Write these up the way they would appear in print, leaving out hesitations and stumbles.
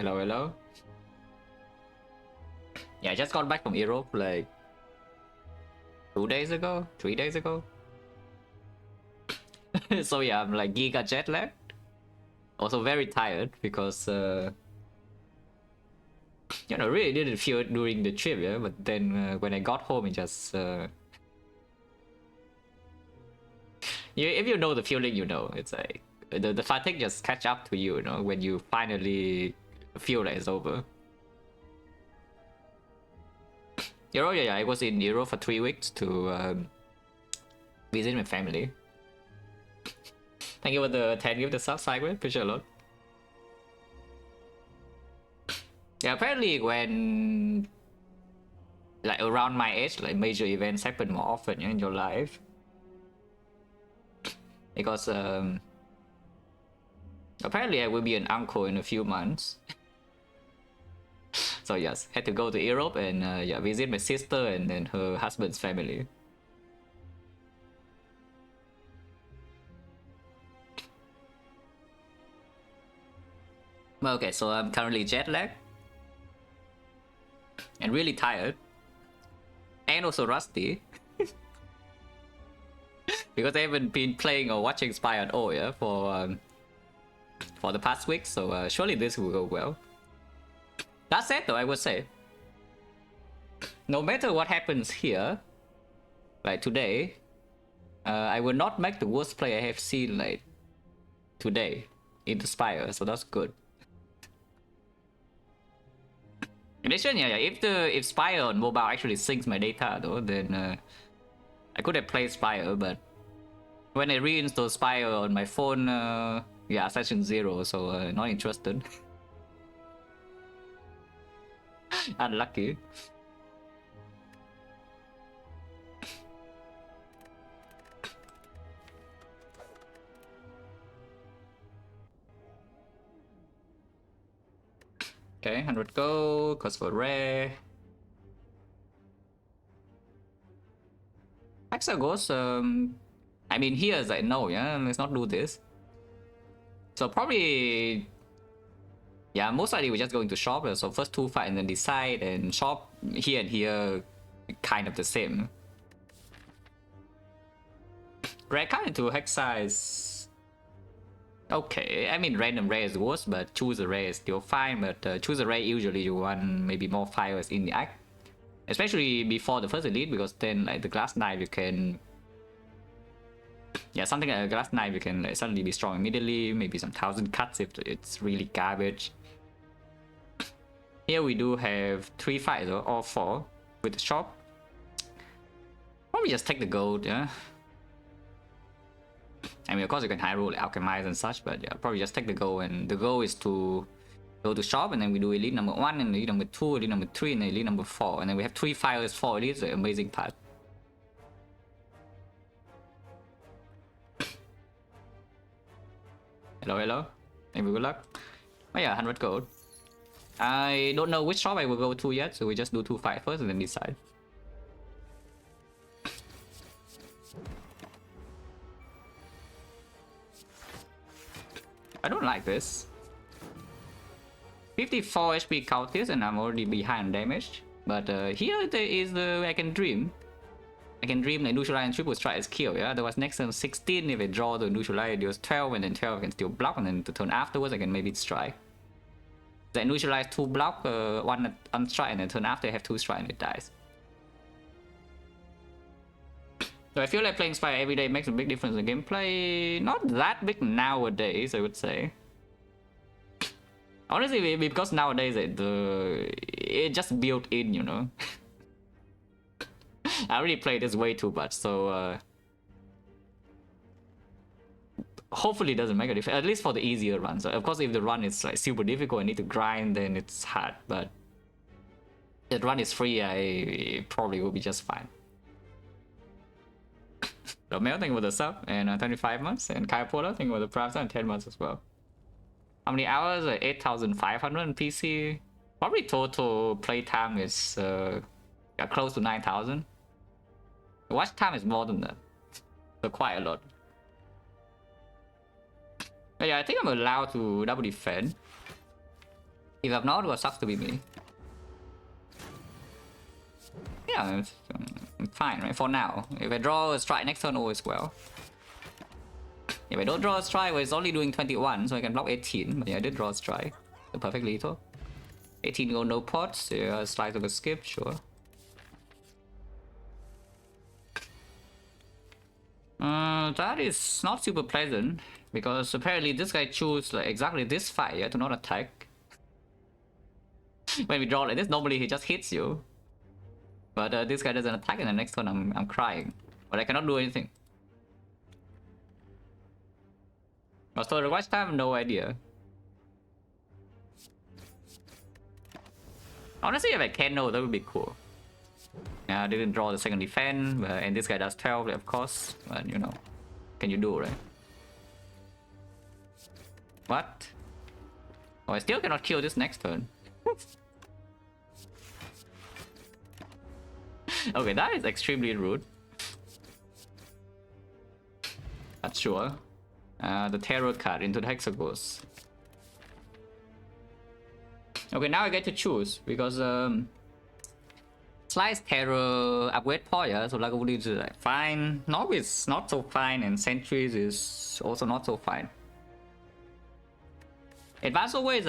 Hello, hello. Yeah, I just got back from Europe like 2 days ago, 3 days ago. So yeah, I'm like giga jet lagged. Also very tired because you know, really didn't feel it during the trip, yeah. But then when I got home, it just if you know the feeling, you know, it's like the fatigue just catch up to you, you know, when you finally feel that it's over. Europe, yeah, I was in Europe for 3 weeks to visit my family. Thank you for the 10 gift the sub cycle, appreciate a lot. Yeah, apparently when like around my age, like major events happen more often, in your life. Because apparently I will be an uncle in a few months. So yes, had to go to Europe and yeah, visit my sister and then her husband's family. Well, okay, so I'm currently jet lagged and really tired and also rusty because I haven't been playing or watching Spy at all, yeah, for the past week. So surely this will go well. That said, though, I would say no matter what happens here, like today, I will not make the worst play I have seen like today in the Spire, so that's good. In addition, yeah, if Spire on mobile actually syncs my data though, then I could have played Spire, but when I reinstall Spire on my phone, yeah, session 0, so not interested. Unlucky. Okay, 100 gold, cost for rare. Hexagos, I mean, here's like, no, yeah, let's not do this. So probably, yeah, most likely we're just going to shop. So first 2 fight and then decide, and shop here and here, kind of the same. Rare card into hex size. Okay, I mean random rare is worse, but choose a rare is still fine. But choose a rare usually you want maybe more fires in the act, especially before the first elite, because then like the glass knife you can, yeah, something like a glass knife you can like, suddenly be strong immediately. Maybe some 1000 cuts if it's really garbage. Here we do have 3 fights or 4 with the shop. Probably just take the gold, yeah. I mean, of course you can high roll, alchemize and such, but yeah, probably just take the goal. And the goal is to go to shop, and then we do elite number 1, and elite number 2, elite number 3, and elite number 4. And then we have 3 fires, 4 elites, the amazing part. Hello, hello. Maybe good luck. Oh yeah, 100 gold. I don't know which shop I will go to yet, so we just do 2 fight first and then decide. I don't like this. 54 HP Cultist and I'm already behind damage. But here there is the I can dream. I can dream the neutralize and triple strike is kill, yeah? There was next turn 16 if I draw the neutralize, it deals 12, and then 12 I can still block, and then the turn afterwards I can maybe strike. Then neutralize 2 block, 1 on strike, and then turn after I have 2 strike and it dies. So I feel like playing Spire every day makes a big difference in gameplay. Not that big nowadays, I would say. Honestly, because nowadays it just built in, you know. I already played this way too much, so hopefully it doesn't make a difference, at least for the easier runs. So of course, if the run is like super difficult, I need to grind, then it's hard. But if the run is free, I probably will be just fine. Romeo, thank you for the sub and 25 months, and Kai Pola, thank you for the prime and 10 months as well. How many hours? 8,500 on PC. Probably total playtime is close to 9,000. Watch time is more than that, so quite a lot. But yeah, I think I'm allowed to double defend. If I'm not, well, sucks to be me. Yeah, it's fine, right? For now. If I draw a strike next turn, always well. If I don't draw a strike, well, it's only doing 21, so I can block 18. But yeah, I did draw a strike. So perfect lethal. 18 go no pots. Yeah, slice of a skip, sure. That is not super pleasant. Because apparently this guy chose like exactly this fight, yeah, to not attack. When we draw like this, normally he just hits you. But this guy doesn't attack, and the next turn I'm crying. But I cannot do anything. So the watch time, no idea. Honestly, if I can know, that would be cool. Yeah, I didn't draw the second defense, and this guy does 12, of course. But you know, can you do, right? What? Oh, I still cannot kill this next turn. Okay, that is extremely rude. That's sure. The tarot card into the hexagons. Okay, now I get to choose because slice terror upgrade power, so like is like fine. Nob is not so fine, and sentries is also not so fine. Advanced always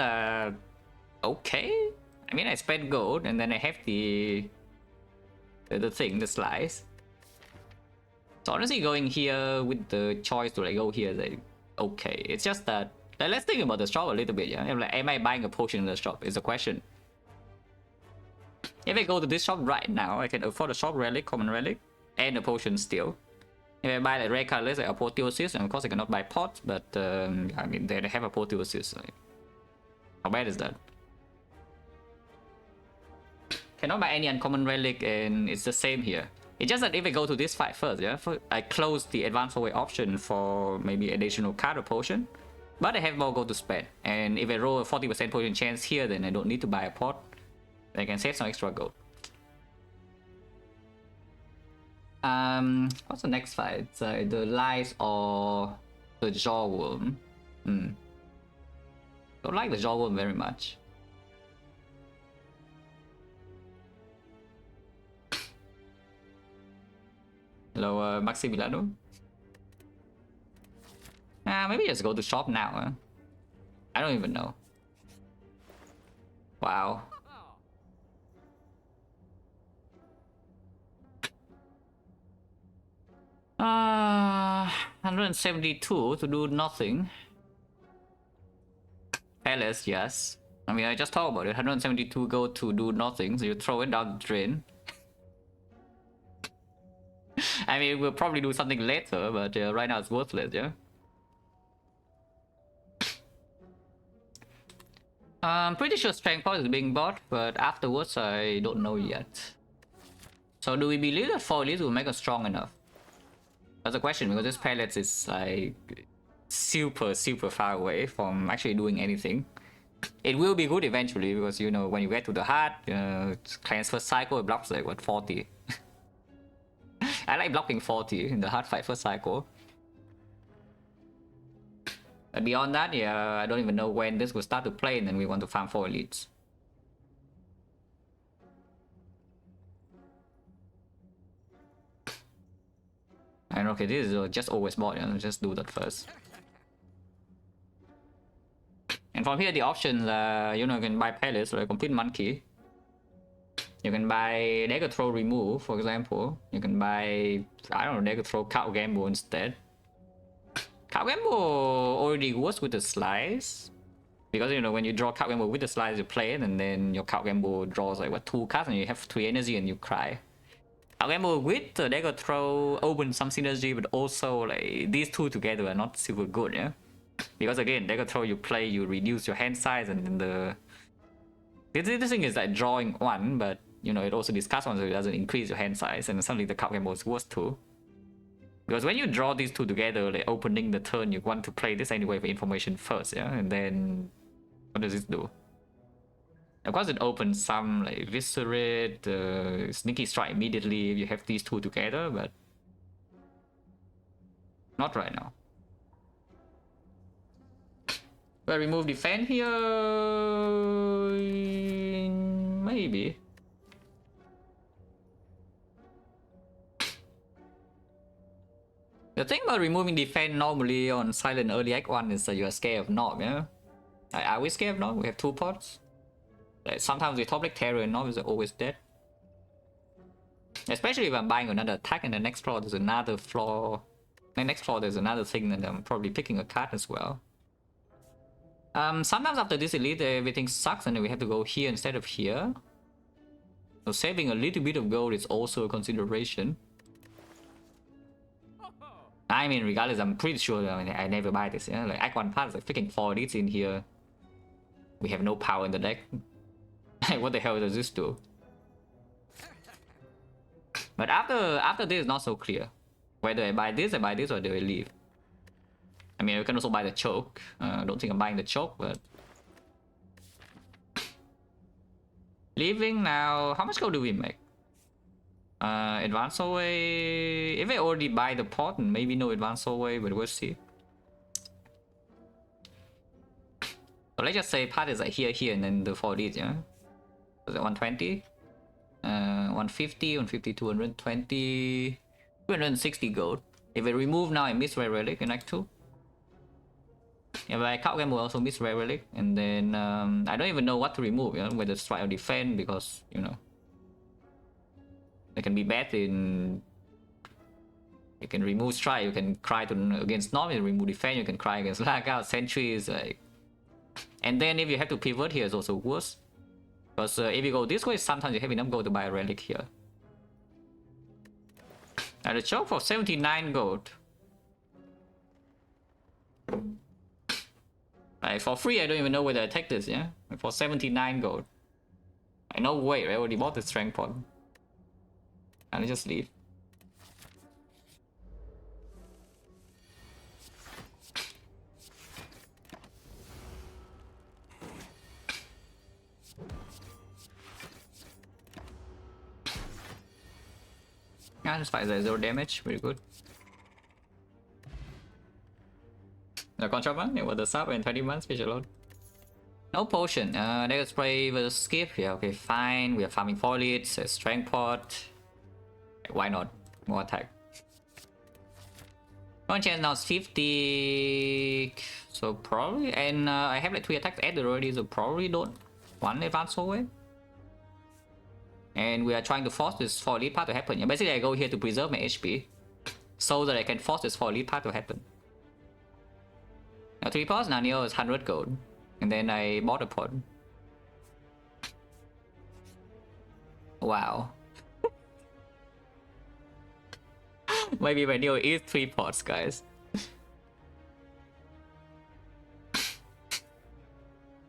okay. I mean, I spent gold and then I have the thing, the slice. So honestly, going here with the choice to like go here is like okay. It's just that let's think about the shop a little bit. Yeah, like, am I buying a potion in the shop? Is the question. If I go to this shop right now, I can afford a shop relic, common relic, and a potion still. If I buy like rare colors like apotheosis, and of course I cannot buy pots, but I mean they have apotheosis. Like, how bad is that? Cannot buy any uncommon relic, and it's the same here. It's just that if I go to this fight first, yeah, I close the advanced forward option for maybe additional card or potion, but I have more gold to spend. And if I roll a 40% potion chance here, then I don't need to buy a pot. I can save some extra gold. What's the next fight? The lies or the jawworm. Don't like the jawworm very much. Hello, Maximiliano. Maybe just go to shop now. Huh? I don't even know. Wow. Uh, 172 to do nothing. Palace, yes. I mean, I just talked about it. 172 go to do nothing, so you throw it down the drain. I mean, we'll probably do something later, but right now it's worthless, yeah? I'm pretty sure Strength Point is being bought, but afterwards I don't know yet. So do we believe that 4 elites will make us strong enough? That's a question, because this palette is like super far away from actually doing anything. It will be good eventually, because you know, when you get to the heart, cleanse first cycle, it blocks like what, 40. I like blocking 40 in the hard fight first cycle. But beyond that, yeah, I don't even know when this will start to play, and then we want to farm 4 elites. And okay, this is just always bought, you know, just do that first. And from here, the options, you know, you can buy palace, like complete monkey. You can buy dagger throw remove, for example. You can buy, I don't know, dagger throw cow gamble instead. Cow gamble already works with the slice, because you know, when you draw cow gamble with the slice, you play it, and then your cow gamble draws like what, 2 cards, and you have 3 energy, and you cry. Cow gamble with the dagger throw opens some synergy, but also like these two together are not super good, yeah. Because again, dagger throw you play, you reduce your hand size, and then the this thing is like drawing 1, but you know, it also discards 1, so it doesn't increase your hand size, and suddenly the cow gamble is worse too. Because when you draw these two together, like opening the turn, you want to play this anyway for information first, yeah? And then what does this do? Of course, it opens some like Viscerate, Sneaky Strike immediately if you have these two together, but not right now. But remove defend here, maybe. The thing about removing defend normally on silent early act 1 is that you are scared of knob, yeah? Are we scared of knob? We have 2 pots. Like sometimes we top like terror and knob is always dead. Especially if I'm buying another attack and the next floor there's another floor. The next floor there's another thing that I'm probably picking a card as well. Sometimes after this elite everything sucks and then we have to go here instead of here. So saving a little bit of gold is also a consideration. I mean, regardless, I'm pretty sure I never buy this, yeah? Like Act 1 part is like freaking 4 elites in here. We have no power in the deck. What the hell does this do? But after this, not so clear. Whether I buy this or do I leave? I mean, I can also buy the choke. I don't think I'm buying the choke, but... Leaving now... How much gold do we make? Advance away... If I already buy the pot, maybe no advance away, but we'll see. So let's just say part is like here, and then the 4 leads, yeah? Was it 120? 150, 150, 220... 260 gold. If I remove now, I miss Rare Relic in Act 2. If I count game, we'll also miss Rare Relic. And then, I don't even know what to remove, you know? Whether strike or defend, because, you know... They can be bad in... You can remove strike, you can cry to against normal, you remove defend, you can cry against lockout, sentries, like... And then if you have to pivot here, it's also worse. Because if you go this way, sometimes you have enough gold to buy a relic here. Now the choke for 79 gold. Like for free, I don't even know whether I take this, yeah? Like for 79 gold. I know, wait, I already bought the strength pot. And I just leave. Yeah, this fight is 0 damage, very good. The contract one, it was the sub and 20 months special load. No potion, Dagger Spray versus skip, yeah, okay, fine. We are farming 4 leads, a strength pot. Why not? More attack. One chance now is 50. So probably, and I have like 3 attacks added already, so probably don't one advance away. And we are trying to force this 4 lead part to happen. Yeah, basically I go here to preserve my HP so that I can force this 4 lead part to happen. Now 3 pots, Nanio is 100 gold. And then I bought a pot. Wow. Maybe my Neo is 3 pots, guys.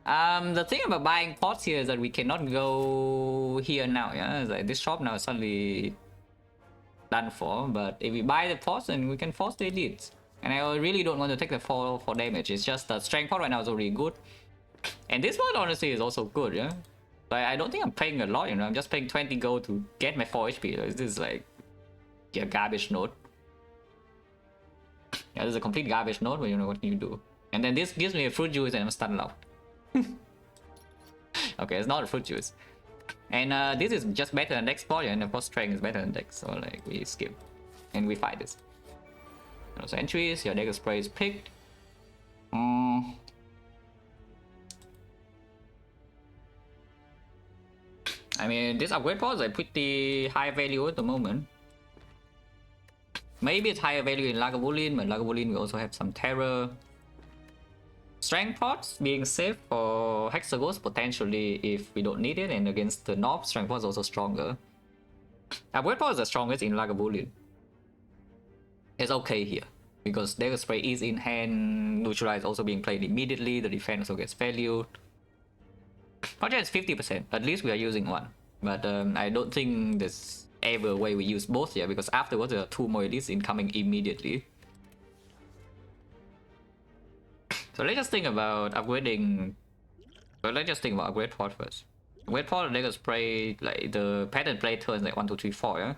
The thing about buying pots here is that we cannot go here now, yeah? It's like this shop now is suddenly done for, but if we buy the pots, then we can force the elites. And I really don't want to take the 4 for damage, it's just the strength pot right now is already good. And this one honestly is also good, yeah? But I don't think I'm paying a lot, you know, I'm just paying 20 gold to get my 4 HP. This is like a garbage node. Yeah, this is a complete garbage node, but you know what can you do? And then this gives me a fruit juice and I'm stun locked. Okay, it's not a fruit juice. And this is just better than Dex Body, and of course strength is better than Dex, so like we skip. And we fight this. So entries, your Dagger Spray is picked. I mean, this upgrade pods are pretty high value at the moment. Maybe it's higher value in Lagavulin, but Lagavulin we also have some terror. Strength pots being safe for Hexagons potentially if we don't need it, and against the Nob, strength pots also stronger. Upgrade pods are strongest in Lagavulin. It's okay here because Dagger Spray is in hand, Neutralize also being played immediately, the defense also gets valued. Project is 50%, at least we are using one. But I don't think there's ever a way we use both here because afterwards there are 2 more elites incoming immediately. So let's just think about upgrading. So let's just think about upgrade pod first. Upgrade pod, Dagger Spray, like the pattern play turns like 1, 2, 3, 4, yeah?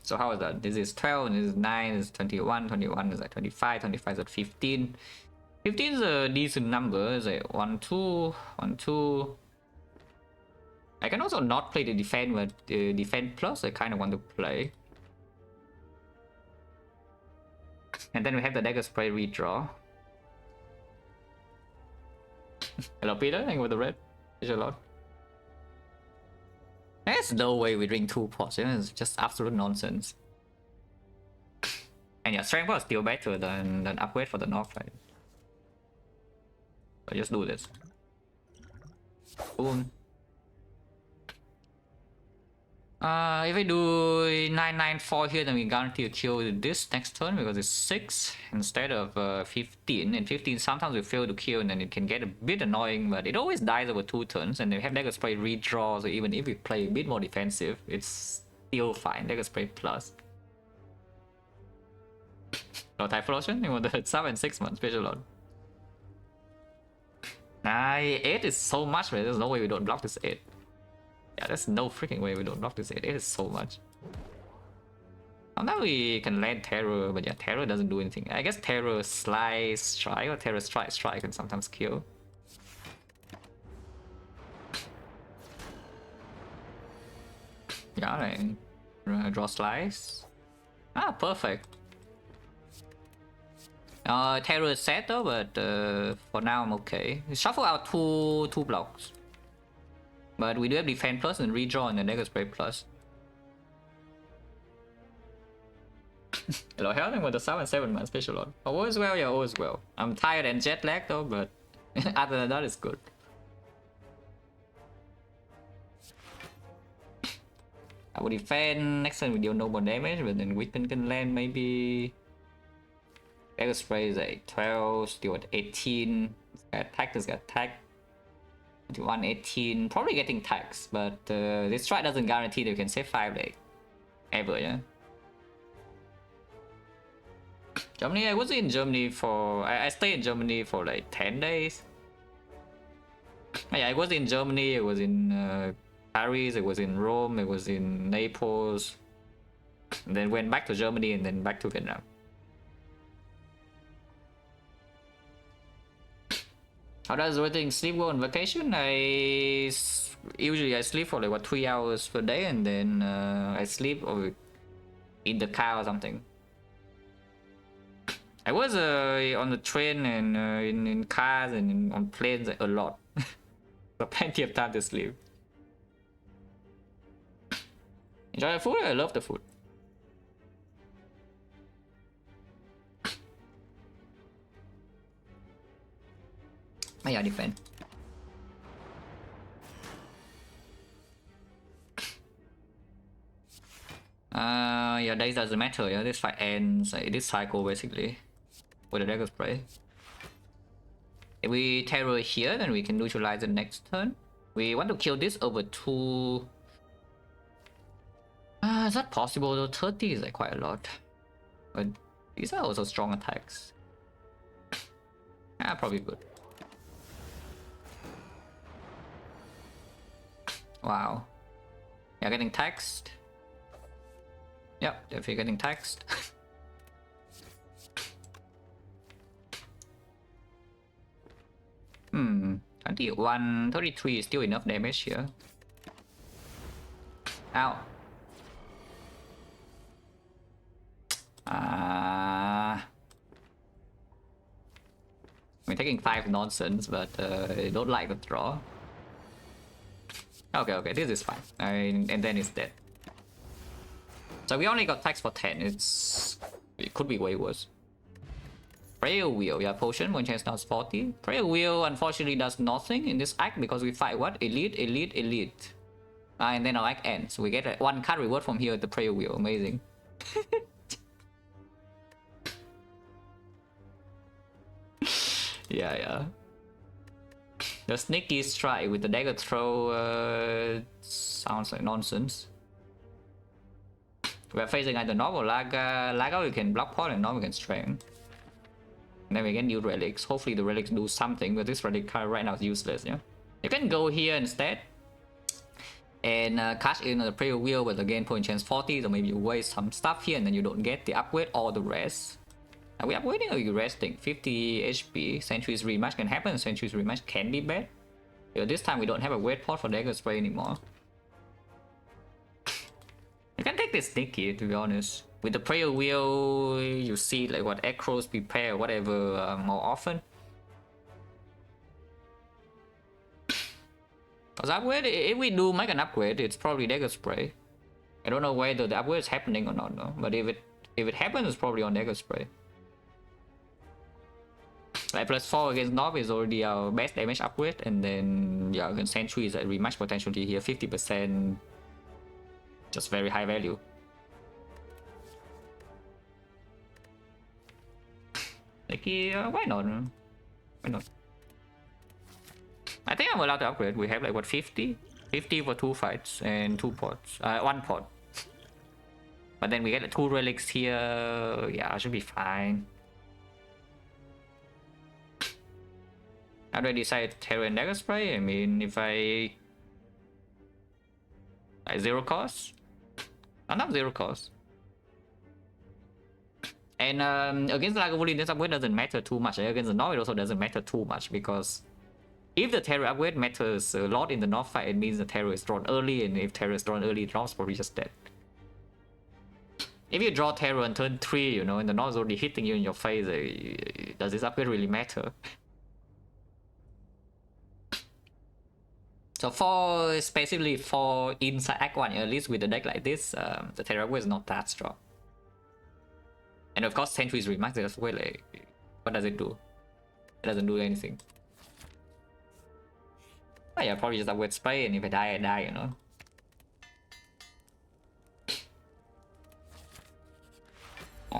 So how is that? This is 12, this is 9, this is 21, 21 is like 25, 25 is at 15. 15 is a decent number. Is it 1, 2, 1, 2? I can also not play the defend, but defend plus I kind of want to play. And then we have the dagger spray redraw. Hello Peter, hang with the red. There's a lot. There's no way we drink 2 pots, it's just absolute nonsense. And yeah, strength was still better than upgrade for the north, right? So just do this. Boom. If I do 994 here, then we guarantee a kill this next turn because it's 6 instead of 15. And 15 sometimes we fail to kill and then it can get a bit annoying, but it always dies over 2 turns. And then we have dagger spray redraw, so even if we play a bit more defensive, it's still fine. Dagger spray plus. No Typhlosion, you want the 7 6 month special load. 8 is so much, man. There's no way we don't block this 8. Yeah, there's no freaking way we don't block this 8. 8 is so much. Now we can land Terror, but yeah, Terror doesn't do anything. I guess Terror Slice Strike or Terror Strike can sometimes kill. Yeah, right. Draw Slice. Ah, perfect. Terror is sad though, but for now I'm okay. Shuffle out two blocks. But we do have defense plus and redraw and the dagger spray plus. Hello, helping with the 7 man special load. All is well, yeah, all is well. I'm tired and jet lag though, but other than that, it's good. I would defend next time we deal no more damage, but then Weaken can land maybe. Dagger spray is at 12, still at 18. This guy attack, this guy attack. 21, 18. Probably getting tax, but this strike doesn't guarantee that you can save 5 days. Ever, yeah? Germany, I was in Germany for. I stayed in Germany for like 10 days. Yeah, I was in Germany, I was in Paris, I was in Rome, I was in Naples. And then went back to Germany and then back to Vietnam. How does rotating sleep go on vacation? Usually I sleep for like what 3 hours per day, and then I sleep or in the car or something. I was on the train and in cars and on planes a lot, so plenty of time to sleep. Enjoy the food? I love the food. Yeah, defend. Yeah, days doesn't matter. Yeah, this fight ends this cycle basically with the dagger spray. If we terror here, then we can neutralize the next turn. We want to kill this over 2. Is that possible though? 30 is like quite a lot. But these are also strong attacks. Probably good. Wow. Yeah, getting taxed. Yep, definitely getting taxed. 21, 33 is still enough damage here. Ow. We're taking 5 nonsense, but I don't like the draw. Okay, this is fine. And then it's dead. So we only got tax for 10. It could be way worse. Prayer Wheel, yeah, potion, one chance now is 40. Prayer Wheel unfortunately does nothing in this act because we fight what? Elite. And then our act ends. We get 1 card reward from here at the Prayer Wheel. Amazing. Yeah. The sneaky strike with the dagger throw sounds like nonsense. We're facing either North or Laga. Laga we can block pot and North we can strength. And then we can new relics. Hopefully the relics do something, but this relic card right now is useless, yeah? You can go here instead and cash in the prayer wheel, but again point chance 40, so maybe you waste some stuff here and then you don't get the upgrade or the rest. Are we upgrading or are you resting? 50 HP. Centuries rematch can happen. Centuries rematch can be bad. This time we don't have a weight pot for dagger spray anymore. You can take this sneaky, to be honest. With the prayer wheel, you see like what acros prepare, whatever, more often. Because upgrade, if we do make an upgrade, it's probably dagger spray. I don't know whether the upgrade is happening or not, no. But if it happens, it's probably on dagger spray. Like +4 against Nob is already our best damage upgrade, and then yeah, against Sentry is a rematch potentially here, 50%. Just very high value. Like, why not? Why not? I think I'm allowed to upgrade. We have like what, 50? 50 for 2 fights and 2 pots. 1 pot. But then we get 2 relics here. Yeah, should be fine. How do I decide Terror and Dagger Spray? I mean, if I... Like 0 cost? Not 0 cost. And against the Lagavulin, this upgrade doesn't matter too much. Against the North, it also doesn't matter too much, because if the Terror upgrade matters a lot in the North fight, it means the Terror is drawn early, and if Terror is drawn early, North's probably just dead. If you draw Terror on turn 3, you know, and the North's already hitting you in your face, does this upgrade really matter? So for, specifically for inside Act 1, at least with a deck like this, the Terror upgrade is not that strong. And of course, Sentry's Rematch, that's way like, what does it do? It doesn't do anything. Oh yeah, probably just upgrade spray, and if I die, you know.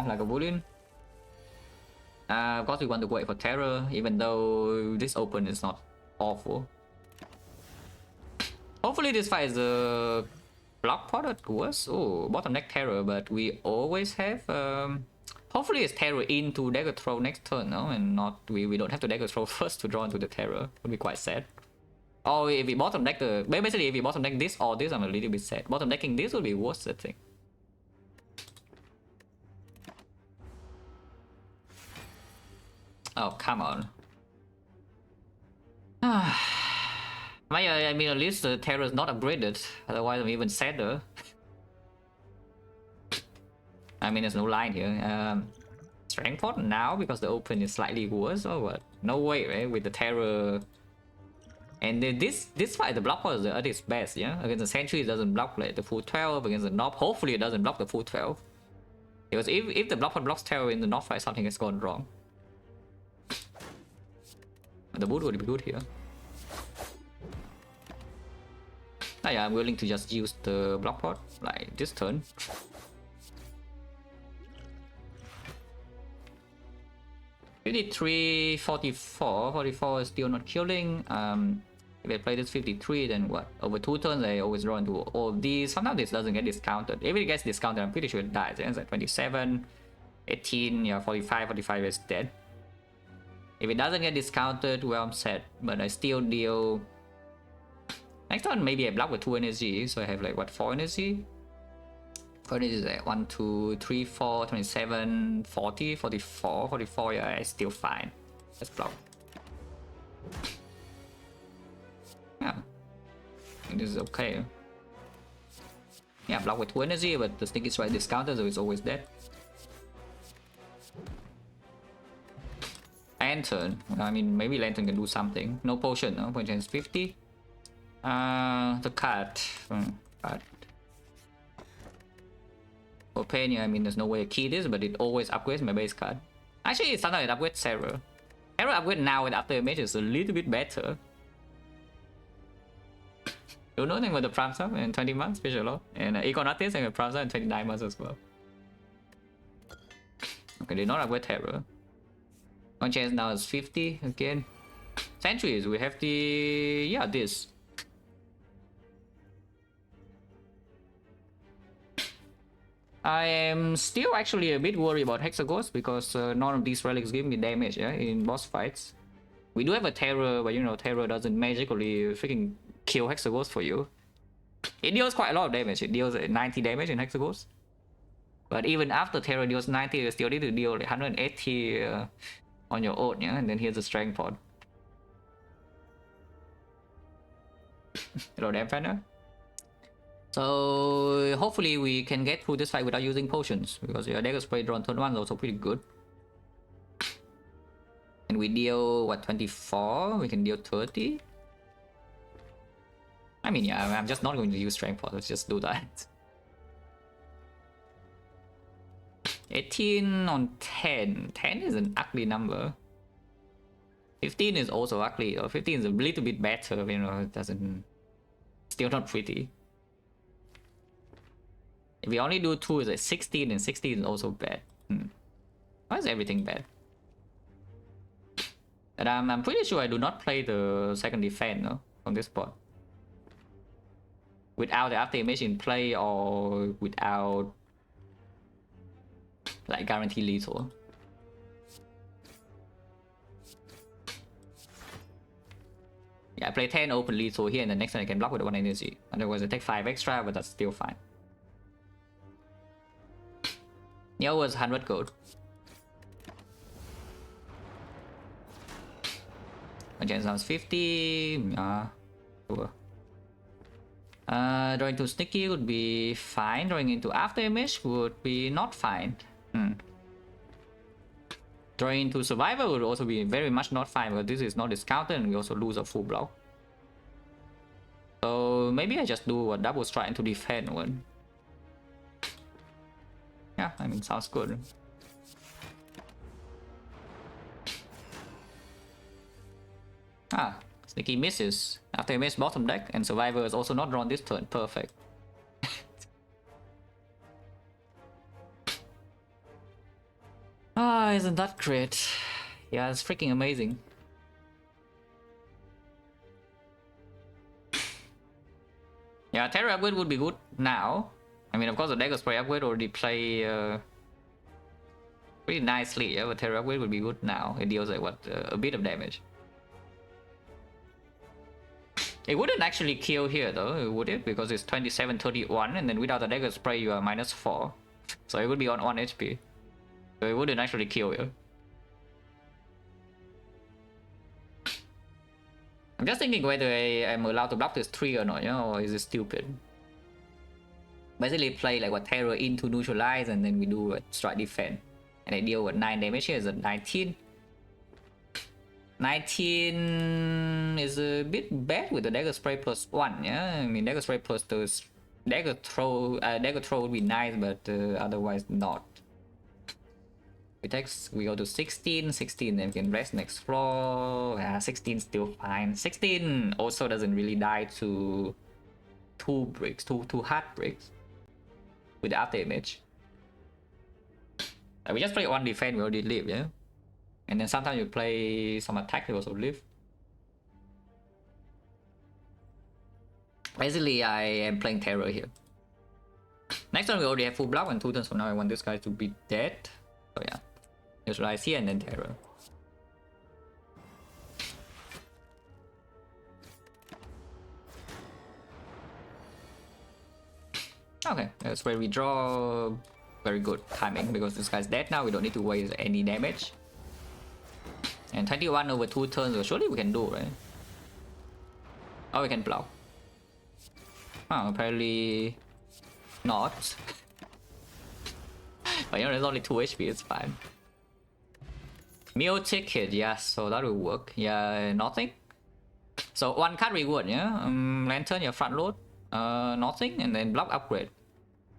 Like a Bullion. Of course we want to go for Terror, even though this open is not awful. Hopefully this fight is a block pot at worst. Oh, bottom deck Terror, but we always have hopefully it's Terror into dagger throw next turn, no? And not we don't have to dagger throw first to draw into the Terror. Would be quite sad. Or if we bottom deck basically if we bottom deck this or this, I'm a little bit sad. Bottom decking this would be worse, I think. Oh, come on. I mean, at least the Terror is not upgraded. Otherwise, I'm even sadder. I mean, there's no line here. Strength pot now because the open is slightly worse or what? No way, right? With the Terror. And then this fight, the block pot is at its best, yeah? Against the Sentry, it doesn't block like the full 12. Against the Knob, hopefully it doesn't block the full 12. Because if the block pot blocks Terror in the Knob fight, something has gone wrong. The boot would be good here. Oh yeah, I'm willing to just use the block pot like this turn. $53, 44. 44 is still not killing. If I play this 53, then what? Over 2 turns, I always draw into all of these. Sometimes this doesn't get discounted. If it gets discounted, I'm pretty sure it dies. It ends at 27, 18, yeah, 45. 45 is dead. If it doesn't get discounted, well, I'm sad. But I still deal. Next turn, maybe I block with 2 energy, so I have like what, 4 energy? 4 energy is like 1, 2, 3, 4, 27, 40, 44, 44. Yeah, it's still fine. Let's block. Yeah, I think this is okay. Yeah, block with 2 energy, but the Sneaky Strike discounted, so it's always dead. Lantern. I mean, maybe Lantern can do something. No potion, no? Point chance 50. The card. Card. For pain, yeah, I mean, there's no way to key this, but it always upgrades my base card. Actually, sometimes it upgrades Sarah. Sarah upgrade now with after image is a little bit better. Don't know anything about the Prime Sub in 20 months, special. And Econ Artist and Prime Sub in 29 months as well. Okay, they not upgrade Terror. One chance now is 50 again. Centuries, we have the... yeah, this. I am still actually a bit worried about Hexaghost because none of these relics give me damage, yeah, in boss fights. We do have a Terror, but you know, Terror doesn't magically freaking kill Hexaghost for you. It deals quite a lot of damage. It deals 90 damage in Hexaghost. But even after Terror deals 90, you still need to deal like 180 on your own, yeah? And then here's the strength pod. Hello there, Fenner. So hopefully we can get through this fight without using potions, because your Dagger Spray drawn turn 1 is also pretty good. And we deal, what, 24? We can deal 30? I mean, yeah, I'm just not going to use strength pod, let's just do that. 18 on 10. 10 is an ugly number. 15 is also ugly, or 15 is a little bit better, you know, it doesn't... Still not pretty. If we only do 2, it's like 16, and 16 is also bad. Why is everything bad? And I'm pretty sure I do not play the second defense, no, on this spot. Without the after image in play, or without like guarantee lethal. Yeah, I play 10 open lethal here, and the next one I can block with 1 energy. Otherwise I take 5 extra, but that's still fine. Neo was 100 gold. My chance sounds 50. Sure. Drawing to Sneaky would be fine. Drawing into After Image would be not fine. Drawing into Survivor would also be very much not fine, but this is not discounted and we also lose a full block. So maybe I just do a double strike into defend one. Yeah, I mean, sounds good. Sneaky misses. After Image bottom deck, and Survivor is also not drawn this turn. Perfect. Isn't that great? Yeah, it's freaking amazing. Yeah, Terror upgrade would be good now. I mean, of course, the Dagger Spray upgrade already play pretty nicely, yeah, but Terror upgrade would be good now. It deals like, what, a bit of damage. It wouldn't actually kill here though, would it? Because it's 27-31, and then without the Dagger Spray you are -4. So it would be on 1 HP. So it wouldn't actually kill you. I'm just thinking whether I'm allowed to block this 3 or not, you know, or is it stupid? Basically play like what, Terror into neutralize, and then we do what, strike defense. And I deal with 9 damage here, is a 19. 19 is a bit bad with the Dagger Spray +1, yeah? I mean, Dagger Spray plus the Dagger Throw would be nice, but otherwise not. We go to 16, 16, then we can rest next floor. 16 still fine. 16 also doesn't really die to 2 bricks, two hard bricks with the after image. We just play 1 defense, we already live, yeah? And then sometimes you play some attack, you also live. Basically, I am playing Terror here. Next turn we already have full block, and 2 turns from now I want this guy to be dead. So yeah. Neutralize here and then Terror. Okay, that's where we draw. Very good timing, because this guy's dead now, we don't need to waste any damage. And 21 over 2 turns, well, surely we can do, right? Oh, we can block. Oh, apparently not. But you know, there's only 2 HP, it's fine. Meal ticket, yes, so that will work. Yeah, nothing. So 1 card reward, yeah? Lantern, your front load, nothing, and then block upgrade.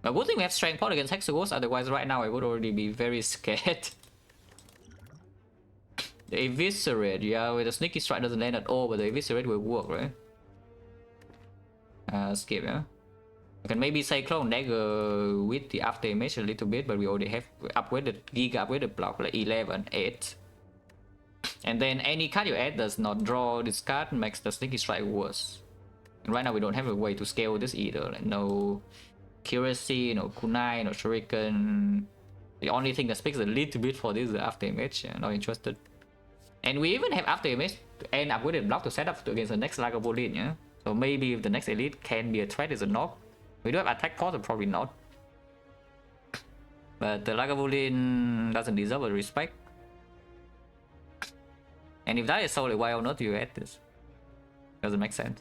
But good thing we have strength pod against Hexagons, otherwise right now I would already be very scared. The Eviscerate, yeah, with the Sneaky Strike doesn't land at all, but the Eviscerate will work, right? Skip, yeah? I can maybe Cyclone Dagger with the after image a little bit, but we already have upgraded, Giga upgraded block, like 11, 8. And then any card you add does not draw this card, makes the Sneaky Strike worse. And right now we don't have a way to scale this either, like no Accuracy, no Kunai, no Shuriken. The only thing that speaks a little bit for this is the after image, yeah, not interested. And we even have after image and upgraded block to set up against the next Lager Bolin, yeah? So maybe if the next elite can be a threat, is a knock. We do have attack pod, but probably not. But the Lagavulin doesn't deserve a respect. And if that is solely, why not you add this? Doesn't make sense.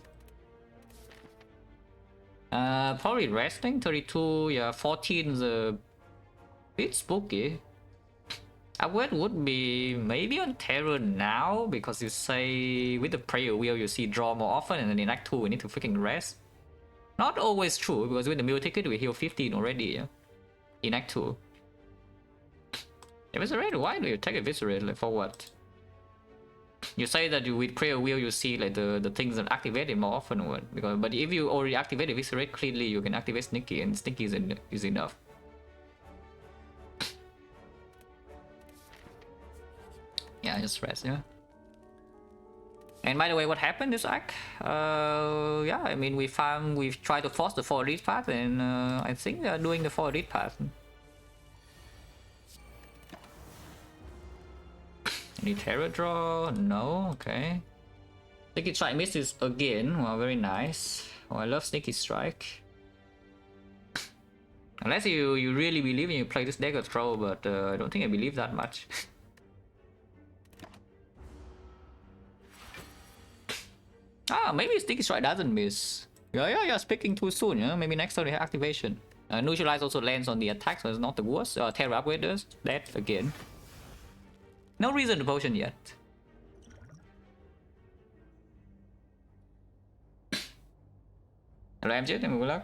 Probably resting 32, yeah, 14 is a bit spooky. Upgrade would be maybe on Terror now, because you say with the Prayer Wheel you see draw more often, and then in Act 2 we need to freaking rest. Not always true, because with the Meal Ticket we heal 15 already, yeah? In Act 2. Eviscerate? Why do you take Eviscerate? Like, for what? You say that you, with Prayer Wheel you see like the things that activated more often or what? Because, but if you already activate Eviscerate cleanly, you can activate Sneaky, and Sneaky is enough. Yeah, just rest, yeah. And by the way, what happened this act? Yeah, I mean, we've tried to force the 4 elite path, and I think they are doing the 4 elite path. Any terror draw? No, okay. Sneaky Strike misses again. Wow, very nice. Oh, I love Sneaky Strike. Unless you really believe in you play this deck of throw, but I don't think I believe that much. Ah, maybe Sneaky Strike doesn't miss. Yeah, speaking too soon, yeah? Maybe next turn we have activation. Neutralize also lands on the attack, so it's not the worst. Terror upgrade does that again. No reason to potion yet. Hello em chết, em good luck.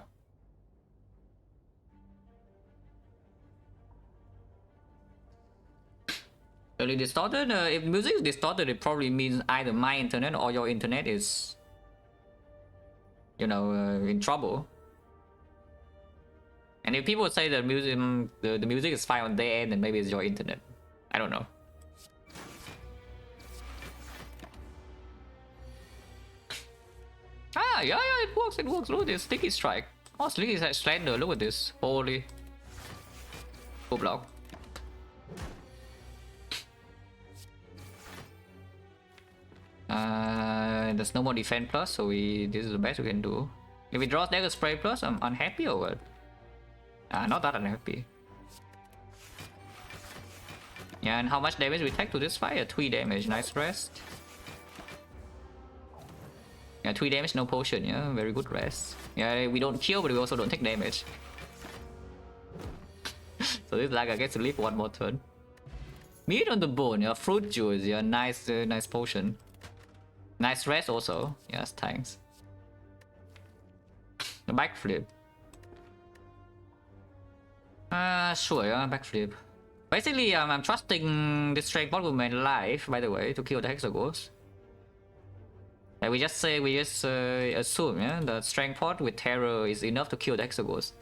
Early distorted? If music is distorted, it probably means either my internet or your internet is, you know, in trouble. And if people say that music, the music is fine on their end, then maybe it's your internet. I don't know. Ah, yeah, it works. Look at this Sticky Strike. Oh, Sticky Strike Slender. Look at this. Holy. Full block. There's no more defense plus, so this is the best we can do. If we draw dagger spray plus, I'm unhappy or what? Not that unhappy. Yeah, and how much damage we take to this fire? 3 damage, nice rest. Yeah, 3 damage, no potion, yeah, very good rest. Yeah, we don't kill, but we also don't take damage. So this Laga gets to live 1 more turn. Meat on the bone, yeah, fruit juice, yeah, nice, nice potion. Nice rest also, yes, thanks. The backflip. Sure, yeah, backflip. Basically, I'm trusting this strength pot with my life, by the way, to kill the Hexagons. Like we just assume, yeah, the strength pot with terror is enough to kill the Hexagons.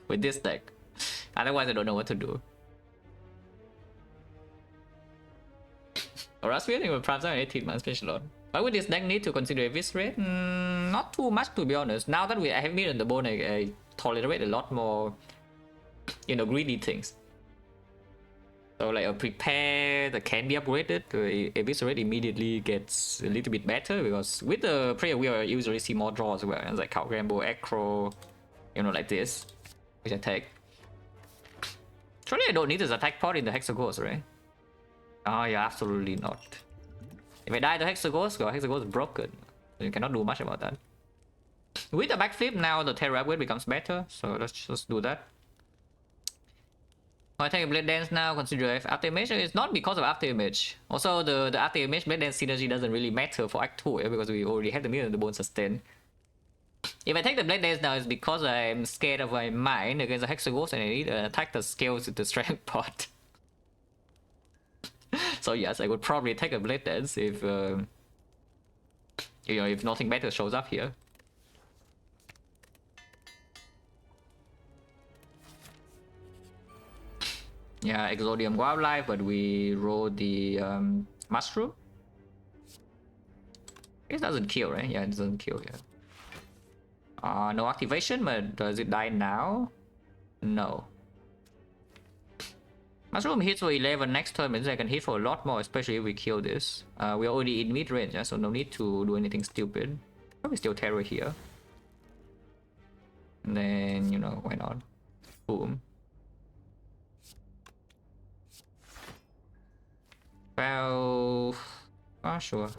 With this deck. Otherwise, I don't know what to do. Or else we with Prime 18 man special on. Why would this deck need to consider Eviscerate? Not too much, to be honest. Now that I have Meat on the bone, I tolerate a lot more, you know, greedy things. So like a prepare that can be upgraded, Eviscerate immediately gets a little bit better, because with the Prayer Wheel I usually see more draws as well. It's like Cow Rambo, Acro, you know, like this, which I take. Surely I don't need this attack pod in the Hexagons, right? Oh yeah, absolutely not. If I die to Hexagons, well, Hexagons is broken. So you cannot do much about that. With the backflip, now the Terror upgrade becomes better, so let's just do that. I take a Blade Dance now, consider if After Image. It's not because of After Image. Also, the After Image Blade Dance synergy doesn't really matter for Act 2, because we already have the Meat on the Bone sustain. If I take the Blade Dance now, it's because I'm scared of my mind against the Hexagons and I need an attack that scales with the Strength pot. So yes, I would probably take a Blade Dance if, you know, if nothing better shows up here. Yeah, Exodium Wildlife, but we roll the Mushroom. It doesn't kill, right? Yeah, it doesn't kill, yeah. No activation, but does it die now? No. Mushroom hits for 11 next turn, means I can hit for a lot more, especially if we kill this. We're already in mid-range, yeah, so no need to do anything stupid. Probably still Terror here. And then, you know, why not? Boom. Well, sure.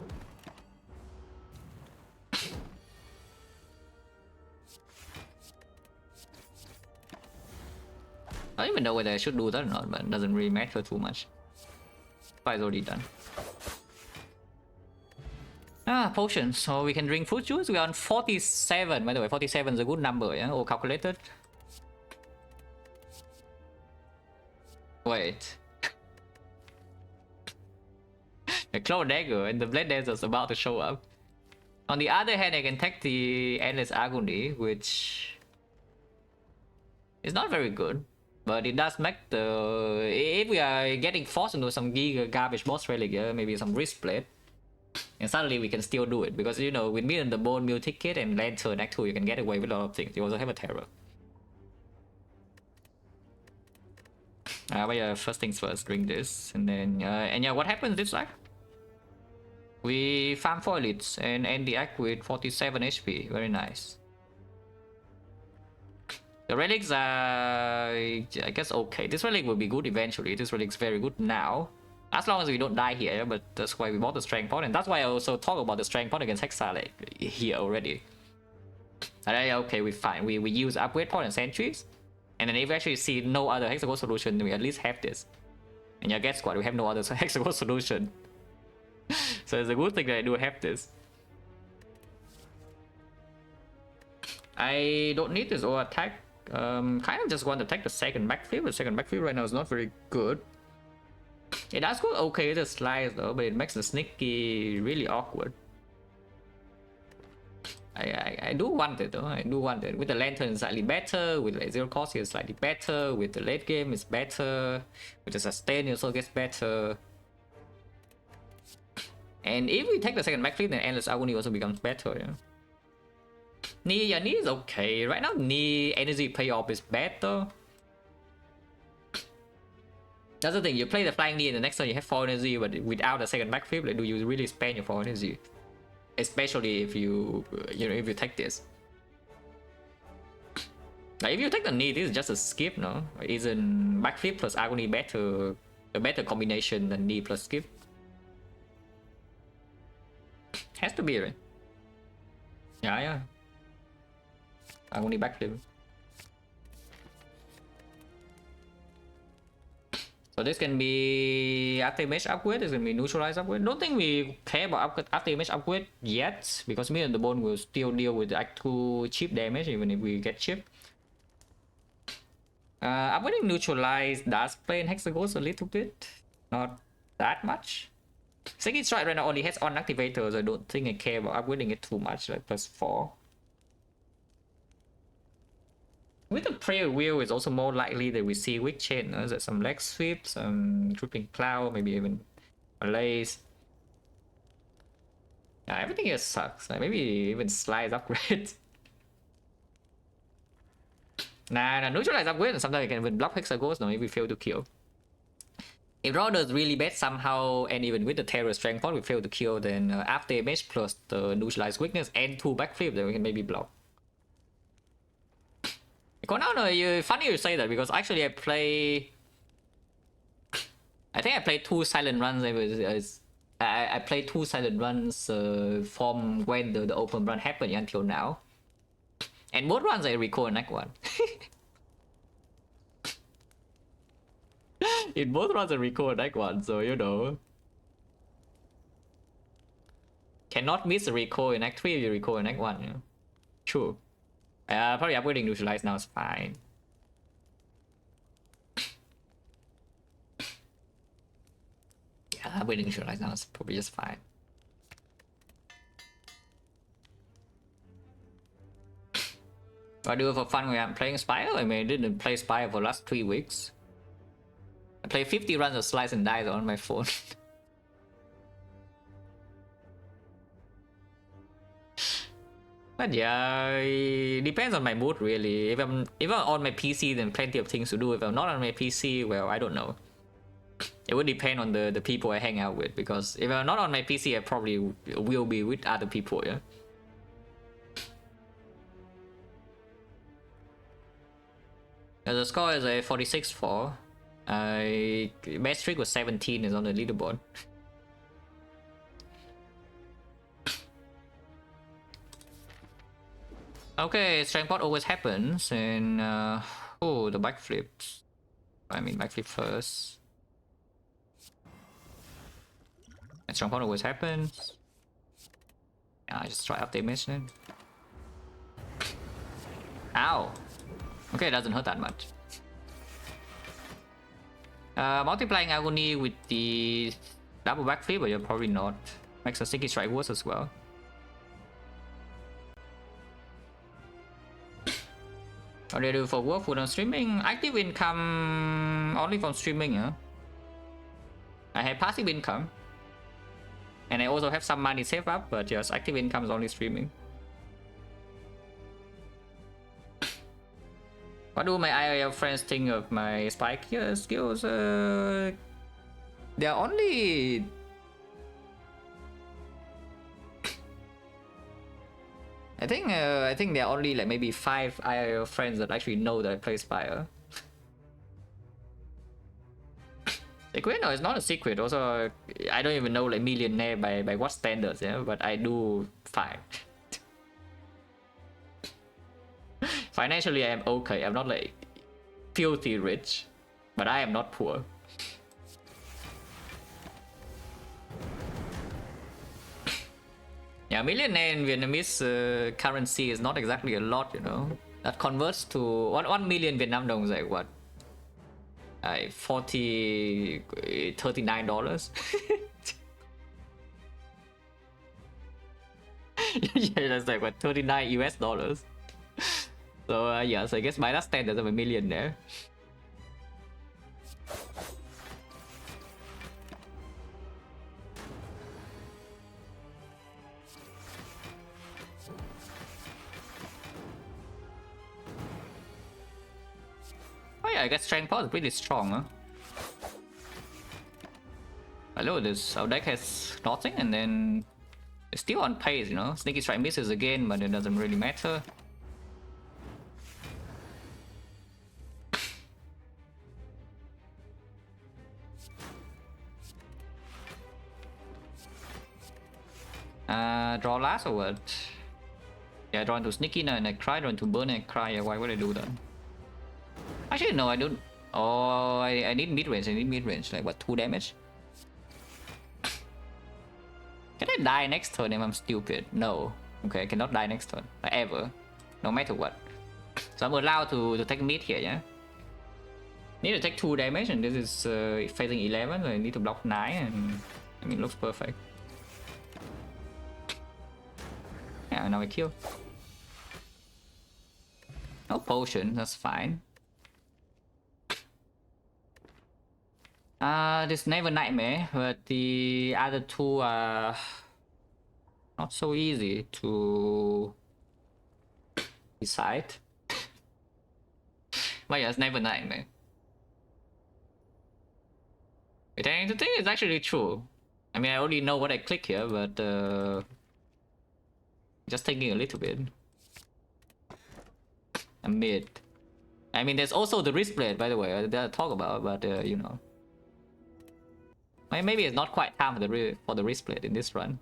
I don't even know whether I should do that or not, but it doesn't really matter too much. Fire's already done. Potions. So we can drink fruit juice. We're on 47. By the way, 47 is a good number, yeah? All calculated. Wait. The Claw Dagger and the Blade Dancer is about to show up. On the other hand, I can take the Endless Agony, which is not very good. But it does make the... If we are getting forced into some giga garbage boss relic, maybe some wrist plate, and suddenly we can still do it. Because, you know, with me and the Bone Meal ticket and Lantern Act 2, you can get away with a lot of things. You also have a Terror. But yeah, first things first, drink this. And then, and yeah, what happens this act? We farm 4 elites and end the act with 47 HP. Very nice. The relics are, I guess, okay. This relic will be good eventually. This relic's very good now. As long as we don't die here, but that's why we bought the strength pot. And that's why I also talk about the strength pot against XecnaR here already. And then, okay, we fine. We use upgrade point and sentries. And then if we actually see no other hexagon solution, then we at least have this. And yeah, guess what? We have no other hexagon solution. So it's a good thing that I do have this. I don't need this or attack. Kind of just want to take the second backflip. The second backflip right now is not very good. It does go okay the slice though, but it makes the sneaky really awkward. I do want it though. I do want it. With the lantern it's slightly better. With the zero cost it's slightly better. With the late game it's better. With the sustain it also gets better. And if we take the second backflip, then Endless Agony also becomes better, yeah. Knee is okay. Right now, knee energy payoff is better. That's the thing, you play the flying knee and the next turn you have 4 energy, but without the second backflip, like, do you really spend your 4 energy? Especially if you, if you take this. Like, if you take the knee, this is just a skip, no? Isn't backflip plus agony better, a better combination than knee plus skip? Has to be, right? Yeah. Agony backflip. So this can be after image upgrade, this can be neutralize upgrade. Don't think we care about after image upgrade yet, because me and the bone will still deal with Act 2 chip damage even if we get chip. Upgrading neutralize does play in hexagons a little bit, not that much. Second strike right now only has on activators. I don't think I care about upgrading it too much, like +4. With the prayer wheel, it's also more likely that we see weak chain. There's some leg sweep, some dripping cloud, maybe even malaise. Yeah, everything here sucks. Maybe even slice upgrade. Nah, neutralize upgrade, and sometimes we can even block hexagons. No, if we fail to kill. If draw does really bad somehow, and even with the terror strength point we fail to kill, then after image plus the neutralize weakness and 2 backflip, then we can maybe block. Funny you say that, because actually I think I played 2 silent runs. I played 2 silent runs from when the open run happened until now, and both runs I record next one. In both runs I record next one, so you know. Cannot miss a recall in Act 3 if you recall in Act 1, yeah. True. Probably upgrading neutralize now is fine. Yeah, upgrading neutralize now is probably just fine. I do it for fun when I'm playing Spire. I mean, I didn't play Spire for the last 3 weeks. I play 50 runs of Slice and Dice on my phone. But yeah, it depends on my mood really. If I'm on my PC, then plenty of things to do. If I'm not on my PC, well, I don't know. It would depend on the people I hang out with, because if I'm not on my PC, I probably will be with other people, yeah. The score is a 46-4. Best trick was 17 is on the leaderboard. Okay, strength pot always happens, and oh, the backflips. I mean, backflip first. And strength pot always happens. Yeah, I just try up the image then. Ow. Okay, it doesn't hurt that much. Multiplying agony with the double backflip, but you're probably not. Makes a sticky strike worse as well. What do you do for work food on streaming? Active income only from streaming, huh? I have passive income. And I also have some money saved up, but yes, active income is only streaming. What do my IRL friends think of my spike skills? They're only... I think there are only like maybe 5 IRL friends that actually know that I play Spire. Secret? No, it's not a secret. Also, I don't even know like millionaire by what standards, yeah, but I do fine. Financially, I am okay. I'm not like filthy rich, but I am not poor. Yeah, millionaire in Vietnamese currency is not exactly a lot, you know. That converts to 1 million Vietnam dong is like what? $39. Yeah, that's like what, 39 US dollars. So yes, I guess by that standards I'm a millionaire. Oh yeah, I guess strength power is pretty strong, huh? Hello, this our deck has nothing, and then it's still on pace, you know. Sneaky strike misses again, but it doesn't really matter. Draw last or what? Yeah, draw into sneaky now and I cry, draw into burn and I cry. Yeah, why would I do that? Actually, no, I don't. Oh, I need mid range. I need mid range. Like what, 2 damage? Can I die next turn if I'm stupid? No. Okay, I cannot die next turn. Like, ever. No matter what. So I'm allowed to take mid here, yeah? Need to take 2 damage, and this is facing 11, so I need to block 9, and I mean, it looks perfect. Yeah, now I kill. No potion, that's fine. This Never Nightmare, but the other 2 are not so easy to decide. But yeah, it's Never Nightmare. The thing is actually true. I mean, I already know what I click here, but just thinking a little bit. A mid. I mean, there's also the wrist blade, by the way, that I talk about, but you know. Maybe it's not quite time for the wrist blade in this run.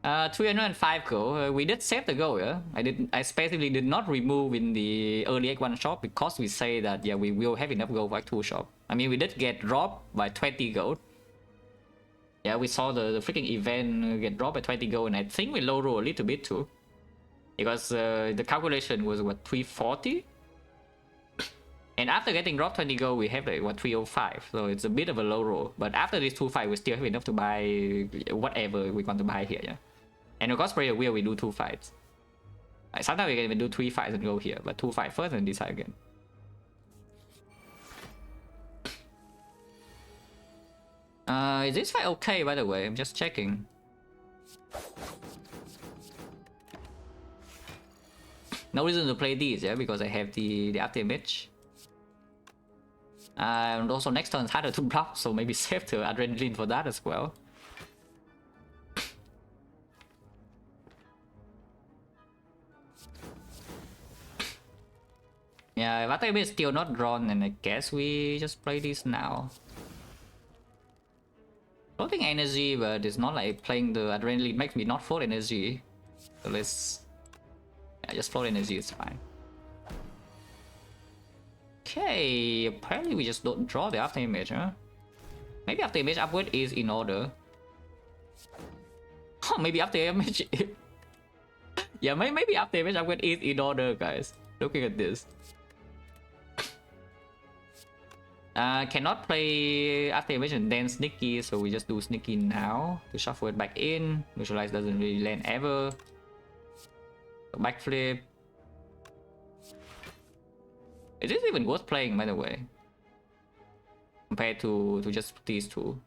305 gold. We did save the gold, yeah. I specifically did not remove in the early X1 shop because we say that yeah, we will have enough gold for X2 shop. I mean, we did get dropped by 20 gold. Yeah, we saw the freaking event get dropped by 20 gold, and I think we low roll a little bit too. Because the calculation was what, 340? And after getting dropped 20 gold, we have like what, 305. So it's a bit of a low roll. But after these 2 fights, we still have enough to buy whatever we want to buy here, yeah. And of course, Prayer Wheel, we do 2 fights. Sometimes we can even do 3 fights and go here, but 2 fights first and decide again. Is this fight okay, by the way? I'm just checking. No reason to play these, yeah, because I have the after image. And also next turn is harder to block, so maybe save the adrenaline for that as well. Yeah, if Atame is still not drawn, then I guess we just play this now. Floating energy, but it's not like playing the adrenaline makes me not float energy. So let's... Yeah, just float energy is fine. Okay, apparently we just don't draw the after image, huh? Maybe after image upgrade is in order. Oh, maybe after image... yeah, maybe after image upgrade is in order, guys. Looking at this. Cannot play after image and then sneaky, so we just do sneaky now to shuffle it back in. Visualize doesn't really land ever. Backflip. Is this even worth playing, by the way? Compared to just these two.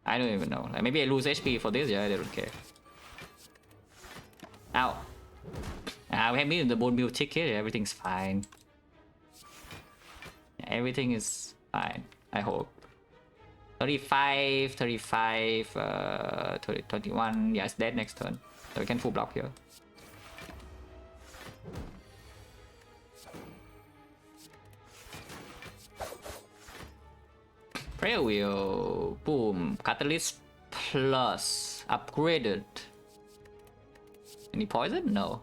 I don't even know. Like, maybe I lose HP for this, yeah, I don't care. Ow. We have me in the bone meal ticket, everything's fine. Yeah, everything is fine, I hope. 35, 35, 30, 21, yeah, it's dead next turn. So we can full block here. Prayer Wheel, boom, Catalyst plus, upgraded. Any poison? No.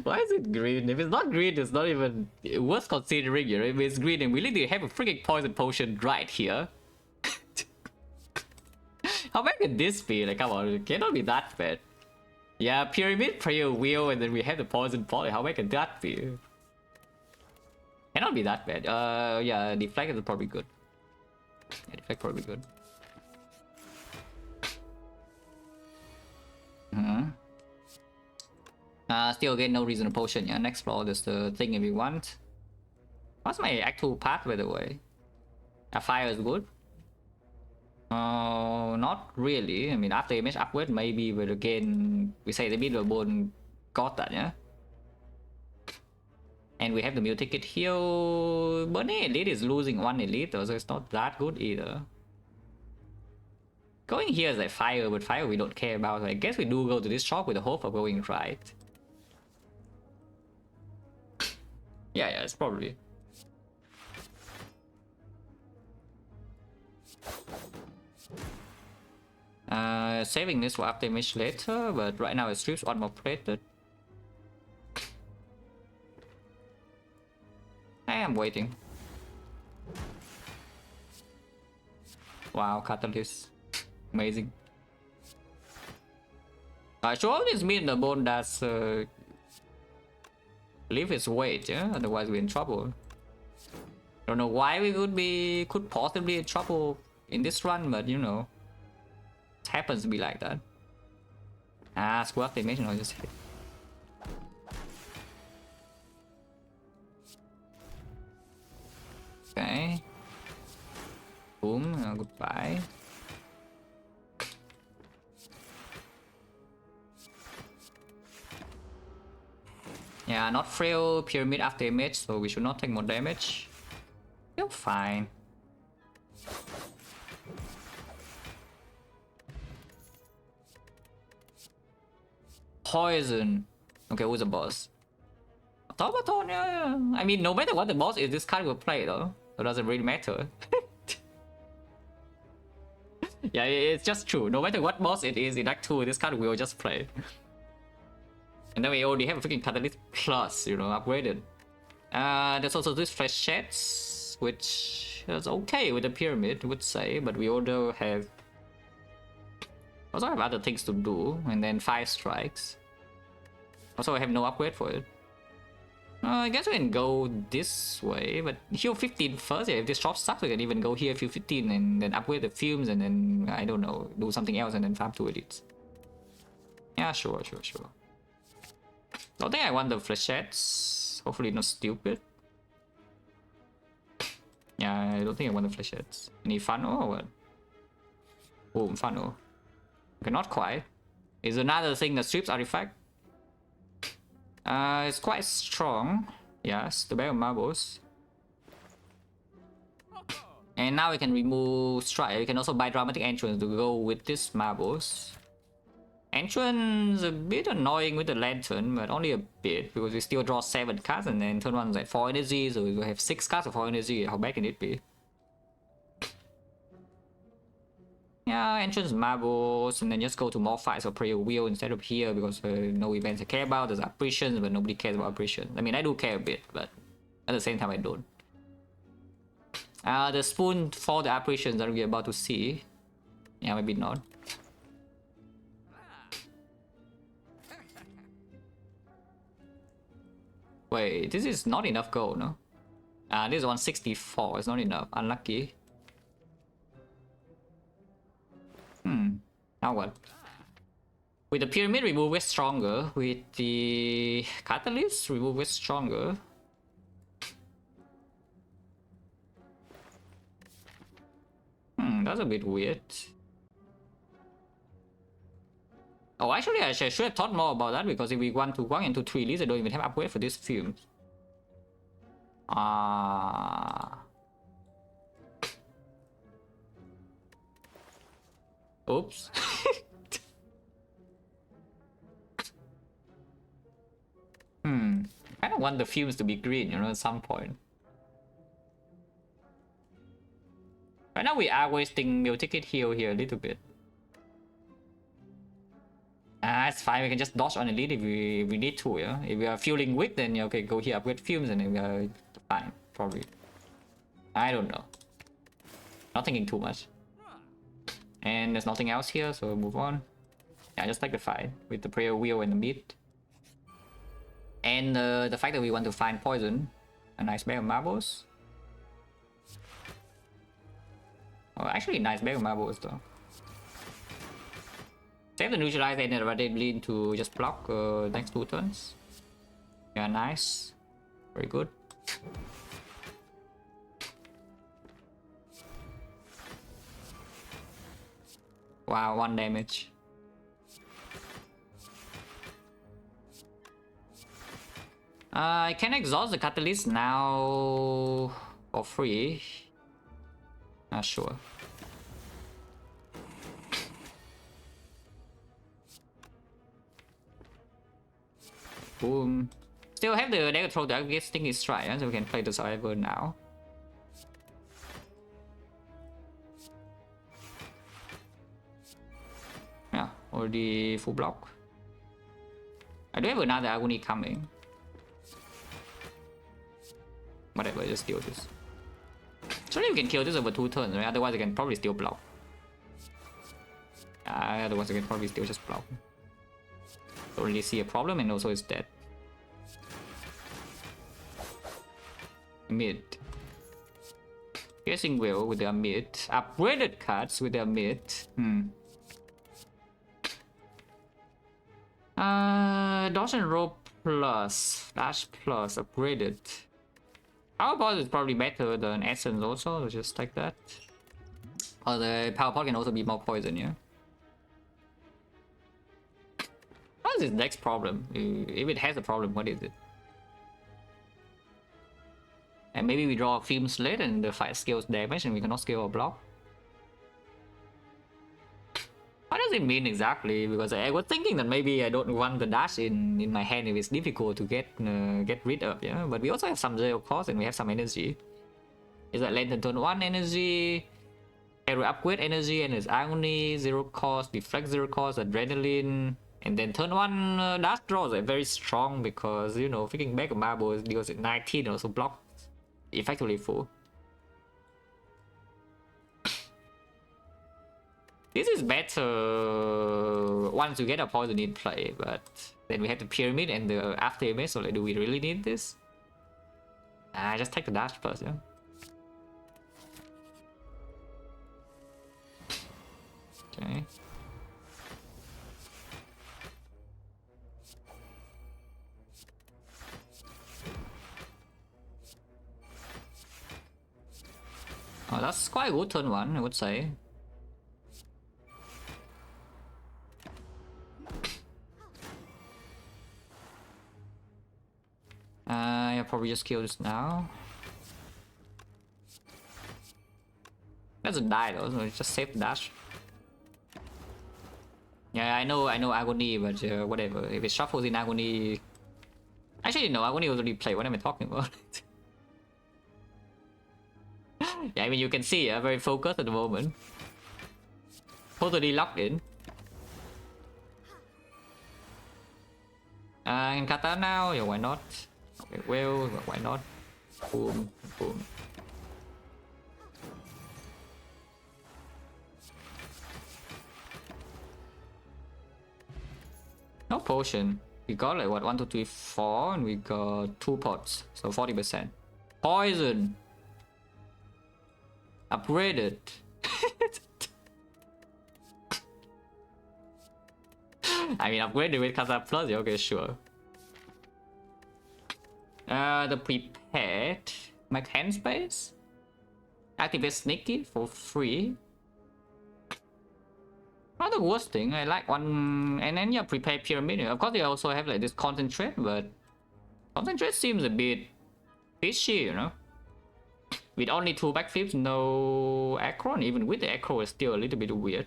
Why is it green? If it's not green, it's not even worth considering, you know? If it's green and we literally have a freaking poison potion right here. How bad can this be? Like, come on, it cannot be that bad. Yeah, Pyramid, Prayer Wheel, and then we have the poison poly. How bad can that be? Cannot be that bad. Yeah, Defect is probably good. Yeah, Defect probably good. Still again, no reason to potion. Yeah, next floor, that's the thing if we want. What's my actual path, by the way? A fire is good. Not really. I mean, after image upgrade, maybe, but again, we say the middle bone got that, yeah? And we have the meal ticket here. Bunny Elite is losing one elite, so it's not that good either. Going here is like fire, but fire we don't care about. So I guess we do go to this shop with the hope of going right. Yeah, it's probably. Saving this for after image later, but right now it strips one more plated. I am waiting. Wow, Catalyst. Amazing. Sure, this means the bone does leave its weight, yeah? Otherwise we're in trouble. Don't know why we could possibly in trouble in this run, but you know, it happens to be like that. Squad animation, I'll just hit. Okay. Boom, goodbye. Yeah, not frail pyramid after image, so we should not take more damage. Feel fine. Poison. Okay, who's the boss? Automaton, yeah. I mean, no matter what the boss is, this card will play though. So it doesn't really matter. Yeah, it's just true. No matter what boss it is in Act 2, this card will just play. And then we already have a freaking Catalyst Plus, you know, upgraded. There's also this Flechette, which is okay with the pyramid, I would say, but we also have other things to do, and then 5 strikes. Also, I have no upgrade for it. I guess we can go this way, but heal 15 first. Yeah, if this shop sucks, we can even go here, heal 15, and then upgrade the fumes, and then, I don't know, do something else, and then farm 2 elites. Yeah, sure. Don't think I want the Flechettes. Hopefully not stupid. Yeah, I don't think I want the Flechettes. Any funnel or what? Boom, funnel. Okay, not quite. Is another thing that strips artifact. It's quite strong. Yes, the bag of marbles. And now we can remove strike. We can also buy dramatic entrance to go with this marbles. Entrance a bit annoying with the lantern, but only a bit because we still draw 7 cards and then turn 1 is at 4 energy, so we will have 6 cards of 4 energy. How bad can it be? Yeah, entrance marbles, and then just go to more fights or prayer wheel instead of here because no events I care about. There's apparitions, but nobody cares about apparitions. I mean, I do care a bit, but at the same time, I don't. The spoon for the apparitions that we're about to see. Yeah, maybe not. Wait, this is not enough gold, no? This is 164, it's not enough. Unlucky. Now what? With the pyramid, remove is stronger. With the catalyst, remove is stronger. That's a bit weird. Oh, actually, I should have thought more about that because if we want to 1 into 3 leads, I don't even have upgrade for this film. Oops. I kind of want the fumes to be green, you know, at some point. Right now we are wasting meal ticket heal here a little bit. It's fine, we can just dodge on elite if we need to, yeah? If we are feeling weak, then yeah, okay, go here, upgrade fumes, and then we are fine, probably. I don't know. Not thinking too much. And there's nothing else here, so move on. Yeah, just like the fight with the prayer wheel and the meat. And the fact that we want to find poison. A nice bag of marbles. Oh, actually nice bag of marbles though. Save the neutralize and the bleed to just block next 2 turns. Yeah, nice. Very good. Wow, 1 damage. I can exhaust the catalyst now for free. Not sure. Boom. Still have the dagger throw that gets stinky strike, so we can play the survivor now. Yeah, already full block. I do have another agony coming. Whatever, just steal this. Surely we can kill this over 2 turns, right? Otherwise I can probably still block. Otherwise I can probably still just block. Don't really see a problem, and also it's dead. Mid. Piercing Will with their mid. Upgraded cards with their mid. Dodge and roll plus. Flash plus. Upgraded. Power Pod is probably better than Essence also, so just like that. Or the Power Pod can also be more poison, yeah? What is his next problem? If it has a problem, what is it? And maybe we draw a Film Slate and the fight scales damage and we cannot scale a block. What does it mean exactly? Because I was thinking that maybe I don't want the dash in my hand if it's difficult to get rid of, yeah? But we also have some zero cost and we have some energy. Is that Lantern turn 1 energy? Arrow upgrade energy and it's agony, 0 cost, deflect 0 cost, adrenaline. And then turn 1 dash draws are very strong because, you know, freaking bag of marbles deals at 19 and also block effectively full. This is better once you get a poison in play, but then we have the pyramid and the after image, so like, do we really need this? Just take the dash first, yeah. Okay. Oh, that's quite a good turn 1, I would say. I'll probably just kill this now. Doesn't die though, so just save the dash. Yeah, I know Agony, but whatever. If it shuffles in Agony... Actually, no, Agony was already played. What am I talking about? Yeah, I mean, you can see, very focused at the moment. Totally locked in. And Kata now? Yeah, why not? Okay, well, why not? Boom, boom. No potion. We got like what, 1, 2, 3, 4, and we got 2 pots, so 40%. Poison. Upgraded. I mean, upgraded with Kata Plus. Yeah, okay, sure. The prepared. Make hand space. Activate Sneaky for free. Not the worst thing. I like one, and then yeah, prepare pyramid. Of course, they also have like this concentrate, but concentrate seems a bit fishy, you know. With only 2 backflips, no acro, and even with the acro, it's still a little bit weird.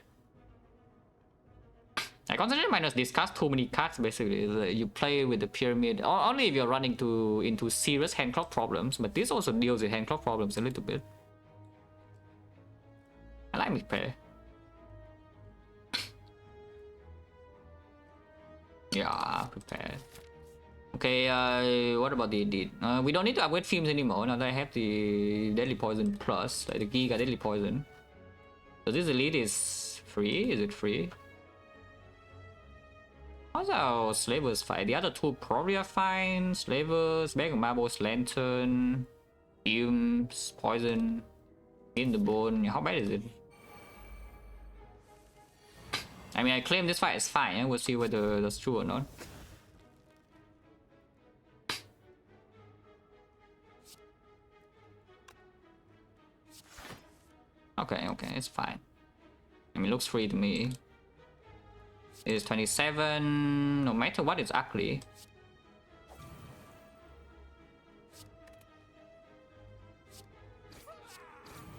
I concentrate minus discard too many cards. Basically, you play with the pyramid only if you're running into serious hand clock problems. But this also deals with hand clock problems a little bit. I like prepare. Yeah, prepare. Okay, what about the elite? We don't need to upgrade themes anymore now that I have the Deadly Poison Plus, like the Giga Deadly Poison. So this elite is free? Is it free? How's our Slavers fight? The other two probably are fine. Slavers, Bag of Marbles, Lantern, Fumes, Poison, in the Bone. How bad is it? I mean, I claim this fight is fine. Yeah? We'll see whether that's true or not. Okay, it's fine. I mean, it looks free to me. It is 27. No matter what, it's ugly.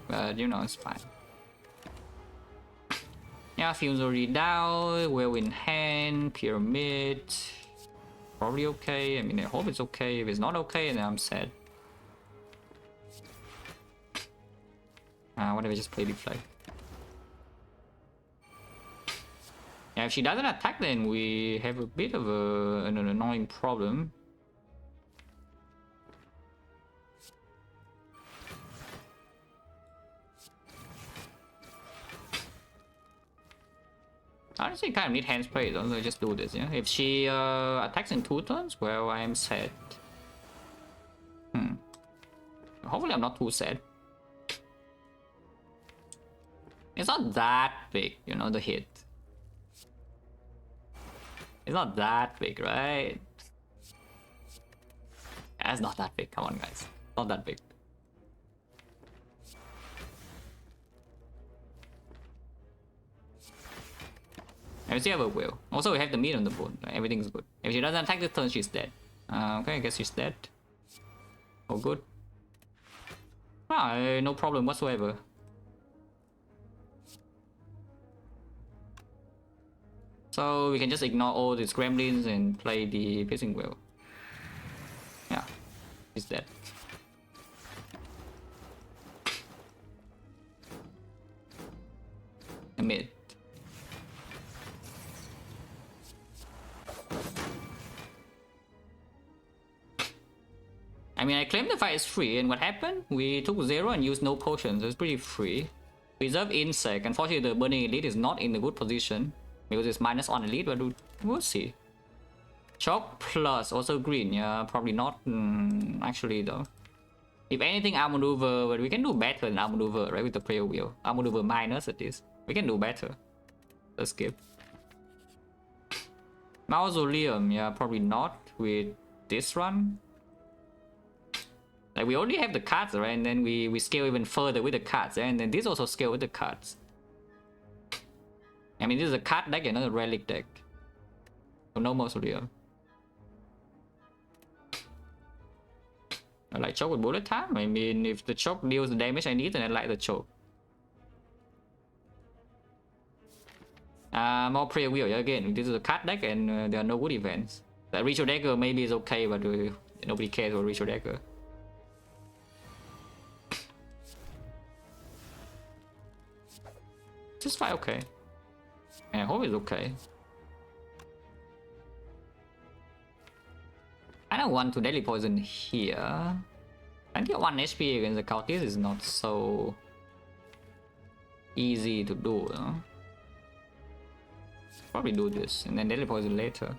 But you know, it's fine. Yeah, Fumes already down. Well in hand. Pyramid. Probably okay. I mean, I hope it's okay. If it's not okay, then I'm sad. Why don't we just play the flag? Yeah, if she doesn't attack, then we have a bit of an annoying problem. Honestly, kind of need hand spray, so just do this. Yeah, if she attacks in 2 turns, well, I am sad. Hopefully, I'm not too sad. It's not that big, you know, the hit. It's not that big, right? Yeah, it's not that big. Come on, guys. Not that big. And we still have a will. Also, we have the meat on the bone. Everything's good. If she doesn't attack this turn, she's dead. Okay, I guess she's dead. Oh, good. No problem whatsoever. So we can just ignore all these gremlins and play the piercing will. Yeah, he's dead. Mid. I mean, I claim the fight is free, and what happened? We took 0 and used no potions. It's pretty free. Reserve Insect. Unfortunately, the Burning Elite is not in a good position because it's minus on Elite, but we'll see. Chalk plus, also green. Yeah, probably not. Actually, though. If anything, Arm Maneuver, but we can do better than Arm Maneuver, right? With the Prayer Wheel. Arm Maneuver minus at least. We can do better. Let's skip. Mausoleum, yeah, probably not with this run. Like, we already have the cards, right? And then we scale even further with the cards, and then this also scale with the cards. I mean, this is a card deck and not a relic deck. So no Mausoleum. I like choke with bullet time. I mean, if the choke deals the damage I need, then I like the choke. More prayer wheel again. This is a card deck and there are no good events. The ritual dagger maybe is okay, but nobody cares for ritual dagger. Just fine, okay. And I hope it's okay. I don't want to deadly poison here. I think 1 HP against the cultist is not so easy to do, no? Probably do this and then deadly poison later.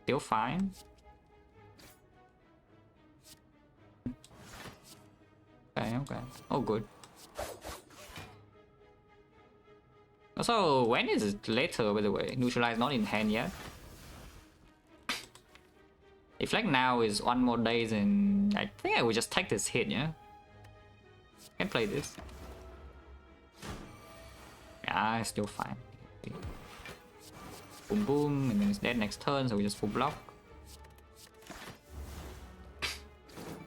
Still fine. Okay. Oh, good. Also, when is it later, by the way? Neutralize not in hand yet. Defect now is 1 more days, and I think I will just take this hit, yeah? Can play this. Yeah, it's still fine. Boom boom, and then it's dead next turn, so we just full block.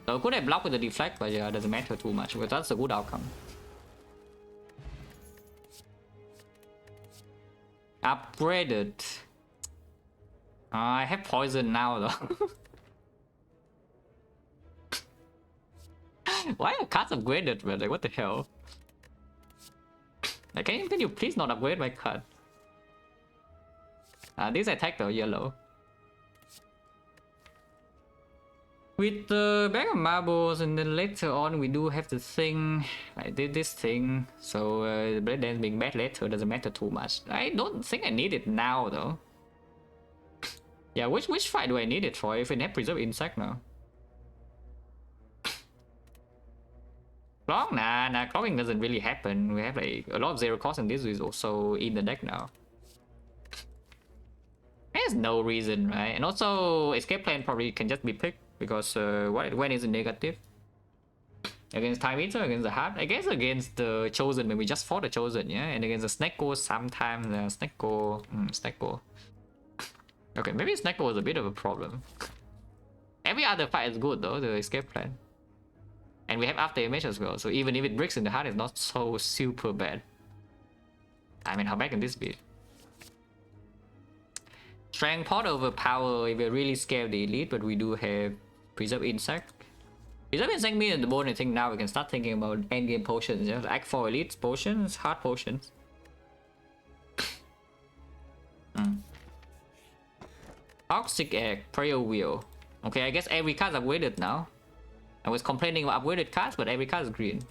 So could have blocked with the deflect, but yeah, it doesn't matter too much, because that's a good outcome. Upgraded. I have poison now though. Why are cards upgraded, man? Like, what the hell? Like, can you please not upgrade my card? This attack though, yellow. With the bag of marbles, and then later on we do have the thing, like this thing. So the Blade Dance being bad later doesn't matter too much. I don't think I need it now though. Yeah, which fight do I need it for if I have Preserve Insect now? Clock? Nah, clocking doesn't really happen. We have like a lot of 0 cost, and this is also in the deck now. There's no reason, right? And also escape plan probably can just be picked because when is it negative? Against Time Eater, against the Heart, I guess against the Chosen, maybe just for the Chosen, yeah? And against the Snecko, sometimes the Snecko. Okay, maybe Snecko was a bit of a problem. Every other fight is good though, the escape plan. And we have after image as well, so even if it breaks in the heart, it's not so super bad. I mean, how bad can this be? Strength pot over power if we're really scared of the elite, but we do have Preserve Insect. Preserve Insect means the board, I think now we can start thinking about endgame potions, yeah? Act 4 elite potions, hard potions. Toxic Egg, Prayer Wheel. Okay, I guess every card is upgraded now. I was complaining about upgraded cards, but every card is green.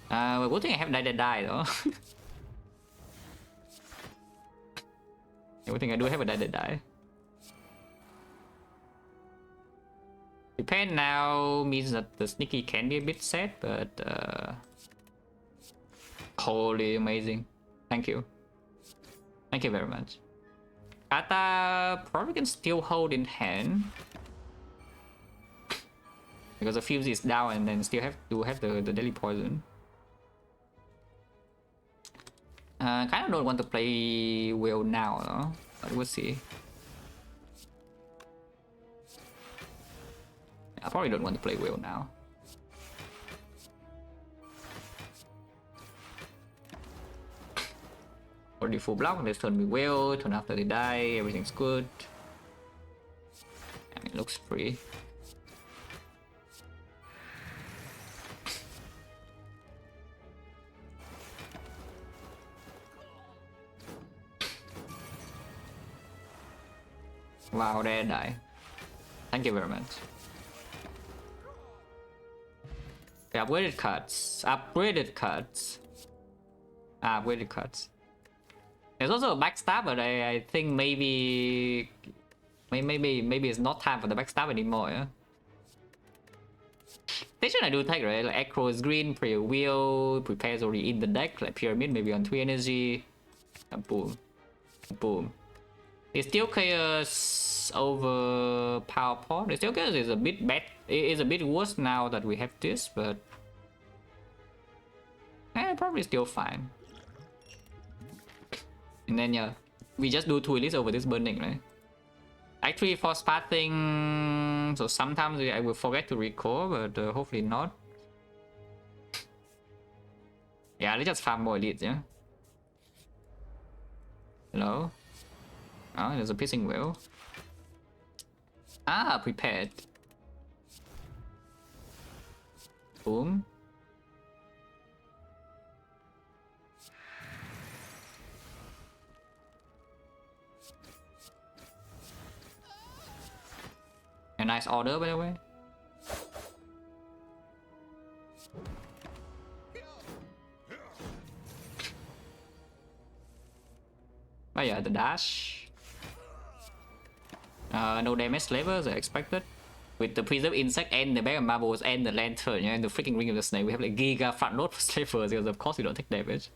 Well, good thing I have die though. Good thing I do have a die. Depend now means that the sneaky can be a bit sad, but holy amazing. Thank you. Thank you very much. Kata probably can still hold in hand. Because the fuse is down and then still have the deadly poison. Kind of don't want to play well now though, but we'll see. I probably don't want to play well now. Already full block, this turn we will, turn after they die, everything's good. And it looks free. Wow, they die. Thank you very much. Okay, upgraded cards. Upgraded cards. Upgraded cards. There's also a backstab, but I think maybe it's not time for the backstab anymore, yeah? Station I do take, right? Like Acro is green, Prayer Wheel, prepares already in the deck, like Pyramid maybe on 3 energy. And boom. Boom. It's still chaos over power pot. It's still chaos is a bit bad. It's a bit worse now that we have this, but probably still fine. And then yeah, we just do 2 elites over this burning, right? Actually, for pathing, so sometimes I will forget to record, but hopefully not. Yeah, let's just farm more elites, yeah. Hello? Oh, there's a piercing whale. Ah, prepared. Boom. A nice order, by the way. Oh yeah, the dash. No damage levels are expected. With the Preserve Insect and the Bag of Marbles and the Lantern, yeah, and the freaking Ring of the Snake, we have like Giga front load for slavers because of course you don't take damage.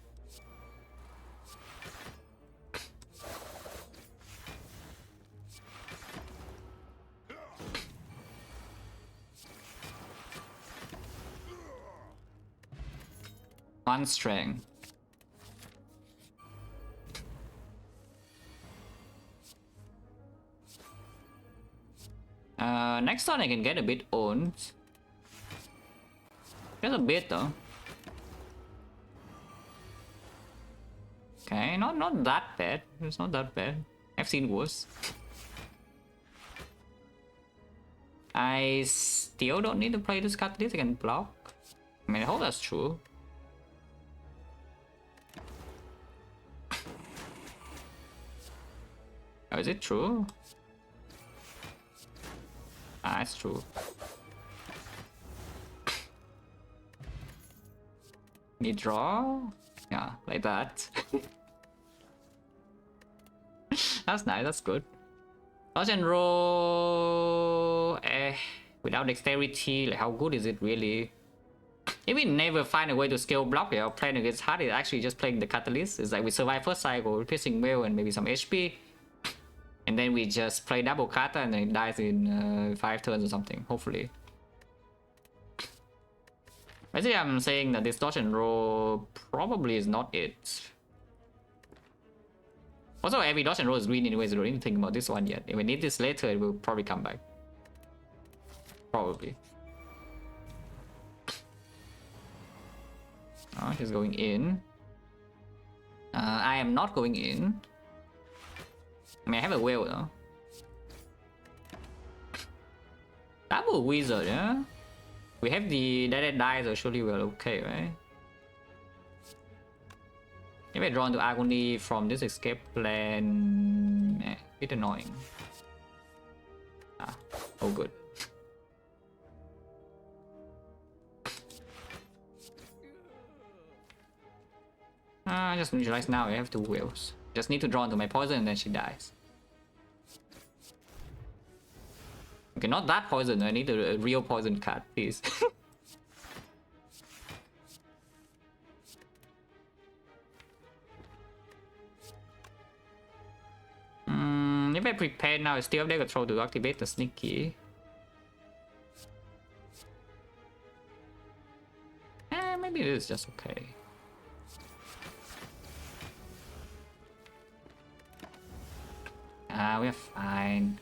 One strength. Next turn I can get a bit owned. Just a bit though. Okay, not that bad. It's not that bad. I've seen worse. I still don't need to play this card. This I can block. I mean, I hope that's true. Oh, is it true? Ah, it's true. Need draw? Yeah, like that. That's nice, that's good. Dodge and roll. Without dexterity, like how good is it really? If we never find a way to scale block, yeah, playing against hard is actually just playing the catalyst. It's like we survive first cycle, piercing whale and maybe some HP. And then we just play double kata and then it dies in 5 turns or something, hopefully. Basically, I'm saying that this dodge and roll probably is not it. Also, every dodge and roll is green anyways, I don't even think about this one yet. If we need this later, it will probably come back. Probably. Oh, she's going in. I am not going in. I mean, I have a whale though. Double wizard, yeah? We have the dead die, so surely we're okay, right? If I draw into Agony from this escape plan, bit annoying. Ah, oh good. I just realized now I have 2 whales. Just need to draw into my poison and then she dies. Okay, not that poison, I need a real poison card, please. If I prepare now, I still have their control to activate the sneaky. Maybe it is just okay. We're fine.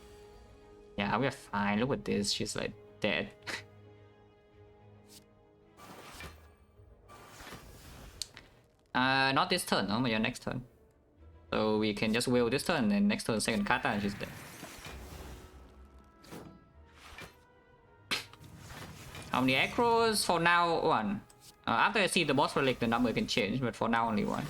Yeah, we're fine. Look at this. She's like dead. Not this turn, no, but your next turn. So we can just wheel this turn and next turn second kata and she's dead. How many acros? For now, 1. After I see the boss relic, the number can change, but for now only 1.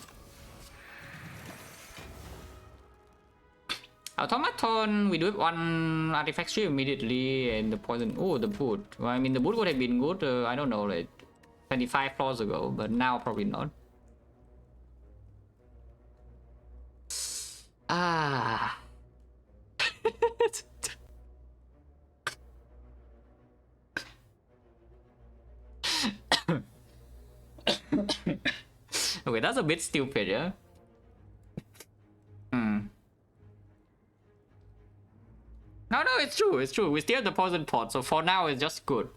Automaton, we do it 1 artifact stream immediately, and the poison. Oh, the boot. Well, I mean, the boot would have been good, I don't know, like 25 floors ago, but now probably not. Ah. Okay, that's a bit stupid, yeah? No, it's true, it's true. We still have the poison pot, so for now it's just good.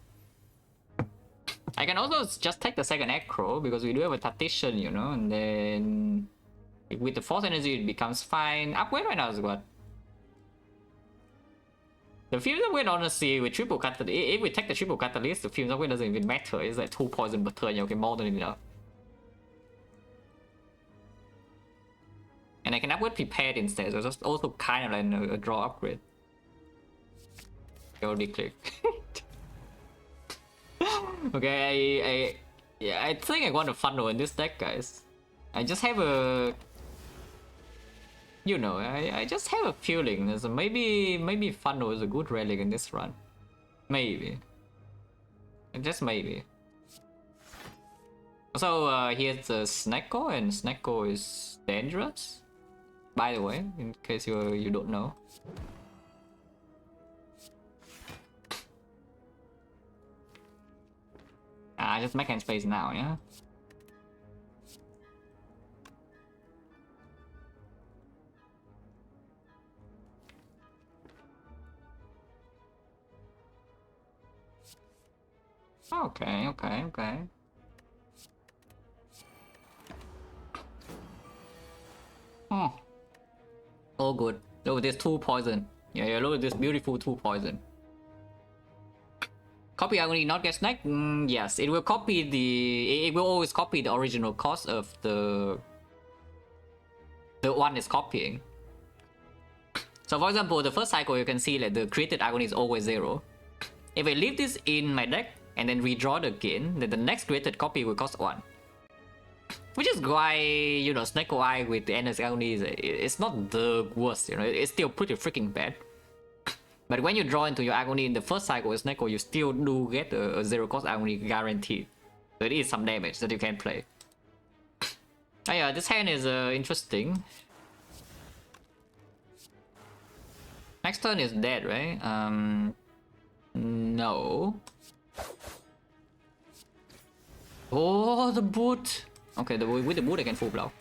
I can also just take the second acro, because we do have a tactician, you know, and then with the force energy it becomes fine. Upgrade right now is what? The Fumes of Wind, honestly, with triple catalyst, if we take the triple catalyst, the Fumes of Wind doesn't even matter. It's like 2 poison per turn, okay, more than enough. And I can upgrade Prepared instead, so it's also kind of like a draw upgrade. I already click. Okay, I think I want a funnel in this deck, guys. I just have a... You know, I just have a feeling there's maybe funnel is a good relic in this run. Maybe. Just maybe. So here's the XecnaR, and XecnaR is dangerous. By the way, in case you don't know. Just make hand space now, yeah? Okay. Oh. All good. Look at this 2 poison. Yeah, look at this beautiful 2 poison. Copy Agony not get snagged? Yes, it will copy the... It will always copy the original cost of the one it's copying. So for example, the first cycle you can see that the created Agony is always 0. If I leave this in my deck and then redraw it again, then the next created copy will cost 1. Which is why, you know, XecnaR with the endless Agony it's not the worst, you know, it's still pretty freaking bad. But when you draw into your Agony in the first cycle with XecnaR, you still do get a 0 cost Agony guaranteed. So it is some damage that you can play. Oh yeah, this hand is interesting. Next turn is dead, right? No. Oh, the boot! Okay, with the boot I can full blow.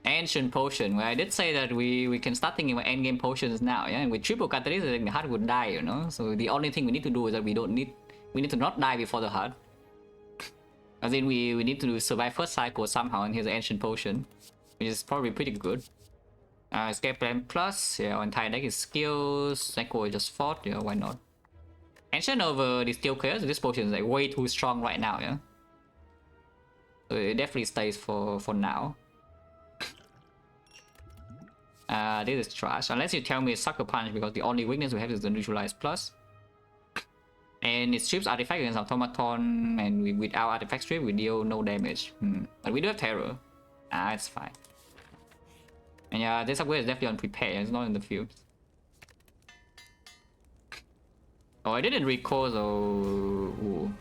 Ancient Potion, where I did say that we can start thinking about endgame potions now, yeah? And with triple catalyst, I think the heart would die, you know? So the only thing we need to do is that we need to not die before the heart. As in, we need to survive first cycle somehow, and here's the Ancient Potion, which is probably pretty good. Escape Plan Plus, yeah, our entire deck is skills, XecnaR just fought, yeah, why not? Ancient over the Steel Chaos, this potion is like way too strong right now, yeah? So it definitely stays for now. This is trash, unless you tell me it's Sucker Punch, because the only weakness we have is the Neutralize Plus. And it strips Artifact against Automaton, and without Artifact strip we deal no damage. But we do have Terror. It's fine. And yeah, this upgrade is definitely on Prepare, it's not in the field. Oh, I didn't recall, so... Ooh.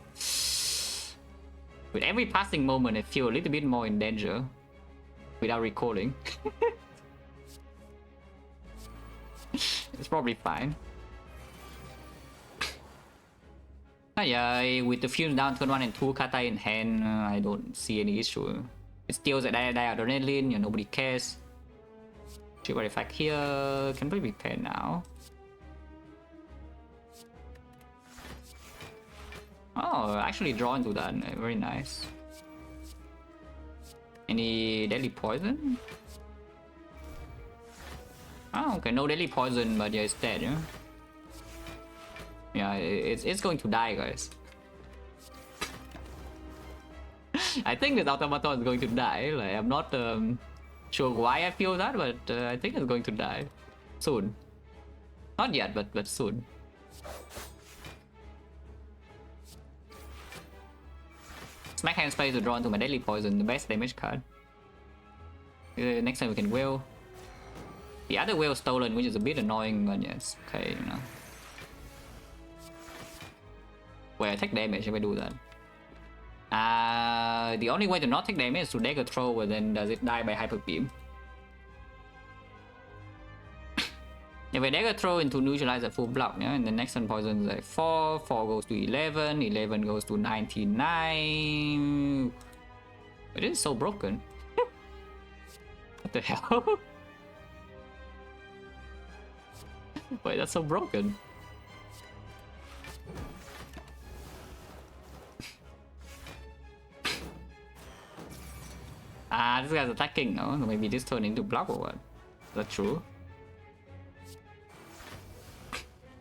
With every passing moment I feel a little bit more in danger. Without recalling. It's probably fine. Yeah, with the Fumes down turn 1 and 2 Kata in hand, I don't see any issue. It steals at Adrenaline, you know, nobody cares. Trigger Effect here, can probably repair now. Oh, actually draw into that, very nice. Any Deadly Poison? Oh, okay, no Deadly Poison, but yeah, it's dead, yeah? Yeah, it's going to die, guys. I think this Automaton is going to die. Like, I'm not sure why I feel that, but I think it's going to die soon. Not yet, but soon. Smack Hand Space to draw into my Deadly Poison, the best damage card. Next time we can Will. The other Will stolen, which is a bit annoying, but yeah, it's okay, you know. Wait, I take damage if I do that. The only way to not take damage is to Dagger Throw, but then does it die by Hyper Beam? If I Dagger Throw into neutralize at full block, yeah, and the next one poison is like 4, 4 goes to 11, 11 goes to 99. It is so broken. What the hell? Wait, that's so broken. this guy's attacking, no? Maybe this turn into block or what? That's true.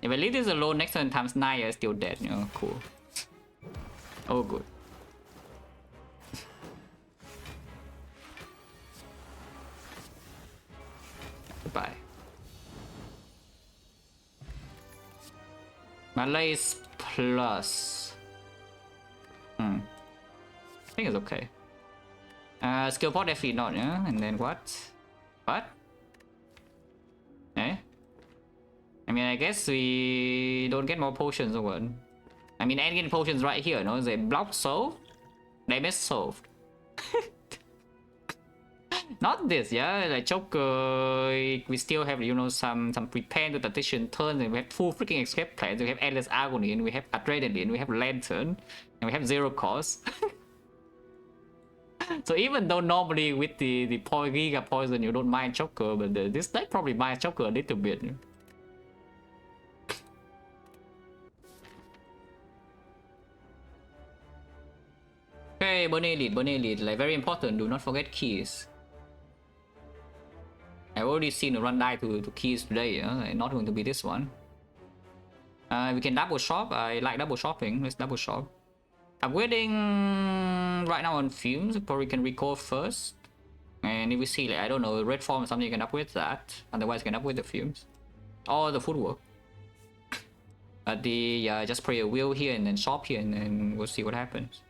If I leave this alone, next turn times 9, you're still dead, you know? Cool. Oh, good. Goodbye. Malays plus. I think it's okay. Skill pot definitely not, yeah? And then what? What? Eh? I mean, I guess we don't get more potions or what? I mean, I get potions right here, no? They block solved? Damage solved. Not this, yeah? Like Joker, we still have, you know, some prepare to transition turns, and we have full freaking escape plans, we have endless agony, and we have adrenaline, we have lantern, and we have zero cost. So even though normally with the Giga poison you don't mind Joker, but this deck probably minds Joker a little bit. Okay, Bonnet Elite, like very important, do not forget keys. I've already seen a run die to keys today, not going to be this one. We can double shop, I like double shopping, let's double shop. Upgrading right now on fumes, probably can recall first. And if we see, like, I don't know, red form or something, you can upgrade that. Otherwise, you can upgrade the fumes. Or the footwork. But just play a wheel here and then shop here, and then we'll see what happens.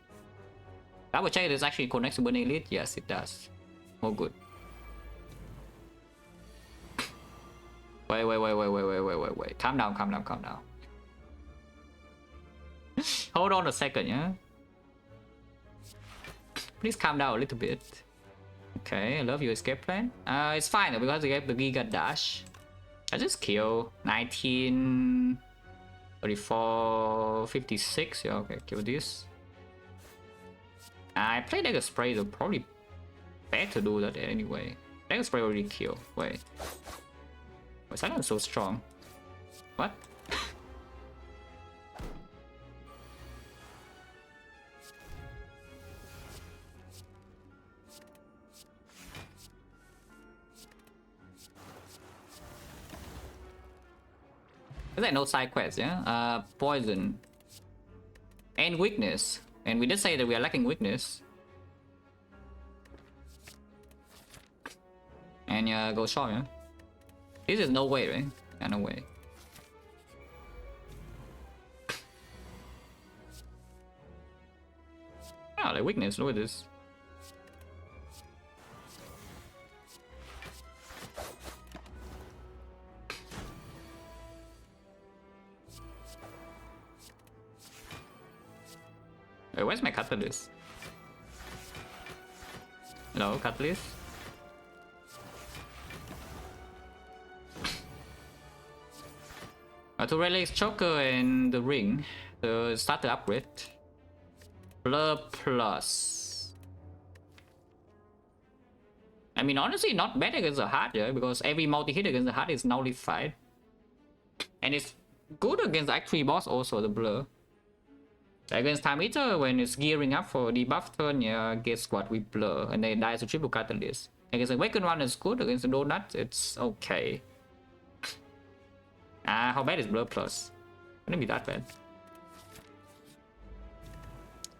Double check this actually connects to Burning Elite. Yes, it does. Oh, good. Wait. Calm down. Hold on a second, yeah? Please calm down a little bit. Okay, I love your escape plan. It's fine because we have the Giga Dash. I just kill 19, 34, 56. Yeah, okay, kill this. I play Dagger Spray, so probably bad to do that anyway. Dagger Spray already kill. Wait. Why silence so strong? What? Is that no side quest, yeah? Poison. And weakness. And we did say that we are lacking weakness. And go short, yeah? This is no way, right? Yeah, no way. Oh, like weakness, look at this. Wait, where's my catalyst? Hello, catalyst? To release Choker and the ring, the starter upgrade. Blur plus. I mean, honestly, not bad against the heart, yeah, because every multi-hit against the heart is nullified. And it's good against the Act 3 boss also, the blur. Against Time Eater, when it's gearing up for the buff turn, yeah, guess what, we blur, and then dies to triple catalyst. Against the Awakened one, it's good, against the Donut, it's okay. How bad is blur plus? Wouldn't be that bad.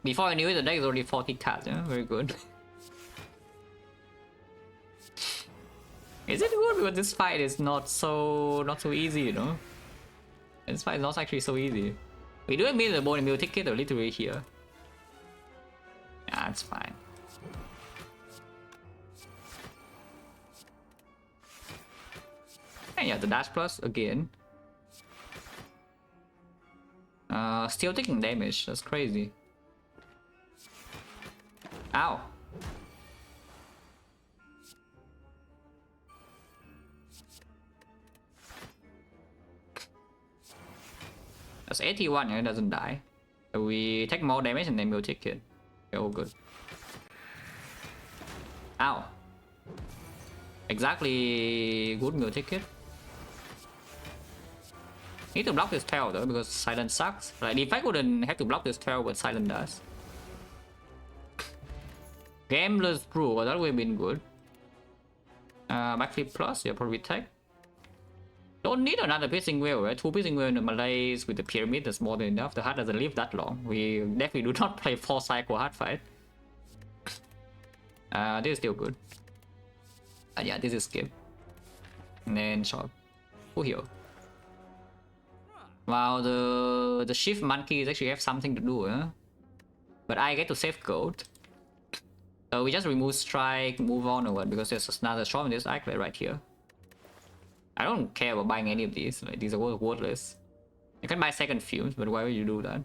Before I knew it, the deck is already 40 cards, yeah, very good. Is it good? Because this fight is not so easy, you know? This fight is not actually so easy. We do admit the bone and meal ticket are literally here. Yeah, it's fine. And yeah, the dash plus again. Still taking damage, that's crazy. Ow. That's 81, it doesn't die. So we take more damage and then we'll take it. Okay, all good. Ow. Exactly good meal ticket. Need to block this tail though because silence sucks. Like Defect wouldn't have to block this tail, but silence does. Gameless Brew, well, that would have been good. Backflip plus, yeah, probably take. Don't need another piercing wheel, right? 2 piercing wheel in the Malays with the pyramid, that's more than enough. The heart doesn't live that long. We definitely do not play 4 cycle hard fight. This is still good. Yeah, this is skip. And then shot. Who heal? Wow, the shift monkeys actually have something to do, huh? But I get to save gold. So we just remove strike, move on or what? Because there's another shot in this icon right here. I don't care about buying any of these. Like, these are all worthless. You can buy second fumes, but why would you do that?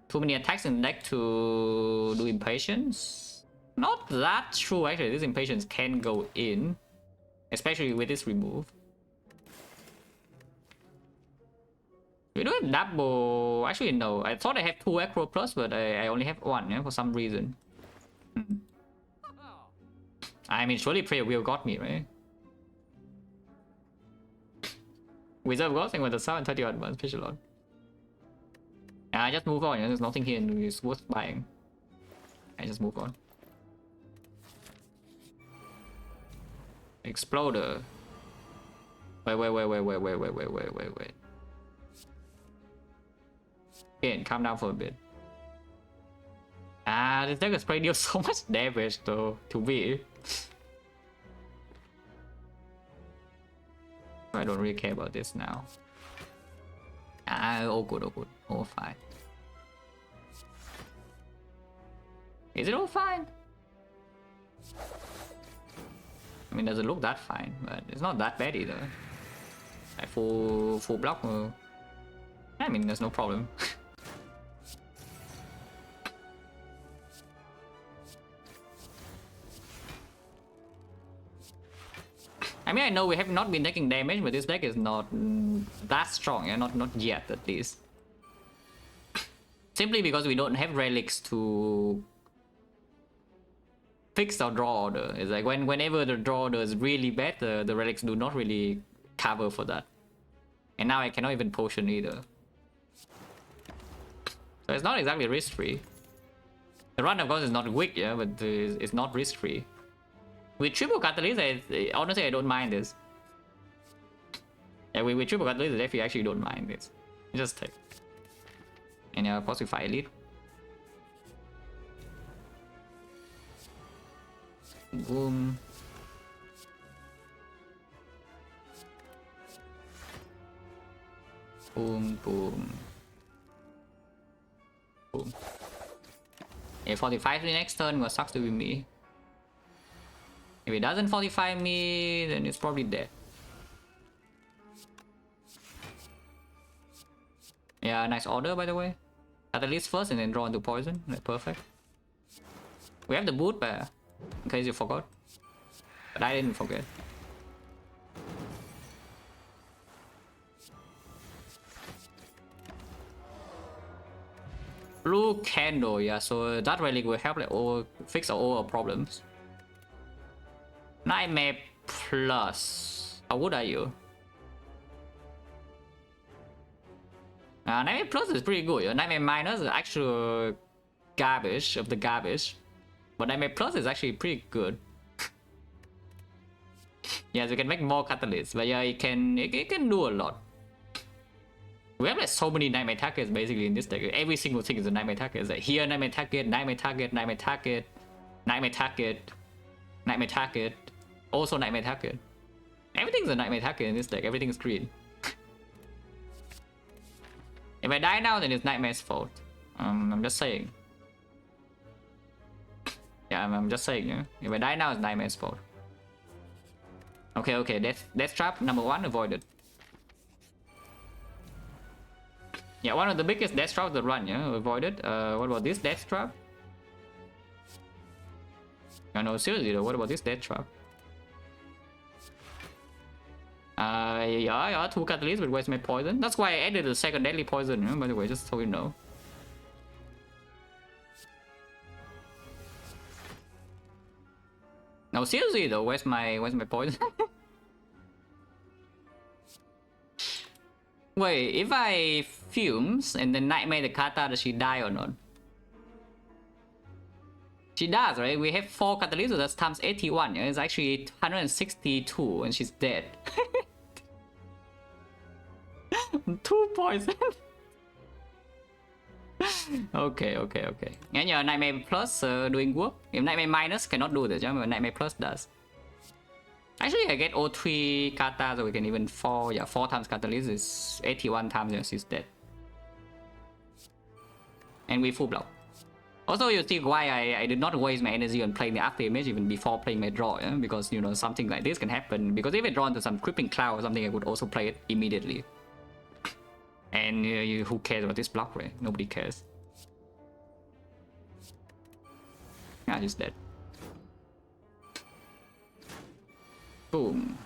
Too many attacks in the deck to do impatience? Not that true actually. This impatience can go in, especially with this remove. We do double. Actually, no. I thought I have 2 acro plus, but I only have 1, yeah, for some reason. I mean, surely Prayer Wheel got me, right? Wizard of Ghost and with the 730 advance fish a lot. I just move on, there's nothing here it's worth buying. I just move on. Exploder. Wait. Again, calm down for a bit. This deck is probably deal so much damage though, to me. I don't really care about this now. All good, all fine. Is it all fine? I mean, doesn't look that fine, but it's not that bad either. Like full block. I mean, there's no problem. I mean, I know we have not been taking damage, but this deck is not that strong, yeah? Not yet, at least. Simply because we don't have relics to fix our draw order. It's like whenever the draw order is really bad, the relics do not really cover for that. And now I cannot even potion either. So it's not exactly risk-free. The run, of course, is not weak, yeah, but it's not risk-free. With triple catalyst, honestly, I don't mind this. Yeah, with triple catalyst, I actually don't mind this. Just take. And positive fire elite. Boom. Boom, boom. Boom. Yeah, 45 the next turn, what sucks to be me. If it doesn't 45 me, then it's probably dead. Yeah, nice order by the way. At least first and then draw into poison. That's perfect. We have the boot bear, in case you forgot. But I didn't forget. Blue candle, yeah, so that relic will help like fix all our problems. Nightmare plus. How good are you? Nightmare plus is pretty good. Nightmare minus is actual garbage of the garbage. But Nightmare plus is actually pretty good. Yes, we can make more catalysts, but yeah, it can do a lot. We have like so many nightmare targets basically in this deck. Every single thing is a nightmare target. It's like here nightmare target, nightmare target, nightmare target, nightmare target, nightmare target. Also nightmare target. Everything's a nightmare target in this deck. Everything's green. If I die now, then it's nightmare's fault. I'm just saying. Yeah, I'm just saying. Yeah? If I die now, it's nightmare's fault. Okay. Death trap number 1 avoided. Yeah, one of the biggest death traps that run. Yeah, avoided. What about this death trap? No, seriously though. What about this death trap? Yeah, 2 catalysts, but where's my poison? That's why I added the second deadly poison, by the way, just so you know. No, seriously though, where's my poison? Wait, if I fumes and then nightmare the Kata, does she die or not? She does, right? We have 4 catalysts, so that's times 81. Yeah? It's actually 162 and she's dead. 2 points. Okay. And your Nightmare Plus doing work. If Nightmare Minus cannot do this, but Nightmare Plus does. Actually, I get all 3 kata, so we can even 4. Yeah, 4 times catalyst is 81 times. Yeah, she's dead. And we full block. Also, you see why I did not waste my energy on playing the after image even before playing my draw, yeah? Because you know something like this can happen. Because if I draw into some creeping cloud or something, I would also play it immediately. And who cares about this block, right? Nobody cares. Yeah, he's dead. Boom.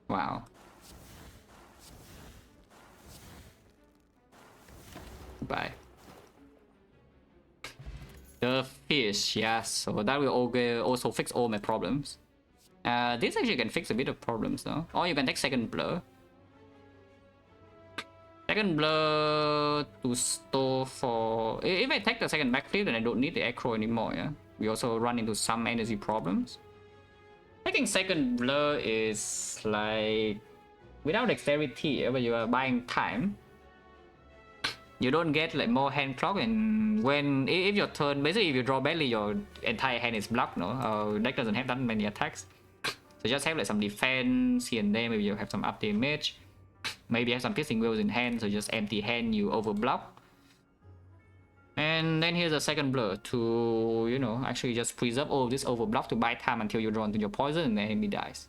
Wow. Goodbye. The fish, yes. So that will also fix all my problems. This actually can fix a bit of problems though. Or you can take second blur. Second blur to store for... If I take the second backflip, then I don't need the acro anymore, yeah? We also run into some energy problems. Taking second blur is like... Without dexterity, but you are buying time. You don't get like more hand clock, and when if your turn, basically if you draw badly, your entire hand is blocked, no? Deck doesn't have that many attacks. So just have like some defense here and there, maybe you have some up damage. Maybe you have some piercing wheels in hand, so just empty hand, you overblock. And then here's a second blur to, you know, actually just preserve all of this overblock to buy time until you draw into your poison and the enemy dies.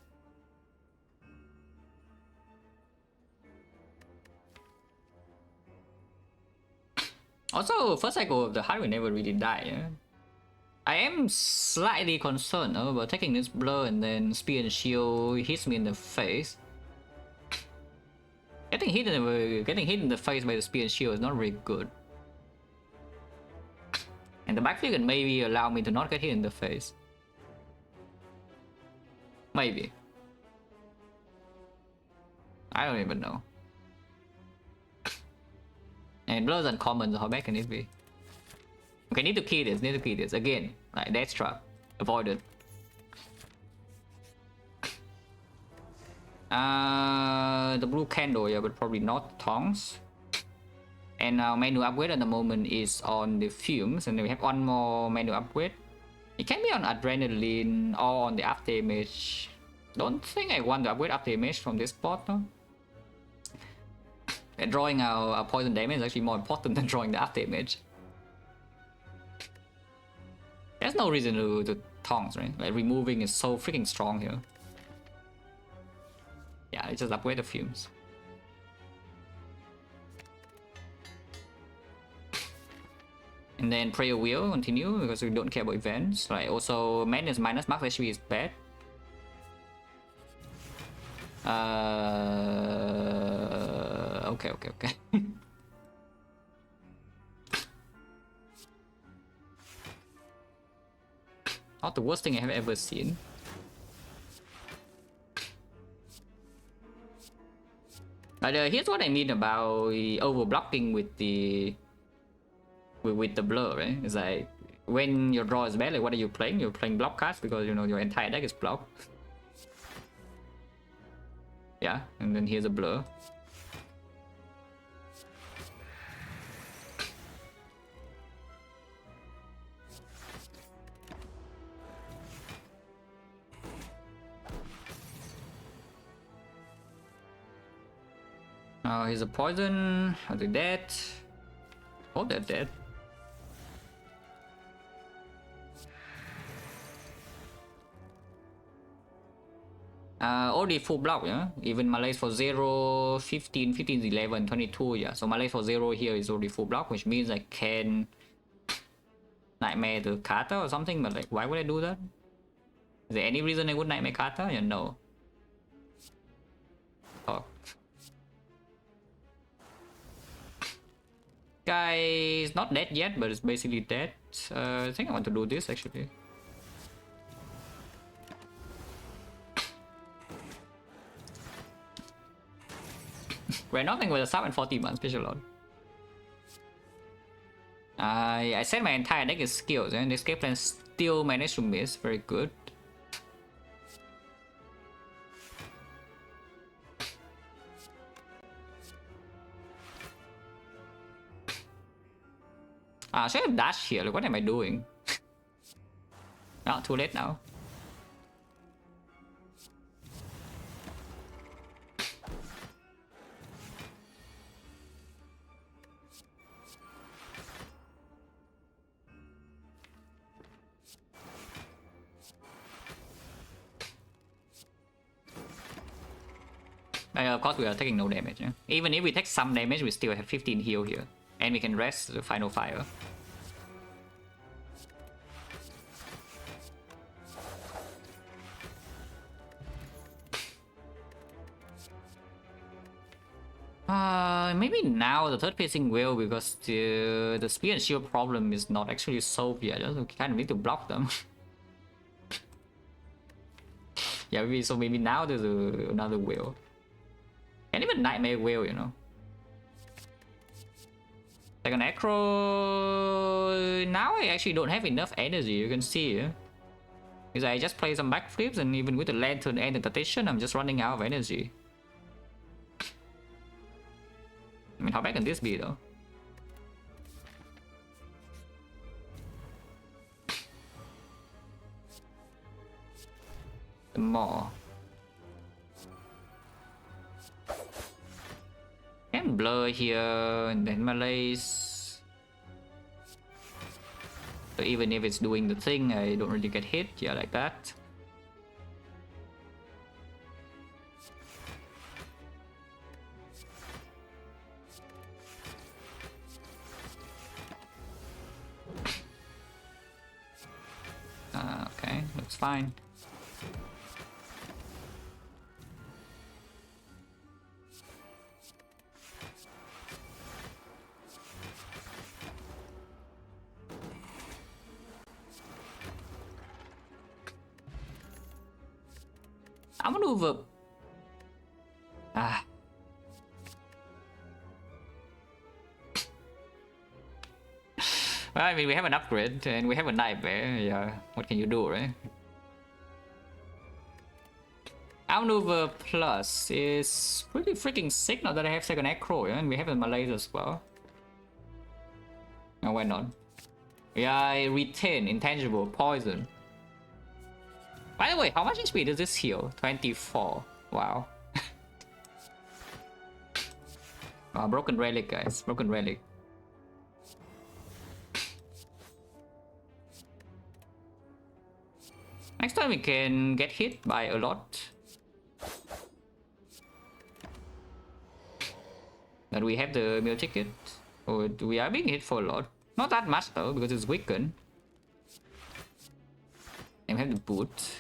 Also, first cycle of the heart will never really die, yeah? I am slightly concerned about taking this blur and then spear and shield hits me in the face. Getting hit in the face by the spear and shield is not really good. And the backflip can maybe allow me to not get hit in the face. Maybe. I don't even know. And blur's uncommon, so how bad can it be? Okay, need to key this, again. Like death trap. Avoided. The blue candle, yeah, but probably not tongs. And our menu upgrade at the moment is on the fumes, and then we have one more menu upgrade. It can be on adrenaline or on the after image. Don't think I want to upgrade after image from this spot, though. And drawing our poison damage is actually more important than drawing the after image. There's no reason to tongs, right? Like removing is so freaking strong here. Yeah, let's just upgrade the fumes. And then prayer wheel continue because we don't care about events. Like also madness minus max HP is bad. Okay. Not the worst thing I have ever seen. But here's what I mean about overblocking with the blur, right? It's like when your draw is bad, like what are you playing? You're playing block cards because you know your entire deck is blocked. Yeah, and then here's a blur. Here's a poison. Are they dead? Oh, they're dead. Already full block, yeah? Even Malays for 0, 15, 15 is 11, 22, yeah. So Malays for 0 here is already full block, which means I can Nightmare the Kata or something, but like, why would I do that? Is there any reason I would Nightmare Kata? Yeah, no. Oh. Guy is not dead yet, but it's basically dead. I think I want to do this actually. We're nothing with a sub and 40 special load. I set my entire deck is skills, and the escape plan still managed to miss. Very good. Should I have dash here? Like, what am I doing? Not too late now. Of course, we are taking no damage. Yeah? Even if we take some damage, we still have 15 heal here. And we can rest the final fire. Maybe now the third piercing will, because the spear and shield problem is not actually solved yet. So we kind of need to block them. Yeah, maybe now there's another will. And even nightmare will, you know. Like an acro. Now I actually don't have enough energy, you can see. Yeah? Because I just play some backflips, and even with the lantern and the temptation, I'm just running out of energy. I mean, how bad can this be though? More. Can blur here and then malaise. So even if it's doing the thing, I don't really get hit. Yeah, like that. Okay, looks fine. I'm gonna move up. Well, I mean, we have an upgrade and we have a nightmare. Yeah, what can you do, right? Outmaneuver Plus is pretty freaking sick now that I have second acro, yeah? And we have a malaise as well. Now why not? Yeah, I retain intangible poison. By the way, how much HP does this heal? 24. Wow. Broken relic, guys. Broken relic. Next time we can get hit by a lot. But we have the meal ticket. Oh, we are being hit for a lot. Not that much though, because it's weakened. And we have the boot.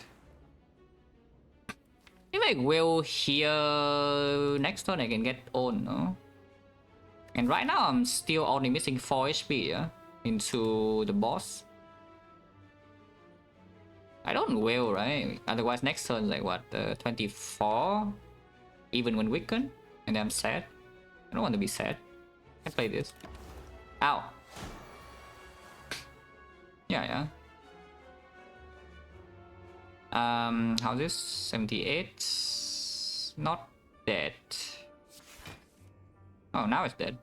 If I will here next turn I can get on, no? And right now I'm still only missing 4 HP, yeah? Into the boss. I don't will, right? Otherwise next turn like what, 24? Even when weakened? And I'm sad. I don't want to be sad. I play this. Ow. Yeah. How's this? 78. Not dead. Oh, now it's dead.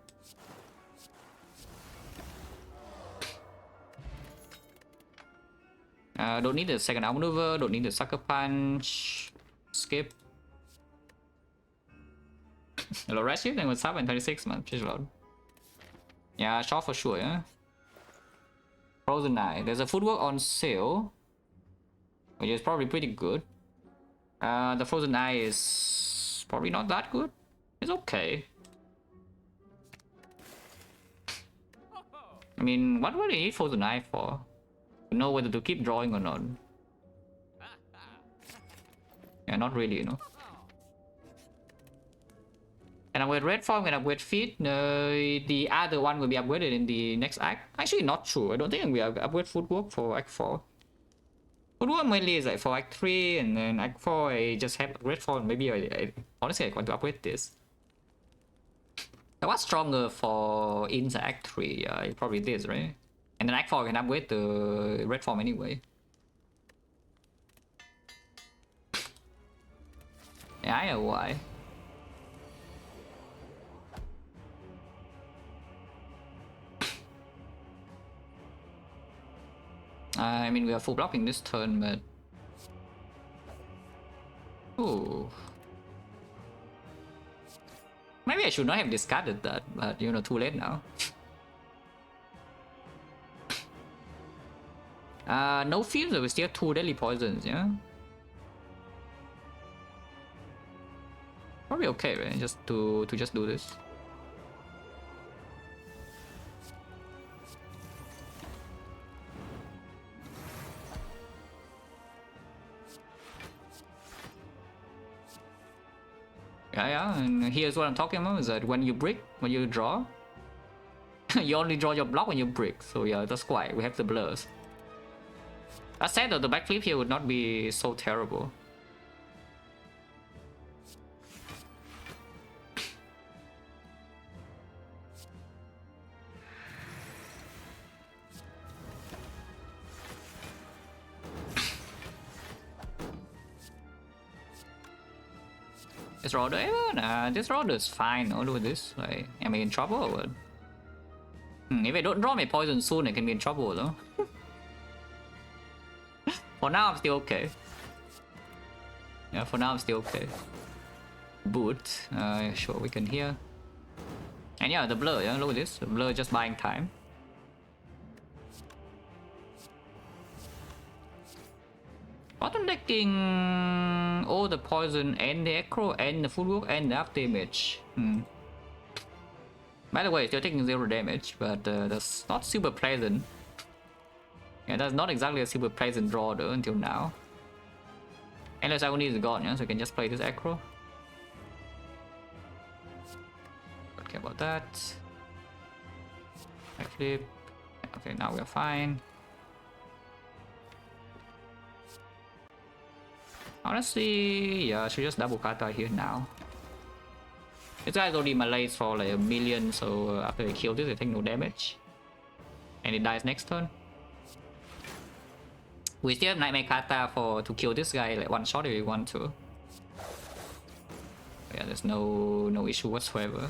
Don't need the second outmaneuver, don't need the sucker punch. Skip. Hello, Rescue, then what's up in 26 man? Please load. Yeah, shot for sure, yeah. Frozen Eye. There's a footwork on sale, which is probably pretty good. The Frozen Eye is probably not that good. It's okay. I mean, what would I need Frozen Eye for? To know whether to keep drawing or not. Yeah, not really, you know. Can I upgrade red form? Can I upgrade feet? The other one will be upgraded in the next act. Actually, not true. I don't think we upgrade footwork for act 4. Footwork mainly is like for act 3, and then act 4 I just have red form. Maybe I honestly I want to upgrade this. I was stronger for into act 3. Yeah, probably this, right? And And then Act 4 can upgrade the red form anyway. Yeah, I know why. I mean, we are full blocking this turn, but... Ooh. Maybe I should not have discarded that, but you know, too late now. No fields, but we still have 2 deadly poisons, yeah? Probably okay, right? Just to just do this. Yeah, and here's what I'm talking about, is that when you brick, when you draw, you only draw your block when you brick, so yeah, that's why we have the blurs. That said though, the backflip here would not be so terrible. This roller, nah, this roller is fine. I'll do this. Like, am I in trouble or what? If I don't draw my poison soon, I can be in trouble though. For now, I'm still okay. Yeah, for now, I'm still okay. Boot, sure, we can hear. And yeah, the blur, yeah, look at this. The blur just buying time. Bottom decking all the poison and the acro and the footwork and the up damage. By the way, still taking 0 damage, but that's not super pleasant. Yeah, that's not exactly a super pleasant draw though until now. Unless Agony is gone, yeah, so I can just play this acro. Don't care about that. Backflip. Okay, now we're fine. Honestly, yeah, I should just double kata here now. This guy's already malaise for like 1 million, so after I kill this, I take no damage. And it dies next turn. We still have Nightmare Kata to kill this guy like one shot if we want to. Yeah, there's no issue whatsoever.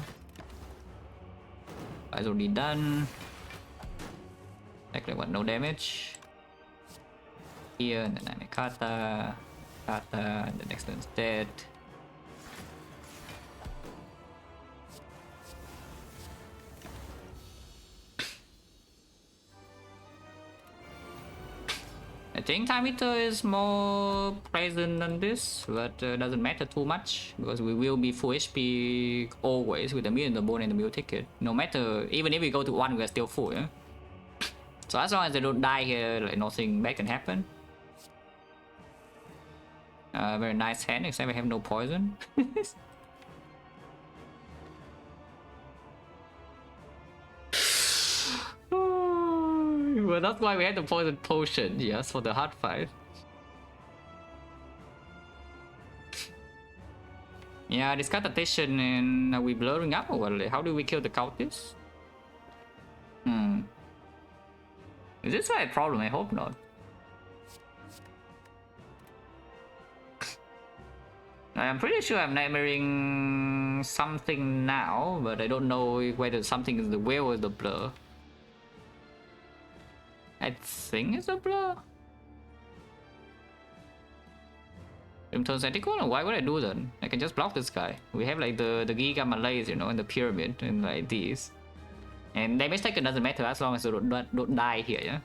Guy's already done. Like what, no damage. Here, and then Nightmare Kata. Kata, and the next one's dead. I think Time Eater is more present than this, but doesn't matter too much because we will be full HP always with the meal and the bone and the meal ticket. No matter, even if we go to 1, we are still full, yeah? So as long as they don't die here, like nothing bad can happen. Very nice hand, except I have no poison. Well, that's why we had the poison potion, yes, for the hard fight. Yeah, discard attention and are we blurring up or what? How do we kill the cultist? Is this a problem? I hope not. I'm pretty sure I'm nightmaring something now, but I don't know whether something is the whale or the blur. I think it's a blur. Turns identical? Why would I do that? I can just block this guy. We have like the Giga Malays, you know, and the pyramid and like these. And damage taken doesn't matter as long as they don't die here, yeah?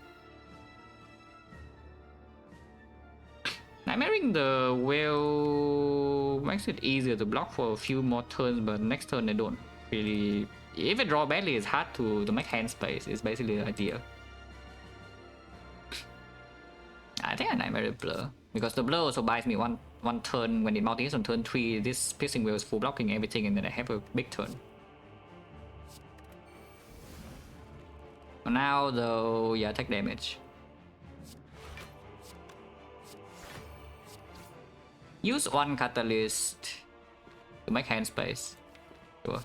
Nightmaring the whale makes it easier to block for a few more turns, but next turn they don't really... If I draw badly, it's hard to make hand space, it's basically the idea. I think I Nightmare Blur, because the Blur also buys me one turn when it multi-hits on turn 3, this Piercing Whale is full blocking everything and then I have a big turn. For now though, yeah, take damage. Use 1 Catalyst to make hand space. Sure.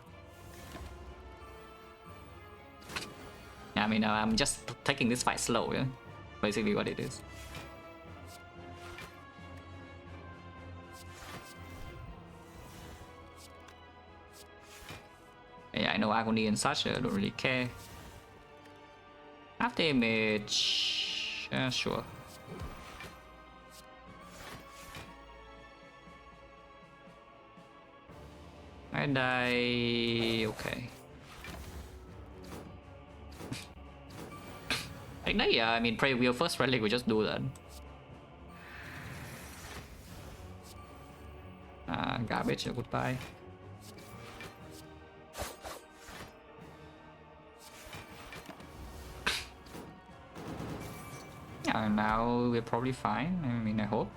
I mean, I'm just taking this fight slow, yeah? Basically what it is. Yeah, I know Agony and such, I don't really care. Half damage... yeah, sure. I die... okay. Like, no, yeah, I mean, pray wheel first relic, we just do that. Garbage, goodbye. Yeah, now we're probably fine. I mean, I hope.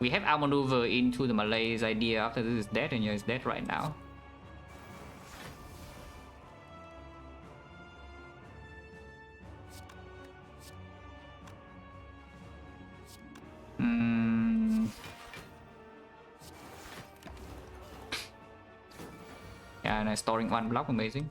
We have outmaneuver into the Malay's idea after this is dead, and yeah, it's dead right now. Yeah, and storing one block, amazing.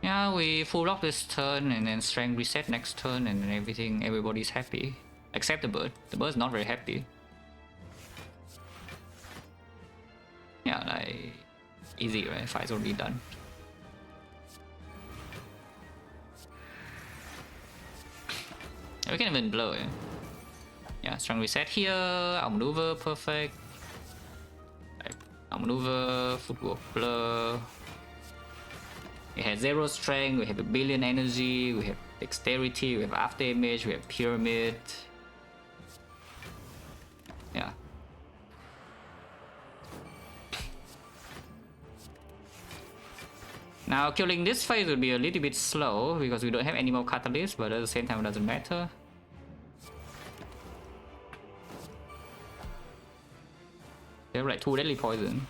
Yeah, we full lock this turn and then strength reset next turn, and then everybody's happy. Except the bird. The bird's not very happy. Yeah, like easy, right? Fight's already done. We can even blow, yeah. Yeah, strength reset here, outmaneuver, perfect. Like, outmaneuver, footwork, blur. We have 0 strength, we have 1 billion energy, we have dexterity, we have after damage, we have pyramid. Yeah. Now killing this phase will be a little bit slow because we don't have any more catalysts, but at the same time it doesn't matter. They have like 2 deadly poison.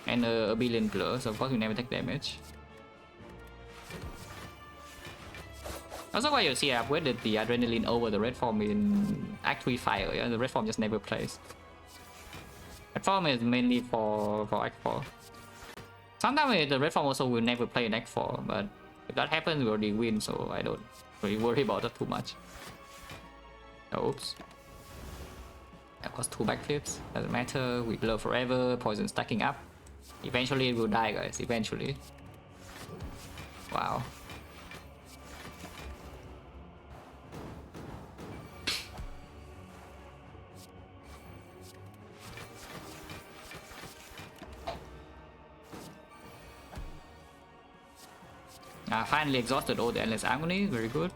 And a billion blur, so of course we never take damage. Also why you see I've weighted the adrenaline over the red form in Act 3 fire, yeah? The red form just never plays. Red form is mainly for Act 4. Sometimes the red form also will never play in Act 4, but if that happens we already win, so I don't really worry about that too much. Oh, oops. Of course 2 backflips, doesn't matter, we blur forever, poison stacking up. Eventually it will die, guys, eventually. Wow. Finally exhausted all the endless agony, very good.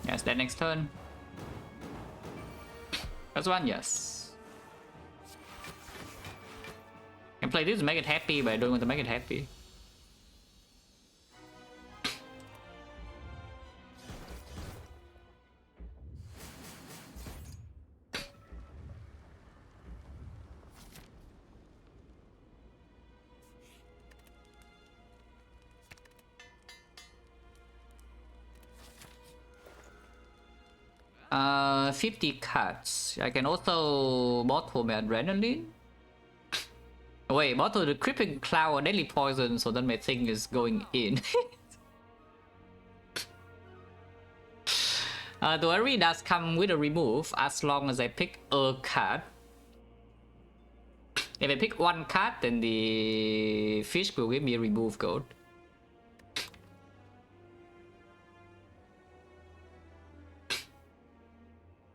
Yes, that next turn. First one, yes. Can play this to make it happy, but I don't want to make it happy. 50 cuts. I can also bottle my adrenaline. Wait, bottle the creeping cloud or deadly poison, so that my thing is going in. The area does come with a remove as long as I pick a card. If I pick 1 card, then the fish will give me a remove code.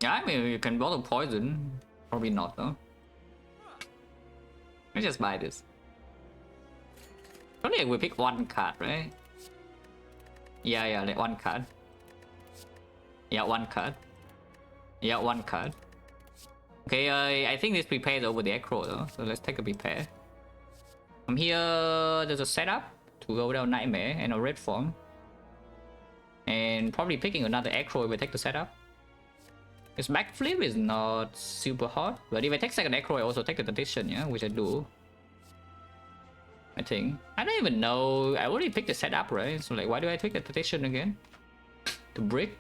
Yeah, I mean, you can bottle poison. Probably not, though. Let's just buy this. Only we pick 1 card, right? Yeah, like 1 card. Yeah, 1 card. Yeah, 1 card. Okay, I think this prepares over the acro, though. So let's take a prepare. From here, there's a setup to go down Nightmare and a red form. And probably picking another acro if we take the setup. His backflip is not super hot, but if I take second acro, I also take the tradition, yeah, which I do. I think. I don't even know. I already picked the setup, right? So like, why do I take the tradition again? To brick?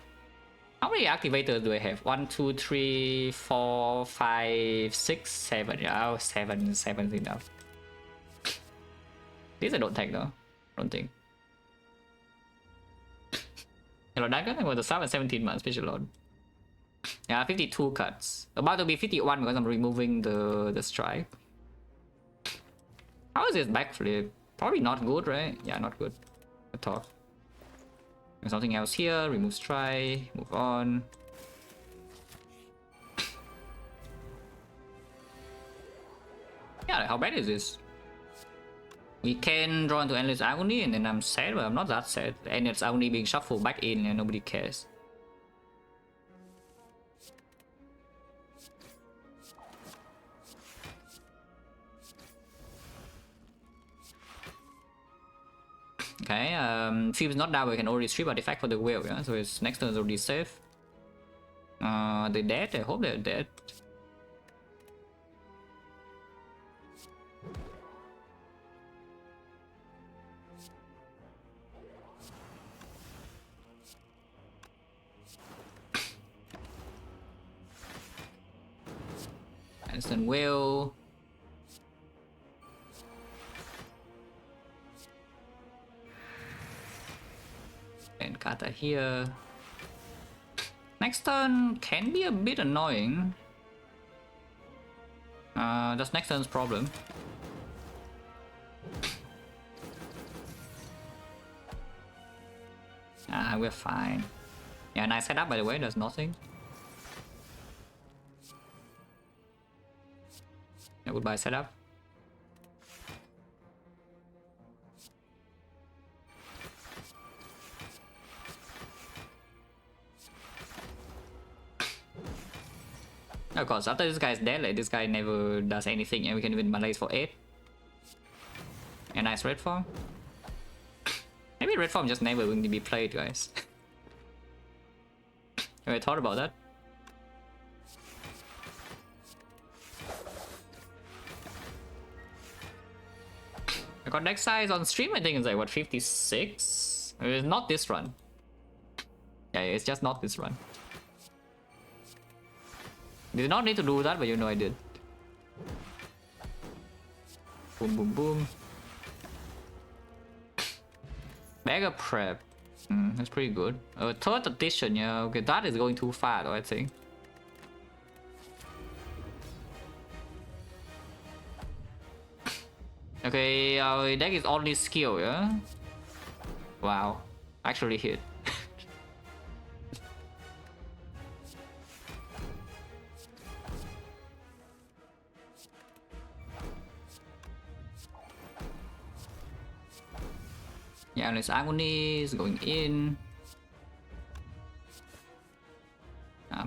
How many activators do I have? 1, 2, 3, 4, 5, 6, 7. Yeah, oh, 7 is enough. This I don't take though. I don't think. Hello, that guy was the sub at 17 months, special load. Yeah, 52 cuts. About to be 51 because I'm removing the strike. How is this backflip? Probably not good, right? Yeah, not good at all. There's something else here. Remove strike. Move on. Yeah, like, how bad is this? We can draw into Endless Agony and then I'm sad, but I'm not that sad. Endless Agony being shuffled back in and nobody cares. Okay, Field is not down, we can already strip a Defect for the whale, yeah? So his next turn is already safe. They're dead? I hope they're dead. Instant whale. And Kata here. Next turn can be a bit annoying. That's next turn's problem. We're fine. Yeah, nice setup by the way, there's nothing. Yeah, goodbye setup. Of course, after this guy's dead, like this guy never does anything, and we can win Malays for 8. A nice red form. Maybe red form just never going to be played, guys. Have I thought about that? I got deck size on stream, I think it's like what, 56? It's not this run. Yeah, it's just not this run. Did not need to do that, but you know I did. Boom, boom, boom. Mega prep. That's pretty good. Third edition, yeah. Okay, that is going too far, though, I think. Okay, our deck is only skill, yeah? Wow. Actually hit. Yeah, Endless Agony is going in.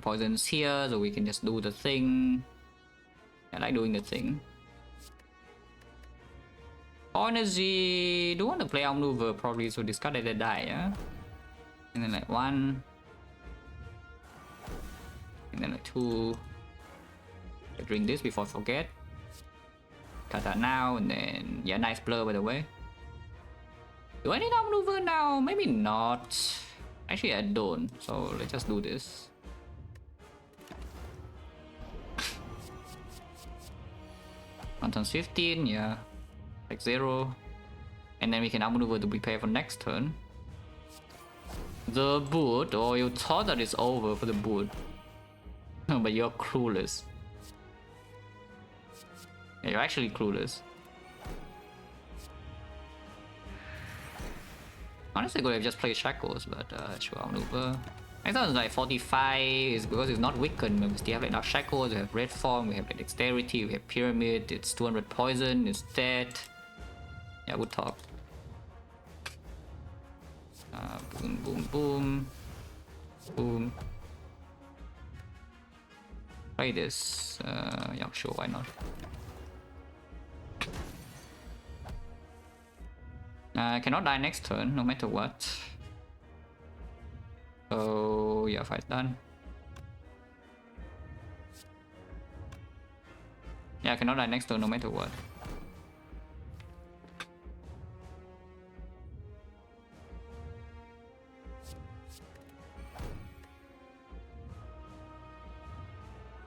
Poison's here, so we can just do the thing. I like doing the thing. Energy, do want to play outmaneuver probably, so discard that die, yeah? And then like 1. And then like 2. I drink this before I forget. Cut that now, and then, yeah, nice blur by the way. Do I need outmaneuver now? Maybe not. Actually, I don't, so let's just do this. On turn 15, yeah. Like 0. And then we can outmaneuver to prepare for next turn. The boot, or you thought that it's over for the boot. But you're clueless. Yeah, you're actually clueless. Honestly, I could have just played Shackles, but sure, outmaneuver. Next one is like 45, is because it's not weakened. We still have like enough Shackles, we have Red Form, we have like Dexterity, we have Pyramid, it's 200 poison, it's dead. Yeah, good talk. Boom, boom, boom. Boom. Play this. Yeah, sure, why not? I cannot die next turn, no matter what. Oh, yeah, fight's done. Yeah, I cannot die next turn no matter what.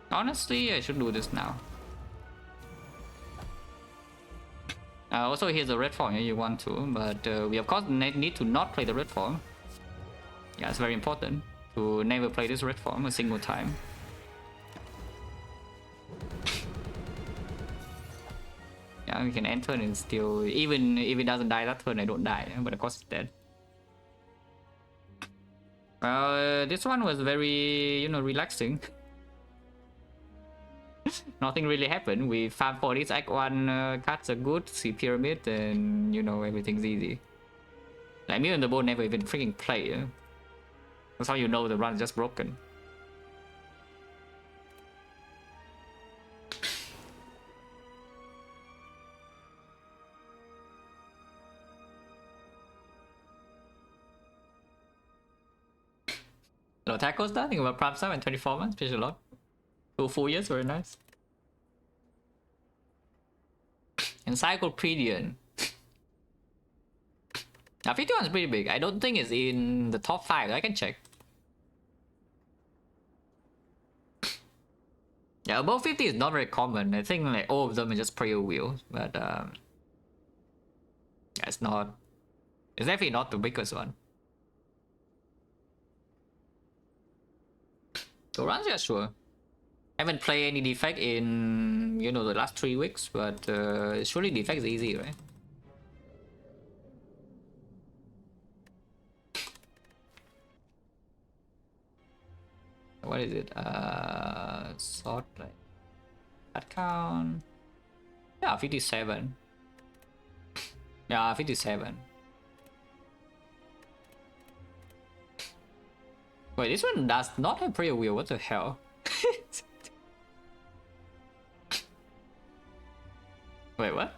Honestly, I should do this now. Also, here's a red form if you want to, but we of course need to not play the red form. Yeah, it's very important to never play this red form a single time. Yeah, we can end turn and still, even if it doesn't die that turn, I don't die, but of course it's dead. This one was very, you know, relaxing. Nothing really happened. We farm for this Act 1 cards are good, see pyramid, and you know, everything's easy. Like me and the board never even freaking play. That's how you know the run's just broken. No tackles that, think about Prime 7 24 months, fish a lot. 2 full years, very nice. Encyclopedian. Now 51 is pretty big. I don't think it's in the top 5. I can check. Yeah, above 50 is not very common. I think like all of them are just prayer wheels, but yeah, it's not. It's definitely not the biggest one. So runs, yeah, sure. Haven't played any defect in, you know, the last 3 weeks, but surely defect is easy, right? What is it? Sort like that count. Yeah, 57. Yeah, 57. Wait, this one does not have prayer wheel. What the hell? Wait, what?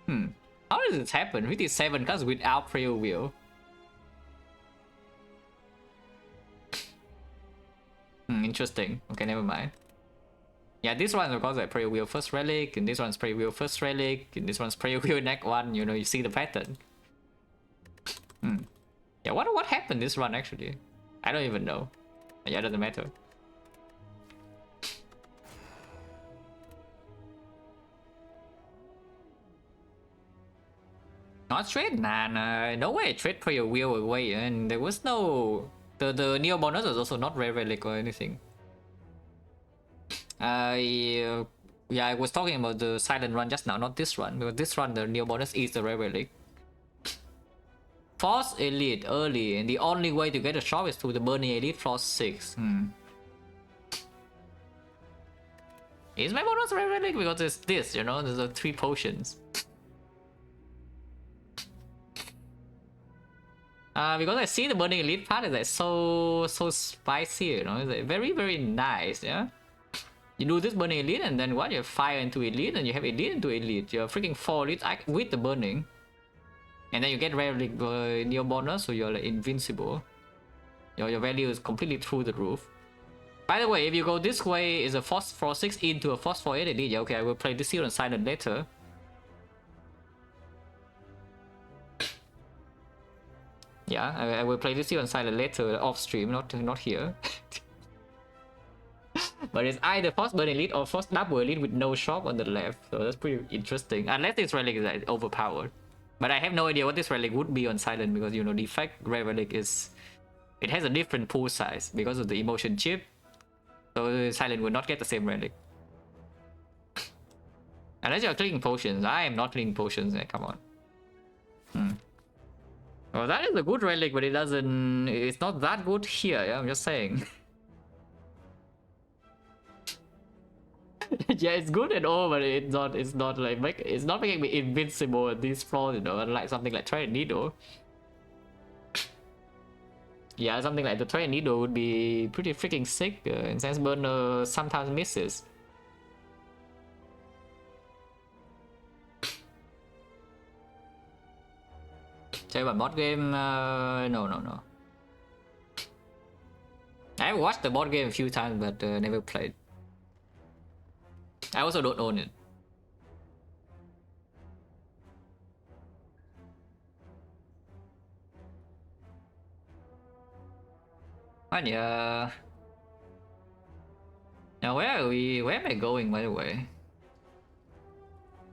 How does this happen? 57 cards without prayer wheel. Interesting. Okay, never mind. Yeah, this one of course like prayer wheel first relic, and this one's prayer wheel first relic, and this one's prayer wheel next one. You know, you see the pattern. Yeah, what happened this run actually? I don't even know. Yeah, it doesn't matter. Not trade? Nah, no way. Trade prayer wheel away, and there was no. The neo bonus was also not rare relic or anything. Yeah, I was talking about the silent run just now, not this run, because this run the neo bonus is the rare relic. Force Elite early, and the only way to get a shop is through the Burning Elite Force 6. Is my bonus rare relic? Because it's this, you know, there's 3 potions. Because I see the Burning Elite part is like so spicy, you know, it's like very nice, yeah. You do this Burning Elite and then what? You have fire into Elite and you have Elite into Elite. You have freaking 4 Elite with the Burning. And then you get rare Neo bonus, so you're like invincible. Your value is completely through the roof. By the way, if you go this way, is a Force 4-6 into a Force 4-8 Elite. Yeah, okay, I will play this here on silent later. Yeah, I will play this here on silent later off stream, not here. But it's either Force Burn Elite or Force Double Elite with no shop on the left, so that's pretty interesting. Unless this relic is like overpowered. But I have no idea what this relic would be on silent, because you know Defect rare relic is, it has a different pool size because of the emotion chip. So silent will not get the same relic. Unless you're clicking potions. I am not clicking potions, come on. Well, that is a good relic, but it's not that good here, yeah, I'm just saying. Yeah, it's good and all, but it's not like, it's not making me invincible at this floor, you know, unlike something like Trident Needle. Yeah, something like the Trident Needle would be pretty freaking sick, and Sense Burner sometimes misses. Say about board game, no. I have watched the board game a few times, but never played. I also don't own it. But yeah. Now where are we? Where am I going, by the way?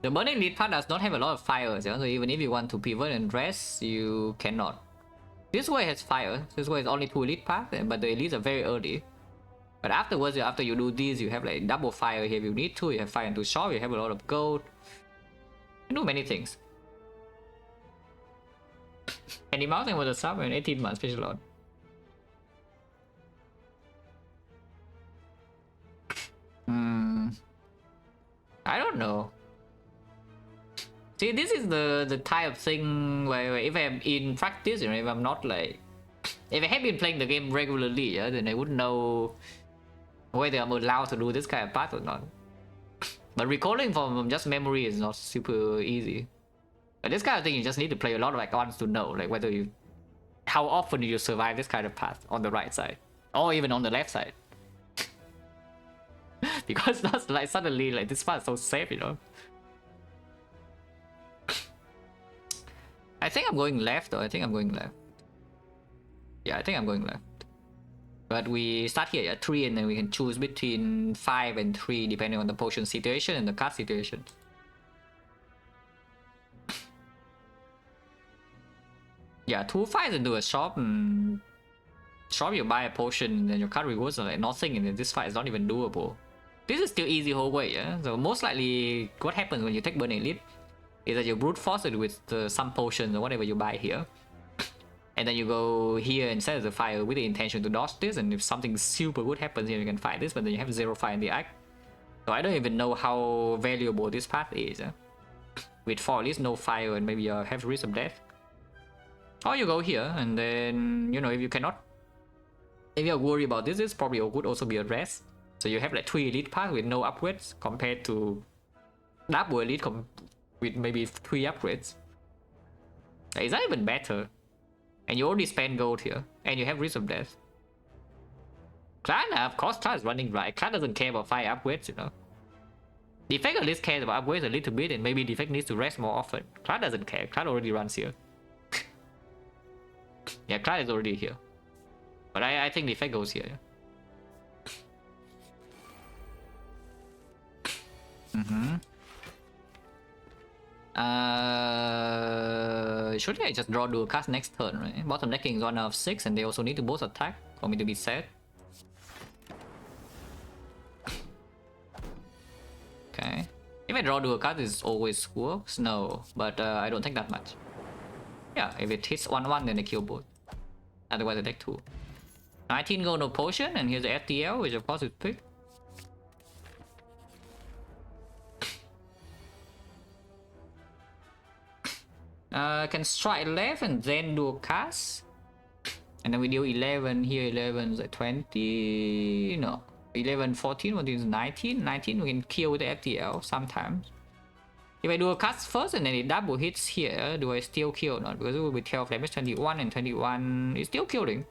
The burning lead part does not have a lot of fires, yeah? So even if you want to pivot and rest, you cannot. This way has fire. This way is only 2 elite paths, but the elites are very early. But afterwards, after you do this, you have like double fire here if you need to. You have fire into shop. You have a lot of gold. You do many things. Any mountain was a sub and 18 months special lot. I don't know. See, this is the type of thing where if I'm in practice, you know, if I'm not like, if I have been playing the game regularly, yeah, then I wouldn't know whether I'm allowed to do this kind of path or not. But recalling from just memory is not super easy. But this kind of thing, you just need to play a lot of icons to know, like whether you, how often do you survive this kind of path on the right side, or even on the left side. Because that's like suddenly like this path is so safe, you know. I think I'm going left, though. I think I'm going left. Yeah, I think I'm going left. But we start here at 3 and then we can choose between 5 and 3 depending on the potion situation and the card situation. Yeah, 2 fights into a shop and shop you buy a potion and then your card rewards are like nothing and then this fight is not even doable. This is still easy whole way, yeah? So most likely what happens when you take Burning Elite is that you brute force it with some potions or whatever you buy here. And then you go here and set the fire with the intention to dodge this, and if something super good happens here you can fight this, but then you have 0 fire in the act. So I don't even know how valuable this path is. With 4 at least no fire and maybe you have risk of death. Or you go here and then, you know, if you cannot, if you're worried about this probably would also be a rest. So you have like 3 elite paths with no upgrades compared to double elite with maybe 3 upgrades. Is that even better? And you already spend gold here, and you have risk of death. Clan, of course, Clan is running right. Clan doesn't care about 5 upgrades, you know. Defect at least cares about upgrades a little bit, and maybe Defect needs to rest more often. Clan doesn't care. Clan already runs here. Yeah, Clan is already here. But I think Defect goes here. Yeah. Surely I just draw dual cast next turn, right? Bottom decking is 1 out of 6 and they also need to both attack for me to be sad. Okay. If I draw dual card, this always works? No, but I don't think that much. Yeah, if it hits 1-1 then I kill both. Otherwise I deck 2. 19 gold, no potion, and here's the FTL, which of course is picked. Can strike left and then do a cast. And then we deal 11 here, 11 is like 20. No, 11, 14, what is 19? 19 we can kill with the FTL sometimes. If I do a cast first and then it double hits here, do I still kill or not? Because it will be 12 damage, 21 and 21 is still killing.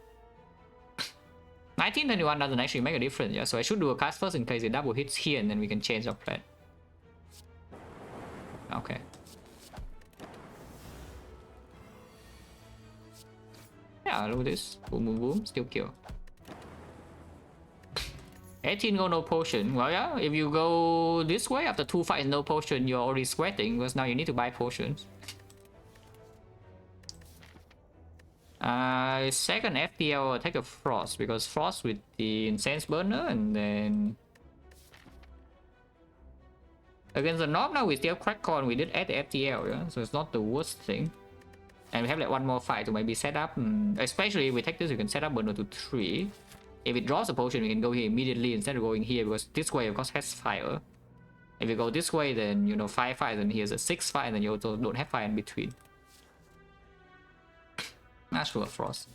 19, 21 doesn't actually make a difference, yeah? So I should do a cast first in case it double hits here and then we can change our plan. Okay. Yeah, look at this. Boom, boom, boom. Still kill. 18 gold, no potion. Well, yeah, if you go this way after 2 fights, no potion, you're already sweating because now you need to buy potions. Second FPL, take a Frost because Frost with the Incense Burner and then against the Knob now we still crack on. We did add the FTL, yeah? So it's not the worst thing. And we have like 1 more fight to maybe set up, especially if we take this, we can set up burner to 3. If it draws a potion, we can go here immediately instead of going here because this way of course has fire. If you go this way, then you know 5 fights and here's a 6 fight and then you also don't have fire in between. Not sure, Frost.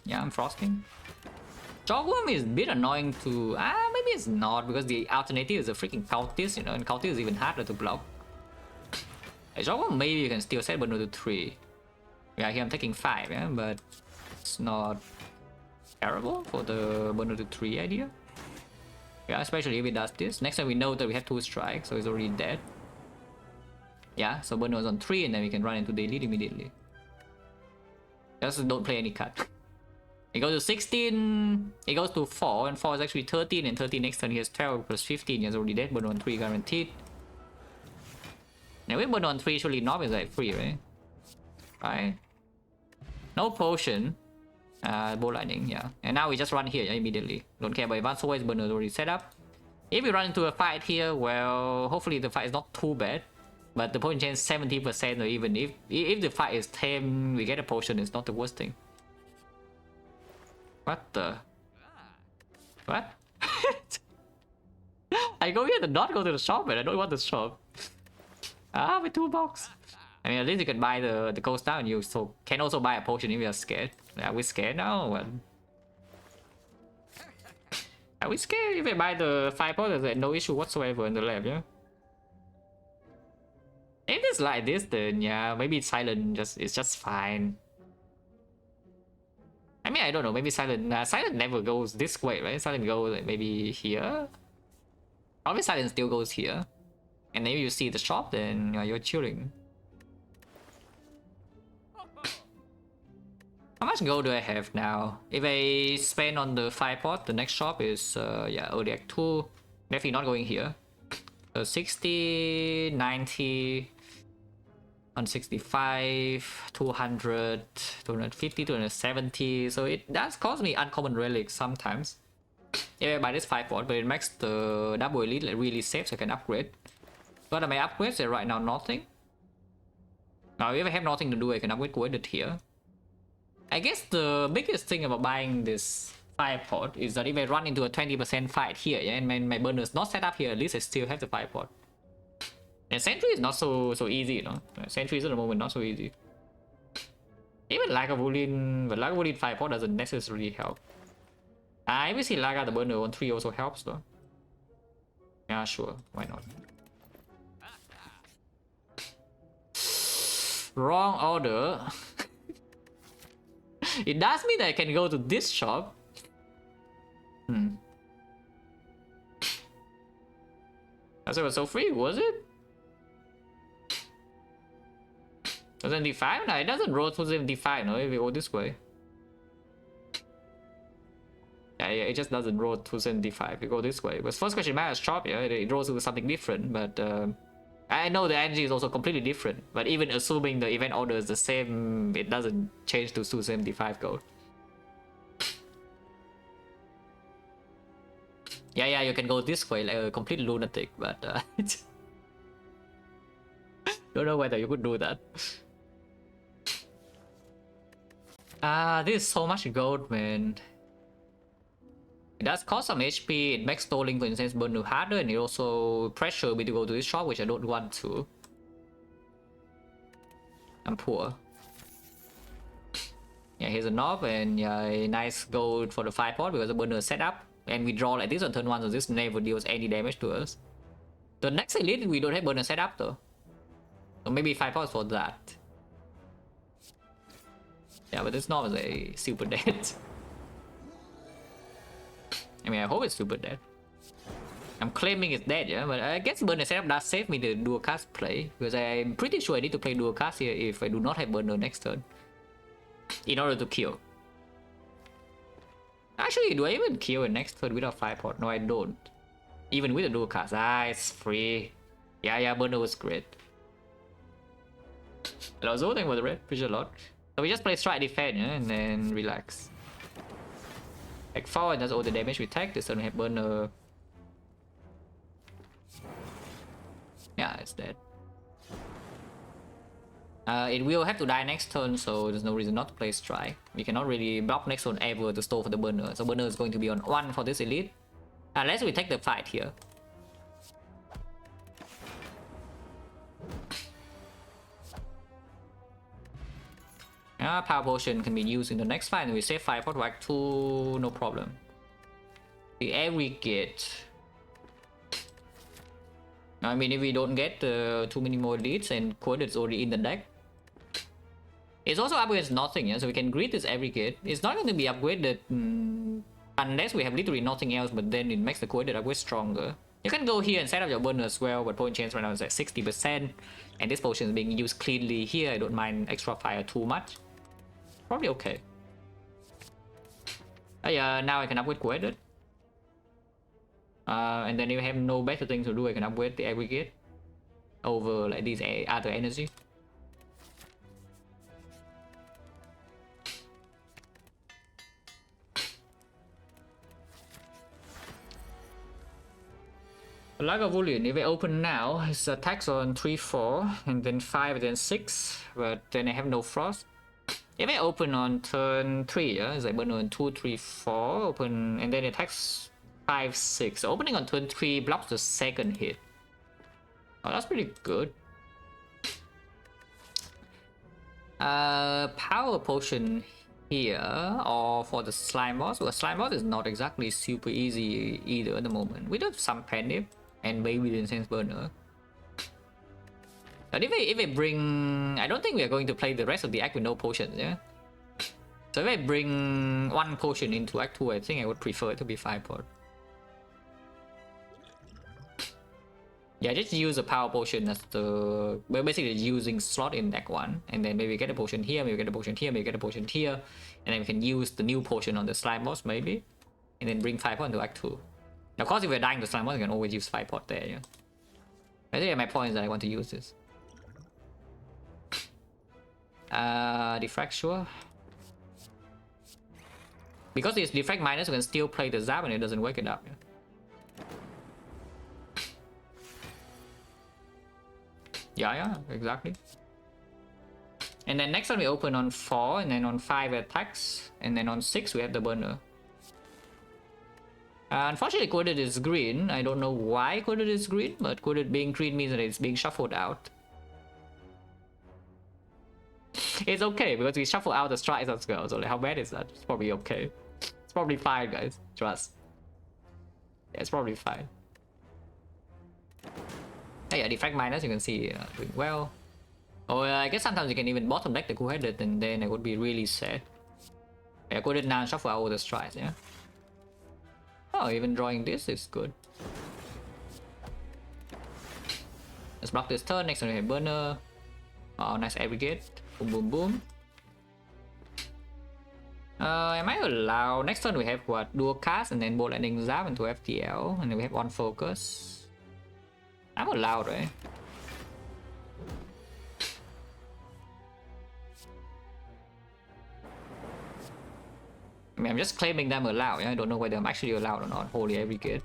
Yeah, I'm frosting. Jogworm is a bit annoying to... maybe it's not, because the alternative is a freaking cultist, you know, and cultist is even harder to block. Jogworm maybe you can still set burner to 3. Yeah, here I'm taking 5, yeah, but it's not terrible for the burner to 3 idea. Yeah, especially if it does this. Next time we know that we have 2 strikes, so it's already dead. Yeah, so burner is on 3 and then we can run into the elite immediately. Just don't play any cut. It goes to 16, it goes to 4, and 4 is actually 13, and 13 next turn he has 12 plus 15, he's already dead, burner on 3 guaranteed. Now with burner on 3, surely Knob is like free, right? Right? No potion. Bow lightning, yeah. And now we just run here, yeah, immediately. Don't care about advanced always, burner is already set up. If we run into a fight here, well, hopefully the fight is not too bad. But the potion chance 70%, or even if the fight is tame, we get a potion, it's not the worst thing. What the? What? I go here to not go to the shop, man. I don't want the shop. Ah, my 2 box. I mean, at least you can buy the ghost now, and you can also buy a potion if you're scared. Are we scared now? What? Are we scared? If I buy the 5 potions, there's no issue whatsoever in the lab, yeah? If it's like this, then yeah, maybe silent it's just fine. I mean, I don't know, maybe silent silent never goes this way, right? Silent goes like maybe here. Probably silent still goes here. And if you see the shop, then you're chilling. How much gold do I have now? If I spend on the 5 pot, the next shop is yeah, ODX 2. Definitely not going here. 60, 90, 165, 200, 250, 270. So it does cost me uncommon relics sometimes. If I buy this 5 pot, but it makes the double elite like really safe, so I can upgrade. What are my upgrades? Right now, nothing. Now, if I have nothing to do, I can upgrade it here. I guess the biggest thing about buying this 5 pot is that if I run into a 20% fight here, yeah, and my burner is not set up here, at least I still have the 5 pot. And sentry is not so easy, you know. Sentries at the moment not so easy. Even Lagavulin, but Lagavulin 5 pot doesn't necessarily help. If you see Laga, the burner on 3 also helps though. Yeah, sure, why not? Wrong order. It does mean that I can go to this shop. That's it was so free, was it? 275? No, it doesn't roll 275, no, if we go this way. Yeah, it just doesn't roll 275 if we go this way. But first question matters shop, yeah, it rolls with something different, but I know the energy is also completely different, but even assuming the event order is the same, it doesn't change to 275 gold. Yeah, you can go this way like a complete lunatic, but don't know whether you could do that. This is so much gold, man. It does cost some HP, it makes stalling, for instance, burn harder, and it also pressure me to go to this shop, which I don't want to. I'm poor. Yeah, here's a knob, and yeah, a nice gold for the 5 pot because the burner is set up. And we draw like this on turn 1, so this never deals any damage to us. The next elite, we don't have burner set up though. So maybe 5 pots for that. Yeah, but this knob is a super dead. I mean, I hope it's super dead. I'm claiming it's dead, yeah, but I guess burner setup does save me the dual cast play, because I'm pretty sure I need to play dual cast here if I do not have burner next turn in order to kill. Actually, do I even kill a next turn without 5 pot? No, I don't. Even with a dual cast. It's free. Yeah, burner was great. Hello, Zo, thank you for the red. Appreciate a lot. So we just play strike defense, yeah, and then relax. Like 4 and that's all the damage we take. This turn we have burner. Yeah, it's dead. It will have to die next turn, so there's no reason not to play strike. We cannot really block next turn ever to stall for the burner. So burner is going to be on 1 for this elite. Unless we take the fight here. Power potion can be used in the next fight, and we save 5 for whack 2, no problem. The aggregate. I mean, if we don't get too many more leads and code is already in the deck, It's also upgrades nothing, yeah? So we can grid this aggregate. It's not going to be upgraded unless we have literally nothing else, but then it makes the coordinate upgrade stronger. You can go here and set up your burner as well, but point change right now is at 60%, and this potion is being used cleanly here. I don't mind extra fire too much. Probably okay. Yeah, now I can upgrade coordinate. And then if I have no better thing to do, I can upgrade the aggregate over like these other energy. Lagavulin, if I open now, it's attacks on 3-4, and then 5, and then 6, but then I have no frost. If I open on turn 3, yeah, it's like burn on 2, 3, 4, open, and then it attacks 5, 6. So opening on turn 3 blocks the second hit. Oh, that's pretty good. Power potion here, or for the slime boss. Well, slime boss is not exactly super easy either at the moment. We do have some panic and maybe the incense burner. But if I bring, I don't think we are going to play the rest of the act with no potions, yeah. So if I bring one potion into Act 2, I think I would prefer it to be 5 pot. Yeah, just use a power potion as the, we're basically using slot in Act 1, and then maybe get a potion here, maybe get a potion here, maybe get a potion here, and then we can use the new potion on the slime boss maybe, and then bring 5 pot into Act 2. Of course, if we're dying to slime boss, you can always use 5 pot there, yeah. I think my point is that I want to use this. Defect, sure. Because it's defect minus, we can still play the zap and it doesn't wake it up, yeah. Yeah, exactly. And then next time we open on 4, and then on 5 attacks, and then on 6 we have the burner. Unfortunately, coded is green. I don't know why coded is green, but coded being green means that it's being shuffled out. It's okay because we shuffle out the strikes as well. So like, how bad is that? It's probably okay. It's probably fine, guys. Trust. Yeah, it's probably fine. Yeah, defect minus, you can see doing well. Or I guess sometimes you can even bottom deck the cool-headed, and then it would be really sad. Yeah, coded now and shuffle out all the strikes, yeah. Oh, even drawing this is good. Let's block this turn. Next time we have burner. Oh, nice aggregate. Boom, boom, boom. Am I allowed? Next turn we have what? Dual cast and then bolt ending zap into FTL, and then we have one focus. I'm allowed, right? I mean, I'm just claiming them allowed. Yeah? I don't know whether I'm actually allowed or not. Holy aggregate.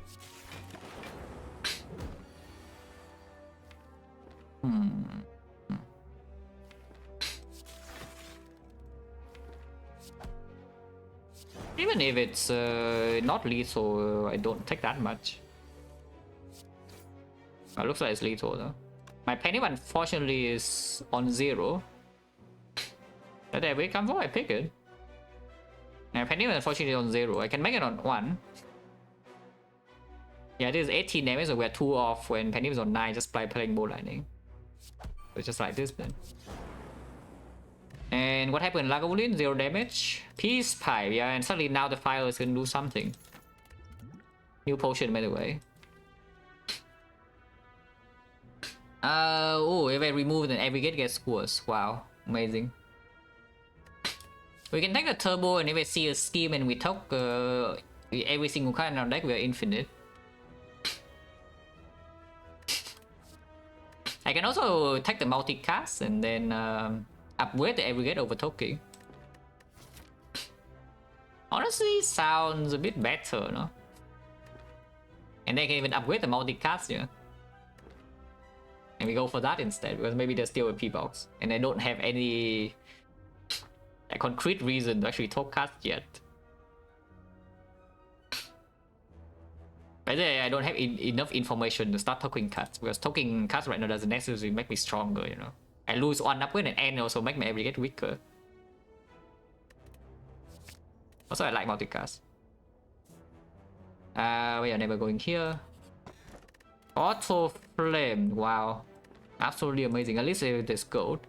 Even if it's not lethal, I don't take that much. It looks like it's lethal though. My penny unfortunately is on 0. But there we come for, I pick it. My penny unfortunately on 0. I can make it on 1. Yeah, this is 18 damage, so we're 2 off. When penny was on 9, just by playing bolt lightning. So it's just like this then. And what happened? Lagavulin, 0 damage. Peace pipe, yeah, and suddenly now the fire is gonna do something. New potion, by the way. Oh, if I remove then aggregate gets worse. Wow, amazing. We can take the turbo, and if I see a scheme and we talk every single card in our deck, we are infinite. I can also take the multicast and then upgrade the aggregate over token. Honestly, sounds a bit better, no? And they can even upgrade the multicast, yeah. And we go for that instead, because maybe there's still a P-box. And they don't have any concrete reason to actually talk cast yet. By the way, I don't have enough information to start talking cards, because talking cards right now doesn't necessarily make me stronger, you know. I lose one upgrade and also make my aggregate weaker. Also, I like multicast. We are never going here. Auto flame, wow. Absolutely amazing, at least there's gold.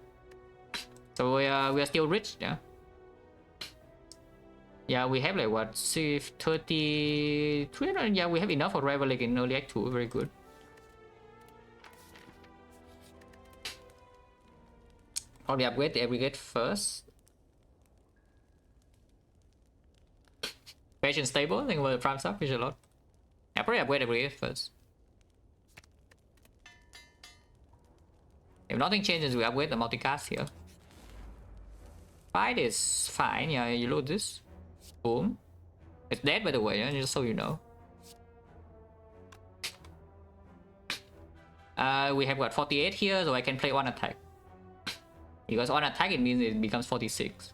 So we are still rich, yeah. Yeah, we have like what, see, 30, 300. Yeah, we have enough for Reveling in early Act 2. Very good. Probably upgrade the aggregate first. Patient stable, I think we'll prime up a lot. Yeah, probably upgrade aggregate first. If nothing changes, we upgrade the multicast here. Fight is fine, yeah, you load this. Boom. It's dead by the way, yeah, just so you know. We have got 48 here, so I can play one attack. Because on attack it means it becomes 46.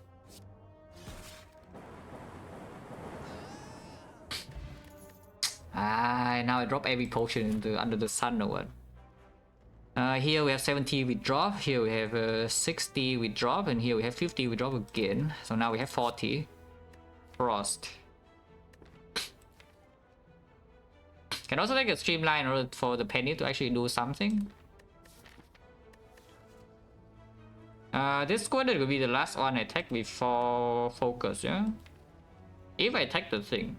Now I drop every potion into under the sun or what. Here we have 70 we drop, here we have 60 we drop, and here we have 50 we drop again. So now we have 40. Frost. Can also take a streamline in order for the penny to actually do something. This squadron will be the last one I attack before focus, yeah? If I attack the thing.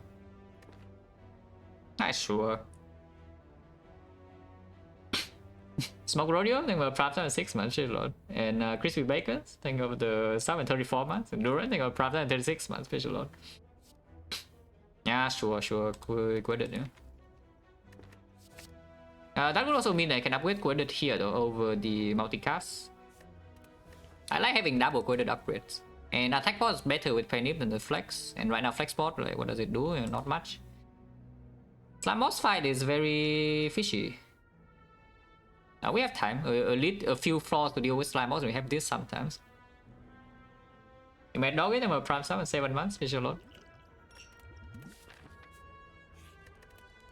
Not sure. Smoke Rodeo, think of Prime 6 months, shit lord. And Crispy Bacon, think of the 34 months. And Duran, think of Prime 36 months, special lord. Yeah, sure, quit it, yeah. That would also mean I can upgrade quoted here though over the multicast. I like having double quoted upgrades. And attack bot is better with Penny than the flex. And right now flex bot, like, what does it do? Not much. Slime boss fight is very fishy. Now we have time. A few flaws to deal with slime boss. We have this sometimes. You might dog it, I'm a prime summon 7 months, special lord.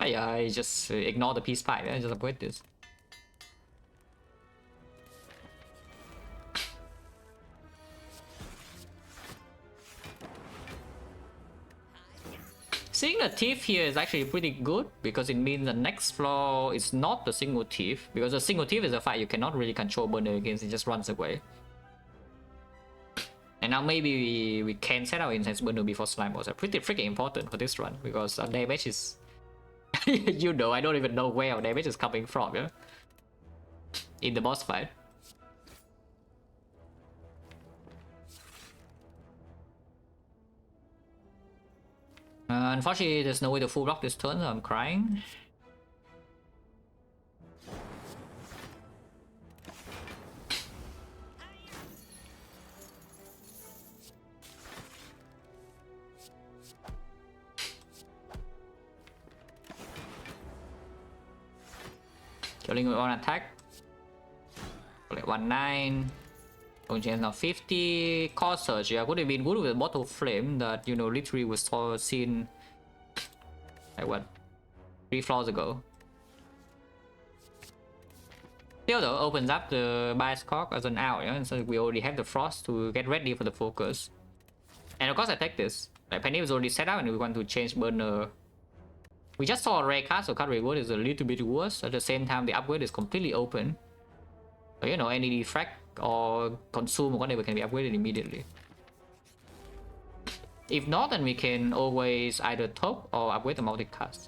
I just ignore the peace pipe, I just avoid this. Seeing the thief here is actually pretty good because it means the next floor is not the single thief, because the single thief is a fight you cannot really control burner against, it just runs away. And now maybe we can set our intense burner before slime boss. Pretty freaking important for this run because our damage is you know, I don't even know where our damage is coming from, yeah? In the boss fight. Unfortunately, there's no way to full block this turn, so I'm crying. Killing with one attack. Like 19. Going chance now 50. Core Surge, yeah, could have been good with a Bottle Flame that, you know, literally was seen like what? 3 floors ago. Still though, opens up the Bias Cock as an out, yeah? And so we already have the Frost to get ready for the focus. And of course I take this. Like Penny was already set up and we want to change burner. We just saw a rare card, so card reward is a little bit worse. At the same time, the upgrade is completely open. So, you know, any defect or consume or whatever can be upgraded immediately. If not, then we can always either top or upgrade the multicast.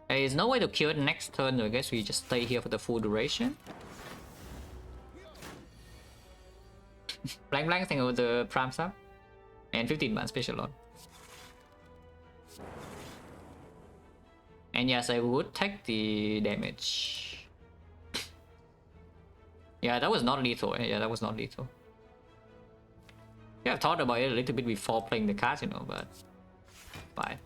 There is no way to kill it next turn, so I guess we just stay here for the full duration. Blank thing over the prime sub. And 15 months special load. And yes, I would take the damage. Yeah, that was not lethal. Yeah, that was not lethal. Yeah, I've thought about it a little bit before playing the cards, you know, but fine.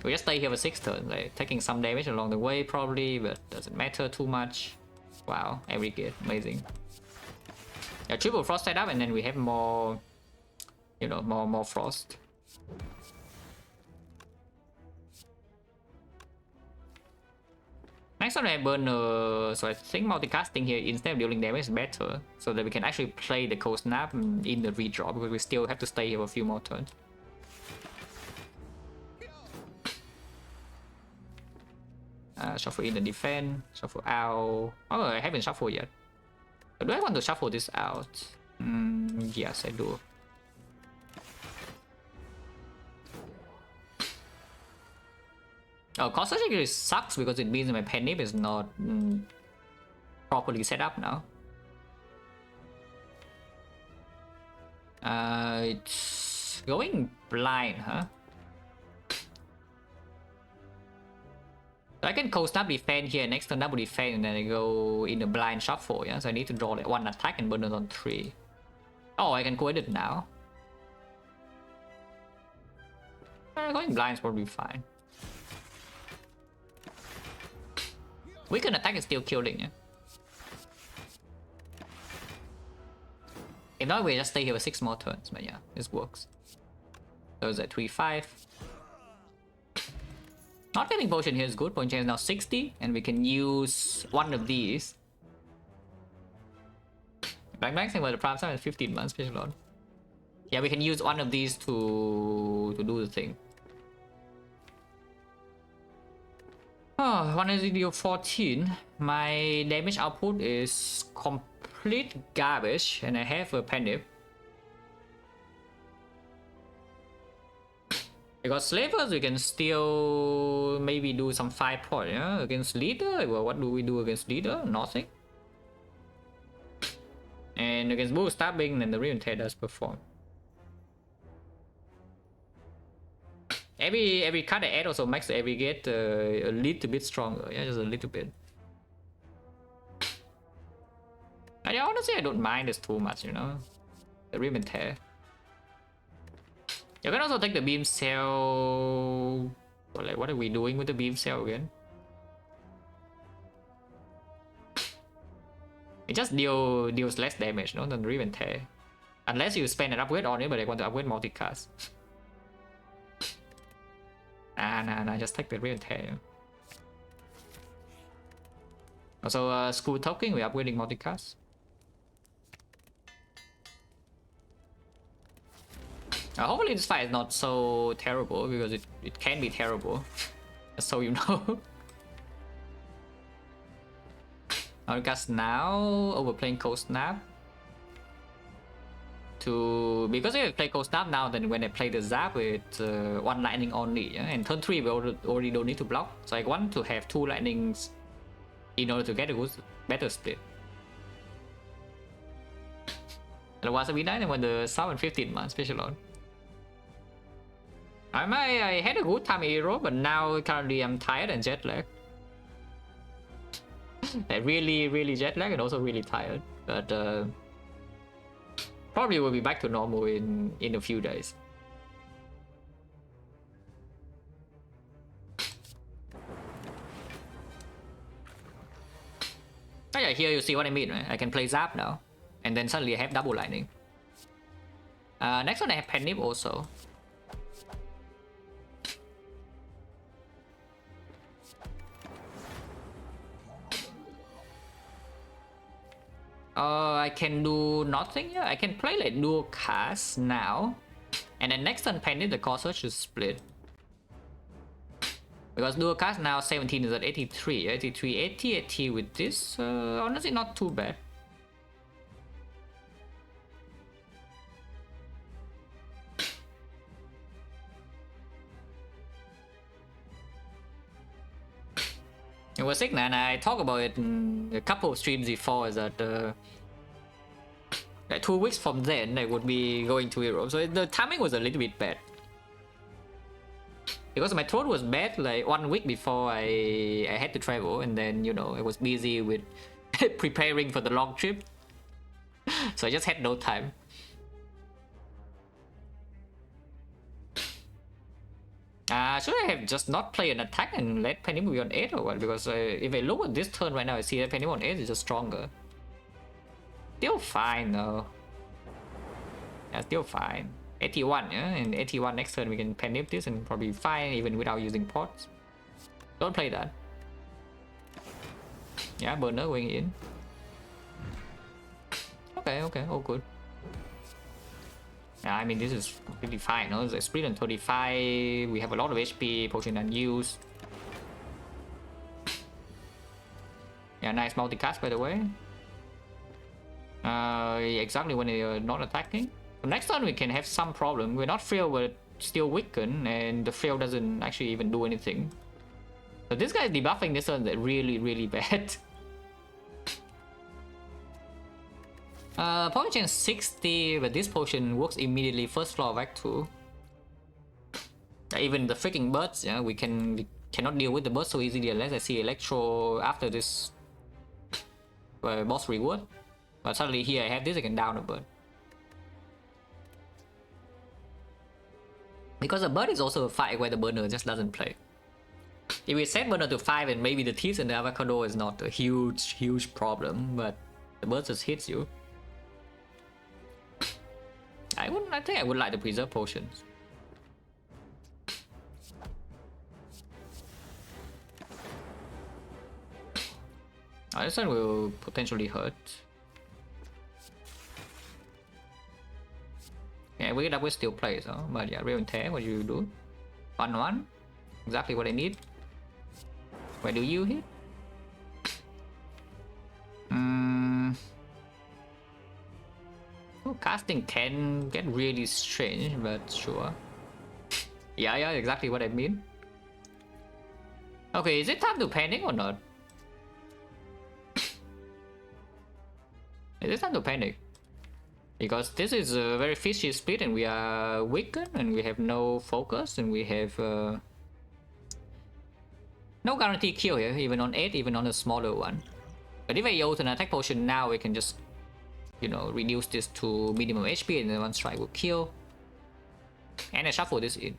We just stay here for 6 turns, like taking some damage along the way probably, but doesn't matter too much. Wow, every kid, amazing. Yeah, triple frost set up, and then we have more, you know, more frost. Next one I burn, so I think multicasting here instead of dealing damage is better, so that we can actually play the cold snap in the redraw, because we still have to stay here for a few more turns. Shuffle in the defense, shuffle out. Oh, I haven't shuffled yet. Do I want to shuffle this out? Yes, I do. Oh, cost actually sucks because it means my penny is not properly set up now. It's going blind, huh? So I can cold snap defend here, next turn double defend, and then I go in a blind shuffle, yeah? So I need to draw like 1 attack and burn it on 3. Oh, I can quit it now. Going blind is probably fine. Weaken attack is still killing, yeah? If not, we just stay here for 6 more turns, but yeah, this works. So it's at 3-5. Not getting potion here is good. Point change is now 60, and we can use one of these. Maxing for the prime time is 15 months, special lord. Yeah, we can use one of these to do the thing. Oh, 114. My damage output is complete garbage, and I have a penny. Because slavers, we can still maybe do some 5 point, yeah? Against leader. Well, what do we do against leader? Nothing. And against bull stabbing, then the refinement does perform. Every card I add also makes every get a little bit stronger, yeah, just a little bit. And yeah, honestly, I don't mind this too much, you know. The refinement. You can also take the beam cell. Like, what are we doing with the beam cell again? It just deals less damage, no, than refinement. Unless you spend an upgrade on it, but I want to upgrade multicast. Nah, just take the refinement. Also, school token, we're upgrading multicast. Hopefully this fight is not so terrible, because it can be terrible. Just so you know. Multicast now, overplaying cold snap. Because if I play cold snap now, then when I play the zap with 1 lightning only, yeah? And turn 3 we already don't need to block. So I want to have 2 lightnings in order to get a good, better split. Otherwise, we died when the 7-15 months special on. I had a good time in Hero, but now currently I'm tired and jet lag. Like really jet lag and also really tired. But probably will be back to normal in a few days. Oh yeah, here you see what I mean, right? I can play Zap now. And then suddenly I have double lightning. Next one I have Pen Nip also. I can do nothing. Yeah, I can play like dual cast now, and then next turn Pen Nip the cost should split. Because dual cast now 17 is at 83, 83, 80, 80 with this. Honestly, not too bad. It was XecnaR, and I talked about it in a couple of streams before, is that like 2 weeks from then I would be going to Europe, so the timing was a little bit bad. Because my throat was bad like 1 week before I had to travel, and then, you know, I was busy with preparing for the long trip. So I just had no time. Should I have just not play an attack and let Pen Nip be on 8 or what? Because if I look at this turn right now, I see that Pen Nip on 8 is just stronger. Still fine though. Yeah, still fine. 81, yeah? And 81 next turn we can Pen Nip this and probably fine even without using pots. Don't play that. Yeah, burner going in. Okay, all good. Yeah, I mean, this is completely fine, no? The sprint on 35, we have a lot of HP, potion unused. Yeah, nice multicast by the way. exactly when they are not attacking. So next turn we can have some problem. We're not frail, but still weaken, and the frail doesn't actually even do anything. So this guy is debuffing this turn really bad. Potion chain 60, but this potion works immediately first floor of Act 2. Even the freaking birds, yeah, we cannot deal with the birds so easily unless I see Electro after this boss reward. But suddenly here I have this, I can down a bird. Because a bird is also a fight where the burner just doesn't play. If we set burner to 5 and maybe the thieves and the avocado is not a huge problem, but the bird just hits you. I think I would like the preserve potions. This one will potentially hurt. Yeah, we get up with still plays, huh? But yeah, real tear, what do you do? 1-1. Exactly what I need. Where do you hit? Oh, casting can get really strange, but sure. Yeah, exactly what I mean. Okay, is it time to panic or not? Is it time to panic? Because this is a very fishy split and we are weakened and we have no focus and we have no guarantee kill here, even on 8, even on a smaller one. But if I use an attack potion now, we can just, you know, reduce this to minimum HP and then one strike will kill. And I shuffle this in.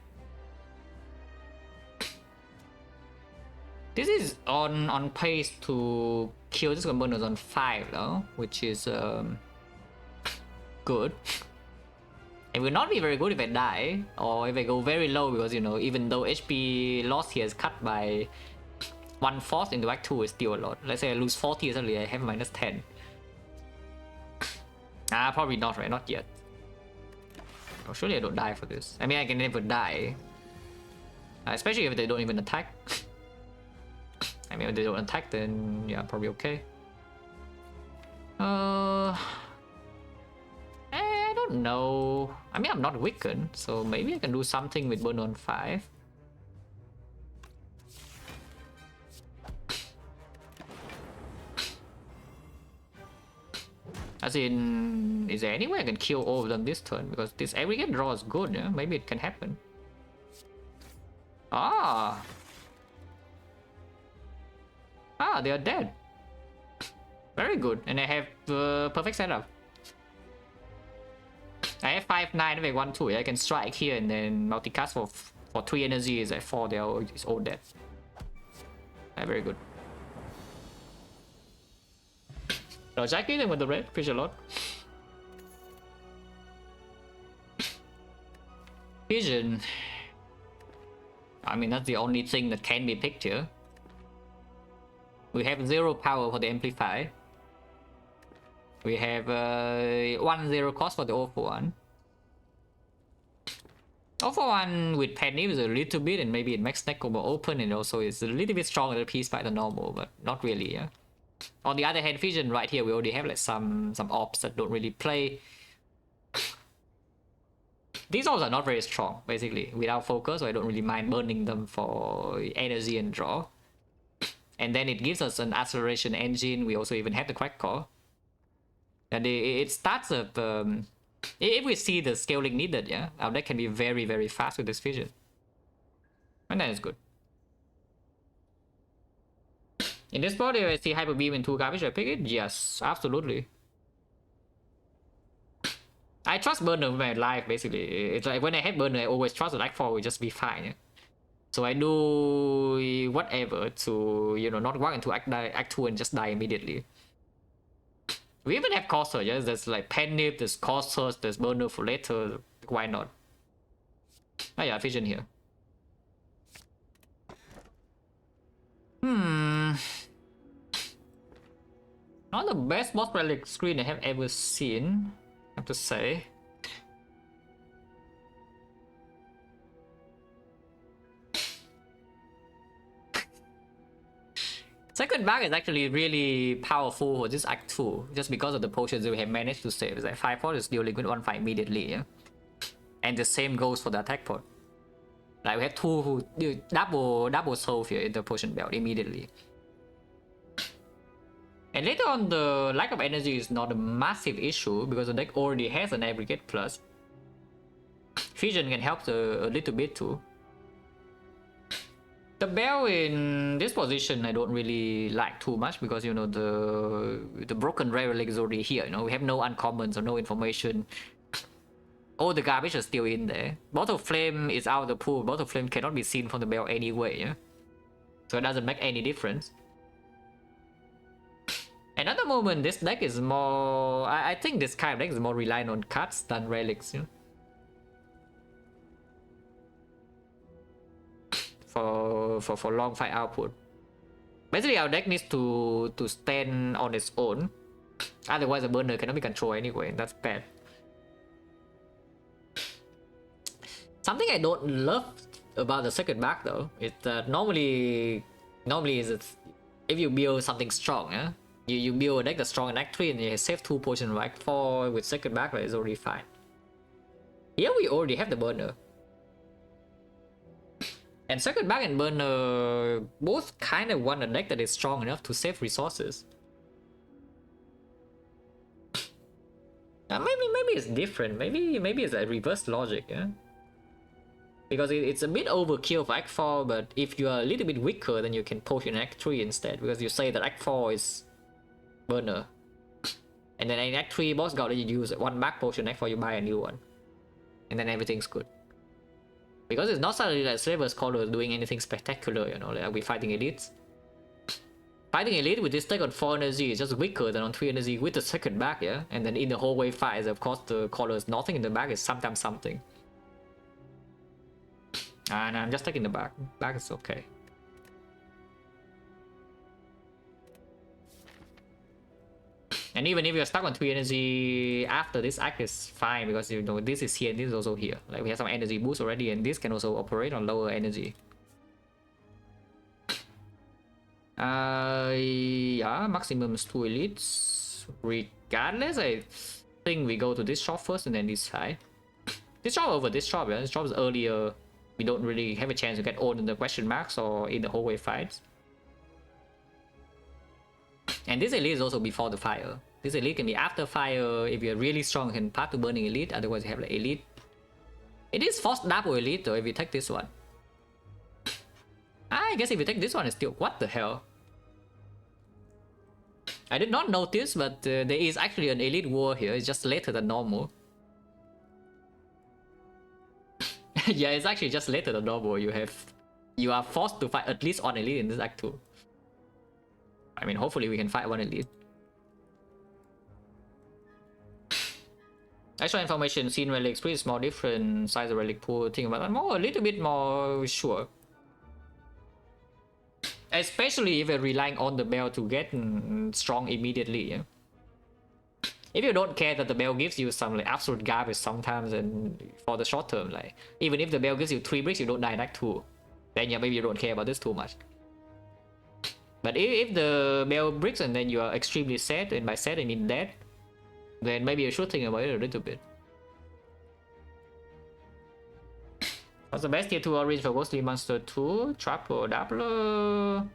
This is on pace to kill this bonus on 5 though, which is good. It will not be very good if I die, or if I go very low, because, you know, even though HP loss here is cut by 1/4 into Act 2 is still a lot. Let's say I lose 40 suddenly, I have minus 10. Probably not, right? Not yet. Oh, surely I don't die for this. I mean, I can never die. Especially if they don't even attack. I mean, if they don't attack, then yeah, probably okay. I don't know. I mean, I'm not weakened, so maybe I can do something with burn on 5. As in, is there any way I can kill all of them this turn? Because this aggregate draw is good, yeah? Maybe it can happen. They are dead. Very good, and I have perfect setup. I have 5/9 with 1/2. I can strike here and then multicast for 3 energy. Is at 4. They are all dead. Very good. No, Jackie them with the red. Fish a lot. Vision. I mean, that's the only thing that can be picked here. We have 0 power for the amplify. We have 1-0 cost for the 0-for-1. 0-for-1 with Penny is a little bit, and maybe it makes neck combo open, and also it's a little bit stronger than piece by the normal, but not really, yeah. On the other hand, Vision right here, we already have like some ops that don't really play. These ops are not very strong, basically, without focus, so I don't really mind burning them for energy and draw. And then it gives us an acceleration engine. We also even have the crack core. And it starts up, if we see the scaling needed, yeah, our deck can be very fast with this Vision. And that is good. In this spot, if I see Hyper Beam and 2 garbage, I pick it? Yes, absolutely. I trust Burner with my life, basically. It's like when I have Burner, I always trust the Act 4 will just be fine. Yeah? So I do whatever to, you know, not walk into Act 2 and just die immediately. We even have Cost Surge, yeah? There's like Pennip, there's Cost Surge, there's Burner for later. Why not? Oh yeah, Vision here. Not the best boss relic screen I have ever seen, I have to say. Second back is actually really powerful for this act 2, just because of the potions that we have managed to save. It's like 5 pot is dealing with 1-5 immediately, yeah? And the same goes for the attack pot. Like we have 2 who do double solve here in the potion belt immediately. And later on, the lack of energy is not a massive issue because the deck already has an aggregate plus. Fusion can help a little bit too. The bell in this position I don't really like too much because, you know, the broken rare relic is already here. You know, we have no uncommons or no information. All the garbage is still in there. Bottle Flame is out of the pool. Bottle Flame cannot be seen from the bell anyway, yeah? So it doesn't make any difference. At the moment, this deck is more... I think this kind of deck is more reliant on cards than relics, you know? For long fight output. Basically, our deck needs to stand on its own. Otherwise, the burner cannot be controlled anyway. That's bad. Something I don't love about the second back though is that normally is if you build something strong, yeah, you build a deck that's strong in Act 3 and you save 2 potions in Act 4 with second back, that is already fine. Here we already have the burner. And second back and burner both kind of want a deck that is strong enough to save resources. Maybe it's different. Maybe it's a reverse logic, yeah. Because it's a bit overkill for Act 4, but if you are a little bit weaker, then you can push in Act 3 instead. Because you say that Act 4 is burner, and then in Act 3 boss god, you use 1 back potion. Act 4 you buy a new one, and then everything's good. Because it's not suddenly like Slaver's Caller doing anything spectacular, you know, like we fighting elites. Fighting elite with this deck on 4 energy is just weaker than on 3 energy with the second back, yeah? And then in the whole wave fight, of course, the Caller is nothing in the back, is sometimes something. And I'm just taking the back. Back is okay. And even if you're stuck on 3 energy after this act is fine, because you know this is here and this is also here. Like we have some energy boost already, and this can also operate on lower energy. Yeah, maximum is 2 elites. Regardless, I think we go to this shop first and then this side. This shop over this shop, yeah. This shop is earlier. We don't really have a chance to get owned in the question marks or in the hallway fights. And this elite is also before the fire. This elite can be after fire. If you're really strong, you can path to burning elite. Otherwise, you have like elite. It is forced double elite though if you take this one. I guess if you take this one, it's still... What the hell? I did not notice, but there is actually an elite war here. It's just later than normal. Yeah, it's actually just later than normal. You are forced to fight at least one elite in this act 2. I mean, hopefully we can fight one elite. Extra information, scene relics, pretty small, different size of relic pool, think about that more, a little bit more sure. Especially if you're relying on the bell to get strong immediately, yeah? If you don't care that the bell gives you some like absolute garbage sometimes, and for the short term, like even if the bell gives you 3 bricks, you don't die in Act 2, then yeah, maybe you don't care about this too much. But if the bell bricks and then you are extremely sad, and by sad I mean dead, then maybe you should think about it a little bit. What's the best tier 2 orange for Ghostly Monster 2? Trapper or Dappler?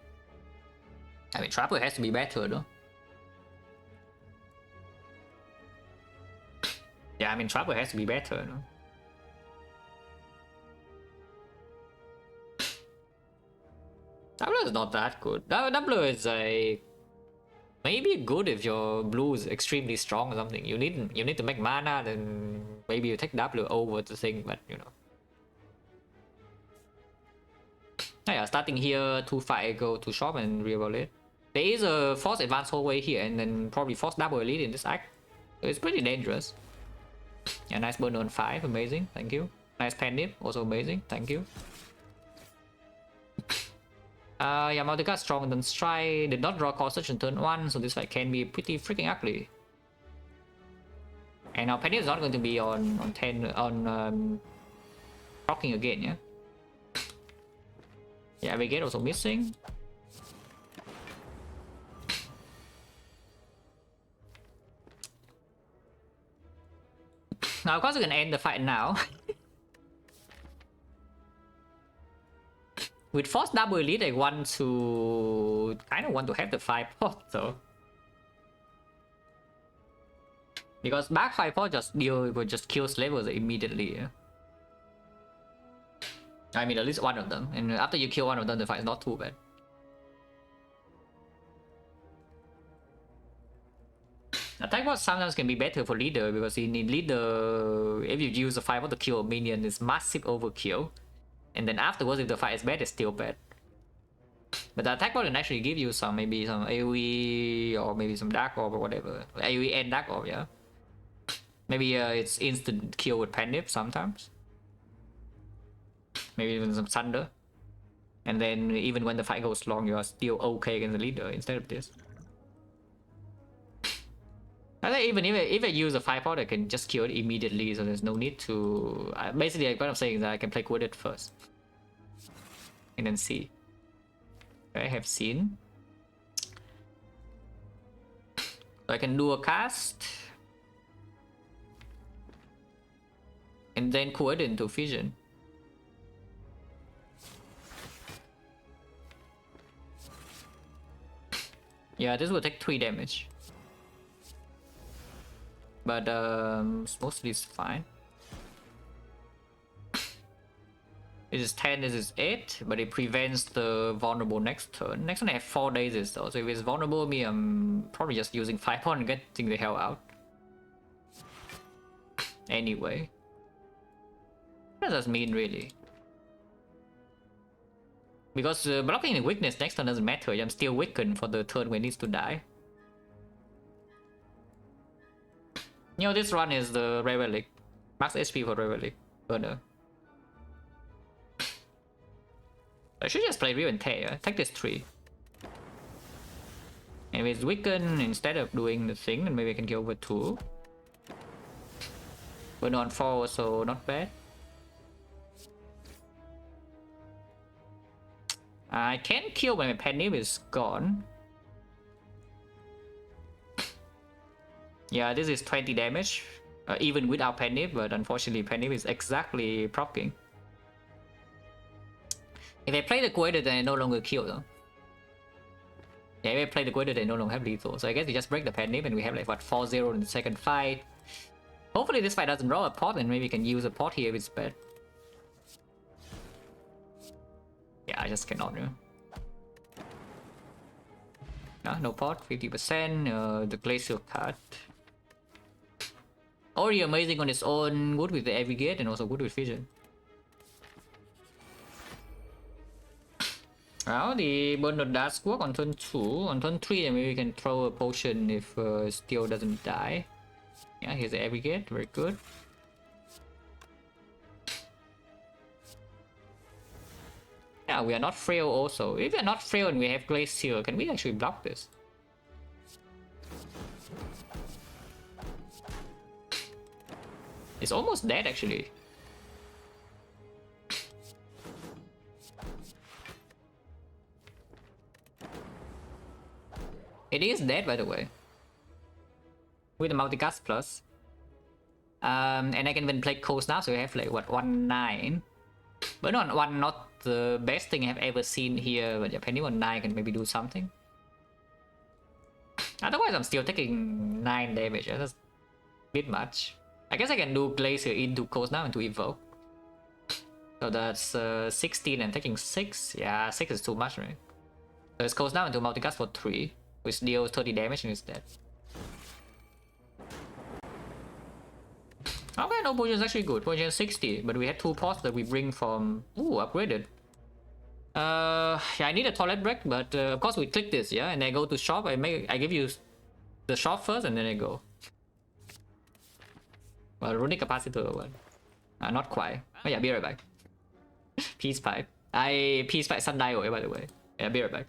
I mean, Trapper has to be better, though. Yeah, I mean, Trapper has to be better, no? Dappler is not that good. Dappler is a... maybe good if your blue is extremely strong or something. You need to make mana, then maybe you take Dappler over the thing, but you know. Yeah, starting here, 2-5, go to shop and re-evaluate. There is a force advance hallway here, and then probably force double elite in this act. So it's pretty dangerous. Yeah, nice burn on 5, amazing, thank you. Nice pen nip, also amazing, thank you. Yeah, Multicast stronger than Strike, did not draw call search in turn 1, so this fight can be pretty freaking ugly. And our pen is not going to be on 10, on rocking again, yeah? Yeah, we get also missing. Now, of course, we can end the fight now. With Force Double Elite, I kind of want to have the 5 pot though. Because back 5 pot just kills levels immediately. Yeah? I mean, at least one of them. And after you kill one of them, the fight is not too bad. Attack bot sometimes can be better for leader because in leader, if you use the 5 pot to kill a minion, it's massive overkill. And then afterwards, if the fight is bad, it's still bad. But the attack bot can actually give you maybe some AoE or maybe some Dark Orb or whatever. AoE and Dark Orb, yeah. Maybe it's instant kill with Panip sometimes. Maybe even some Thunder. And then even when the fight goes long, you are still okay against the leader instead of this. I think even if I use a 5 pot, I can just kill it immediately, so there's no need to... basically, what I'm saying is that I can play with it first. And then see. I have seen. So I can do a cast. And then convert it into Fission. Yeah, this will take 3 damage. But mostly it's fine. This is 10, this is 8, but it prevents the vulnerable next turn. Next turn I have 4 days though, so if it's vulnerable, I'm probably just using 5 points and getting the hell out. Anyway. What does that mean really? Because blocking the weakness next turn doesn't matter, I'm still weakened for the turn when it needs to die. You know, this run is the Relic. Max HP for Relic. Burner. I should just play Real and Tear. Take this 3. And if it's weakened, instead of doing the thing, then maybe I can get over 2. Burner on 4, so not bad. I can kill when my Penny is gone. Yeah, this is 20 damage, even without Penny, but unfortunately Penny is exactly proccing. If I play the Quader, then I no longer kill them. Yeah, if I play the Quader, they no longer have lethal. So I guess we just break the Penny and we have like what, 4-0 in the second fight. Hopefully this fight doesn't draw a pot and maybe we can use a pot here if it's bad. Yeah, I just cannot, you know. No pot, 50%, the Glacial card. Already amazing on its own, good with the Aggregate and also good with Fission. Well, the Bernard does work on turn 2. On turn 3, maybe we can throw a potion if Steel doesn't die. Yeah, here's the Aggregate, very good. Yeah, we are not frail also. If we are not frail and we have Glacial, can we actually block this? It's almost dead actually. It is dead by the way. With the multicast plus. And I can even play Coast now, so we have like what, 1-9. But not the best thing I've ever seen here, but depending on 9 can maybe do something. Otherwise I'm still taking 9 damage, that's a bit much. I guess I can do Glacier into Coast now and to evoke. So that's 16 and taking 6. Yeah, 6 is too much, right? So it's Coast now into multicast for 3, which deals 30 damage and is dead. Okay, no, potion is actually good. Potion is 60, but we had 2 pots that we bring from... Ooh, upgraded. Yeah, I need a toilet break, but of course we click this, yeah? And I go to shop, I give you the shop first and then I go. Well, runic capacitor one. Not quite. Oh yeah, be right back. Peace pipe. Peace pipe sundial, by the way. Yeah, be right back.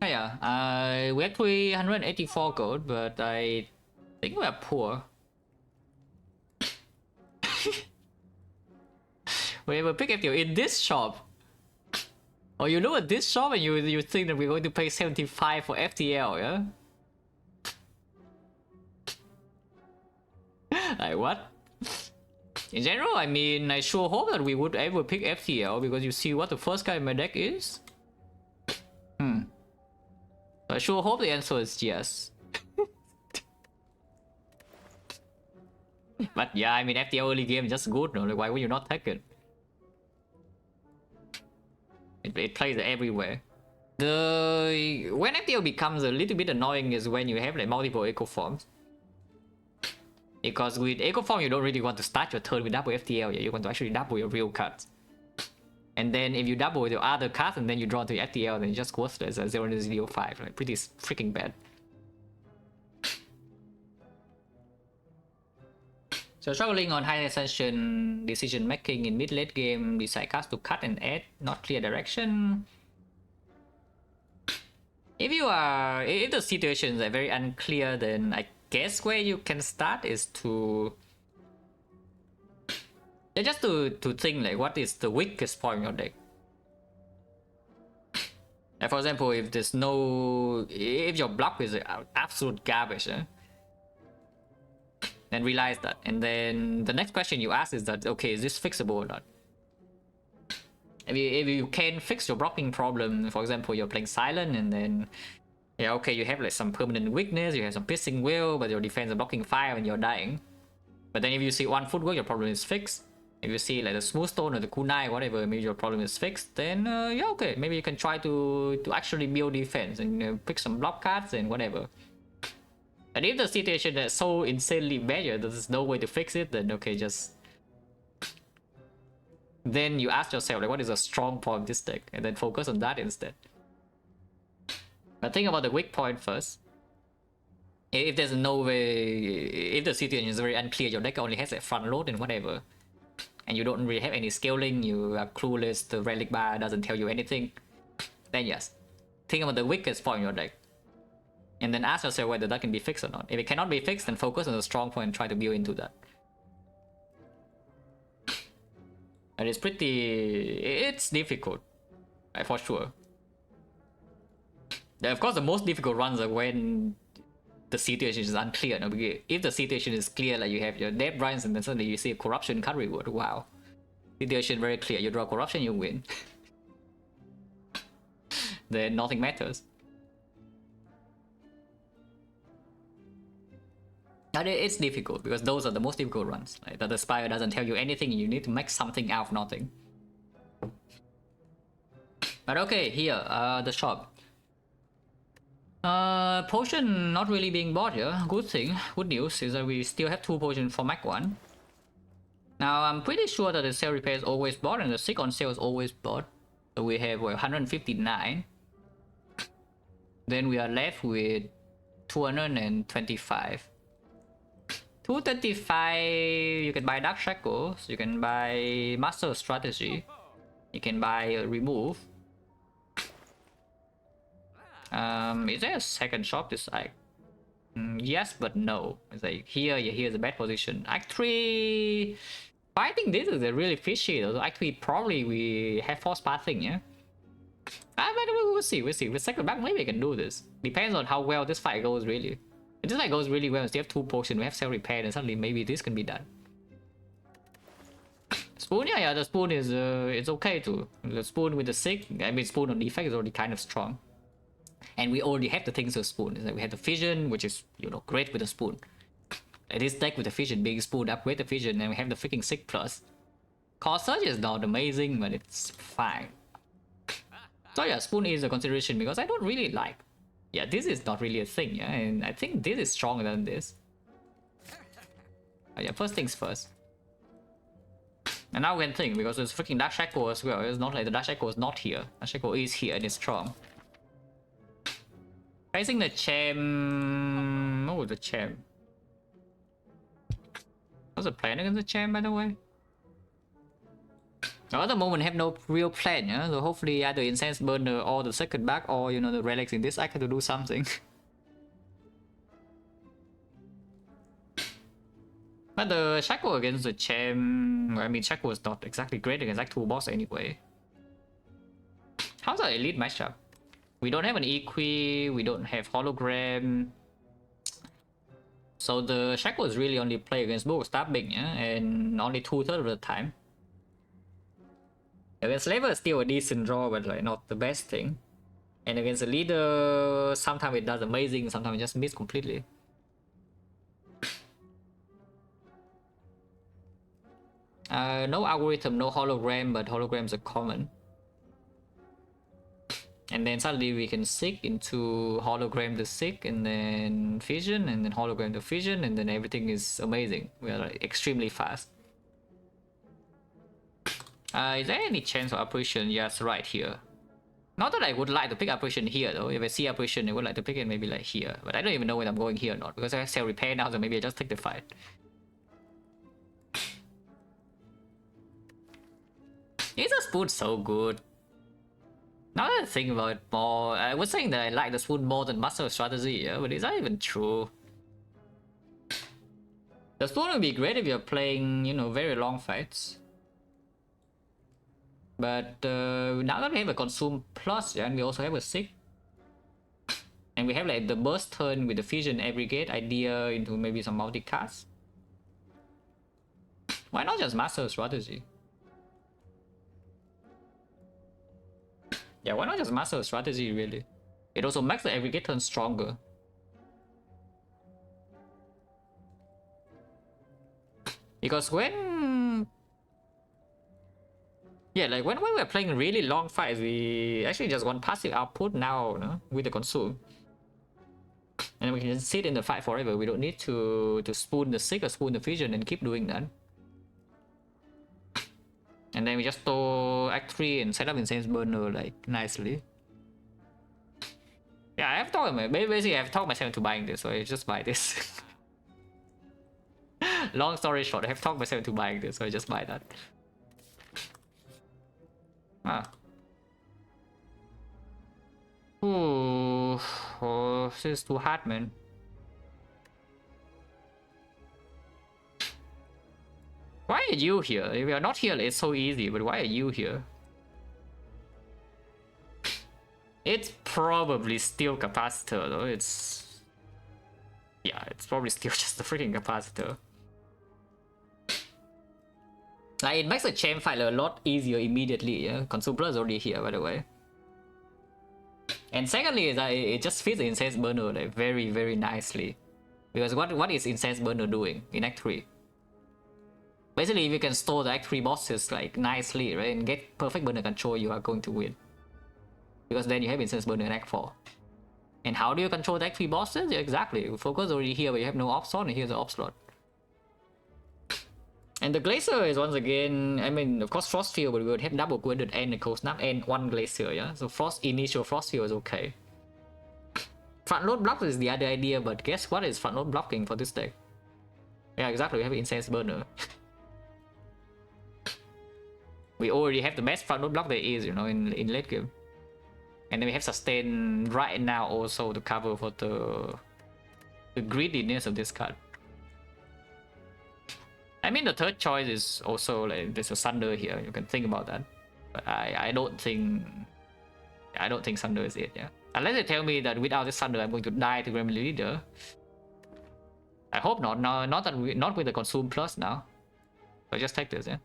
Yeah, we have 384 gold, but I think we are poor. We have a pick FTL in this shop. Oh, you look at this shop and you think that we're going to pay 75 for FTL, yeah? Like what? In general, I mean, I sure hope that we would ever pick FTL because you see what the first guy in my deck is. So I sure hope the answer is yes. But yeah, I mean, FTL early game is just good, no? Like, why would you not take it? It plays everywhere. When FTL becomes a little bit annoying is when you have like multiple eco forms. Because with eco form you don't really want to start your turn with double FTL, yeah? You want to actually double your real cards. And then if you double your other cards and then you draw to your FTL, then it's just worthless at 0.05, like pretty freaking bad. So struggling on high ascension, decision making in mid late game, decide cards to cut and add, not clear direction. If the situations are very unclear, then I guess where you can start is to just to think like what is the weakest point in your deck. Like for example, if your block is absolute garbage, then realize that, and then the next question you ask is that, okay, is this fixable or not? If you can fix your blocking problem, for example, you're playing silent and then yeah, okay, you have like some permanent weakness, you have some piercing will, but your defense is blocking 5 and you're dying. But then if you see one footwork, your problem is fixed. If you see like the smooth stone or the kunai, whatever, maybe your problem is fixed, then yeah, okay, maybe you can try to actually build defense and pick some block cards and whatever. And if the situation is so insanely bad, there's no way to fix it, then okay, then you ask yourself like, what is a strong point of this deck, and then focus on that instead. But think about the weak point first. If there's no way, if the situation is very unclear, your deck only has a front load and whatever, and you don't really have any scaling, you are clueless, the relic bar doesn't tell you anything, then yes, think about the weakest point in your deck. And then ask yourself whether that can be fixed or not. If it cannot be fixed, then focus on the strong point and try to build into that. And it's difficult, right, for sure. Of course, the most difficult runs are when the situation is unclear. No? If the situation is clear, like you have your dead runs and then suddenly you see a corruption card reward, wow. Situation very clear, you draw corruption, you win. Then nothing matters. And it's difficult because those are the most difficult runs. Like, that the Spire doesn't tell you anything, you need to make something out of nothing. But okay, here, the shop. Potion not really being bought here. Good thing, good news is that we still have 2 potions for Mac 1. Now I'm pretty sure that the sale repair is always bought and the sick on sale is always bought. So we have 159. Then we are left with 225. 235, you can buy Dark Shackles, you can buy Master of Strategy, you can buy Remove. Is there a second shop this side? Yes, but no. It's like here's a bad position. Act 3, I think this is a really fishy though. Act 3 probably we have force pathing, yeah? But we'll see. With second back, maybe we can do this. Depends on how well this fight goes, really. If this fight goes really well, we still have 2 potions, we have self repair, and suddenly maybe this can be done. Spoon, yeah, the spoon is it's okay too. The spoon with the sick, I mean spoon on defect is already kind of strong. And we already have the things with spoon. It's like we have the fission, which is, you know, great with the spoon. And this deck with the fission, big spoon, upgrade the fission, and we have the freaking sick plus. Core Surge is not amazing, but it's fine. So yeah, spoon is a consideration because I don't really like. Yeah, this is not really a thing, yeah, and I think this is stronger than this. But yeah, first things first. And now we can think, because there's freaking Dark Shackle as well. It's not like the Dark Shackle is not here. Dark Shackle is here and it's strong. Facing the champ. Oh, the champ. What's the plan against the champ, by the way? At the moment, I have no real plan, yeah? So hopefully either Incense Burner or the second back or, you know, the relics in this, I can do something. But the Shackle against the champ, I mean, Shackle was not exactly great against like 2 boss anyway. How's our elite matchup? We don't have an Equi, we don't have hologram. So the Shackle is really only play against both stabbing, yeah? And only 2/3 of the time. Against Slaver is still a decent draw, but like not the best thing. And against the leader, sometimes it does amazing, sometimes it just miss completely. No algorithm, no hologram, but holograms are common. And then suddenly we can seek into hologram the seek, and then fission, and then hologram the fission, and then everything is amazing. We are like extremely fast. Is there any chance of apparition? Yes, right here. Not that I would like to pick apparition here though. If I see apparition, I would like to pick it maybe like here. But I don't even know when I'm going here or not, because I have cell repair now, so maybe I just take the fight. Is the spoon so good? Now that I think about it more, I was saying that I like the spoon more than master strategy, yeah? But is that even true? The spoon would be great if you're playing, you know, very long fights. But now that we have a consume plus, yeah, and we also have a sick, and we have like the burst turn with the fission aggregate idea into maybe some multicast. Why not just master strategy? Yeah, why not just master strategy really? It also makes the aggregate turn stronger. Because when... yeah, like when we're playing really long fights, we actually just want passive output now, no? With the consume. And we can just sit in the fight forever. We don't need to spoon the sick or spoon the fission and keep doing that. And then we just store Act 3 and set up Incense Burner like nicely. Yeah, I have talked basically I have talked myself into buying this, so I just buy this. Long story short, I have talked myself into buying this, so I just buy that. Ah. Ooh, oh, this is too hard, man. Why are you here? If you're not here, it's so easy, but why are you here? It's probably still capacitor, though. It's... yeah, it's probably still just a freaking capacitor. Like, it makes the champ fight a lot easier immediately, yeah? Consumer is already here, by the way. And secondly, is that it just fits the Incense Burner like very, very nicely. Because what is Incense Burner doing in Act 3? Basically, if you can store the Act 3 bosses like nicely, right, and get perfect burner control, you are going to win. Because then you have Incense Burner in Act 4. And how do you control the Act 3 bosses? Yeah, exactly. Focus already here, but you have no op slot, and here's the op slot. And the Glacier is once again, I mean, of course Frost Field, but we would have double Gilded and a Cold Snap and one Glacier, yeah? So initial Frost Field is okay. Front load block is the other idea, but guess what is front load blocking for this deck? Yeah, exactly, we have Incense Burner. We already have the best front load block there is, you know, in late game. And then we have Sustain right now also to cover for the greediness of this card. I mean, the third choice is also like there's a Sunder here. You can think about that, but I don't think Sunder is it. Yeah, unless they tell me that without this Sunder I'm going to die to Gremlin Leader. I hope not. No, not with the Consume Plus now. So just take this. Yeah.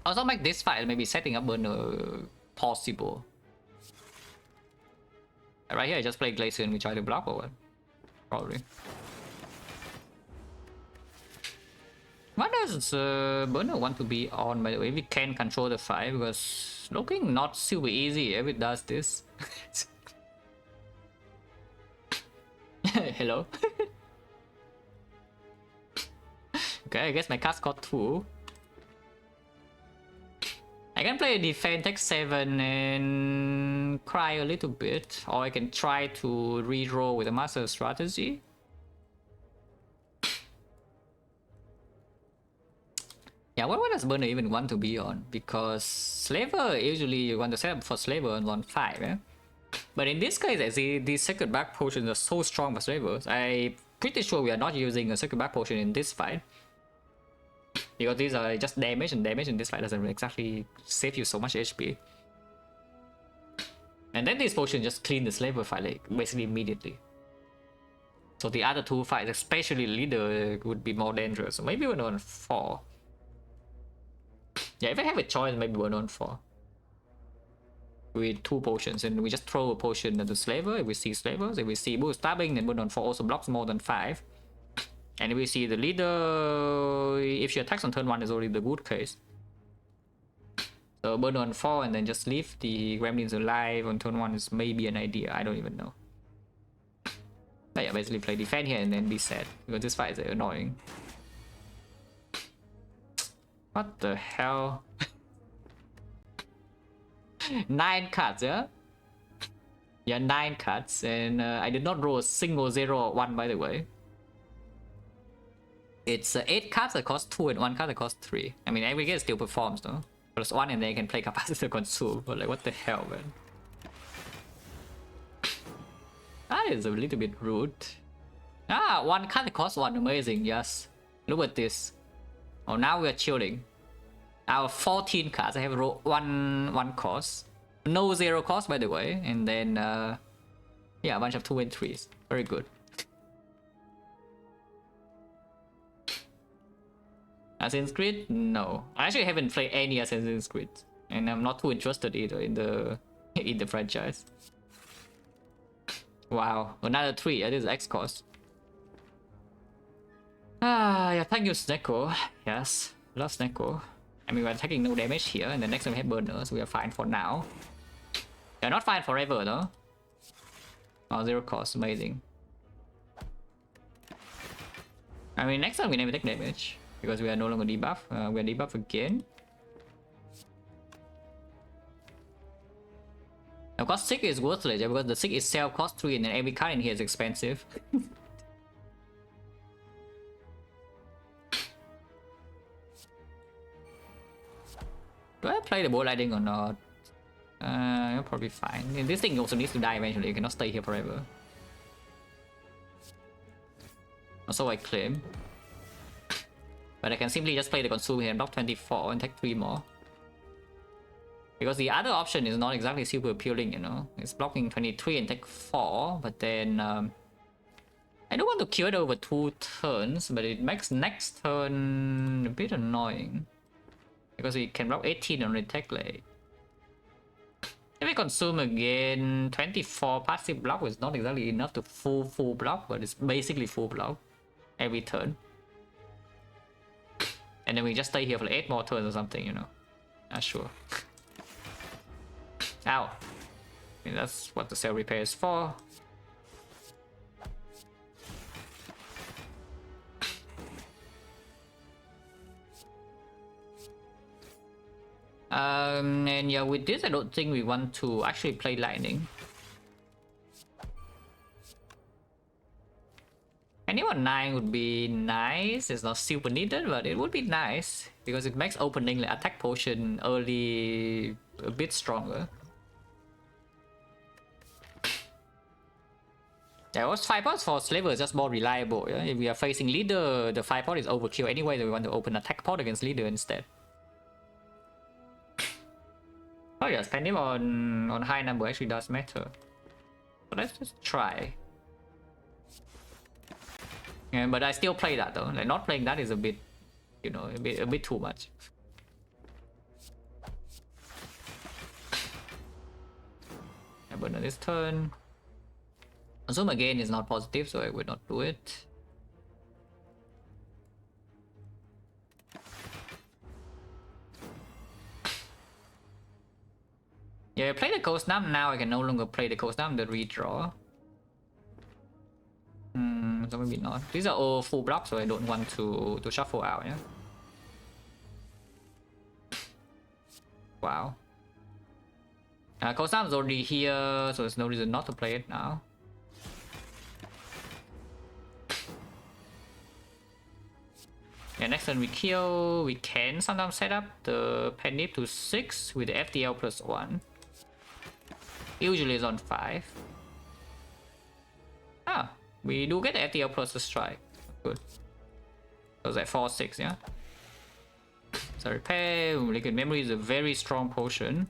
Also make this fight maybe setting up burner possible. Right here I just play Glacier and we try to block over. Probably. Why does burner want to be on, by the way? We can control the fight because looking not super easy if it does this. Hello. Okay, I guess my cast got 2. I can play a defense, take 7 and cry a little bit, or I can try to reroll with a master strategy. Yeah, Yeah, what does Burner even want to be on? Because Slaver, usually you want to set up for Slaver on 1-5, yeah? But in this case, I see these second back potions are so strong for Slavers. I'm pretty sure we are not using a second back potion in this fight. Because these are just damage, and damage in this fight doesn't exactly save you so much HP. And then this potion just clean the Slaver fight like basically immediately. So the other two fights, especially leader, would be more dangerous. So maybe we're on 4. Yeah, if I have a choice, maybe we're on 4. With 2 potions, and we just throw a potion at the Slaver. If we see Slavers, if we see Bull stabbing, then burn on 4 also blocks more than 5. And if we see the leader, if she attacks on turn 1, is already the good case. So burn on 4 and then just leave the gremlins alive on turn 1 is maybe an idea. I don't even know. But yeah, basically play defend here and then be sad because this fight is annoying. What the hell? 9 cards, yeah? Yeah, 9 cards, and I did not roll a single 0 or 1, by the way. It's 8 cards that cost 2 and 1 card that cost 3. I mean, every game still performs, though. Plus 1 and then you can play Capacitor Consume, but like, what the hell, man? That is a little bit rude. Ah, 1 card that costs 1, amazing, yes. Look at this. Oh, now we are chilling. Our 14 cards, I have rolled 1 cost. No 0 cost, by the way. And then, yeah, a bunch of 2 and 3s. Very good. Assassin's Creed? No. I actually haven't played any Assassin's Creed. And I'm not too interested either in the in the franchise. Wow, another 3. That is X cost. Ah, yeah, thank you, Sneko. Yes, love Sneko. I mean, we're taking no damage here, and the next time we have burners, we are fine for now. We're not fine forever, though. Oh, 0 cost, amazing. I mean, next time we never take damage, because we are no longer debuff. We are debuff again. Of course, Sick is worthless, because the Sick itself costs 3, and then every card in here is expensive. Do I play the Bolt Lightning or not? You're probably fine. And this thing also needs to die eventually, you cannot stay here forever. Also, I claim. But I can simply just play the Consume here and block 24 and take 3 more. Because the other option is not exactly super appealing, you know. It's blocking 23 and take 4, but then... I don't want to kill it over 2 turns, but it makes next turn a bit annoying. Because we can block 18 on retake late. If we consume again, 24 passive block is not exactly enough to full block, but it's basically full block every turn. And then we just stay here for like 8 more turns or something, you know. Not sure. Ow. I mean, that's what the cell repair is for. And yeah, with this, I don't think we want to actually play Lightning. Anyone 9 would be nice. It's not super needed, but it would be nice because it makes opening the attack potion early a bit stronger. Yeah, what's 5 pots for Slaver is just more reliable. Yeah? If we are facing leader, the 5 pot is overkill anyway, so we want to open attack pot against leader instead. Oh yeah, spending on high number actually does matter. So let's just try. Yeah, but I still play that though. Like not playing that is a bit, you know, a bit too much. I burn on this turn. Consume again is not positive, so I would not do it. Yeah, I play the Cold Snap now. I can no longer play the Cold Snap, the redraw. So maybe not. These are all full blocks, so I don't want to shuffle out, yeah? Wow. Cold Snap is already here, so there's no reason not to play it now. Yeah, next turn we kill. We can sometimes set up the penip to 6 with the FTL plus 1. Usually it's on 5. Ah, we do get the FTL plus a strike. Good. So it's like 4-6, yeah? So repair, liquid memory is a very strong potion.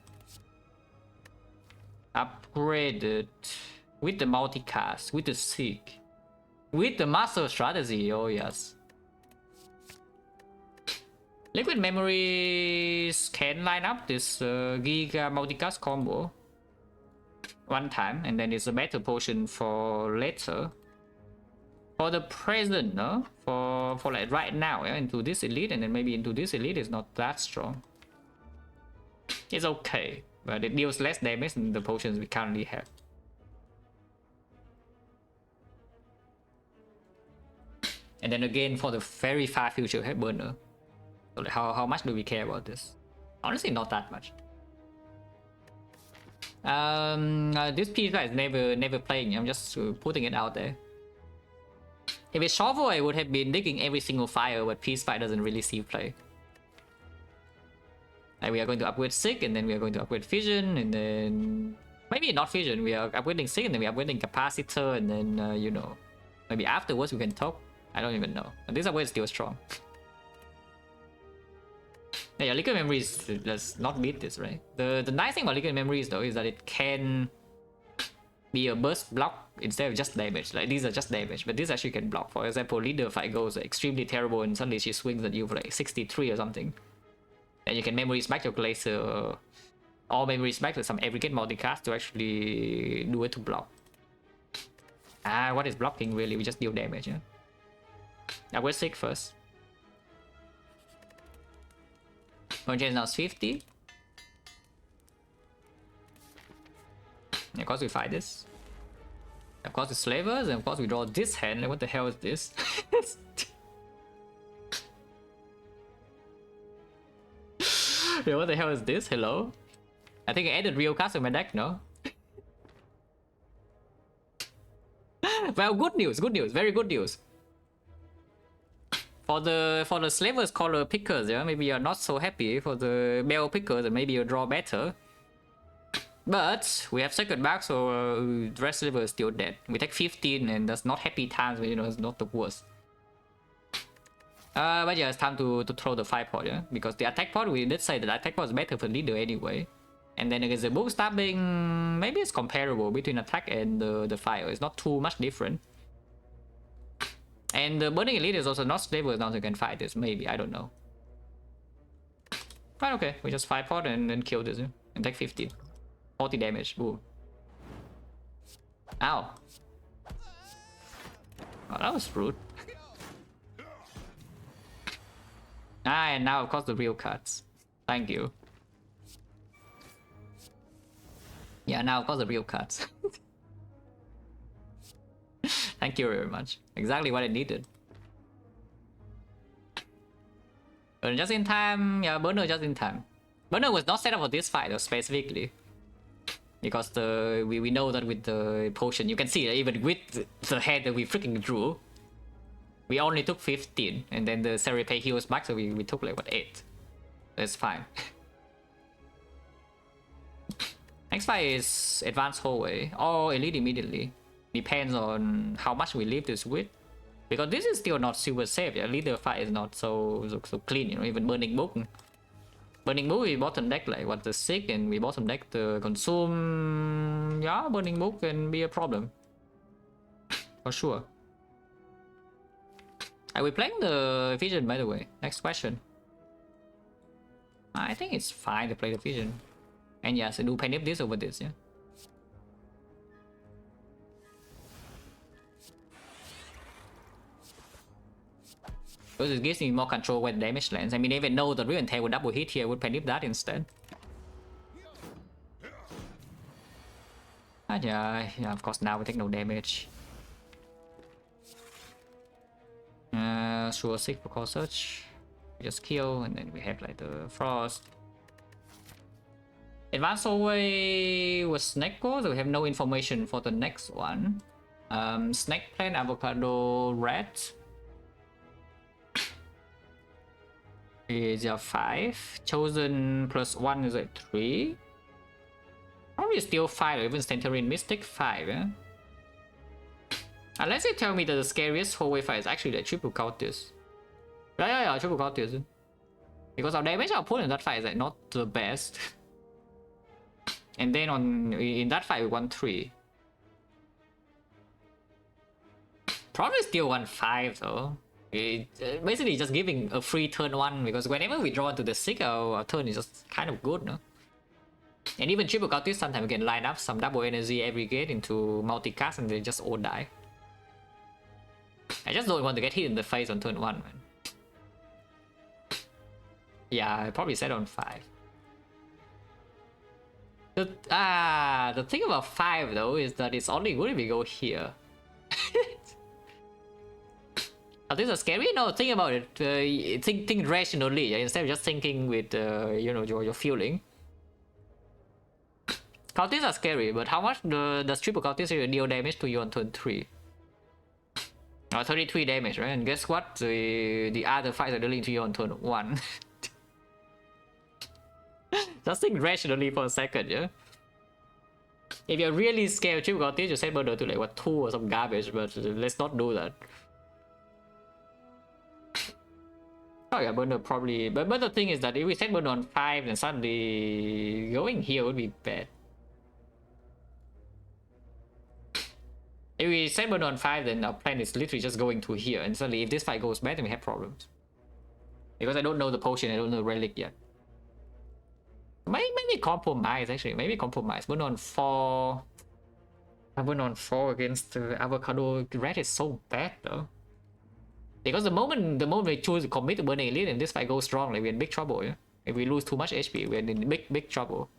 Upgraded with the multicast, with the seek, with the master strategy. Oh yes. Liquid memories can line up this Giga multicast combo one time, and then it's a better potion for later. For the present, no? For like right now, yeah, into this elite, and then maybe into this elite is not that strong. It's okay, but it deals less damage than the potions we currently have. And then again, for the very far future head burner, so like how much do we care about this? Honestly, not that much. This piece is never playing. I'm just putting it out there. If it's shovel, I would have been digging every single fire, but Peace Fight doesn't really see play. Like we are going to upgrade Sick, and then we are going to upgrade Vision, and then maybe not Vision. We are upgrading Sick, and then we are upgrading Capacitor, and then you know, maybe afterwards we can talk. I don't even know. But this upgrade is still strong. Yeah, liquid memories does not beat this, right? The nice thing about liquid memories though is that it can be a burst block instead of just damage. Like these are just damage, but this actually can block. For example, leader fight goes extremely terrible and suddenly she swings at you for like 63 or something. Then you can memories back your glacier or memories back to some aggregate multicast to actually do it to block. Ah, what is blocking really? We just deal damage, yeah? Now we're sick first. Content now is 50. Of course we fight this. Of course we slavers, and of course we draw this hand. Like, what the hell is this? Yeah, what the hell is this? Hello? I think I added real cards to my deck, no? Well, good news, very good news. For the slavers color pickers, yeah, maybe you're not so happy. For the bell pickers, and maybe you draw better. But we have second back, so the rest sliver is still dead. We take 15, and that's not happy times, but you know, it's not the worst. But yeah, it's time to throw the 5 pod, yeah? Because the attack pod, we did say that attack pod is better for leader anyway. And then against the book stabbing, maybe it's comparable between attack and the fire. It's not too much different. And the burning elite is also not stable now, so you can fight this, maybe, I don't know. But okay, we just 5 pod and then kill this, yeah? And take 50. 40 damage, ooh. Ow. Oh, that was rude. Ah, and now of course the real cards. Thank you. Yeah, now of course the real cards. Thank you very much. Exactly what I needed. But just in time, yeah, burner just in time. Burner was not set up for this fight though, specifically. Because we know that with the potion, you can see that even with the head that we freaking drew, we only took 15, and then the Serapay heals back, so we took like what, 8. That's fine. Next fight is Advanced Hallway or Elite immediately. Depends on how much we leave this with. Because this is still not super safe. Yeah? Leader fight is not so clean, you know, even Burning Book. Burning Book we bottom deck like what the Sick, and we bottom deck the Consume. Yeah, Burning Book can be a problem. For sure. Are we playing the Vision, by the way? Next question. I think it's fine to play the Vision. And yes, I do penip this over this, yeah. Because it gives me more control when damage lands. I mean, even though the Riven Tail would double hit here, I would penip that instead. Ah, yeah, of course now we take no damage. Sure, 6 for Core Search. We just kill, and then we have like the Frost. Advanced Hallway was Snake Core, so we have no information for the next one. Snake Plant, Avocado, Red. is a 5. Chosen plus 1 is a 3. Probably still 5 or even Centurion Mystic 5, yeah? Unless you tell me that the scariest whole wave fight is actually the triple Cultist. Yeah, triple Cultist. Because our damage output in that fight is like not the best. And then in that fight we won 3. Probably still 1-5 though. Basically just giving a free turn 1 because whenever we draw into the 6 our turn is just kind of good, no? And even triple Cultist sometimes we can line up some double energy every gate into multicast and they just all die. I just don't want to get hit in the face on turn 1, man. Yeah, I probably set on 5. The thing about 5 though is that it's only good if we go here. Are these are scary? No, think about it. Think rationally instead of just thinking with you know your feeling. Cultists are scary, but how much does triple Cultist deal damage to you on turn 3? 33 damage, right? And guess what? The other fights are dealing to you on turn 1. Just think rationally for a second, yeah? If you're really scared of triple Cultist, you set Burner to like what 2 or some garbage, but let's not do that. Oh yeah, Burner probably... But the thing is that if we set Burner on 5, then suddenly going here would be bad. If we set Burner on 5, then our plan is literally just going to here, and suddenly if this fight goes bad, then we have problems. Because I don't know the potion, I don't know the relic yet. Maybe compromise actually, maybe compromise. Burner on 4... Burner on 4 against Avocado Red is so bad though. Because the moment we choose to commit to Burning Elite and this fight goes strong, like we're in big trouble, yeah? If we lose too much HP, we're in big trouble.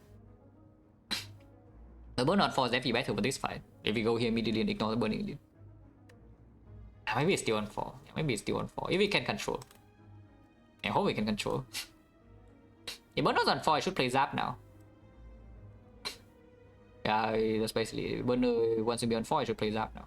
The Burn on 4 is definitely better for this fight. If we go here immediately and ignore the Burning Elite. Maybe it's still on 4. Yeah, maybe it's still on 4. If we can control. I hope we can control. If Burner's on 4, I should play Zap now. Yeah, that's basically it. Burner wants to be on 4, I should play Zap now.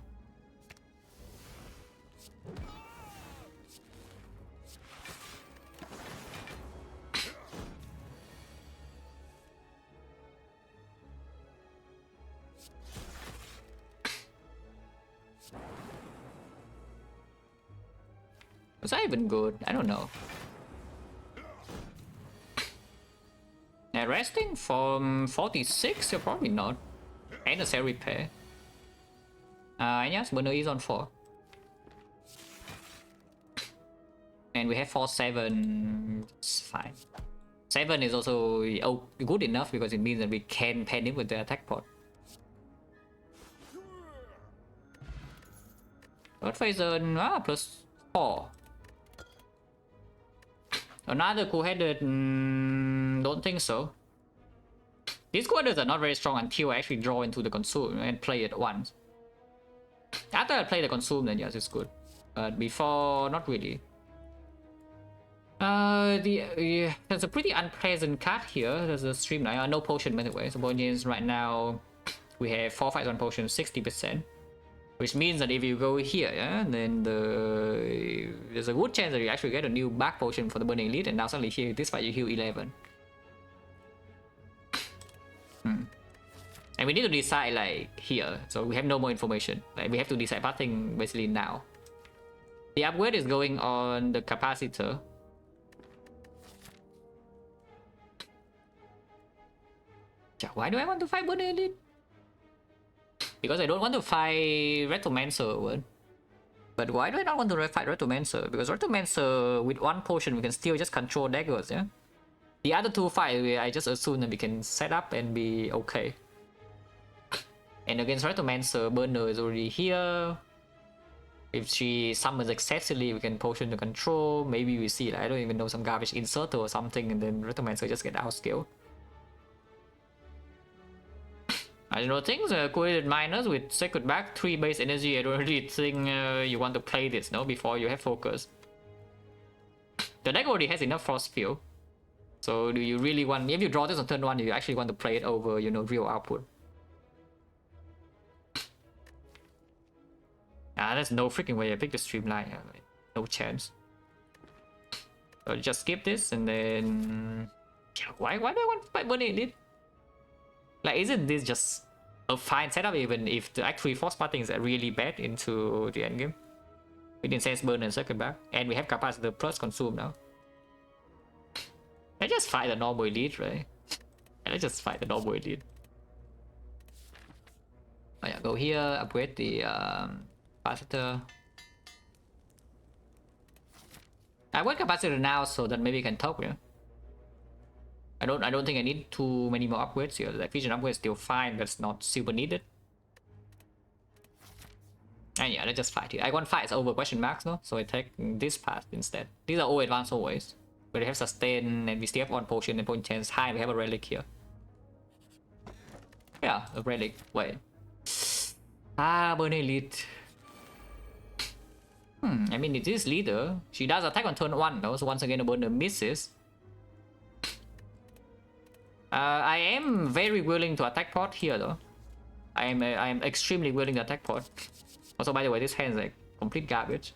Was that even good? I don't know. Yeah, resting from 46? You're probably not. And a cell repair. Yes, Burner is on 4. And we have 4-7. It's fine. 7 is also good enough because it means that we can pen him with the attack pod. Third phase on plus 4. Another cool-headed, don't think so. These cool-headers are not very strong until I actually draw into the consume and play it once. After I play the consume, then yes, it's good. But before, not really. There's a pretty unpleasant card here. There's a streamline. No potion, by the way. So Bonians right now, we have 4 fights on potion, 60%. Which means that if you go here, yeah, then there's a good chance that you actually get a new back potion for the Burning Elite, and now suddenly here, this fight you heal 11. And we need to decide like here, so we have no more information. Like we have to decide pathing basically now. The upgrade is going on the capacitor. Why do I want to fight Burning Elite? Because I don't want to fight Retromancer. But why do I not want to fight Retromancer? Because Retromancer, with 1 potion, we can still just control daggers, yeah? The other 2 fights, I just assume that we can set up and be okay. And against Retromancer, Burner is already here. If she summons excessively, we can potion to control. Maybe we see, like, I don't even know, some garbage inserter or something, and then Retromancer just get outscaled. I don't know, things coordinated miners with Sacred Back, 3 base energy. I don't really think you want to play this, no, before you have focus. The deck already has enough Frost Field. So do you really want, if you draw this on turn 1, you actually want to play it over, you know, real output. There's no freaking way I picked the streamline. No chance. So just skip this and then... Why do I want to fight Burning Elite? Like, isn't this just a fine setup even if the actually force parting is really bad into the endgame? With Incense Burn and Circuit Back. And we have Capacitor plus Consume now. Let's just fight the normal Elite, right? Let's just fight the normal Elite. Oh yeah, go here, upgrade the Capacitor. I want Capacitor now so that maybe I can talk, yeah? I don't think I need too many more upgrades here. The Vision upgrade is still fine, but it's not super needed. And yeah, let's just fight here. I want fights over question marks, no? So I take this path instead. These are all advanced always. But we have sustain and we still have one potion and point chance high. We have a relic here. Yeah, a relic. Wait. Burning Elite. I mean, it is leader. She does attack on turn 1 though, so once again the burner misses. I am very willing to attack pot here though. I am extremely willing to attack pot. Also, by the way, this hand is like complete garbage.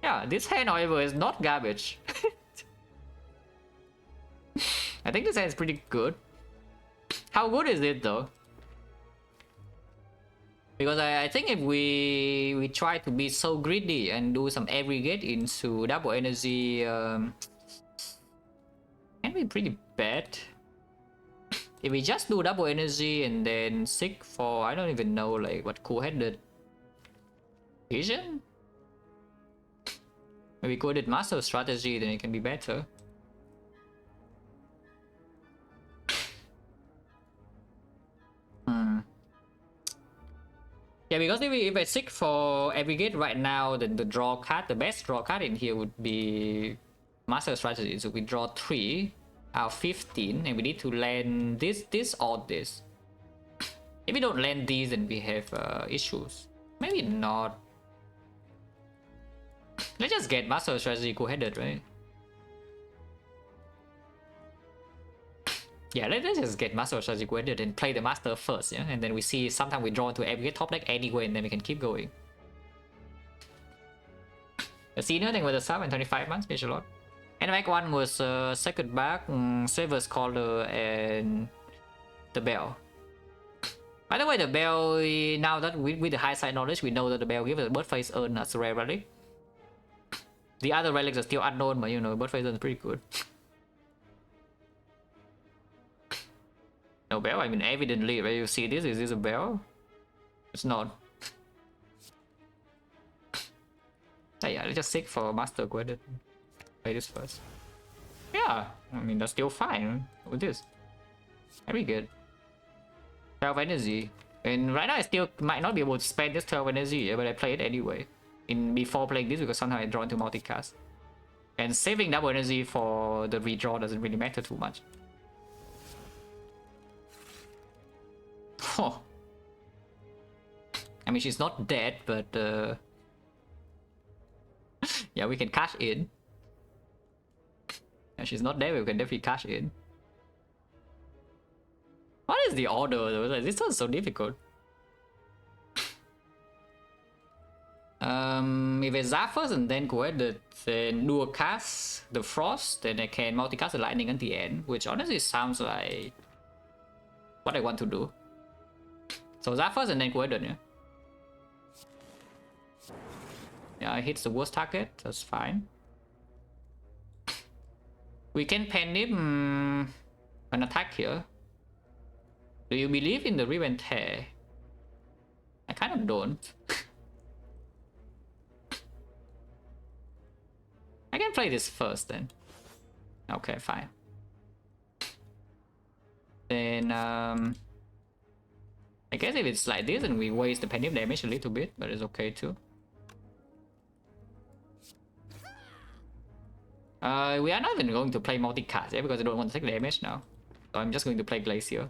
Yeah, this hand, however, is not garbage. I think this hand is pretty good. How good is it though? Because I think if we try to be so greedy and do some aggregate into double energy, can be pretty bad. If we just do double energy and then seek for, I don't even know like what cool-headed vision. Maybe cool-headed master strategy, then it can be better. Yeah, because if I seek for aggregate right now, then the draw card, the best draw card in here would be master strategy. So we draw 3 out of 15, and we need to land this, or this. If we don't land these, then we have issues. Maybe not. Let's just get master strategy cool-headed, right? Yeah, let's just get master strategy cool-headed and play the master first, yeah? And then we see sometimes we draw into aggregate top deck anyway, and then we can keep going. The senior thing with the sub and 25 months, pitch a lot. And the back one was second back, Saver's Caller, and the Bell. By the way, the Bell, now that with the high side knowledge, we know that the Bell gives us Birthface Urn as a rare relic. The other relics are still unknown, but you know, Birthface Urn is pretty good. No Bell, I mean, evidently, where you see this, is this a Bell? It's not. Yeah, let's just seek for Master Quadrant. Play this first. Yeah, I mean, that's still fine with this. Very good. 12 energy. And right now I still might not be able to spend this 12 energy, but I play it anyway. Before playing this, because sometimes I draw into multicast. And saving double energy for the redraw doesn't really matter too much. Oh. I mean, she's not dead, but yeah, we can cash in. Yeah, she's not dead, we can definitely cash in. What is the order though? This one's so difficult. If it's Zap first and then go ahead then dual cast the Frost, then I can multicast the Lightning at the end, which honestly sounds like what I want to do. So Zap first and then go ahead, yeah. Yeah, it hits the worst target, that's fine. We can pen him an attack here. Do you believe in the Revenge Hair? I kind of don't. I can play this first then. Okay, fine. Then I guess if it's like this, then we waste the penny damage a little bit, but it's okay too. We are not even going to play multicast, yeah, because I don't want to take damage now. So I'm just going to play Glacier.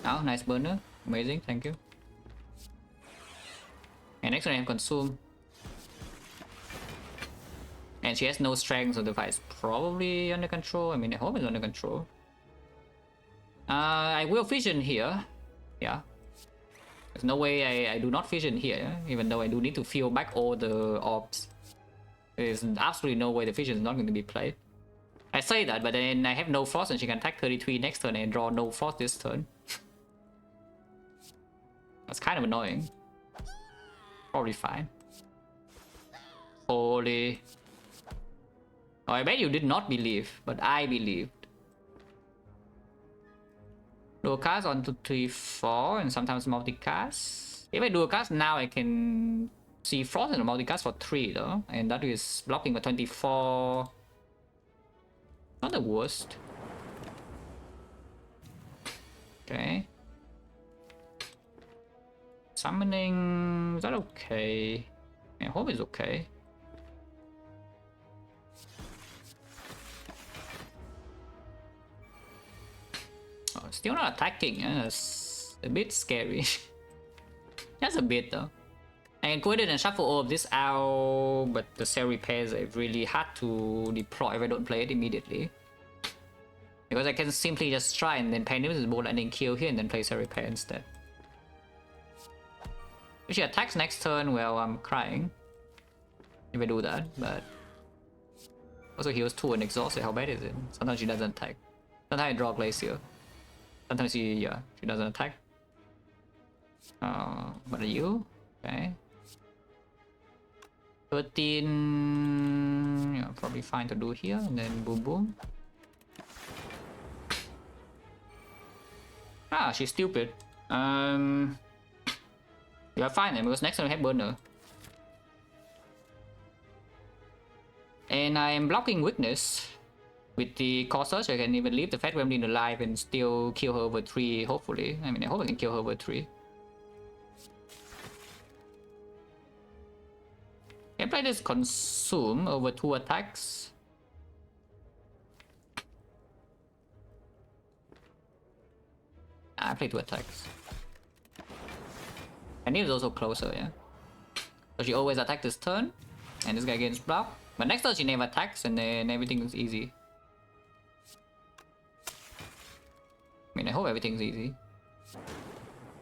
Oh, nice burner. Amazing, thank you. And next one I have Consume. And she has no strength, so the fight is probably under control. I mean, I hope it's under control. I will fission here. Yeah. There's no way I do not fission here, even though I do need to fill back all the orbs. There's absolutely no way the fission is not going to be played. I say that, but then I have no frost and she can attack 33 next turn and draw no frost this turn. That's kind of annoying. Probably fine. Holy. Oh, I bet you did not believe, but I believed. Dual cast on 2, 3, 4, and sometimes multicast. If I dual cast now, I can see frost and multicast for 3 though, and that is blocking for 24. Not the worst. Okay. Summoning, is that okay? I hope it's okay. Oh, still not attacking. That's a bit scary. That's a bit though. I can go ahead and shuffle all of this out, but the cell repairs are really hard to deploy if I don't play it immediately. Because I can simply just try and then panic with the ball and then kill here and then play cell repair instead. If she attacks next turn, well, I'm crying. If I do that, but... Also heals 2 and exhausted, how bad is it? Sometimes she doesn't attack. Sometimes I draw Glacier. Sometimes she doesn't attack. What are you? Okay. 13... Yeah, probably fine to do here, and then boom boom. Ah, she's stupid. You're fine then, because next time we have Burner. And I am blocking Weakness. With the Core Search, I can even leave the Fat Gremlin alive and still kill her over 3, hopefully. I mean, I hope I can kill her over 3. Can play this Consume over 2 attacks. I play 2 attacks. And he is also closer, yeah. So she always attacks this turn, and this guy gets blocked. But next turn she never attacks, and then everything is easy. I mean, I hope everything's easy.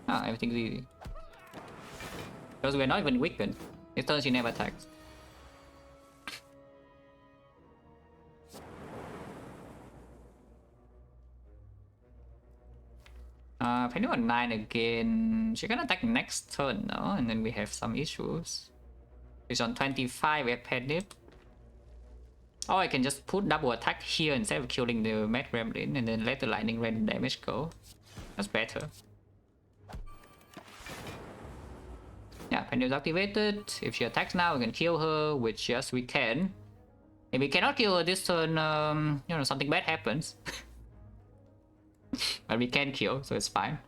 Ah, everything's easy. Because we're not even weakened. This turn she never attacks. Penny on 9 again. She can attack next turn now, and then we have some issues. She's on 25 at Penny. Or I can just put double attack here instead of killing the Mad Gremlin and then let the lightning random damage go. That's better. Yeah, Penny is activated. If she attacks now, we can kill her, which yes, we can. If we cannot kill her this turn, you know, something bad happens. But we can kill, so it's fine.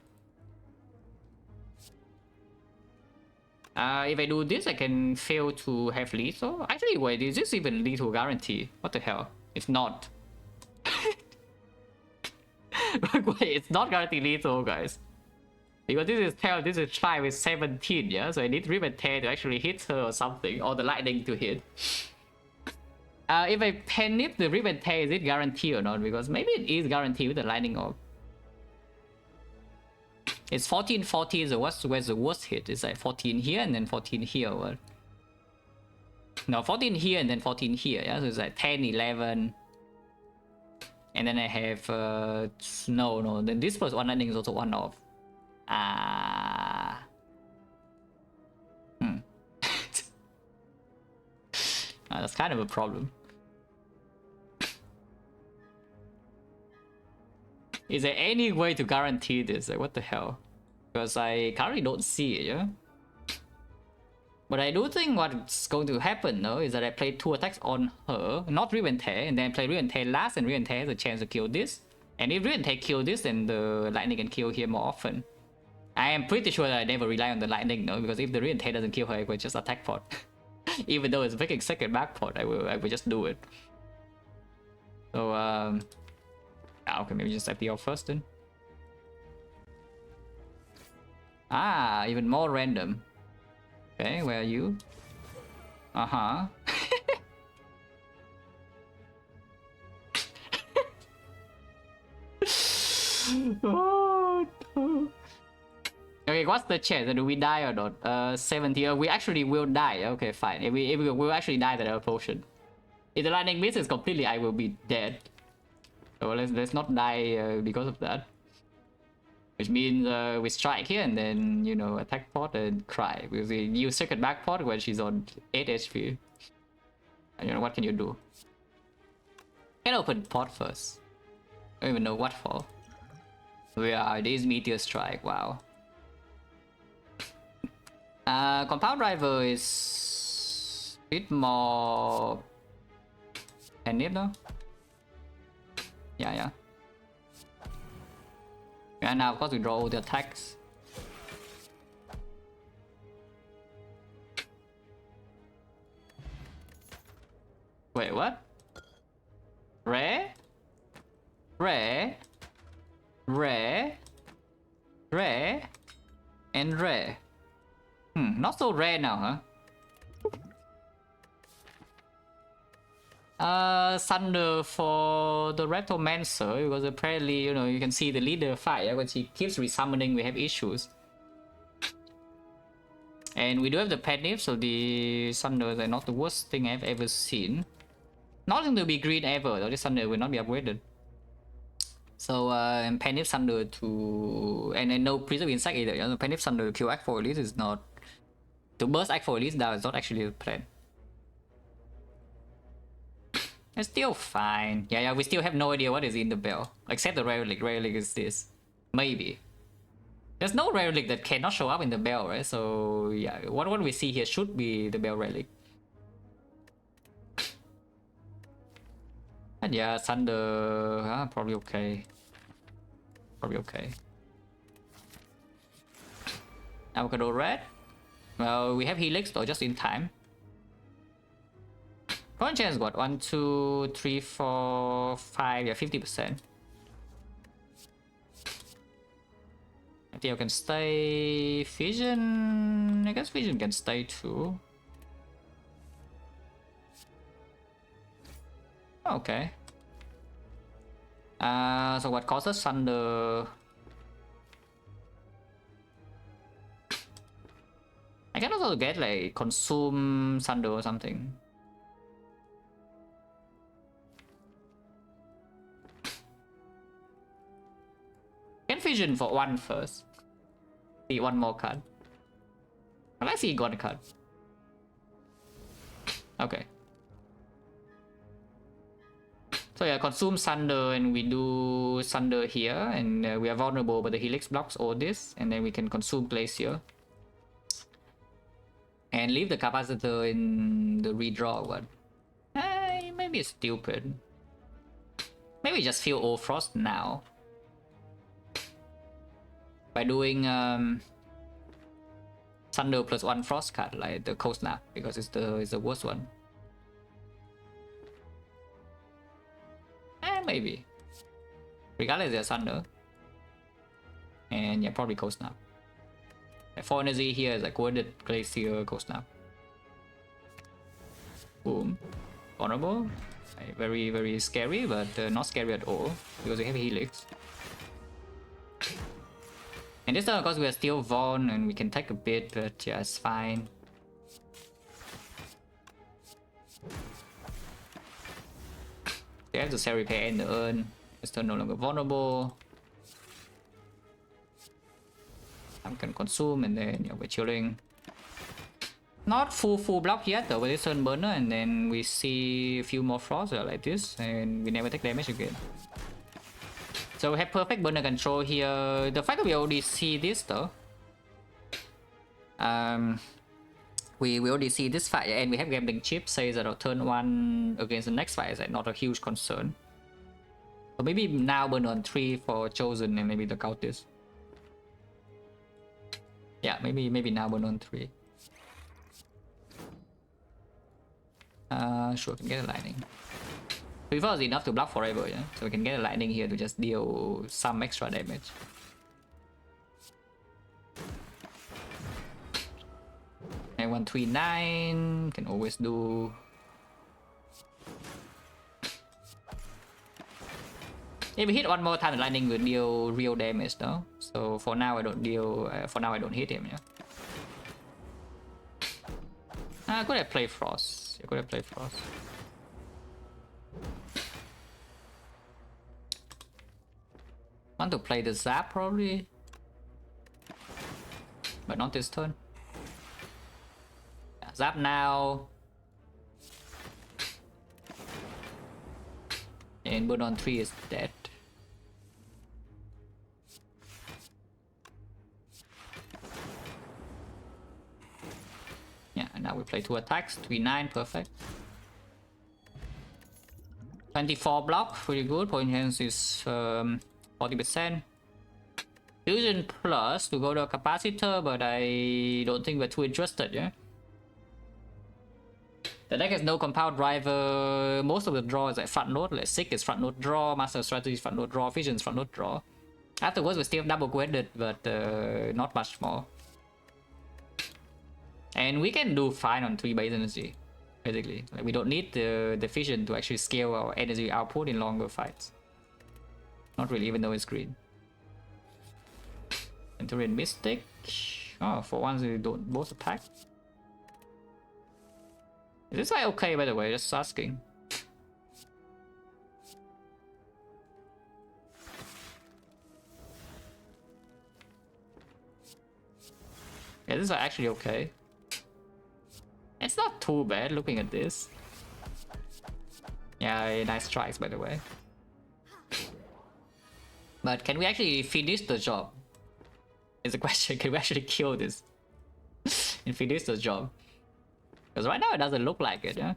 If I do this, I can fail to have lethal. Actually, wait, is this even lethal guarantee? What the hell? It's not. Wait, it's not guaranteed lethal, guys. Because this is 5 with 17, yeah? So I need Rip and Tear to actually hit her or something, or the lightning to hit. If I penny the Rip and Tear, is it guaranteed or not? Because maybe it is guaranteed with the lightning orb. It's 14, 14, so where's the worst hit? It's like 14 here and then 14 here, what? No, 14 here and then 14 here, yeah? So it's like 10, 11. And then I have, no, then this plus 1 lightning is also 1 off. That's kind of a problem. Is there any way to guarantee this? Like, what the hell? Because I currently don't see it, yeah? But I do think what's going to happen, though, is that I play 2 attacks on her, not Rip and Tear, and then play Rip and Tear last, and Rip and Tear has a chance to kill this. And if Rip and Tear kill this, then the lightning can kill here more often. I am pretty sure that I never rely on the lightning, though, because if the Rip and Tear doesn't kill her, I will just attack pot. Even though it's freaking second back pot, I will just do it. So, okay, maybe just FDL first then. Ah, even more random. Okay, where are you? Uh-huh. Oh, no. Okay, what's the chance? Do we die or not? 70. We actually will die. Okay, fine. If we will actually die, then a potion. If the lightning misses completely, I will be dead. So let's not die because of that. Which means we strike here and then, you know, attack pot and cry. Because we use second back pot when she's on 8 HP. And you know, what can you do? Can open pot first. I don't even know what for. Where are these meteor strike? Wow. Compound driver is a bit more handy though. Yeah. And now of course we draw all the attacks. Wait, what? Rare? And rare. Not so rare now, huh? Thunder for the Reptomancer, because apparently, you know, you can see the leader fight when she keeps resummoning, we have issues. And we do have the Penif, so the Thunders are not the worst thing I've ever seen. Not going to be green ever, though. This Thunder will not be upgraded. So, and Penif Thunder to... And no Preserve Insect either. You know, Penif Thunder to kill Act 4 Elite is not... To burst Act 4 Elite down is not actually the plan. It's still fine. Yeah, we still have no idea what is in the bell. Except the Rare Relic. Rare Relic is this. Maybe. There's no Rare Relic that cannot show up in the bell, right? So, yeah, what we see here should be the Bell Relic. And yeah, Thunder... probably okay. Avocado Red. Well, we have Helix though, just in time. Point chance what? 1, 2, 3, 4, 5, yeah, 50%. I think I can stay. Vision... I guess Vision can stay too. Okay. So what causes Thunder? I can also get like consume Thunder or something. Can Vision for 1 first. See 1 more card. Let's see 1 card. Okay. So yeah, consume Thunder and we do Thunder here, and we are vulnerable, but the Helix blocks all this, and then we can consume Glacier. And leave the capacitor in the redraw one. Maybe it's stupid. Maybe just feel all frost now. By doing Thunder plus 1 frost card, like the Cold Snap, because it's the worst one. Maybe. Regardless, there's Thunder. And yeah, probably Cold Snap. 4 energy here is like Worded Glacier, Cold Snap. Boom. Vulnerable. Very, very scary, but not scary at all because we have Helix. And this time, of course, we are still Vaughn and we can take a bit, but yeah, it's fine. They have to sell repair and the urn. It's no longer vulnerable. I can consume and then yeah, we're chilling. Not full block yet though with this Sunburner, and then we see a few more frosts like this and we never take damage again. So we have perfect burner control here. The fact that we already see this though. We already see this fight and we have gambling chip says that our turn 1 against the next fight is like not a huge concern. So maybe now burn on 3 for Chosen and maybe the Cultist. Yeah, maybe now burn on 3. Sure, can get a lightning. Prefer is enough to block forever, yeah. So we can get a lightning here to just deal some extra damage. And 139 can always do. If we hit one more time, the lightning will deal real damage, though. So for now, I don't deal. For now, I don't hit him. Yeah. I could have played Frost. I could have played Frost. Want to play the Zap probably, but not this turn. Yeah, Zap now. And Burn on 3 is dead. Yeah, and now we play 2 attacks, 3-9, perfect. 24 block, pretty good. Point chance is 40%. Fusion plus to go to a capacitor, but I don't think we're too interested, yeah? The deck has no compound driver. Most of the draw is like front node, like Sick is front node draw, Master Strategy is front node draw, Vision is front node draw. Afterwards we still double quested, but not much more. And we can do fine on 3 base energy, basically. Like, we don't need the Vision to actually scale our energy output in longer fights. Not really, even though it's green. Entering Mystic. Oh, for once we don't both attack. Is this guy okay, by the way? Just asking. Yeah, this is actually okay. It's not too bad looking at this. Yeah, nice strikes, by the way. But can we actually finish the job? Is the question. Can we actually kill this and finish the job? Because right now it doesn't look like it, yeah?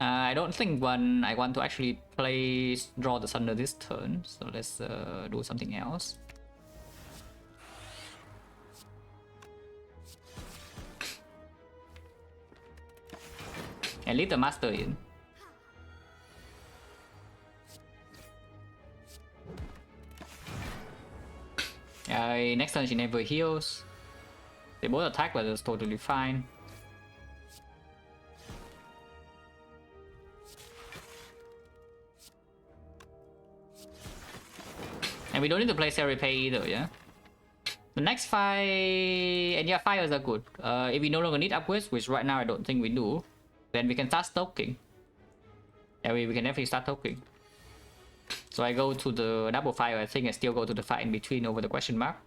I don't think I want to actually draw the Thunder this turn, so let's do something else. And leave the Master in. Next turn she never heals. They both attack, but it's totally fine. And we don't need to play Serapay either, yeah? The next fight... And yeah, fires are good. If we no longer need upgrades, which right now I don't think we do, then we can start stoking. Yeah, we can definitely start stoking. So I go to the double fire, I think I still go to the fight in between over the question mark.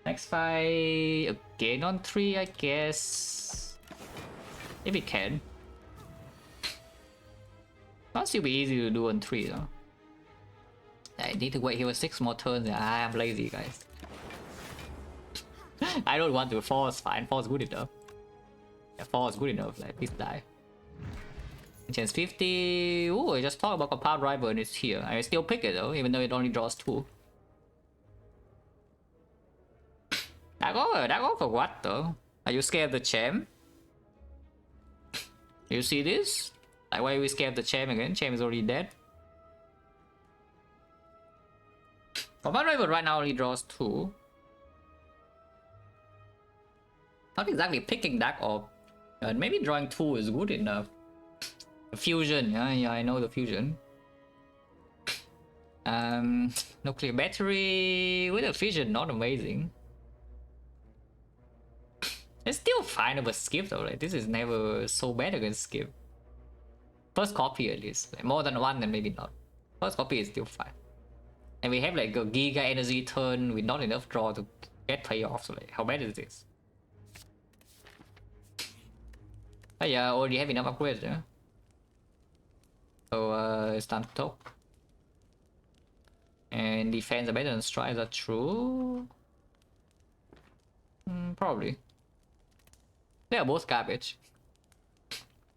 Next fight again on 3, I guess. If it can. That'll still be easy to do on 3 though. I need to wait here for 6 more turns. I'm lazy, guys. I don't want to force. Fine, force good enough. Yeah, force good enough. Like, please die. Chance 50. Ooh, I just talked about compound driver and it's here. I still pick it though, even though it only draws 2. That go for what though? Are you scared of the champ? You see this? Like, why are we scared of the champ again? Champ is already dead. Compound driver right now only draws 2. Not exactly picking that up. Maybe drawing 2 is good enough. Fusion, yeah, I know the fusion. Nuclear battery with a fusion, not amazing. It's still fine with skip though. Like, this is never so bad against skip. First copy at least, like, more than 1 then maybe not. First copy is still fine. And we have like a giga energy turn with not enough draw to get payoff. So like, how bad is this? Oh yeah, already have enough upgrades, yeah. So it's time to talk. And defense are better than strikes, are true? Probably. They are both garbage.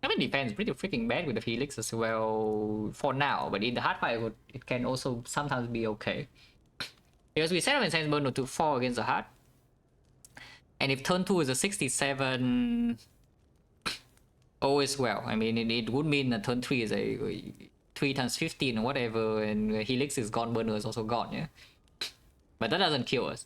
I mean, defense is pretty freaking bad with the Helix as well for now, but in the hard fight it can also sometimes be okay. Because we set up Intense Burn to 4 against the hard. And if turn 2 is a 67... Oh, as well. I mean, it would mean that turn 3 is a 3 times 15 or whatever, and Helix is gone, Burner is also gone, yeah? But that doesn't kill us.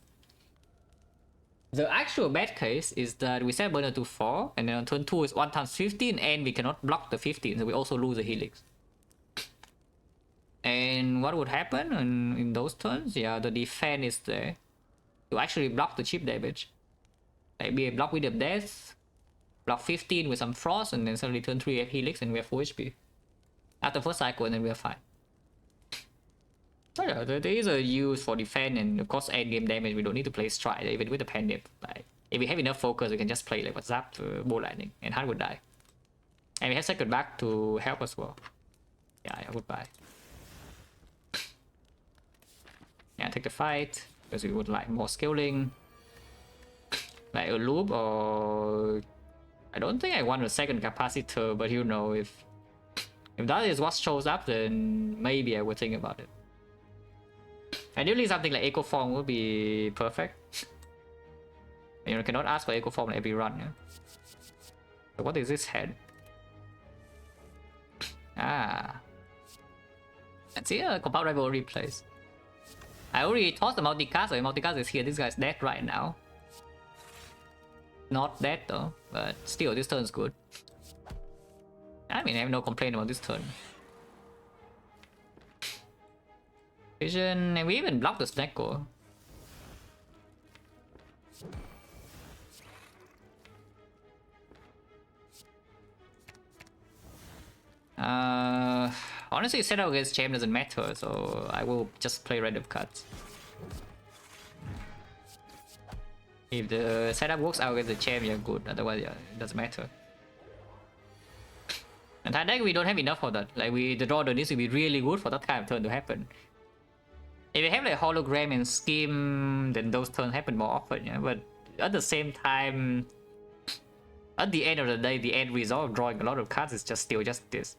The actual bad case is that we set burner to 4, and then on turn 2 is 1 times 15, and we cannot block the 15, so we also lose the helix. And what would happen in those turns? Yeah, the defense is there to actually block the chip damage. Like be a block with the death, block 15 with some frost, and then suddenly turn 3 have helix and we have 4 HP. After first cycle, and then we are fine. So yeah, there is a use for defense, and of course end game damage. We don't need to play stride even with the pandemic. Like if we have enough focus, we can just play like what's up to bow lightning, and Hunt would die. And we have second back to help as well. Yeah, goodbye. Yeah, take the fight because we would like more scaling, like a loop, or I don't think I want a second capacitor, but you know, if that is what shows up, then maybe I would think about it. Ideally, something like Echo Form would be perfect. You cannot ask for Echo Form in every run. Yeah? So what is this head? Ah, let's see a compound rivalry plays. I already tossed the multicast, so the multicast is here. This guy's dead right now. Not dead though, but still, this turn's good. I mean, I have no complaint about this turn. Vision, and we even blocked the snack core. Honestly, setup against Champ doesn't matter, so I will just play random cards. If the setup works out against the Champ, you're good. Otherwise, yeah, it doesn't matter. And that deck, we don't have enough for that. Like, the draw needs to be really good for that kind of turn to happen. If you have like hologram and scheme, then those turns happen more often, yeah. But at the same time, at the end of the day, the end result of drawing a lot of cards is just still just this.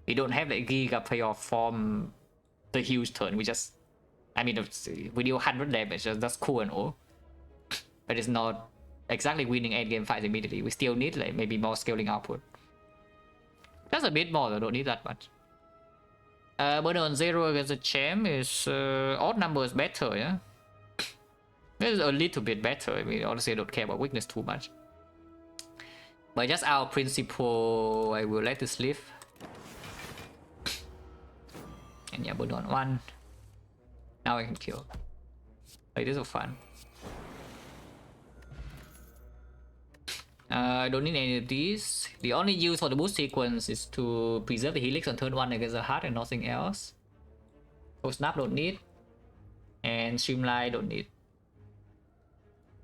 We don't have like Giga payoff from the huge turn. We just, I mean, we deal 100 damage. That's cool and all, but it's not exactly winning end game fights immediately. We still need like maybe more scaling output. Just a bit more though. Don't need that much. Burner on 0 against the Champ is odd number is better, yeah. It's a little bit better. I mean, honestly, I don't care about weakness too much. But just our principle, I will let this live. And yeah, burn on 1. Now I can kill. Like, this is fun. I don't need any of these. The only use for the boost sequence is to preserve the helix on turn 1 against the heart and nothing else. So snap don't need. And streamline don't need.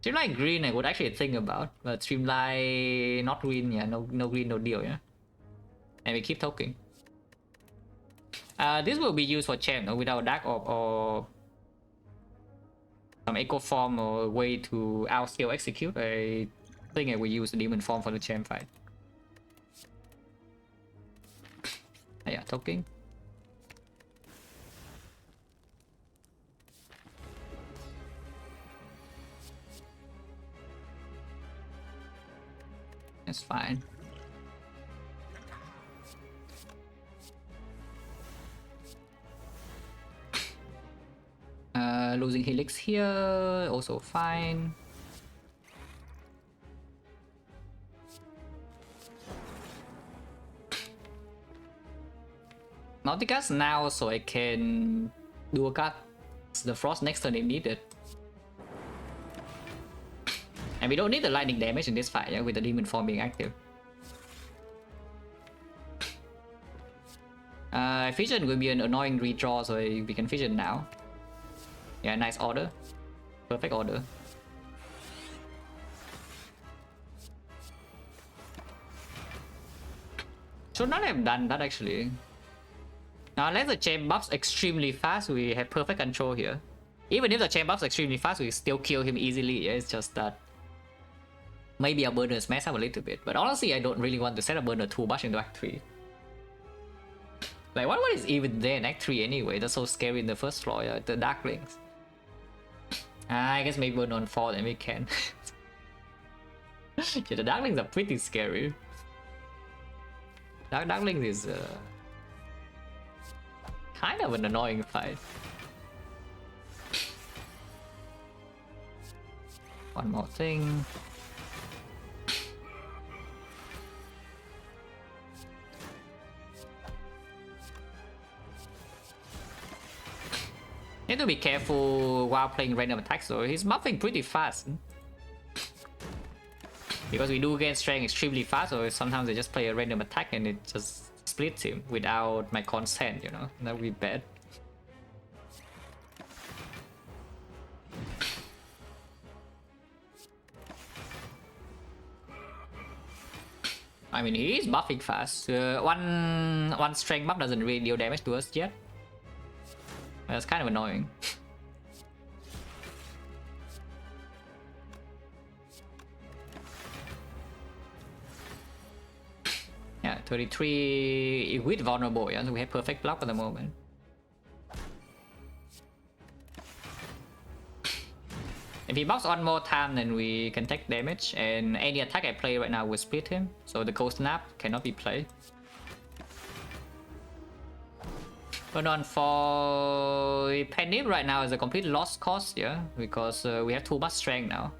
Streamline green I would actually think about, but streamline not green, yeah, no green, no deal, yeah. And we keep talking. This will be used for Champ, no? Without Dark Orb or some Echo Form or a way to outscale execute. I think I will use the Demon Form for the Champ fight. Yeah, talking. That's fine. Losing helix here, also fine. Multicast now, so I can do a card the frost next turn if needed. And we don't need the lightning damage in this fight, yeah, with the demon form being active. Fission will be an annoying redraw, so we can fission now. Yeah, nice order. Perfect order. Should not have done that actually. Now unless the chain buffs extremely fast, we have perfect control here. Even if the chain buffs extremely fast, we still kill him easily. Yeah, it's just that maybe our burners mess up a little bit. But honestly, I don't really want to set a burner too much into Act 3. Like, what is even there in Act 3 anyway? That's so scary in the first floor, yeah, the Darklings. I guess maybe burn on 4 then we can. Yeah, the Darklings are pretty scary. Darklings is kind of an annoying fight. One more thing. Need to be careful while playing random attacks, so he's buffing pretty fast. Because we do gain strength extremely fast, so sometimes I just play a random attack and it just splits him without my consent, you know? That would be bad. I mean, he is buffing fast. One strength buff doesn't really deal damage to us yet. That's kind of annoying. Yeah, 33 with vulnerable, yeah, so we have perfect block at the moment. If he buffs one more time, then we can take damage, and any attack I play right now will split him, so the Cold Snap cannot be played. But on for Penny right now is a complete lost cause, yeah, because we have too much strength now.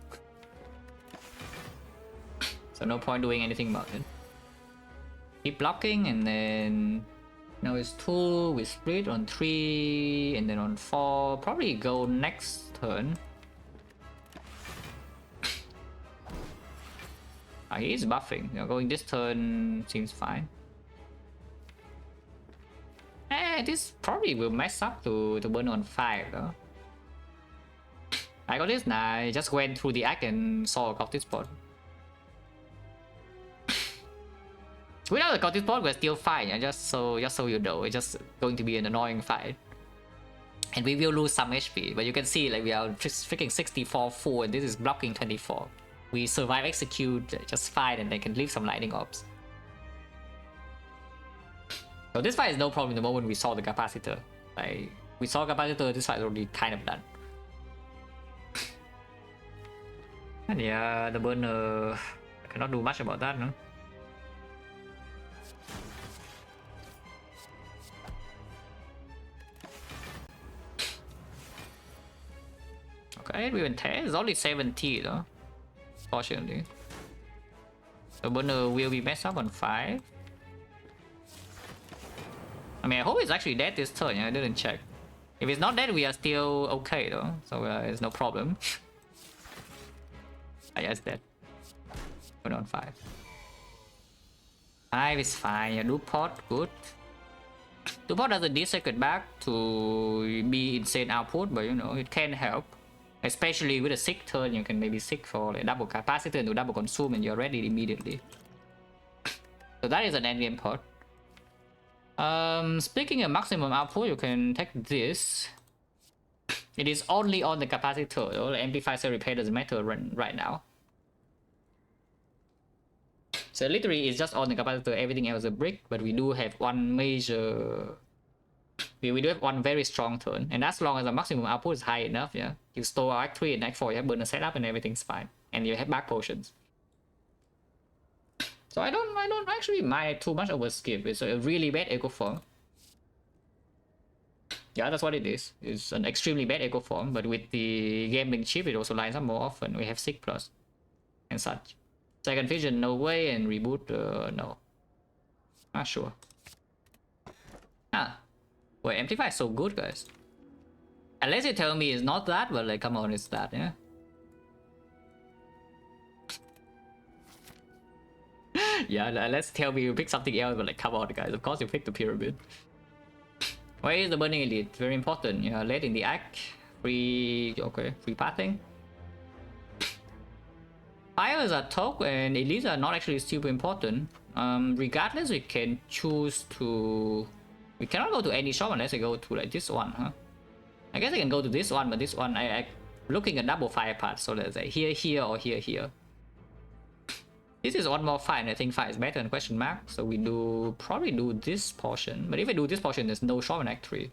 So no point doing anything about it. Keep blocking, and then now it's 2, we split on 3, and then on 4, probably go next turn. He's buffing, you know, going this turn seems fine. This probably will mess up to burn on 5 though. I got this now, I just went through the act and saw a Cultist spot. Without the Cultist spot, we're still fine, yeah? just so you know, it's just going to be an annoying fight. And we will lose some HP, but you can see like we are freaking 64 full and this is blocking 24. We survive execute just fine and they can leave some lightning orbs. So this fight is no problem the moment we saw the capacitor. Like, we saw capacitor, this fight is already kind of done. And yeah, the burner, I cannot do much about that, no? Okay, we went 10, it's only 70 though. Fortunately. The burner will be messed up on 5. I mean, I hope it's actually dead this turn, yeah? I didn't check. If it's not dead, we are still okay though, so it's no problem. Yeah, it's dead. Put on 5. 5 is fine, yeah, do pot, good. Do pot doesn't need second back to be insane output, but you know, it can help. Especially with a sick turn, you can maybe sick for like double capacitor to double consume and you're ready immediately. So that is an endgame pot. Speaking of maximum output, you can take this. It is only on the capacitor, though. The amplifier cell repair doesn't matter right now. So literally it's just on the capacitor, everything else is a brick, but we do have one major... We do have one very strong turn, and as long as the maximum output is high enough, yeah, you store Act 3 and Act 4, you have burner setup and everything's fine. And you have back potions. So I don't actually mind too much of a skip. It's a really bad echo form. Yeah, that's what it is. It's an extremely bad echo form, but with the gambling chip, it also lines up more often. We have Sick Plus and such. Second Vision, no way, and Reboot, no. Not sure. Ah. Wait, Amplify is so good, guys. Unless you tell me it's not that, but like, come on, it's that, yeah? Yeah, let's tell me you pick something else, but like, come on, guys. Of course you picked the Pyramid. Where is the Burning Elite? Very important. Yeah, late in the act. Free... okay, free pathing. Fires are top and elites are not actually super important. Regardless, we can choose to... We cannot go to any shop unless I go to like this one, huh? I guess I can go to this one, but this one I looking at double fire path, so let's say here, or here. This is one more fire, and I think fire is better than question mark, so we do probably do this portion. But if I do this portion, there's no shop in Act 3.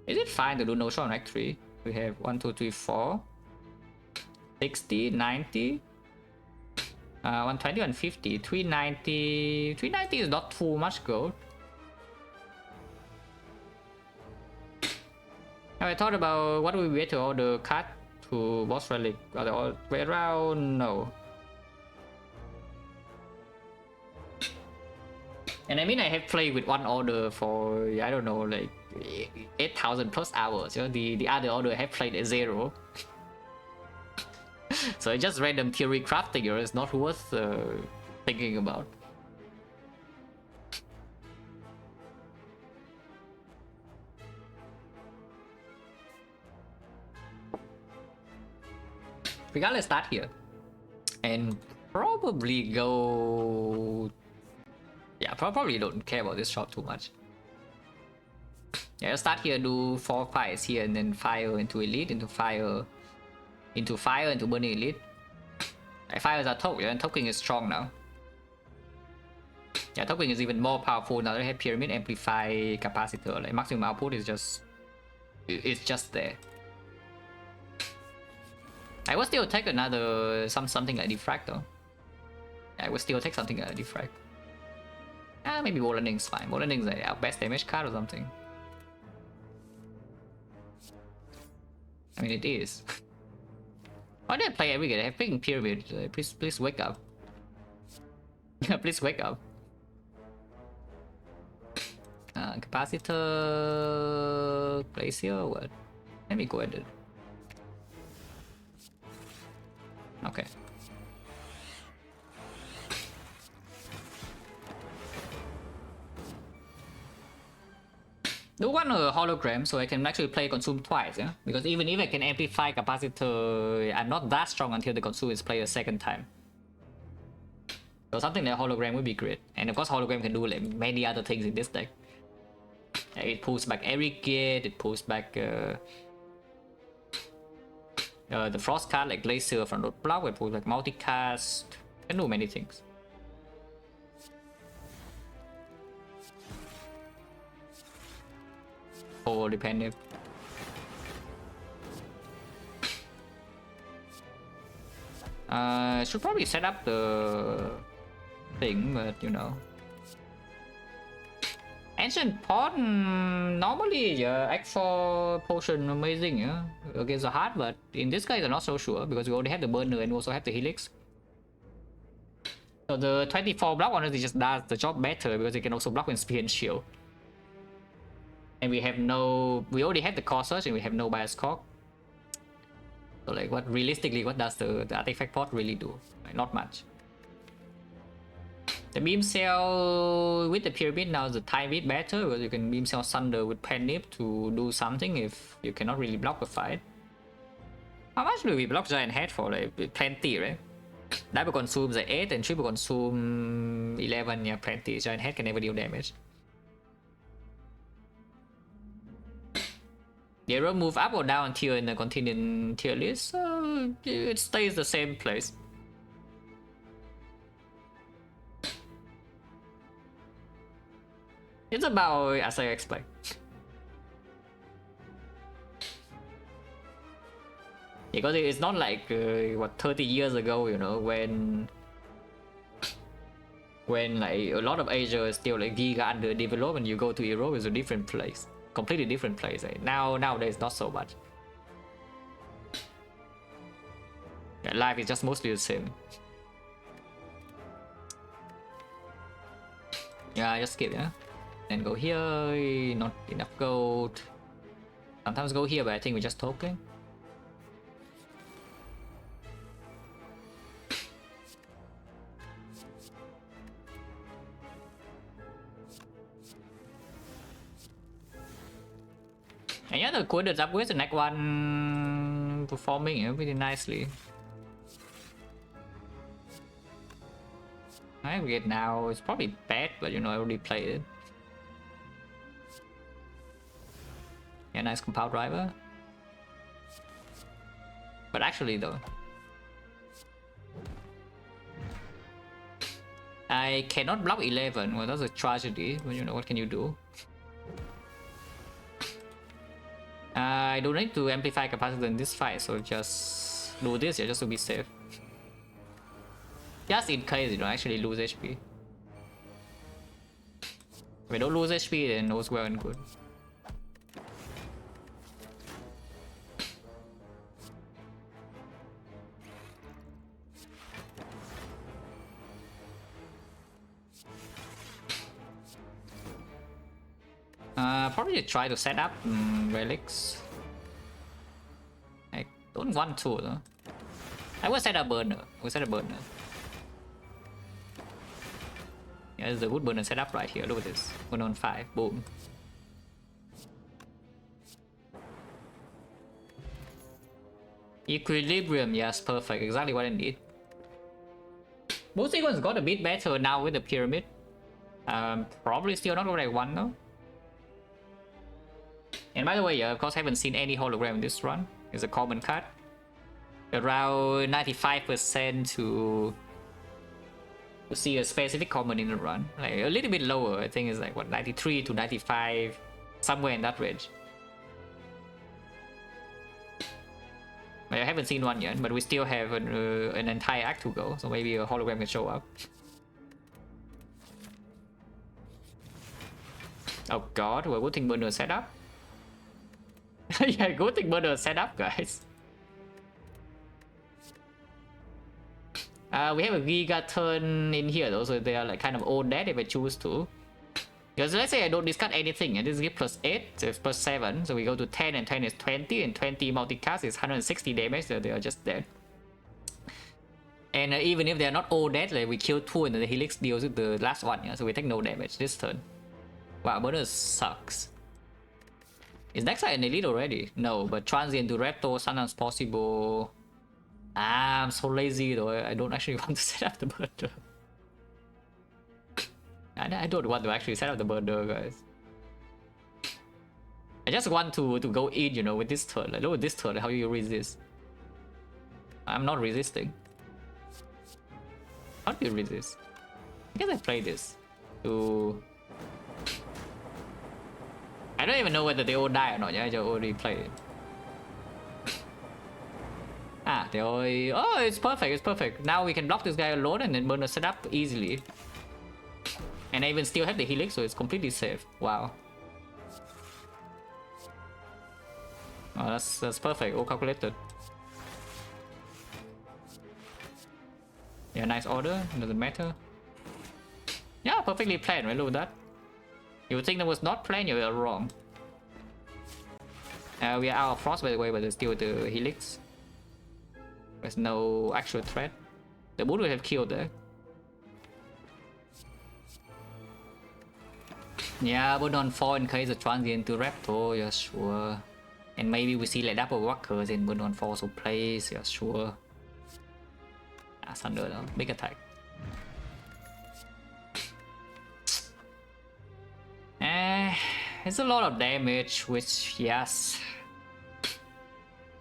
Is it fine to do no shop in Act 3? We have 1, 2, 3, 4, 60, 90, 120, 150, 390. 390 is not too much gold. Have I thought about what would be better order card to boss relic. Are they all way around? No. And I mean, I have played with one order for, I don't know, like 8,000 plus hours. You know, the other order I have played at 0. So it's just random theory crafting here. It's not worth thinking about. We gotta start here and probably go. Yeah, probably don't care about this shop too much. Yeah, I'll start here, do 4 fights here, and then fire into elite, into fire, into burning elite. Like, fire is a token, and token is strong now. Yeah, token is even more powerful now. They have pyramid, amplify, capacitor. Like maximum output is just, it's just there. I will still take another something like Defect though. I will still take something like Defect. Maybe Warlanding's fine. Warlanding's like our best damage card or something. I mean, it is. Why do I play every game? I have freaking pyramid. Please wake up. Please wake up. Capacitor. Place here or what? Let me go ahead. Okay. Do one hologram so I can actually play consume twice, yeah? Because even if I can amplify capacitor, I'm not that strong until the consume is played a second time. So something like hologram would be great. And of course hologram can do like many other things in this deck. It pulls back every gate, it pulls back the frost card like Glacier from road block, it pulls like multicast, can do many things. Or depending. Should probably set up the thing, but you know. Ancient Pot, normally yeah, Act 4 potion amazing, yeah, against the heart, but in this case I'm not so sure because we already have the burner and we also have the helix. So the 24 block honestly just does the job better because it can also block with spear and shield. And we already have the core search and we have no bias cock. So like realistically what does the artifact pot really do? Like, not much. The beam cell with the pyramid now the time bit better because you can beam cell Sunder with pen nip to do something if you cannot really block the fight. How much do we block giant head for? Like plenty, right? Double consumes like 8 and triple consume 11, yeah, plenty. Giant head can never deal damage. The arrow move up or down tier in the continent tier list, it stays the same place. It's about as I expect. Because it's not like what 30 years ago, you know, when like a lot of Asia is still like giga underdeveloped and you go to Europe, it's a different place. Completely different place. Right? Nowadays not so much. Yeah, life is just mostly the same. Yeah, just skip, yeah. Then go here, not enough gold. Sometimes go here, but I think we just token. And yeah, the coordinates upgrades the next one performing pretty nicely. I forget now, it's probably bad, but you know, I already played it. Yeah, nice compound driver. But actually though, I cannot block 11, well that's a tragedy, but you know, what can you do? I don't need to amplify capacitor in this fight, so just do this just to be safe. Just in case you don't actually lose HP. If we don't lose HP, then all's well and good. Probably try to set up relics. I don't want to though. I will set up burner. Yeah, there's a good burner setup right here. Look at this. 1 on 5. Boom. Equilibrium. Yes, perfect. Exactly what I need. Both sequence got a bit better now with the pyramid. Probably still not what I want though. And by the way, of course, I haven't seen any hologram in this run. It's a common card. Around 95% to see a specific common in the run. Like a little bit lower, I think it's like what, 93 to 95, somewhere in that range. I haven't seen one yet, but we still have an entire act to go, so maybe a hologram can show up. Oh god, we're good thing burner setup. Yeah, good thing burner setup, guys. We have a Giga turn in here though, so they are like kind of all dead if I choose to. Because let's say I don't discard anything, and this gives plus 8, so it's plus 7, so we go to 10, and 10 is 20, and 20 multicast is 160 damage, so they are just dead. And even if they are not all dead, like we kill 2 and then the Helix deals with the last one, yeah, so we take no damage this turn. Wow, burner sucks. Is next side an elite already? No, but transient to Repto, sometimes possible. I'm so lazy though, I don't actually want to set up the burner. I don't want to actually set up the burner, guys. I just want to go in, you know, with this turn. Like, look at this turn, how you resist. I'm not resisting. How do you resist? I guess I play this to... I don't even know whether they all die or not, yeah, I just already played it. Ah, they all... Oh, it's perfect, it's perfect. Now we can block this guy alone and then burner set up easily. And I even still have the Helix, so it's completely safe. Wow. Oh, that's perfect, all calculated. Yeah, nice order, doesn't matter. Yeah, perfectly planned, right? Look at that. You would think that was not planned, you are wrong. We are out of frost by the way, but there's still the Helix. There's no actual threat. The boot would have killed there. Yeah, but on 4 in case of transient to Repto, yeah, sure. And maybe we see like double walkers in burn on 4 so plays, yeah, sure. Ah, Thunder though, big attack. It's a lot of damage, which, yes,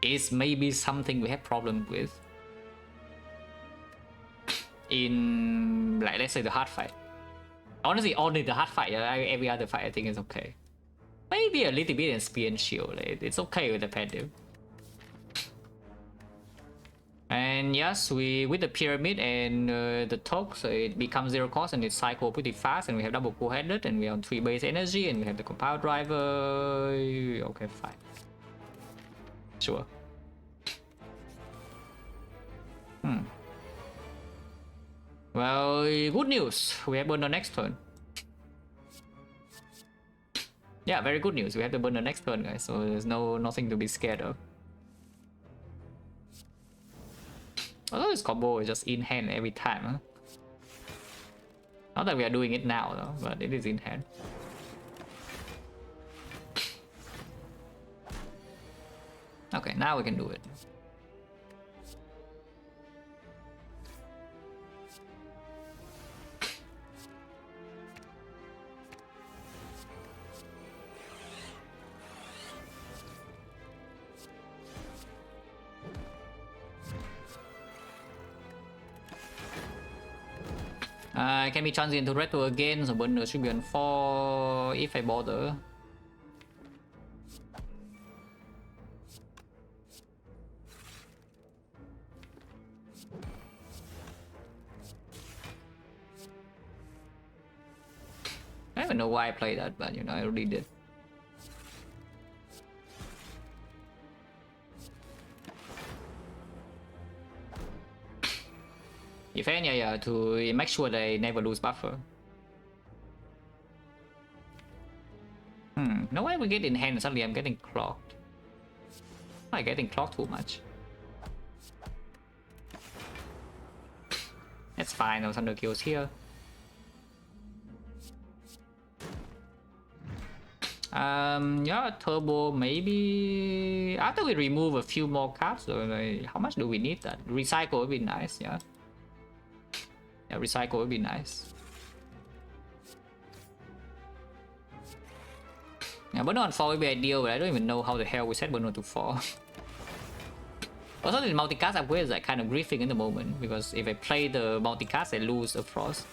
is maybe something we have problem with. In, like, let's say the hard fight. Honestly, only the hard fight, every other fight I think is okay. Maybe a little bit in spear and shield, it's okay with the passive. And yes, we with the pyramid and the talk, so it becomes 0 cost and it cycle pretty fast, and we have double cool-headed, and we have 3 base energy, and we have the compound driver. Okay, fine. Sure. Well, good news. We have burner next turn. Yeah, very good news. We have the burner next turn, guys. So there's nothing to be scared of. Although this combo is just in hand every time, huh? Not that we are doing it now, though, but it is in hand. Okay, now we can do it. Can be transient to Retro again, so burner should be on 4 if I bother. I don't even know why I played that, but you know, I already did. If any, yeah, to make sure they never lose buffer. No way we get in hand. Suddenly I'm getting clocked. I'm not getting clocked too much. That's fine. No thunder kills here. Yeah, turbo maybe after we remove a few more cards. So like, how much do we need that? Recycle would be nice. Yeah, recycle would be nice. Yeah, but on 4 would be ideal, but I don't even know how the hell we set Burno to 4. Also, the multicast upgrade is like kind of griefing in the moment because if I play the multicast, I lose a frost.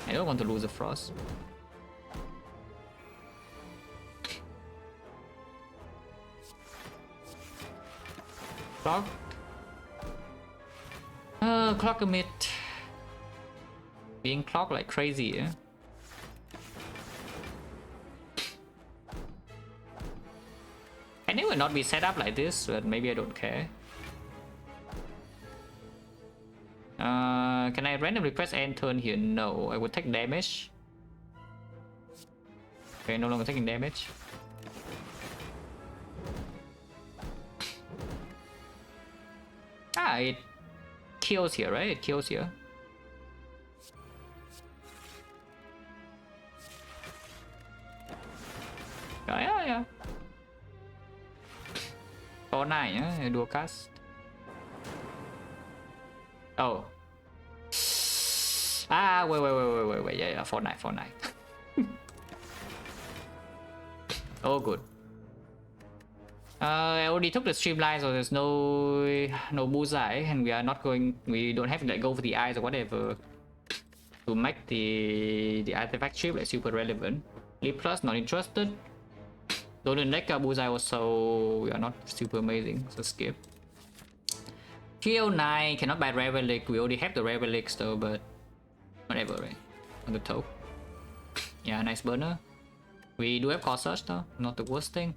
I don't want to lose a frost. Clock. Clock emit. Being clocked like crazy, yeah? And it will not be set up like this, but maybe I don't care. Can I randomly press end turn here? No, I would take damage. Okay, no longer taking damage. Ah, it kills here, right? It kills here. Yeah. 4-9, yeah, dual cast. Oh. Ah, wait. Yeah, 4-9. Oh, good. I already took the streamline, so there's no bullseye, and we are not going. We don't have to like go for the eyes or whatever to make the artifact chip like super relevant. Leap plus, not interested. Don't like bullseye also. We are not super amazing, so skip. TL9 cannot buy rare relic. We already have the rare relics though, but whatever, right? On the toe. Yeah, nice burner. We do have core search though, not the worst thing.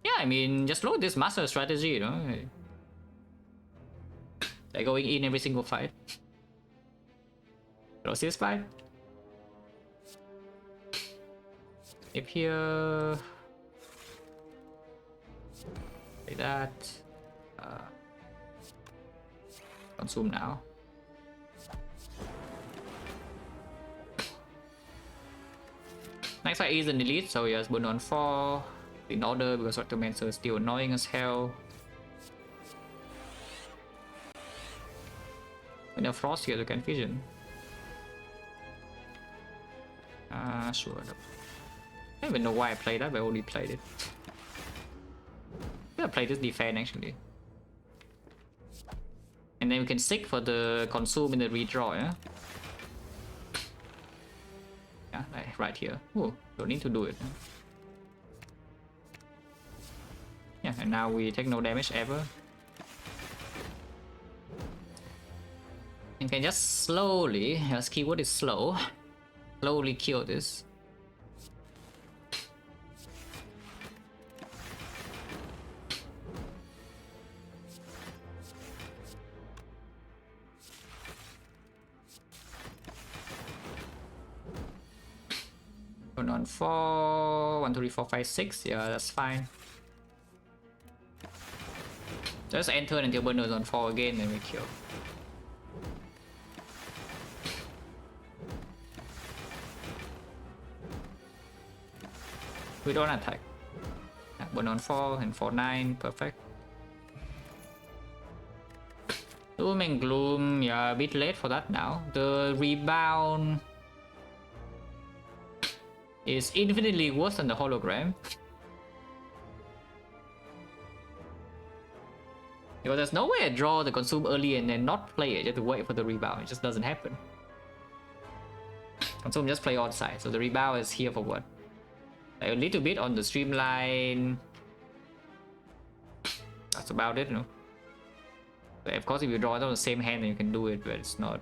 Yeah, I mean, just load this master strategy, you know. Like going in every single fight. Close this fight. If here, like that. Consume now. Next fight is an elite, so yes, burn on 4 in order because Rectomancer is still annoying as hell. When a frost here, you can vision. Sure. I don't even know why I played that, but I already played it. I played this defend actually. And then we can seek for the consume in the redraw, yeah? Yeah, like right here. Oh, don't need to do it. Yeah, and now we take no damage ever. And can just slowly, as keyword is slow, slowly kill this. On 4, 1, 2, 3, 4, 5, 6. Yeah, that's fine. Just enter until burner is on 4 again, then we kill. We don't attack. Yeah, burn on 4 and 4-9, perfect. Doom and Gloom, yeah, a bit late for that now. The rebound is infinitely worse than the hologram. Because there's no way I draw the consume early and then not play it, just to wait for the rebound. It just doesn't happen. Consume just play on side, so the rebound is here for what? Like a little bit on the streamline. That's about it, you know. But of course, if you draw it on the same hand, then you can do it, but it's not.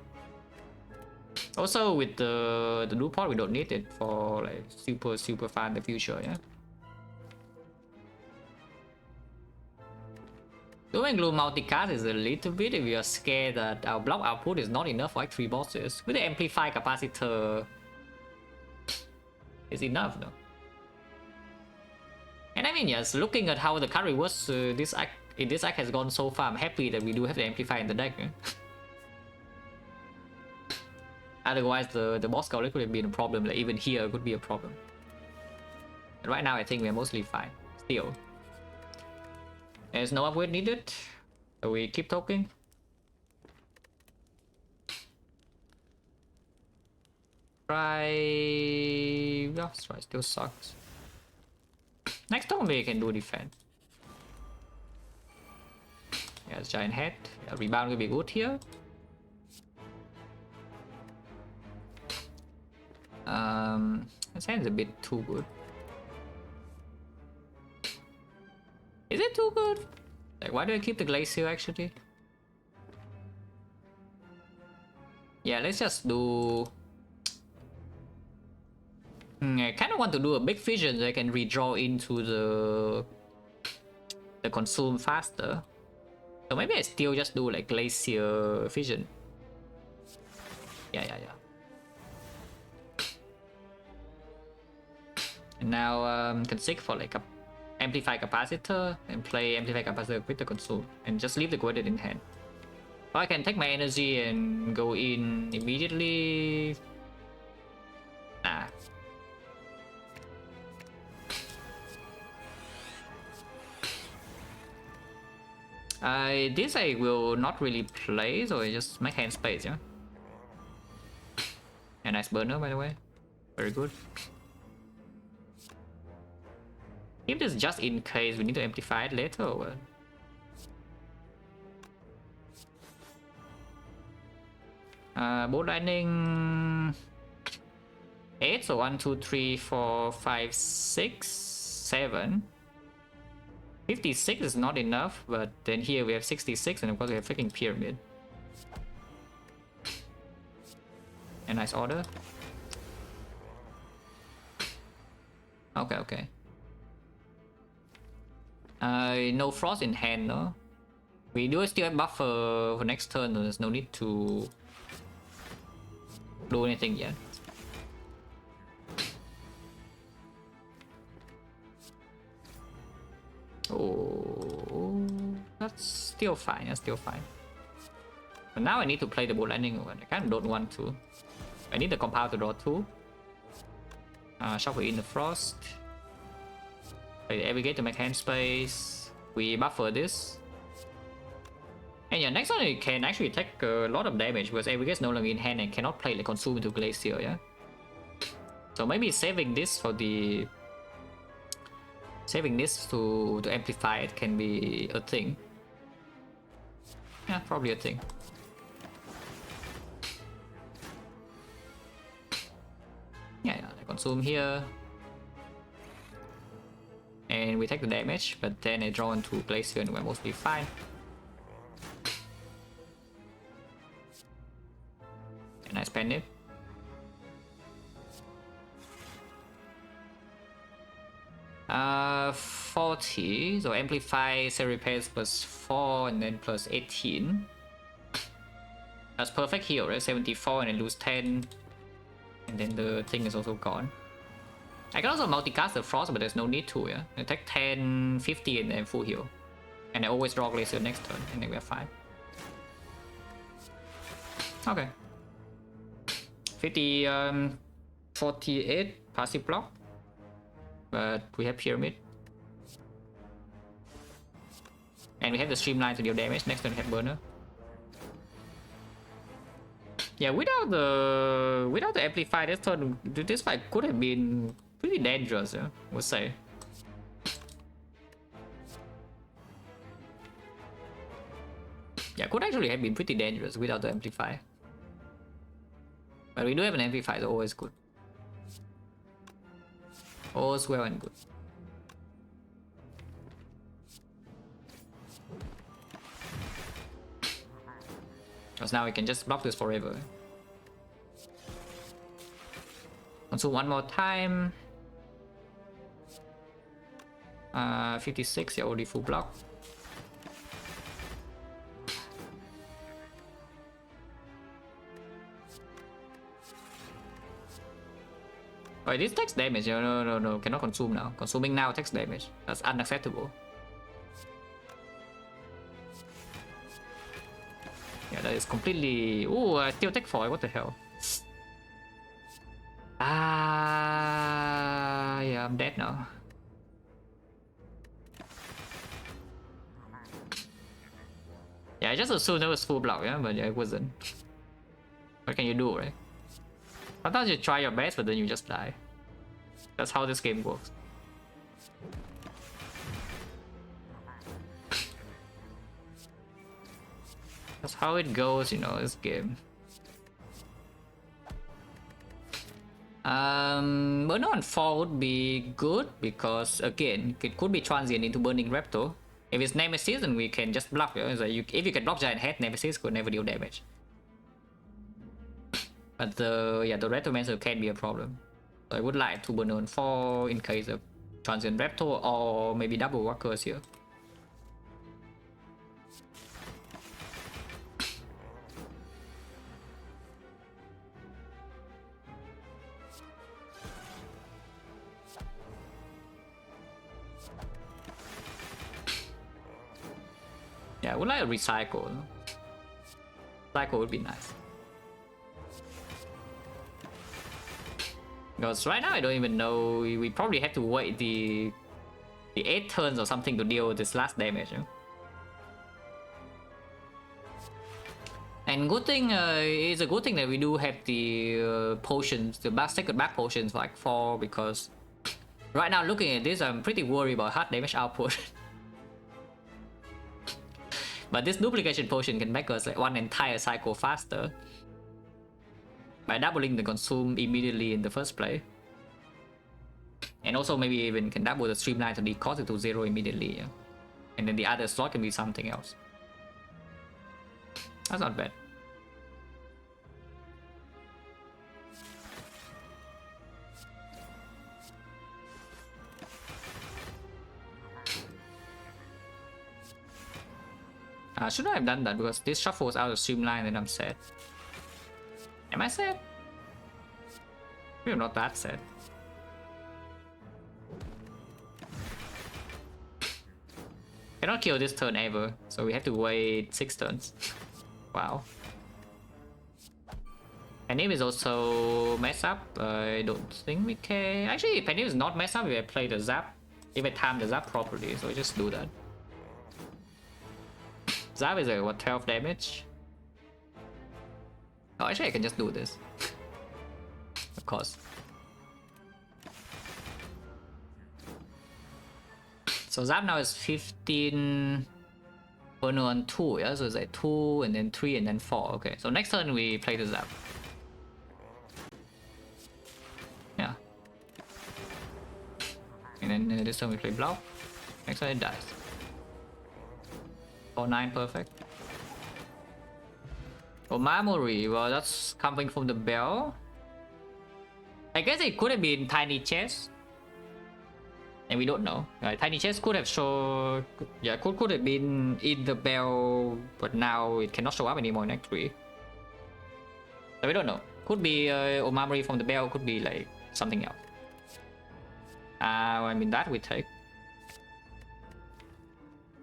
Also, with the new pot, we don't need it for like super far in the future, yeah. Golden Glue multicast is a little bit if you are scared that our block output is not enough for like 3 bosses. With the amplify capacitor, it's enough though. And I mean, yes, looking at how the carry was this act has gone so far, I'm happy that we do have the amplify in the deck. Otherwise, the boss scout could have been a problem. Like even here could be a problem. But right now, I think we're mostly fine. Still, there's no upgrade needed, so we keep talking. Let's try. Still sucks. Next turn we can do defense. Yes, giant head. Yeah, rebound will be good here. This hand's a bit too good. Is it too good? Like, why do I keep the glacier actually? Yeah, let's just do. I kind of want to do a big fission so I can redraw into the consume faster. So maybe I still just do like glacier fission. Yeah. And now can seek for like a amplify capacitor and play amplify capacitor with the consume and just leave the graded in hand. Or I can take my energy and go in immediately. Nah. This I will not really play, so I just make hand space, yeah. A nice burner, by the way. Very good. Keep this just in case we need to amplify it later or what? Bolt lightning 8, so 1, 2, 3, 4, 5, 6, 7. 56 is not enough, but then here we have 66, and of course we have freaking pyramid. A nice order. Okay. No frost in hand, no? We do still have buffer for next turn, so there's no need to do anything yet. Oh, that's still fine. But now I need to play the bolt lightning one. I kind of don't want to. I need the compile to draw 2. Shuffle in the frost. Play the aggregate to make hand space. We buffer this. And yeah, next one you can actually take a lot of damage because aggregate is no longer in hand and cannot play the consume into glacier, yeah? So maybe saving this for the... Saving this to amplify it can be a thing. Yeah, probably a thing. Yeah, I consume here. And we take the damage, but then I draw into glacier and we're mostly fine. And I spend it. Uh, 40, so amplify cell repairs plus 4 and then plus 18. That's perfect here, right? 74 and then lose 10. And then the thing is also gone. I can also multicast the frost, but there's no need to, yeah? I take 10, 50 and then full heal. And I always draw glacier next turn, and then we're fine. Okay. 50, 48 passive block. But we have pyramid. And we have the streamline to deal damage. Next turn we have burner. Yeah, without the amplify this turn, this fight could have been pretty dangerous, yeah, I would say. Yeah, could actually have been pretty dangerous without the amplify. But we do have an amplify, so always good. All's well and good. Because now we can just block this forever. So one more time. 56, yeah, already full block. Wait, this takes damage. No, cannot consume now. Consuming now takes damage. That's unacceptable. Yeah, that is completely... Ooh, I still take 4, what the hell? Ah, yeah, I'm dead now. Yeah, I just assumed it was full block, yeah, but yeah, it wasn't. What can you do, right? Sometimes you try your best, but then you just die. That's how this game works. That's how it goes, you know, this game. Burn on 4 would be good because again, it could be transient into Burning Raptor. If it's Nemesis, then we can just block. You know? Like if you can block Giant Head, Nemesis could never deal damage. But the Retromancer can be a problem. So I would like to burn on 4 in case of transient Raptor or maybe double workers here. Yeah, I would like a recycle. Recycle would be nice. Because right now I don't even know. We probably have to wait the 8 turns or something to deal with this last damage. You know? And good thing it's a good thing that we do have the potions, the sacred back potions like 4, because right now looking at this, I'm pretty worried about hard damage output. But this duplication potion can make us like 1 entire cycle faster by doubling the consume immediately in the first play. And also maybe even can double the streamline to decost it to 0 immediately. Yeah? And then the other slot can be something else. That's not bad. Should I have done that because this shuffles out of streamline and I'm sad. Am I sad? Maybe I'm not that sad. Cannot kill this turn ever, so we have to wait 6 turns. Wow. Penny is also messed up. I don't think we can. Actually, Penny is not messed up if I play the zap. If I time the zap properly, so I just do that. Zap is like what, 12 damage? Oh, actually I can just do this. Of course. So Zap now is 15 on 2, yeah? So it's like 2 and then 3 and then 4. Okay, so next turn we play the Zap. Yeah. And then this turn we play block. Next turn it dies. 4-9, perfect. Oh, memory, well that's coming from the bell. I guess it could have been Tiny Chest. And we don't know. Tiny Chest could have shown... Yeah, could have been in the bell, but now it cannot show up anymore in Act 3. So we don't know. Could be Omamori from the bell, could be like something else. I mean that we take.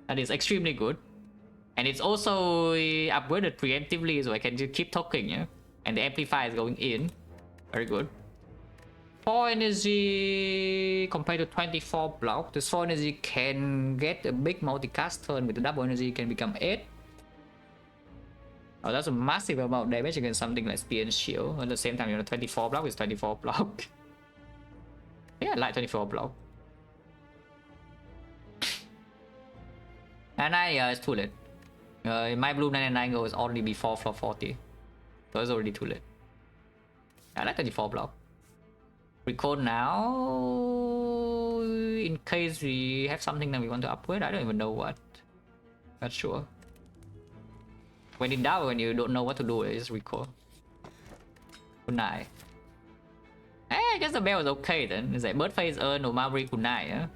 That is extremely good. And it's also upgraded preemptively, so I can just keep talking, yeah? And the amplifier is going in. Very good. 4 energy compared to 24 block. This 4 energy can get a big multicast turn with the double energy, can become 8. Oh, that's a massive amount of damage against something like Spear and Shield. At the same time, you know, 24 block is 24 block. Yeah, I like 24 block. And it's too late. My blue 99 goal is only before floor 40. So it's already too late. I like 24 block. Recall now in case we have something that we want to upgrade. I don't even know what. Not sure. When in doubt, when you don't know what to do, just recall. Kunai. I guess the bell is okay then. It's like bird phase earn or Maverick Kunai, yeah?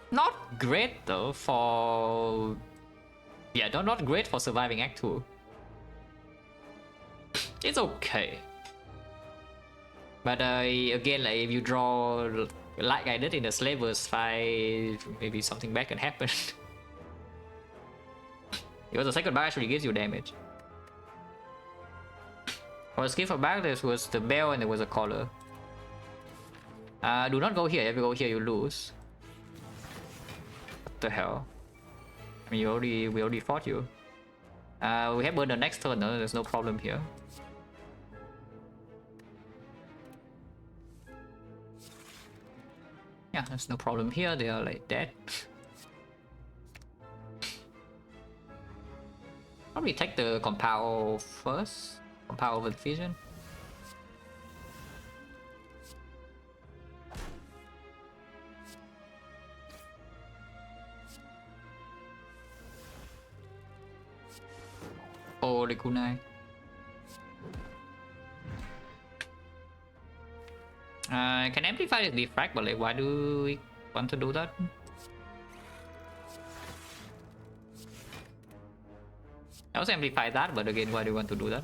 Not great though for... Yeah, not great for surviving Act 2. It's okay. But again, like if you draw like I did in the Slavers fight, maybe something bad can happen. Because the second bar actually gives you damage. For the skill for back, there was the bell and there was a collar. Do not go here. If you go here, you lose. What the hell? I mean, we already fought you. We have burn the next turn. No, there's no problem here. Yeah, there's no problem here. They are like dead. Probably take the compile first. Compile over the vision. Oh, the kunai. I can amplify the defect, but like, why do we want to do that? I also amplify that, but again, why do you want to do that?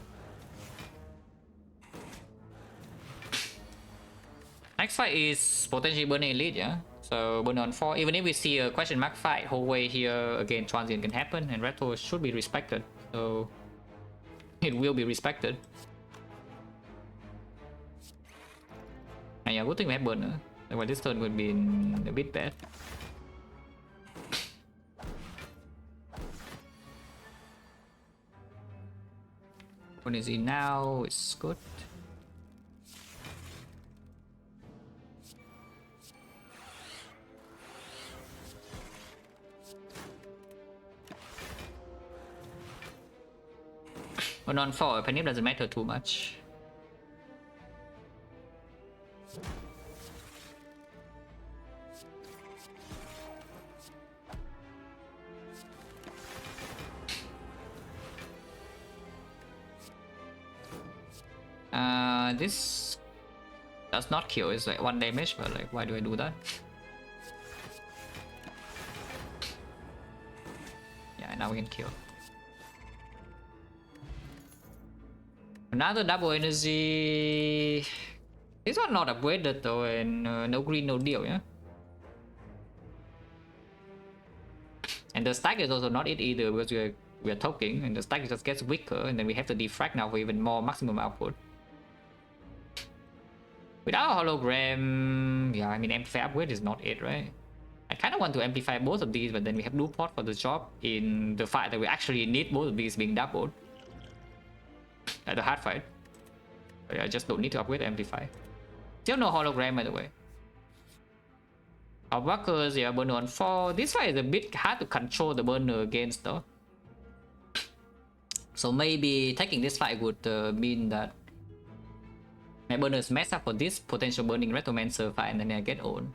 Next fight is potentially burning elite, yeah? So burn on 4. Even if we see a question mark fight whole way here, again, transient can happen, and retro should be respected. So it will be respected. And yeah, good thing we have burn. Otherwise this turn would be a bit bad. What is he now? It's good. But on 4, Penny doesn't matter too much. This does not kill. It's like 1 damage, but like, why do I do that? Yeah, now we can kill. Another double energy. This one not upgraded though, and no green, no deal, yeah. And the stack is also not it either, because we are talking, and the stack just gets weaker, and then we have to defrag now for even more maximum output. Without hologram, yeah, I mean amplify upgrade is not it, right? I kind of want to amplify both of these, but then we have loop pot for the job in the fight that we actually need both of these being doubled. At the hard fight. But I just don't need to upgrade the amplify. Still no hologram, by the way. Our workers, yeah, burner on 4. This fight is a bit hard to control the burner against though. So maybe taking this fight would mean that my burners mess up for this potential burning Retromancer fight, and then I get owned.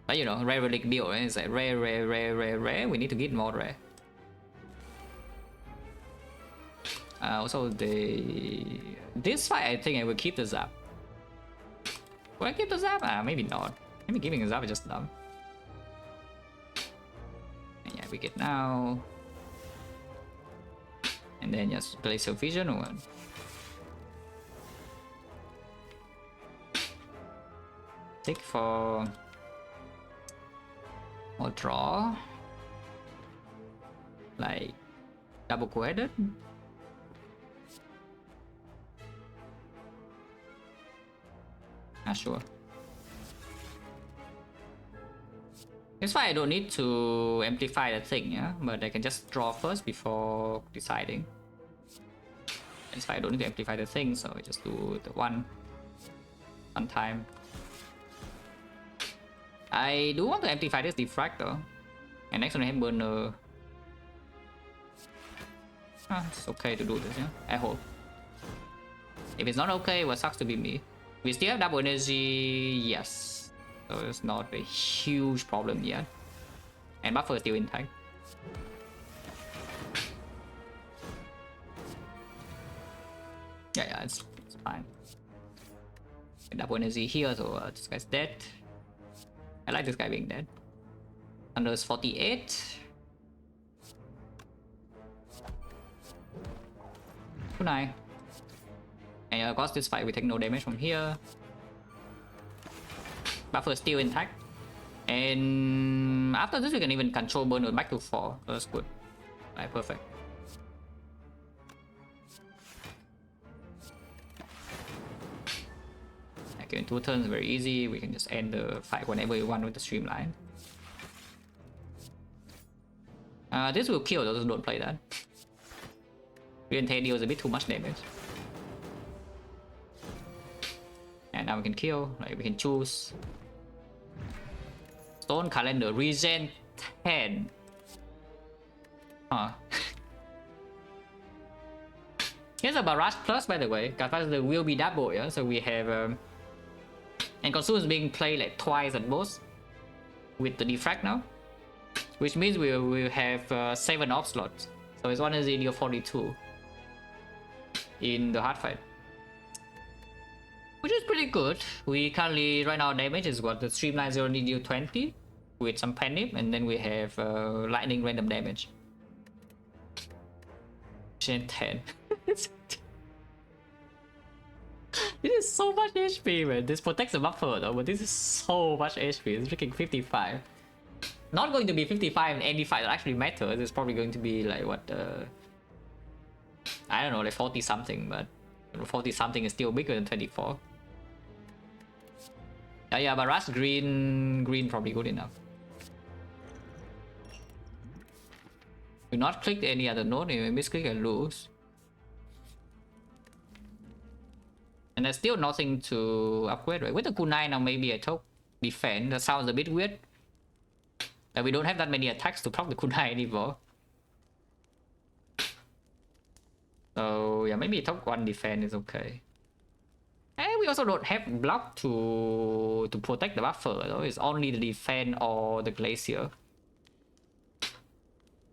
But you know, rare relic deal, right? It's like rare, rare, rare, rare, rare. We need to get more rare. Also, this fight, I think I will keep the zap. Will I keep the zap? Maybe not. Maybe giving a zap is just dumb. And yeah, we get now. And then just place your vision or what? Take for more draw. Like double co-headed. Not sure. That's why I don't need to amplify the thing, yeah? But I can just draw first before deciding. That's why I don't need to amplify the thing, so I just do the one time. I do want to amplify this diffractor. And next one I have burner. It's okay to do this, yeah? I hope. If it's not okay, well, sucks to be me. We still have double energy, yes. So it's not a huge problem yet. And buffer is still intact. Yeah, it's fine. Double energy here, so this guy's dead. I like this guy being dead. Under is 48. Good night. And of course, this fight we take no damage from here. Buffer still intact. And after this we can even control burner back to 4. So that's good. Right, perfect. Okay, in 2 turns, very easy. We can just end the fight whenever we want with the streamline. This will kill those who don't play that. Reentay deals a bit too much damage. And now we can kill, like we can choose. Stone Calendar, regen 10. Huh. Here's a Barrage Plus, by the way. Capacity will be double, yeah? So we have... and Consume is being played like twice at most. With the Defect now. Which means we will have 7 off slots. So it's 1 is in your 42. In the hard fight. Which is pretty good. We currently, right now, damage is what? The streamlines only deal 20. With some panic. And then we have lightning random damage. Gen 10. This is so much HP, man. This protects the buffer though, but this is so much HP. It's freaking 55. Not going to be 55 in any fight that actually matters. It's probably going to be like what, I don't know, like 40 something, but 40 something is still bigger than 24. Yeah, but Rush green probably good enough. Do not click any other node, if you misclick and lose. And there's still nothing to upgrade, right? With the kunai now, maybe I took defend. That sounds a bit weird. But we don't have that many attacks to proc the kunai anymore. So yeah, maybe top 1 defend is okay. And we also don't have block to protect the buffer, though. It's only the defend or the glacier.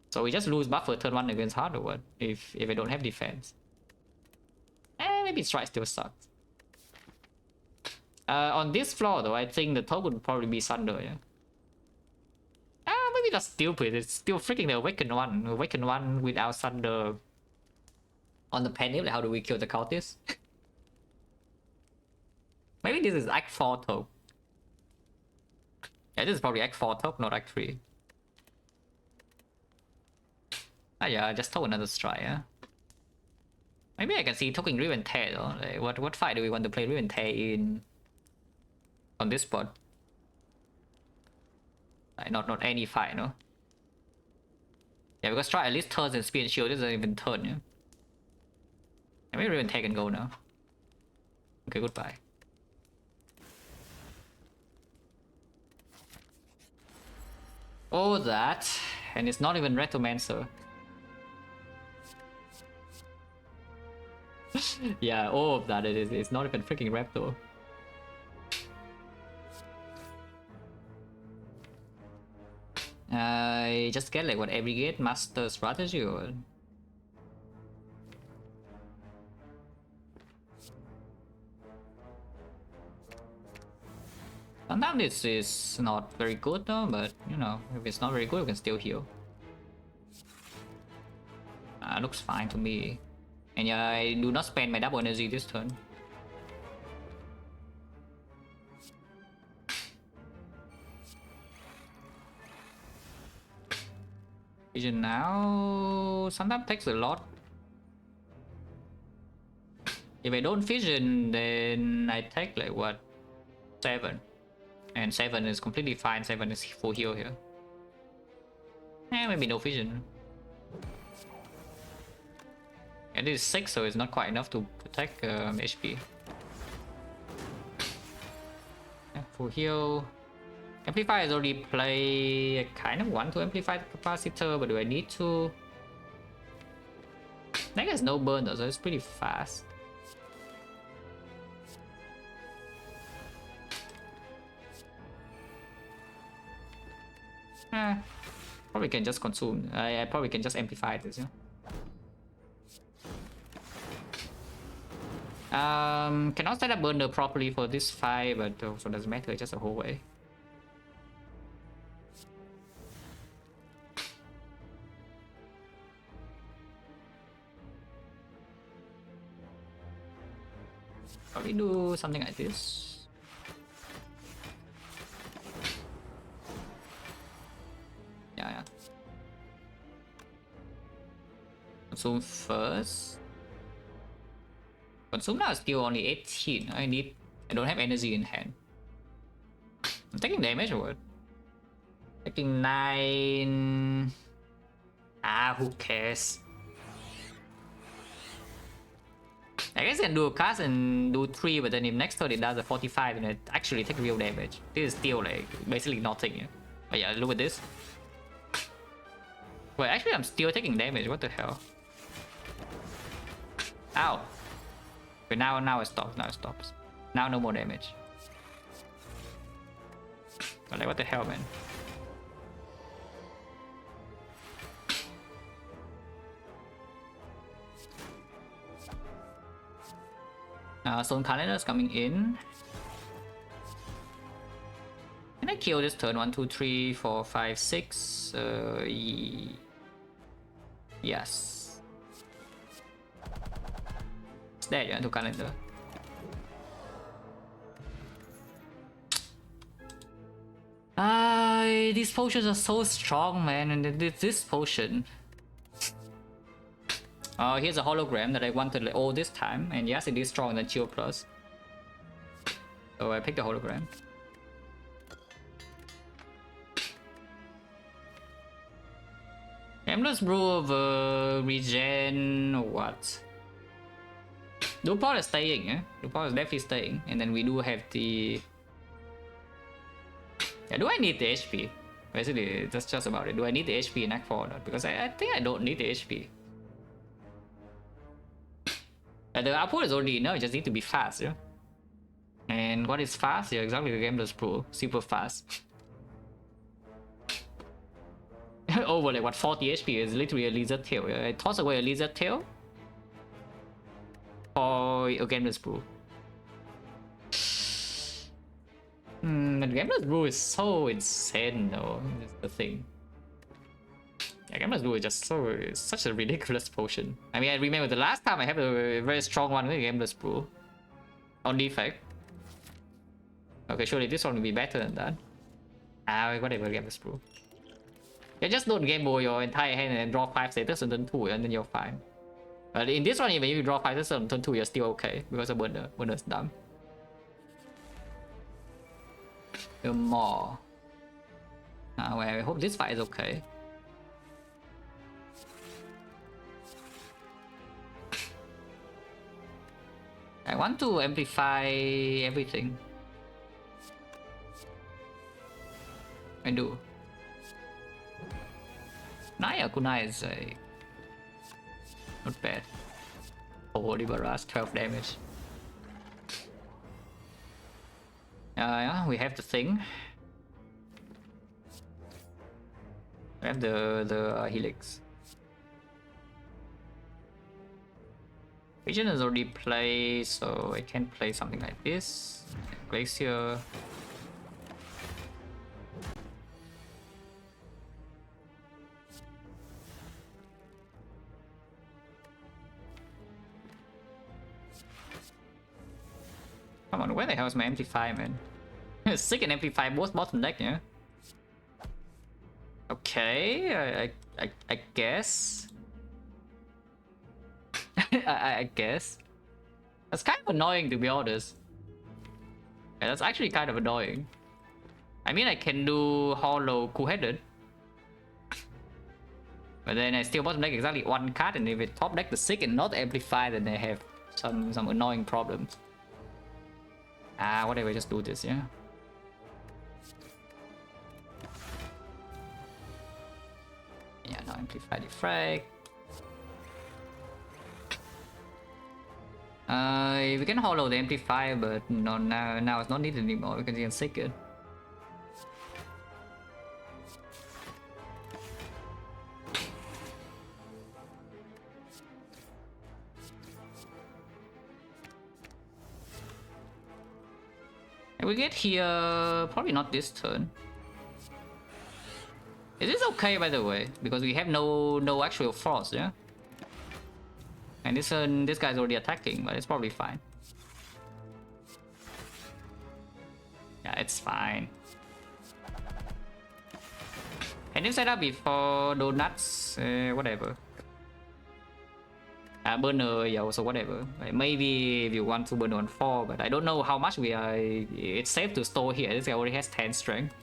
So we just lose buffer turn 1 against hardwood if I don't have defense. And maybe strike still sucks. On this floor though, I think the top would probably be Sunder, yeah. Maybe that's stupid. It's still freaking the Awakened one. Awakened one without Sunder on the panel. How do we kill the cultist? Maybe this is Act 4 top. Yeah, this is probably Act 4 top, not Act 3. Ah yeah, I just took another strike, yeah. Maybe I can see taking Refinement though. Like, what fight do we want to play Refinement in? On this spot? Like, not any fight, no? Yeah, because try at least turns and speed and shield. This isn't even turn, yeah? Maybe Refinement can go now. Okay, goodbye. Oh, that. And it's not even Retomancer. Yeah, all of that it is. It's not even freaking Raptor. I just get like what every gate master strategy or sometimes this is not very good though, but you know, if it's not very good, we can still heal. Looks fine to me. And yeah, I do not spend my double energy this turn. Vision now sometimes takes a lot. If I don't vision, then I take like what? 7. And 7 is completely fine. 7 is full heal here. Maybe no vision. And this is 6, so it's not quite enough to protect HP. Yeah, full heal. Amplify is already play. I kind of want to amplify the capacitor, but do I need to? I guess no burn though, so it's pretty fast. Probably can just consume. I probably can just amplify this, yeah. Cannot set up burner properly for this fight, but also doesn't matter, just a whole way. Probably do something like this. consume first. Consume now is still only 18. I don't have energy in hand. I'm taking damage or what? Taking 9. Ah, who cares? I guess I can do a cast and do 3, but then if next turn it does a 45 and it actually take real damage. This is still like basically nothing. Yeah? But yeah, look at this. Wait, actually I'm still taking damage. What the hell? Ow. Okay, now it stops. Now it stops. Now no more damage. But like, what the hell, man? Stone Calendar is coming in. Can I kill this turn? 1, 2, 3, 4, 5, 6. Yes. It's dead, yeah, to Calendar. These potions are so strong, man, and this potion. Here's a hologram that I wanted all this time, and yes, it is stronger than Chill Plus. So I picked the hologram. Endless Brew of regen or what? Dupont is staying, yeah? Dupont is definitely staying, and then we do have the... Yeah, do I need the HP? Basically, that's just about it. Do I need the HP in Act 4 or not? Because I think I don't need the HP. The output is already enough, it just need to be fast, yeah? And what is fast? Yeah, exactly the Gambler's Pro. Super fast. Over like what, 40 HP is literally a lizard tail. Yeah? I toss away a lizard tail or a Gambler's Brew. The Gambler's Brew is so insane though. That's the thing. Yeah, Gambler's Brew is just such a ridiculous potion. I mean, I remember the last time I had a very strong one with Gambler's Brew on Defect. Okay, surely this one will be better than that. Ah, whatever, Gambler's Brew. Yeah, just don't game boy your entire hand and draw 5 status on turn 2 and then you're fine. But in this one, even if you draw 5 status on turn 2, you're still okay because the burner's dumb. More. Well, I hope this fight is okay. I want to amplify everything. I do. Naya Kunai is not bad. Holy Barras, 12 damage. Yeah, we have the thing. We have the Helix. Vision is already played, so I can play something like this. Glacier. Come on, where the hell is my MP5, man? Sick and MP5 both bottom deck, yeah? Okay, I guess. I guess. That's kind of annoying, to be honest. Yeah, that's actually kind of annoying. I mean, I can do Hollow Cool-Headed. But then I still bottom deck exactly one card, and if it top deck the Sick and not Amplify, then I have some annoying problems. Whatever, just do this, yeah? Yeah, now Amplify Defect. We can hollow the Amplify, but no, now it's not needed anymore because you can Sick it. And we get here, probably not this turn. Is this okay, by the way? Because we have no actual frost, yeah? And this guy's already attacking, but it's probably fine. Yeah, it's fine. Can you set up before donuts? Whatever. burner, yeah, also whatever. Like maybe if you want to burn on 4, but I don't know how much we are. It's safe to store here. This guy already has 10 strength.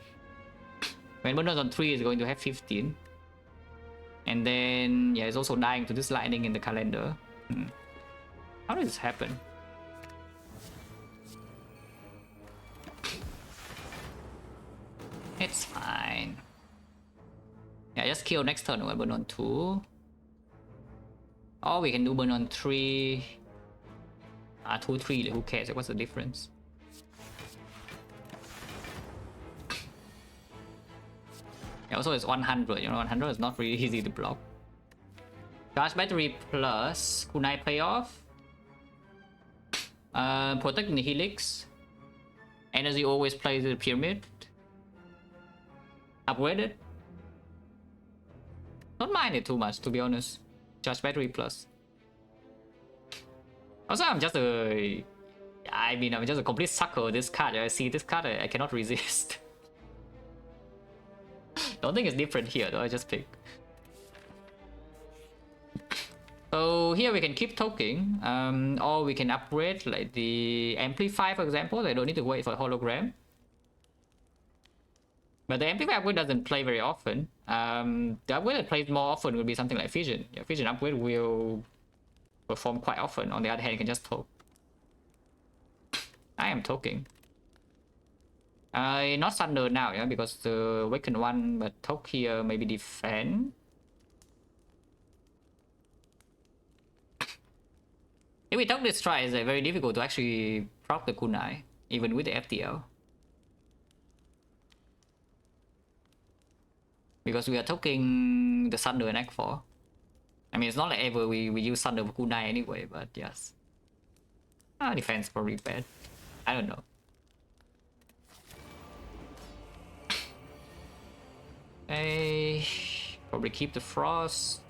When burner on 3 is going to have 15. And then, yeah, it's also dying to this lightning in the calendar. How does this happen? It's fine. Yeah, just kill next turn when burn on 2. Or we can do burn on 3. 2, 3, who cares? What's the difference? Yeah, also it's 100, you know, 100 is not really easy to block. Charge battery plus kunai payoff. Protecting the helix. Energy always plays the pyramid. Upgraded. Don't mind it too much, to be honest. Charge battery plus. Also, I'm just a complete sucker of this card. I see this card, I cannot resist. Don't think it's different here though, I just pick. So here we can keep talking, or we can upgrade like the amplify, for example. I don't need to wait for hologram. But the amplify upgrade doesn't play very often. The upgrade that plays more often would be something like Fission. Yeah, Fission upgrade will perform quite often. On the other hand, you can just talk. I am talking. Not Thunder now, yeah, because the Awakened one, but talk here maybe defend. If we talk this try, it's very difficult to actually proc the kunai, even with the FTL. Because we are talking the Thunder and Act 4. I mean, it's not like ever we use Thunder for kunai anyway, but yes. Defense probably bad. I don't know. Okay, probably keep the Frost.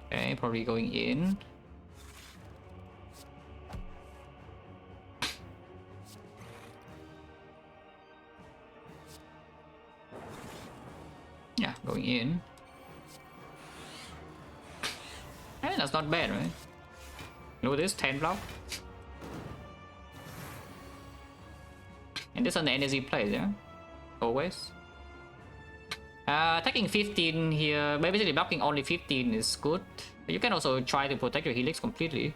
Okay, probably going in. Yeah, going in. Hey, that's not bad, right? Look at this, 10 block. And this on the energy plays, yeah? Always. Attacking 15 here, basically blocking only 15 is good. You can also try to protect your helix completely.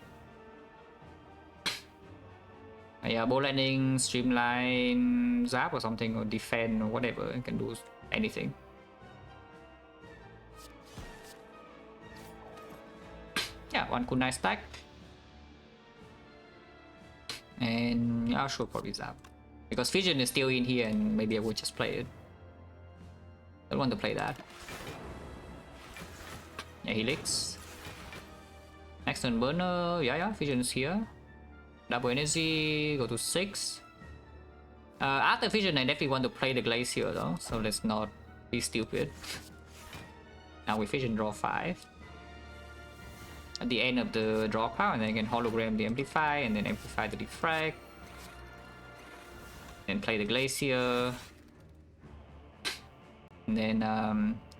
Yeah, bow lightning, streamline, zap or something, or defend or whatever. You can do anything. Yeah, one kunai stack. And yeah, sure, probably zap. Because Fission is still in here and maybe I would just play it. Don't want to play that. Yeah, helix. Next turn burner. Yeah, Fission is here. Double energy, go to 6. After Fission, I definitely want to play the Glacier though, so let's not be stupid. Now with Fission, draw 5. At the end of the draw power, and then I can hologram the Amplify, and then amplify the Defect. Then play the Glacier. And then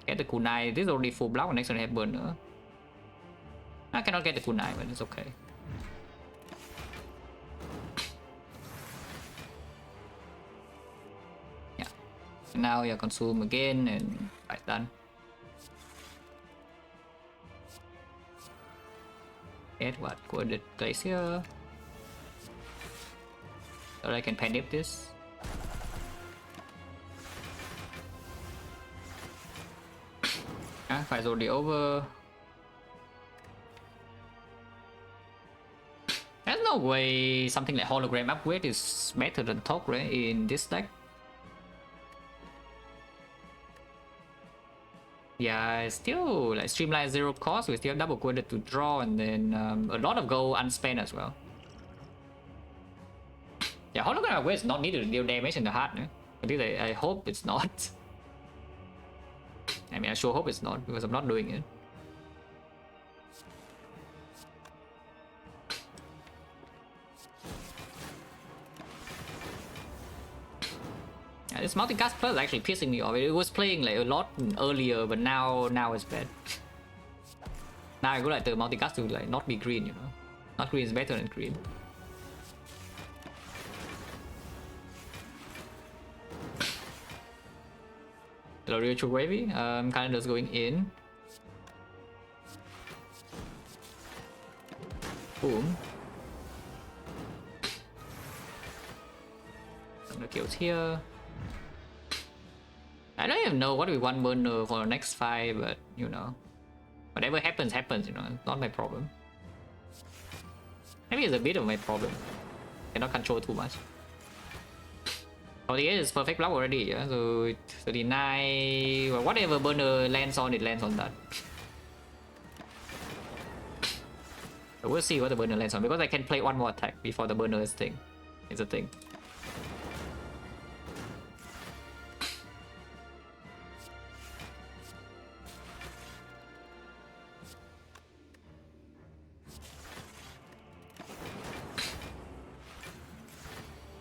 get the kunai. This is already full block, next turn I have burner. I cannot get the kunai, but it's okay. Yeah. And now you consume again and right, done. Get what? Go to the Glacier. So I can panic this. Fight's already over. There's no way something like hologram upgrade is better than talk, right, in this deck. Yeah, it's still like streamline 0 cost. We still have double quoted to draw, and then a lot of gold unspent as well. Yeah, hologram upgrade is not needed to deal damage in the heart. Eh? At least I hope it's not. I mean, I sure hope it's not, because I'm not doing it. Yeah, this multicast plus is actually pissing me off. It was playing like a lot earlier, but now it's bad. Now I go like the multicast to like not be green, you know. Not green is better than green. Hello, Ritual Wavy. Calendar's going in. Boom. The kills here. I don't even know what we want burner for the next fight, but you know, whatever happens, happens. You know, it's not my problem. Maybe it's a bit of my problem. Cannot control too much. 48 is perfect block already, yeah. So 39, well, whatever burner lands on, it lands on that. So we'll see what the burner lands on, because I can play one more attack before the burner is thing. It's a thing.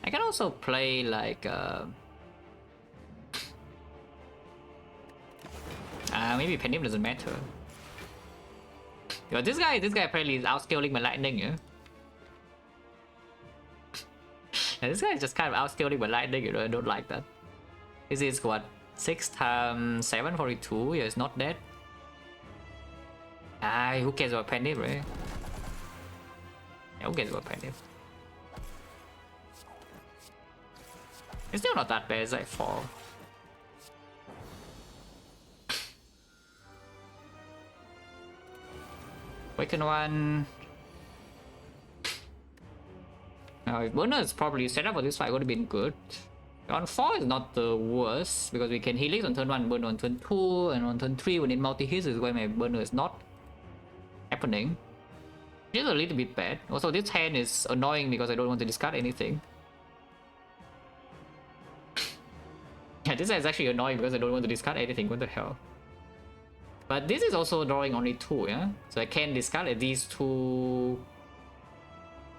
I can also play like maybe Pendim doesn't matter. Yo, this guy apparently is outscaling my lightning, yeah. And this guy is just kind of outscaling my lightning, you know. I don't like that. This is what 6 times 7, 42. Yeah, it's not dead. Who cares about Pendim, right? Yeah, who cares about Pendim? It's still not that bad, it's like 4. Awaken 1. Now, if burner is probably set up for this fight, would have been good. On 4 is not the worst, because we can helix on turn 1, burner on turn 2, and on turn 3 when it multi-hits is when my burner is not happening. Which is a little bit bad. Also, this hand is annoying because I don't want to discard anything. Yeah, this is actually annoying because I don't want to discard anything. What the hell? But this is also drawing only 2, yeah? So I can discard at these 2.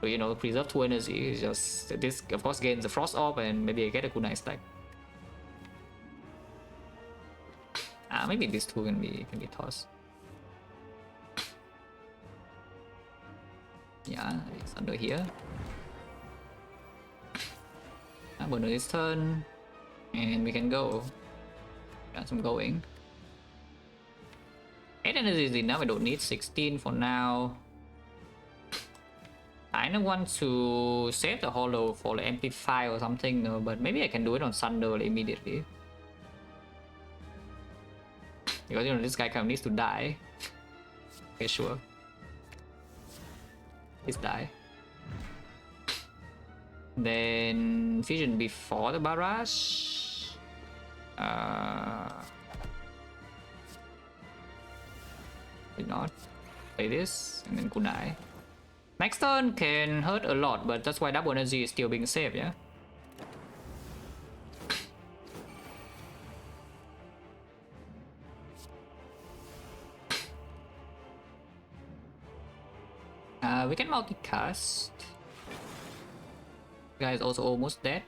So, you know, preserve 2 energy. It's just this, of course, gains the Frost Orb and maybe I get a kunai stack. Maybe these 2 can be tossed. Yeah, it's under here. Burner this turn. And we can go. Got some going. 8 energy is enough, I don't need 16 for now. I don't want to save the hollow for the amplify or something, no, but maybe I can do it on Thunder immediately. Because you know this guy kind of needs to die. Okay, sure. Please die. Then Fusion before the barrage. Did not play this and then kunai. Next turn can hurt a lot, but that's why double energy is still being saved, yeah. We can multicast. Guy is also almost dead.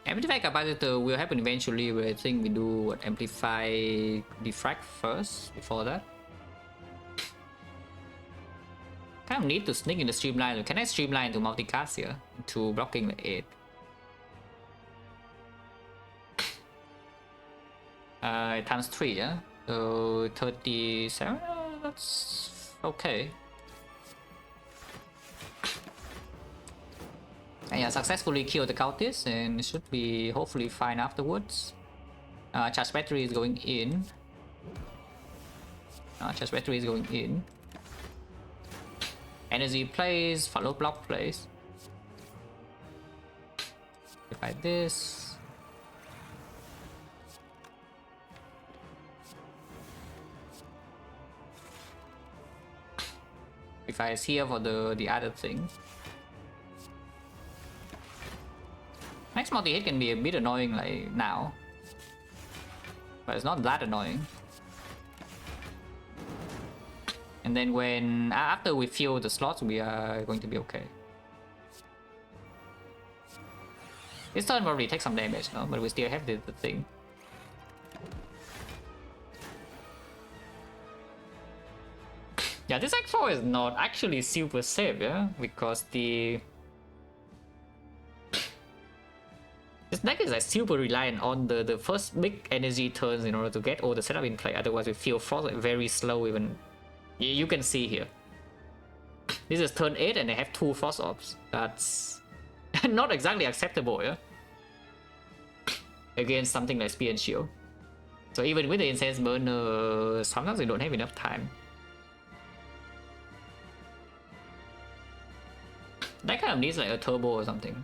Amplify capacitor will happen eventually, where I think we do what, amplify defect first before that. Kind of need to sneak in the streamline. Can I streamline to multicast here to blocking the 8? Times 3, yeah. So 37. That's okay. And yeah, successfully killed the cultist and it should be hopefully fine afterwards. Charge battery is going in. Charge battery is going in. Energy plays, follow block plays. If I this. If I is here for the other thing. Next multi-hit can be a bit annoying like now. But it's not that annoying. And then when after we fill the slots, we are going to be okay. This turn probably take some damage, no? But we still have the thing. Yeah, this X4 is not actually super safe, yeah, because this deck is like super reliant on the first big energy turns in order to get all the setup in play. Otherwise, we feel frost very slow. Even you can see here, this is turn 8 and they have 2 frost orbs. That's not exactly acceptable, yeah, against something like Spear and Shield. So even with the Incense Burner, sometimes we don't have enough time. That kind of needs like a turbo or something.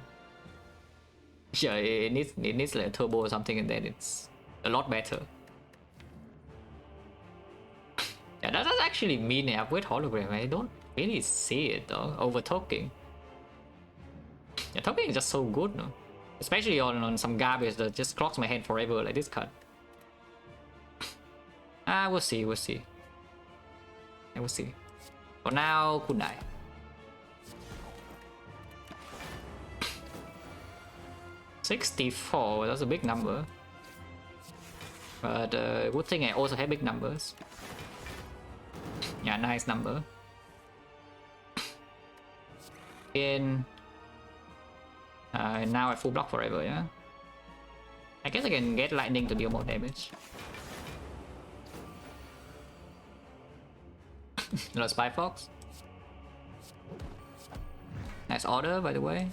Yeah, it needs like a turbo or something, and then it's a lot better. Yeah, that does actually mean I upgrade hologram. I don't really see it though. Over talking. Yeah, talking is just so good, no? Especially on some garbage that just clogs my hand forever, like this card. We'll see, we'll see. Yeah, we'll see. For now, good night. 64, that's a big number. But good thing I also have big numbers. Yeah, nice number. And now I full block forever, yeah? I guess I can get lightning to deal more damage. No Spy Fox. Nice order, by the way.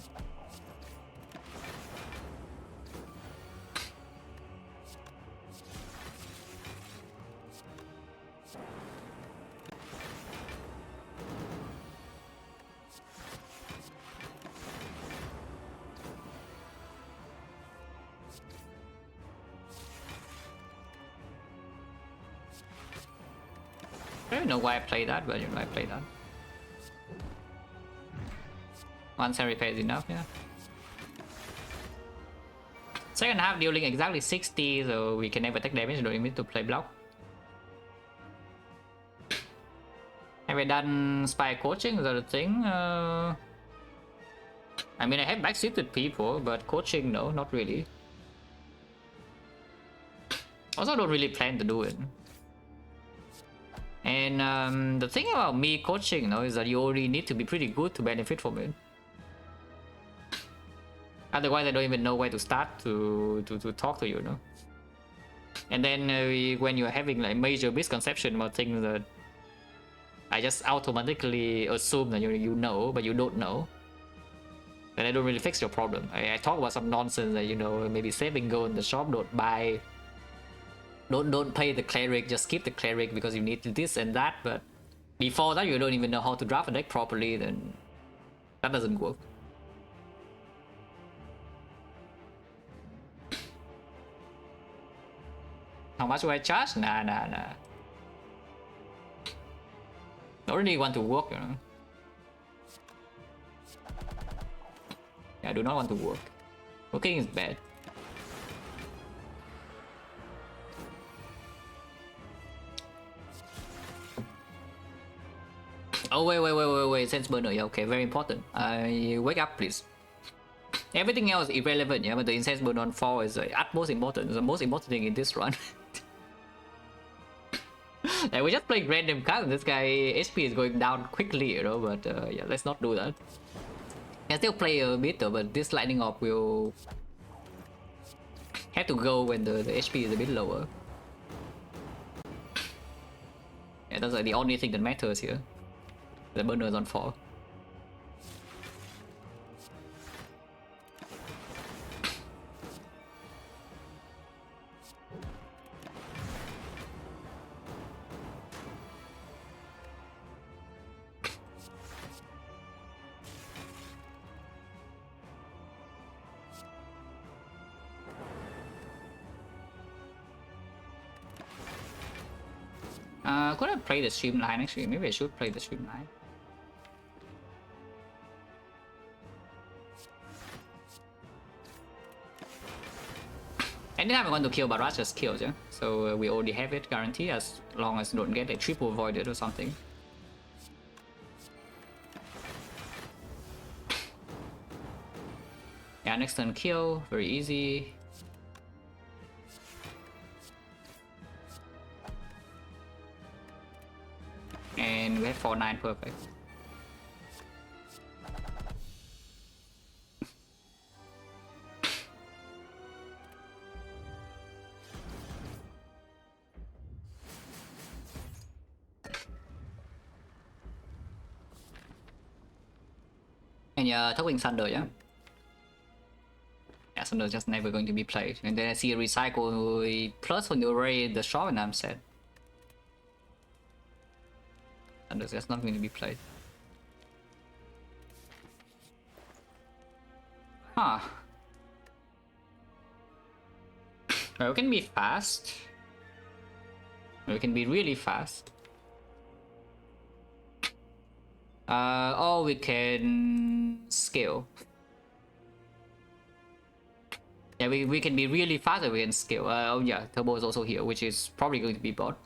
I don't know why I play that, but you know I play that. Once I repair is enough, yeah. Second half dealing exactly 60, so we can never take damage, don't even need to play block. Have I done spy coaching? Is that a thing? I mean, I have backseated people, but coaching, no, not really. Also, don't really plan to do it. And the thing about me coaching, you know, is that you already need to be pretty good to benefit from it. Otherwise, I don't even know where to start to talk to you, you know. And then when you're having like major misconception about things that I just automatically assume that you know, but you don't know, then I don't really fix your problem. I talk about some nonsense that, you know, maybe saving gold in the shop, don't buy. Don't play the cleric, just skip the cleric because you need this and that, but before that you don't even know how to draft a deck properly, then that doesn't work. How much do I charge? Nah. Don't really want to work, you know. Yeah, I do not want to work. Working is bad. Oh, wait, sense burner, yeah, okay, very important. Wake up, please. Everything else irrelevant, yeah, but the incense burner on 4 is utmost important. It's the most important thing in this run. Like, we just playing random cards and this guy HP is going down quickly, you know, but yeah, let's not do that. Can still play a bit though, but this lightning orb will have to go when the HP is a bit lower. Yeah, that's like the only thing that matters here. The burner is on 4. Could I play the streamline actually? Maybe I should play the streamline. Anytime I want to kill Barrage, just kills, yeah? So we already have it guaranteed as long as you don't get a triple voided or something. Yeah, next turn kill, very easy. And we have 4-9, perfect. And yeah, Towing Thunder, yeah? Yeah, Thunder just never going to be played. And then I see a recycle plus when you raid the shop and I'm set. Thunder's just not going to be played. Huh. Well, we can be fast. We can be really fast. Or we can scale. Yeah, we can be really fast and we can scale. Oh yeah, Turbo is also here, which is probably going to be bought.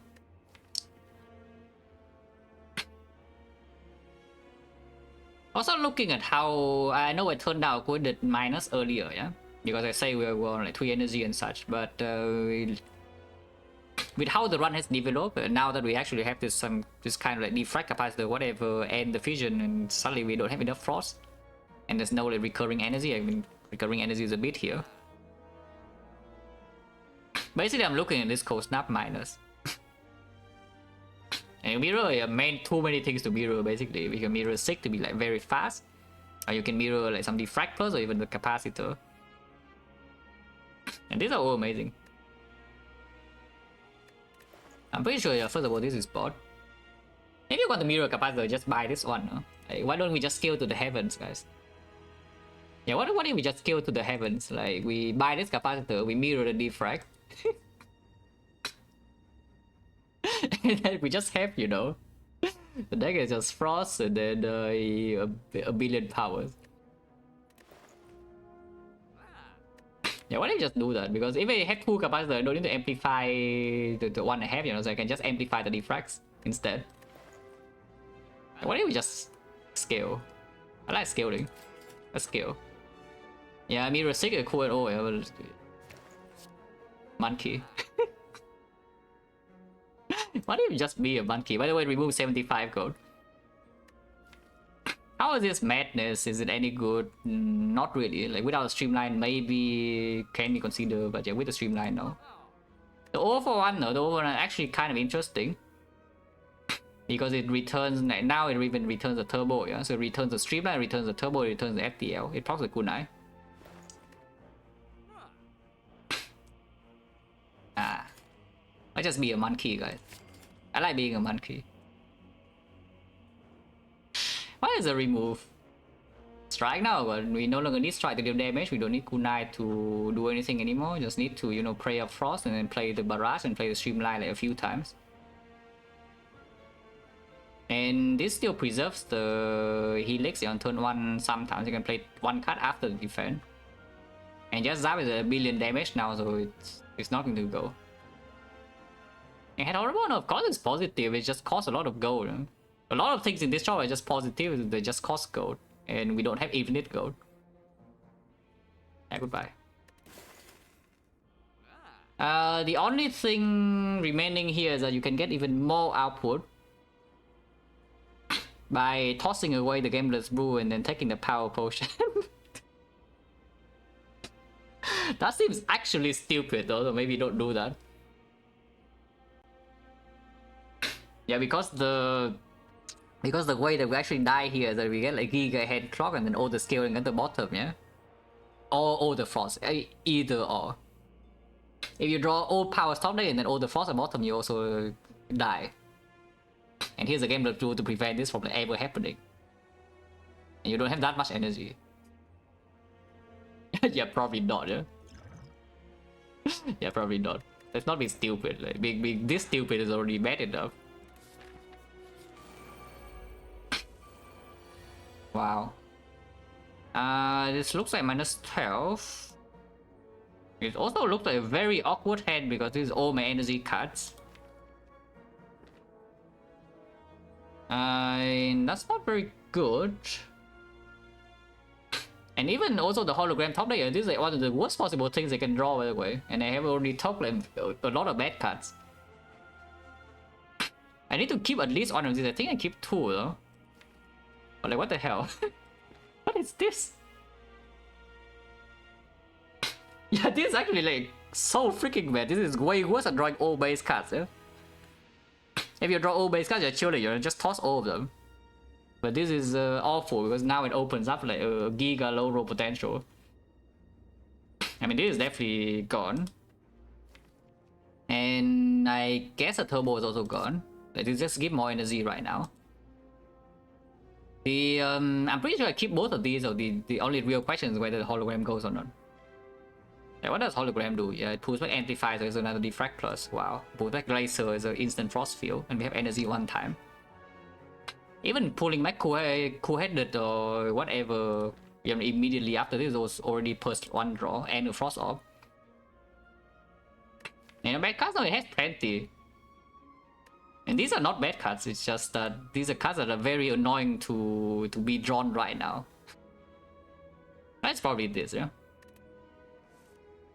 Also looking at how I know I turned down the minus earlier, yeah, because I say we were on like 3 energy and such, but with how the run has developed, now that we actually have this kind of like defect capacitor, whatever, and the fusion, and suddenly we don't have enough frost, and there's no like recurring energy. I mean, recurring energy is a bit here. Basically, I'm looking at this cold snap minus. And mirror too many things to mirror. Basically, we can mirror 6 to be like very fast, or you can mirror like some defect plus or even the capacitor. And these are all amazing. I'm pretty sure, yeah, first of all, this is bought. If you want to mirror capacitor, just buy this one. Huh? Like, why don't we just scale to the heavens, guys? Yeah, what if we just scale to the heavens? Like, we buy this capacitor, we mirror the defect. And then we just have, you know, the deck is just frost and then a billion powers. Yeah, why don't you just do that? Because if I have 2 capacitors, I don't need to amplify the one I have, you know, so I can just amplify the deflects instead. Why don't we just scale? I like scaling. Let's scale. Yeah, mirror 6 is cool at all, yeah, but monkey. Why don't you just be a monkey? By the way, remove 75 gold. How is this madness? Is it any good? Not really. Like without a streamline, maybe can be considered, but yeah, with the streamline, no. The over one, no, the over one actually kind of interesting because it returns now. It even returns the turbo, yeah. So it returns the streamline, returns the turbo, it returns the FTL. It procs a good night. I just be a monkey, guys. I like being a monkey. Why is the remove? Strike now, but we no longer need strike to deal damage. We don't need kunai to do anything anymore. Just need to, you know, play up frost and then play the barrage and play the streamline like a few times. And this still preserves the helix on turn 1. Sometimes you can play 1 card after the defense. And just zap is a billion damage now, so it's not going to go. And head horrible, no, of course it's positive. It just costs a lot of gold. Huh? A lot of things in this shop are just positive. They just cost gold, and we don't have infinite gold. Yeah, goodbye. The only thing remaining here is that you can get even more output by tossing away the Gambler's Brew and then taking the power potion. That seems actually stupid though, so maybe don't do that. Yeah, because the way that we actually die here is that we get like Giga Head Clock and then all the scaling at the bottom, yeah? Or all the frost, either or. If you draw all powers top deck and then all the frost at bottom, you also die. And here's a game rule to prevent this from ever happening. And you don't have that much energy. Yeah, probably not, yeah? Yeah, probably not. Let's not be stupid. Like, being this stupid is already bad enough. Wow. This looks like minus 12. It also looks like a very awkward hand because this is all my energy cards. That's not very good. And even also the hologram top layer, this is like one of the worst possible things they can draw, by the way. And I have already top like a lot of bad cards. I need to keep at least one of these. I think I keep 2 though. But like, what the hell? What is this? Yeah, this is actually like so freaking bad. This is way worse than drawing all base cards, yeah? If you draw all base cards, you're chilling, you just toss all of them. But this is awful because now it opens up like a giga low roll potential. I mean, this is definitely gone. And I guess a turbo is also gone. Like, it just give more energy right now. The I'm pretty sure I keep both of these, so the only real question is whether the hologram goes or not. Like, what does hologram do? Yeah, it pulls back amplify, so it's another defect plus. Wow. Pulls back laser is an instant frost field, and we have energy 1 time. Even pulling back cool-headed or whatever, you know, immediately after this was already first 1 draw and a frost orb. And bad cards now it has plenty. And these are not bad cards, it's just that these are cards that are very annoying to be drawn right now. That's probably this, yeah.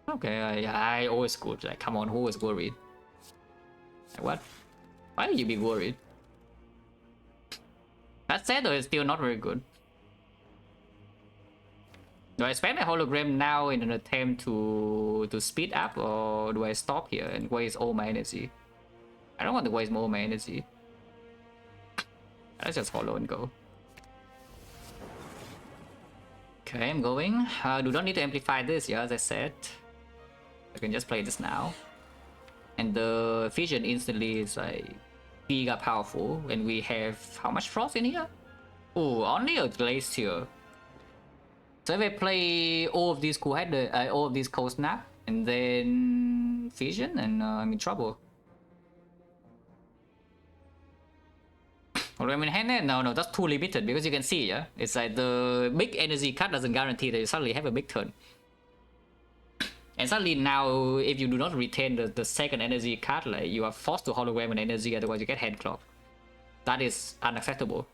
Okay, I always good. Like, come on, who is worried? Like, what? Why would you be worried? That said though, it's still not very good. Do I spend my hologram now in an attempt to speed up, or do I stop here and waste all my energy? I don't want to waste more my energy. Let's just follow and go. Okay, I'm going. Do not need to amplify this, yeah, as I said. I can just play this now. And the vision instantly is like giga powerful. And we have how much frost in here? Oh, only a glacier. So if I play all of these all of these cold snap and then vision, and I'm in trouble. Hologram in hand? No, that's too limited because you can see, yeah, it's like the big energy card doesn't guarantee that you suddenly have a big turn. And suddenly now, if you do not retain the second energy card, like, you are forced to hologram an energy, otherwise you get hand clock. That is unacceptable.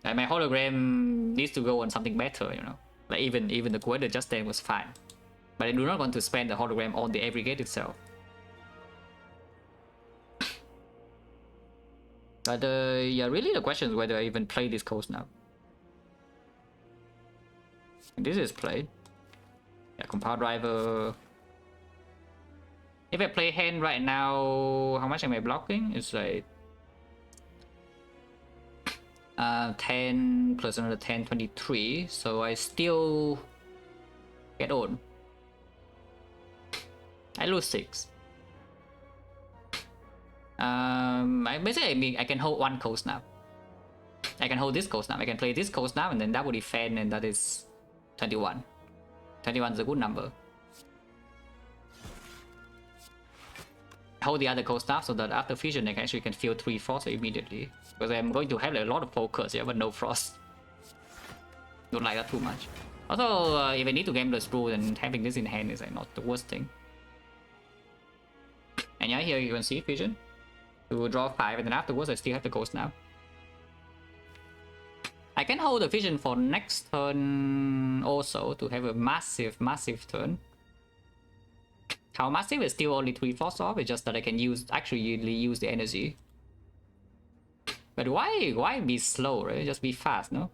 Like, my hologram needs to go on something better, you know. Like, even the Quader just then was fine. But I do not want to spend the hologram on the aggregate itself. But yeah, really the question is whether I even play this coast now. And this is played. Yeah, compound driver. If I play hand right now, how much am I blocking? It's like 10 plus another 10, 23. So I still get on. I lose 6. I can hold 1 cold snap. I can hold this cold snap. I can play this cold snap and then that would defend, and that is 21. 21 is a good number. Hold the other cold snap so that after fusion I actually can feel 3 frost immediately. Because I'm going to have a lot of focus here, but no frost. Don't like that too much. Also, if I need to game the screw, then having this in hand is like not the worst thing. And yeah, here you can see fusion. To draw 5, and then afterwards I still have the cold snap. I can hold the vision for next turn also to have a massive turn. How massive is still only 3 frost off, it's just that I can actually use the energy. But why be slow, right? Just be fast, no?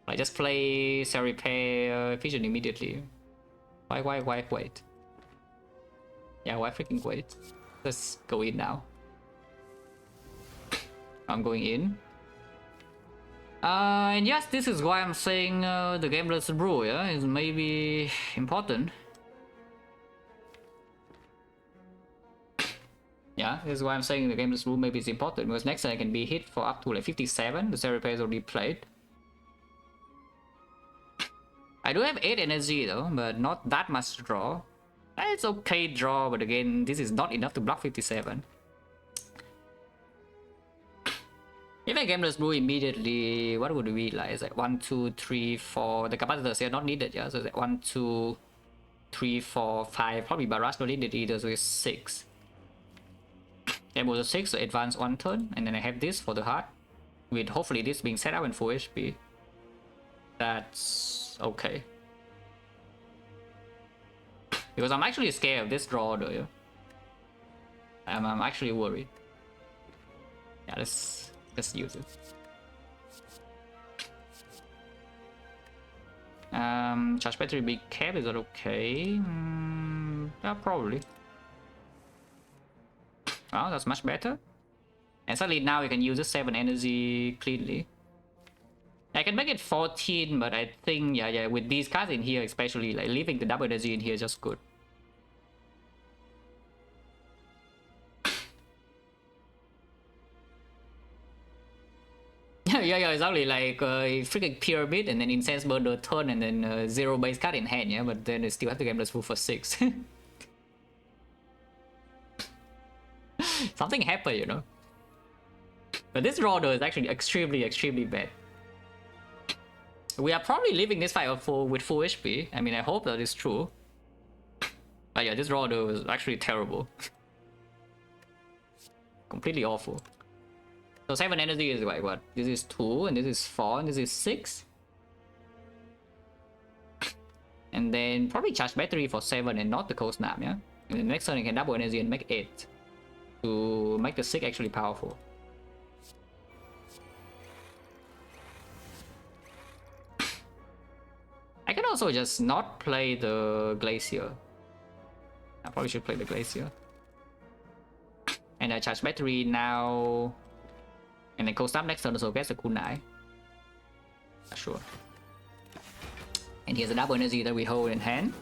Like, just play cell repair vision immediately. Why wait? Yeah, why freaking wait? Let's go in now. I'm going in. And yes, this is why I'm saying the gameless brew, yeah, is maybe important. Yeah, this is why I'm saying the gameless brew maybe is important, because next time I can be hit for up to like 57, the cell repair is already played. I do have 8 energy though, but not that much draw. It's okay draw, but again, this is not enough to block 57. If I gameless brew immediately, what would it be like? It's like 1, 2, 3, 4. The capacitors are not needed, yeah. So it's like 1, 2, 3, 4, 5. Probably barrage not needed either, so it's 6. Then was a 6, so advance 1 turn, and then I have this for the heart. With hopefully this being set up in full HP. That's okay. Because I'm actually scared of this draw though, yeah. I'm actually worried. let's use it. Charge battery be kept, is that okay? Yeah, probably. Oh, that's much better. And suddenly now we can use the 7 energy cleanly. I can make it 14, but I think, yeah, with these cards in here, especially, like, leaving the double energy in here is just good. yeah, exactly, like, freaking Pyramid, and then Incense Burner turn, and then 0 base card in hand, yeah, but then it still have to game this for 6. Something happened, you know. But this draw though is actually extremely bad. We are probably leaving this fight with full HP. I mean, I hope that is true. But yeah, this draw though is actually terrible. Completely awful. So 7 energy is like what? This is 2, and this is 4, and this is 6. And then probably charge battery for 7 and not the cold snap, yeah? And the next turn you can double energy and make 8. To make the 6 actually powerful. I can also just not play the Glacier. I probably should play the Glacier. And I charge battery now. And then cold snap next turn also gets the kunai. Not sure. And here's a double energy that we hold in hand.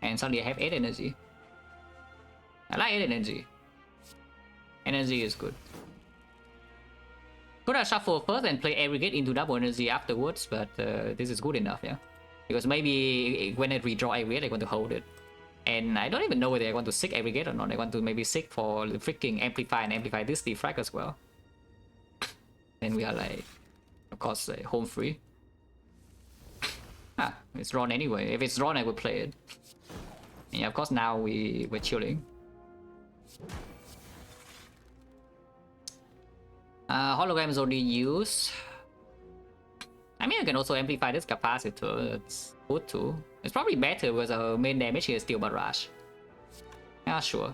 And suddenly I have 8 energy. I like 8 energy. Energy is good. Could I shuffle first and play aggregate into double energy afterwards, but this is good enough, yeah? Because maybe when I redraw aggregate, I want to hold it. And I don't even know whether I want to seek aggregate or not. I want to maybe seek for the freaking amplify and amplify this defrag as well. Then we are like, of course, home free. Ah, it's drawn anyway. If it's drawn, I would play it. And yeah, of course, now we're chilling. Hologram is already used. I mean, I can also amplify this capacitor. It's good too. It's probably better because our main damage here is still barrage. Yeah, sure.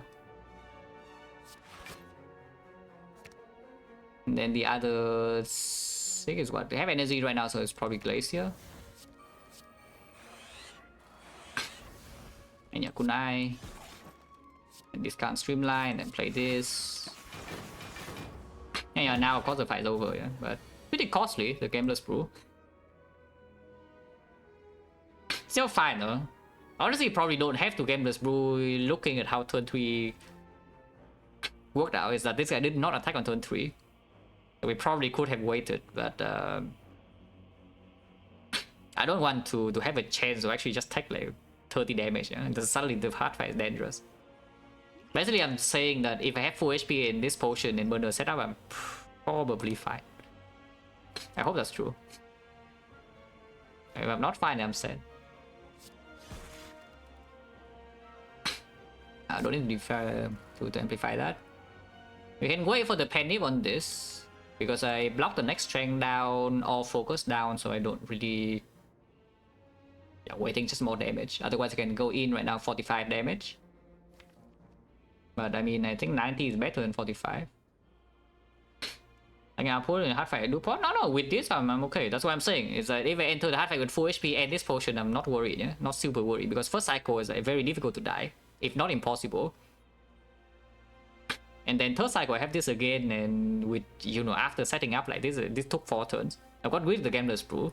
And then the other thing is what? They have energy right now, so it's probably Glacier. And yeah, kunai. And discount Streamline and play this. Yeah, now of course the fight is over, yeah. But pretty costly, the Gameless Brew. Still fine though. Honestly, probably don't have to Gameless Brew. Looking at how turn 3 worked out is that this guy did not attack on turn 3. So we probably could have waited, but I don't want to have a chance to actually just take like 30 damage, yeah? And then suddenly the hard fight is dangerous. Basically, I'm saying that if I have full HP in this potion and burner setup, I'm probably fine. I hope that's true. If I'm not fine, I'm sad. I don't need to amplify that. We can wait for the penny on this, because I block the next strength down or focus down, so I don't really... Yeah, waiting just more damage. Otherwise I can go in right now 45 damage. But I mean, I think 90 is better than 45. I can put in hard fight and do pot. No, with this I'm okay. That's what I'm saying. Is that if I enter the hard fight with full HP and this potion, I'm not worried, yeah? Not super worried, because first cycle is very difficult to die, if not impossible. And then third cycle I have this again, and with, you know, after setting up like this took 4 turns. I got rid of the Gambler's Brew.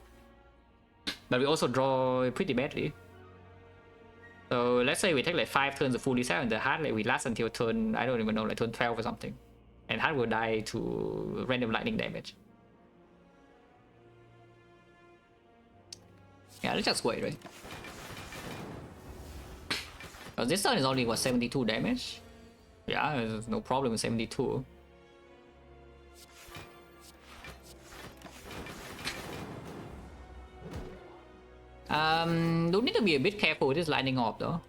But we also draw pretty badly. So let's say we take like 5 turns of full reset, and the hard like we last until turn, I don't even know, like turn 12 or something. And hard will die to random lightning damage. Yeah, let's just wait, right? Because this turn is only what, 72 damage? Yeah, there's no problem with 72. Do need to be a bit careful with this lightning orb though.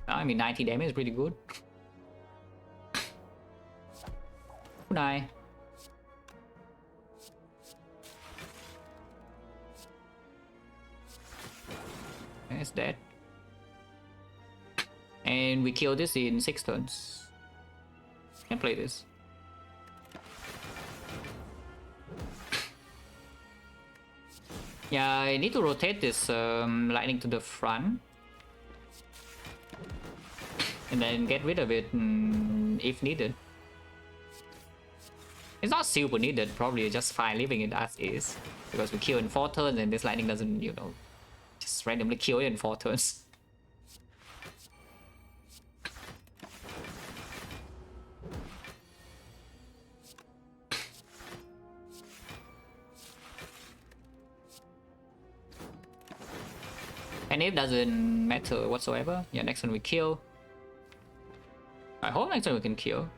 I mean 90 damage is pretty good. Kunai. It's dead. And we kill this in 6 turns. Can play this. Yeah, I need to rotate this lightning to the front. And then get rid of it if needed. It's not super needed, probably just fine leaving it as is. Because we kill in 4 turns and this lightning doesn't, you know, just randomly kill it in 4 turns. And it doesn't matter whatsoever. Yeah, next turn we kill. I hope next turn we can kill.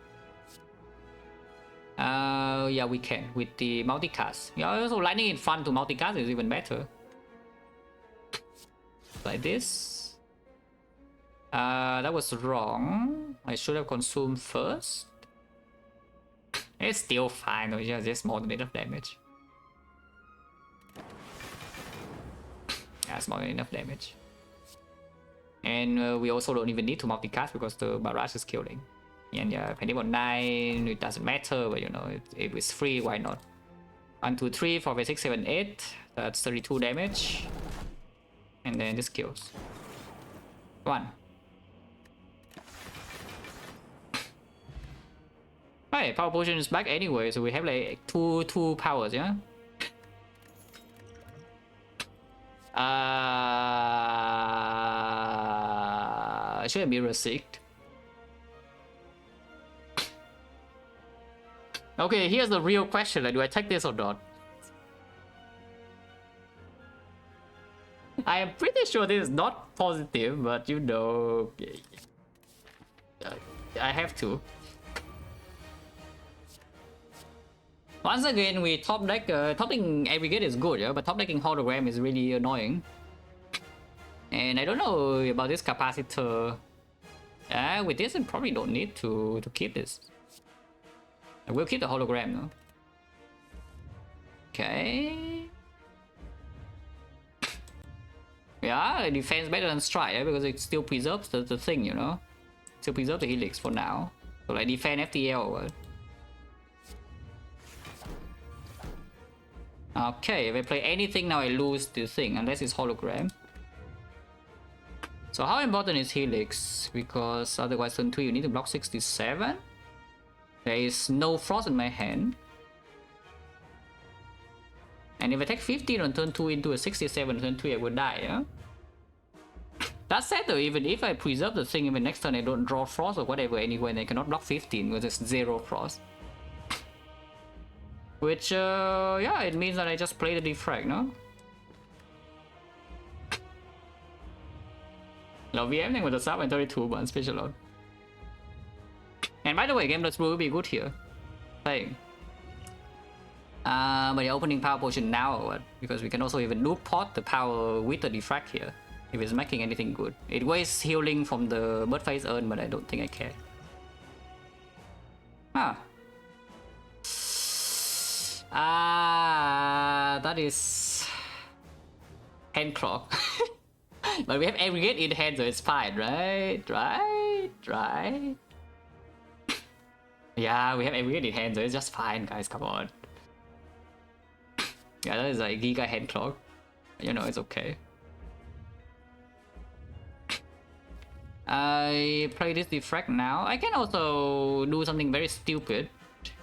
Yeah, we can with the multicast. Yeah, also lightning in front to multicast is even better. Like this. That was wrong. I should have consumed first. It's still fine, it's just more than enough damage. That's more than enough damage. And we also don't even need to multicast because the barrage is killing. And yeah, depending on 9, it doesn't matter, but you know, if it's free, why not? 1, 2, 3, 4, 5, 6, 7, 8. That's 32 damage. And then this kills. 1. Right, power potion is back anyway, so we have like two powers, yeah? Should I mirror seek? Okay, here's the real question, like, do I take this or not? I am pretty sure this is not positive, but you know, I have to. Once again, we top deck, topping aggregate is good, yeah, but top decking hologram is really annoying. And I don't know about this capacitor. With this, I probably don't need to keep this. I will keep the hologram though. Okay. Yeah, defense better than strike, yeah, because it still preserves the thing, you know. Still preserve the helix for now. So like defend FTL or what? Okay, if I play anything now I lose the thing, unless it's hologram. So how important is helix? Because otherwise turn 2 you need to block 67. There is no frost in my hand. And if I take 15 on turn 2 into a 67 on turn 3 I would die, yeah? That said though, even if I preserve the thing, even next turn I don't draw frost or whatever anyway, I cannot block 15 because there's 0 frost. Which, yeah, it means that I just play the defrag, no? Now VMing with the sub and 32 but special load. And by the way, Gameless Brew will be good here. Playing. But the opening power potion now or what? Because we can also even loop pot the power with the defrag here. If it's making anything good. It wastes healing from the bird phase urn, but I don't think I care. That is hand clock. But we have aggregate in hand, so it's fine, right? Right. Yeah, we have aggregate in hand, so it's just fine, guys. Come on. Yeah, that is like Giga hand clock. You know, it's okay. I play this defrag now. I can also do something very stupid.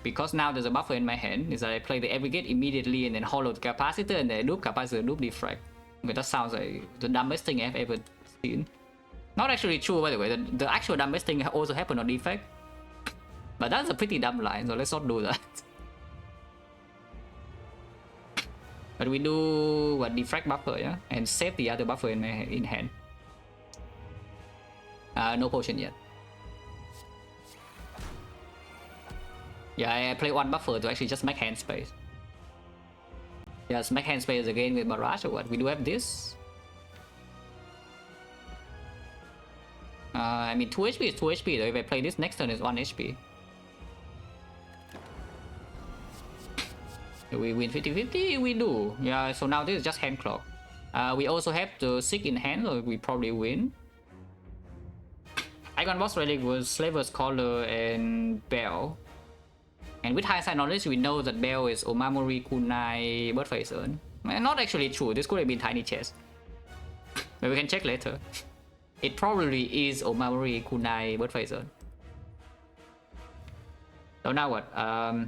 Because now there's a buffer in my hand, is that I play the aggregate immediately and then hollow the capacitor and then loop capacitor, loop defrag. But that sounds like the dumbest thing I've ever seen. Not actually true, by the way. The actual dumbest thing also happened on Defect. But that's a pretty dumb line, so let's not do that. But we do what, defrag buffer, yeah, and save the other buffer in my hand. No potion yet. Yeah, I play 1 buffer to actually just make hand space. Yes, make hand space again with barrage or what? We do have this. I mean 2 HP is 2 HP though. If I play this next turn is 1 HP. Do we win 50-50? We do. Yeah, so now this is just hand clock. We also have the 6 in hand, so we probably win. I second boss relic was Slaver's Collar and Bell. And with hindsight knowledge, we know that Bell is Omamori, Kunai, Birdface Urn. Not actually true, this could have been Tiny Chest. But we can check later. It probably is Omamori, Kunai, Birdface Urn. So now what? I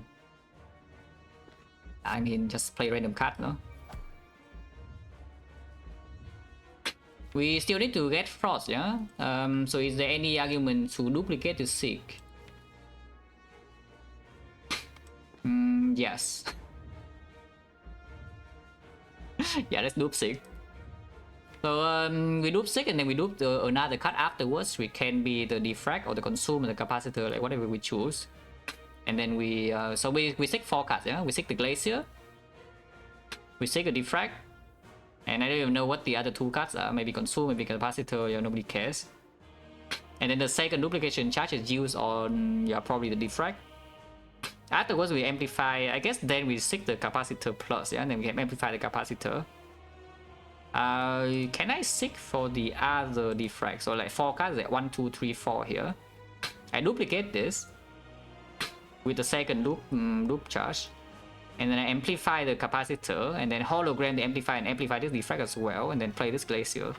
mean, just play random card, no? We still need to get Frost, yeah? So is there any argument to duplicate the Seek? Yes. Yeah, let's dupe Seek. So we dupe Seek and then we dupe another card afterwards. We can be the Defect or the Consume or the Capacitor, like whatever we choose. And then we seek 4 cards, yeah? We seek the Glacier. We seek a Defect. And I don't even know what the other 2 cards are. Maybe Consume, maybe Capacitor, yeah, nobody cares. And then the second duplication charge is used on, yeah, probably the Defect. Afterwards we amplify, I guess then we seek the Capacitor plus, yeah, and then we can amplify the Capacitor. Can I seek for the other Defect? So like 4 cards, like 1, 2, 3, 4 here. I duplicate this with the second loop charge. And then I amplify the Capacitor, and then hologram the amplify and amplify this Defect as well, and then play this Glacier.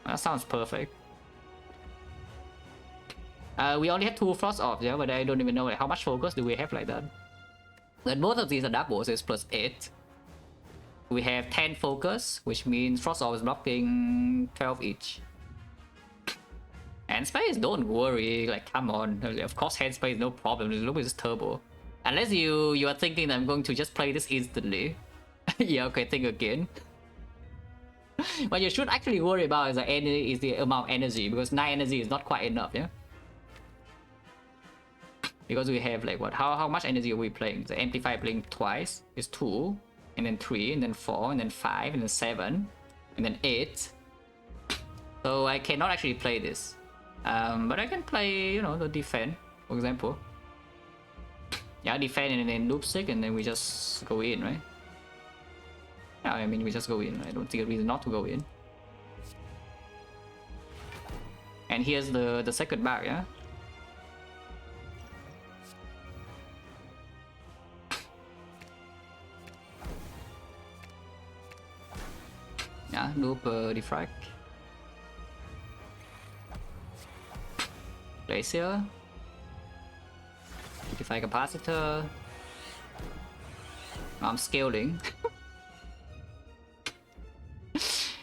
That sounds perfect. We only have 2 Frost off, yeah, but I don't even know like, how much focus do we have like that. But both of these are Dark Bosses plus 8. We have 10 focus, which means Frost off is blocking 12 each. Hand Space, don't worry, like come on. Of course Hand Space, no problem, look at this turbo. Unless you are thinking that I'm going to just play this instantly. Yeah, okay, think again. What you should actually worry about is the amount of energy, because 9 energy is not quite enough, yeah? Because we have like what? How much energy are we playing? The amplify playing twice is 2, and then 3, and then 4, and then 5, and then 7, and then 8. So I cannot actually play this. But I can play, you know, the Defend, for example. Yeah, Defend and then loop Seek, and then we just go in, right? Yeah, I mean we just go in. I don't see a reason not to go in. And here's the second bar, yeah? Yeah, loop Defect. Glacier. Amplify Capacitor. I'm scaling.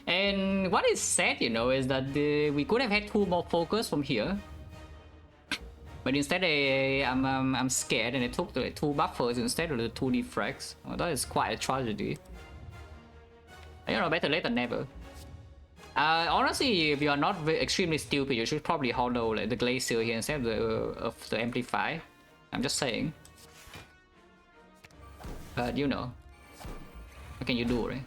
And what is sad, you know, is that we could have had 2 more focus from here. But instead I'm scared and I took the 2 buffers instead of the 2 deflects. Oh, that is quite a tragedy. You know, better late than never. Honestly, if you are not extremely stupid, you should probably hollow like the Glacier here instead of the Amplify. I'm just saying. But you know, what can you do, right?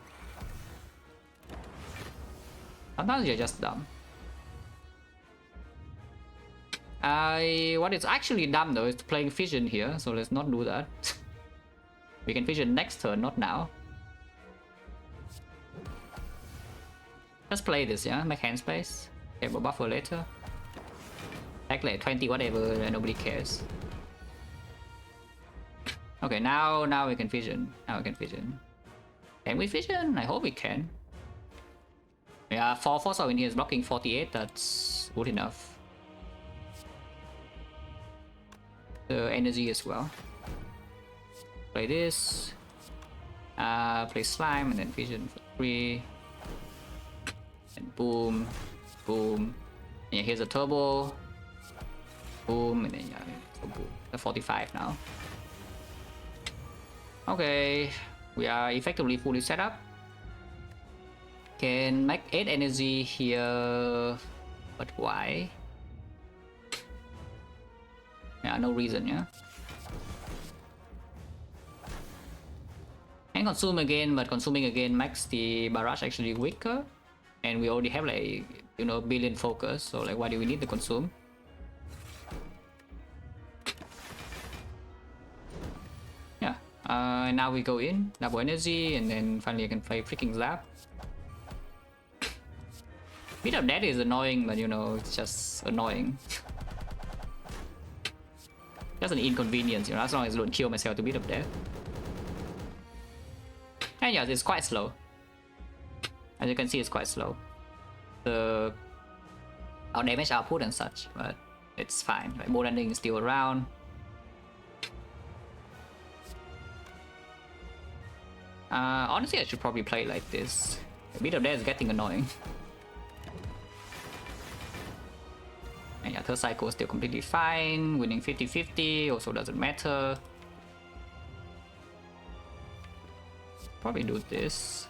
Sometimes you're just dumb. What is actually dumb though is playing Fission here, so let's not do that. We can Fission next turn, not now. Let's play this, yeah? Make hand space. Have a buffer later. Act like 20 whatever, nobody cares. Okay, now we can Fission. Now we can Fission. Can we Fission? I hope we can. Yeah, 4 Force in here is blocking 48, that's good enough. The energy as well. Play this. Play Slime and then Fission for 3. And boom, boom. And yeah, here's a turbo. Boom, and then yeah, so boom. The 45 now. Okay, we are effectively fully set up. Can make 8 energy here, but why? Yeah, no reason, yeah. Can consume again, but consuming again makes the barrage actually weaker. And we already have like, you know, billion focus, so like why do we need to consume? Yeah, now we go in, double energy, and then finally I can play freaking Zap. Bit of that is annoying, but you know, it's just annoying. Just an inconvenience, you know, as long as I don't kill myself to bit of death. And yes, it's quite slow. As you can see, it's quite slow. Our damage output and such, but it's fine. Like, bolt ending is still around. Honestly, I should probably play like this. A bit of that is getting annoying. And yeah, third cycle is still completely fine. Winning 50-50 also doesn't matter. Probably do this.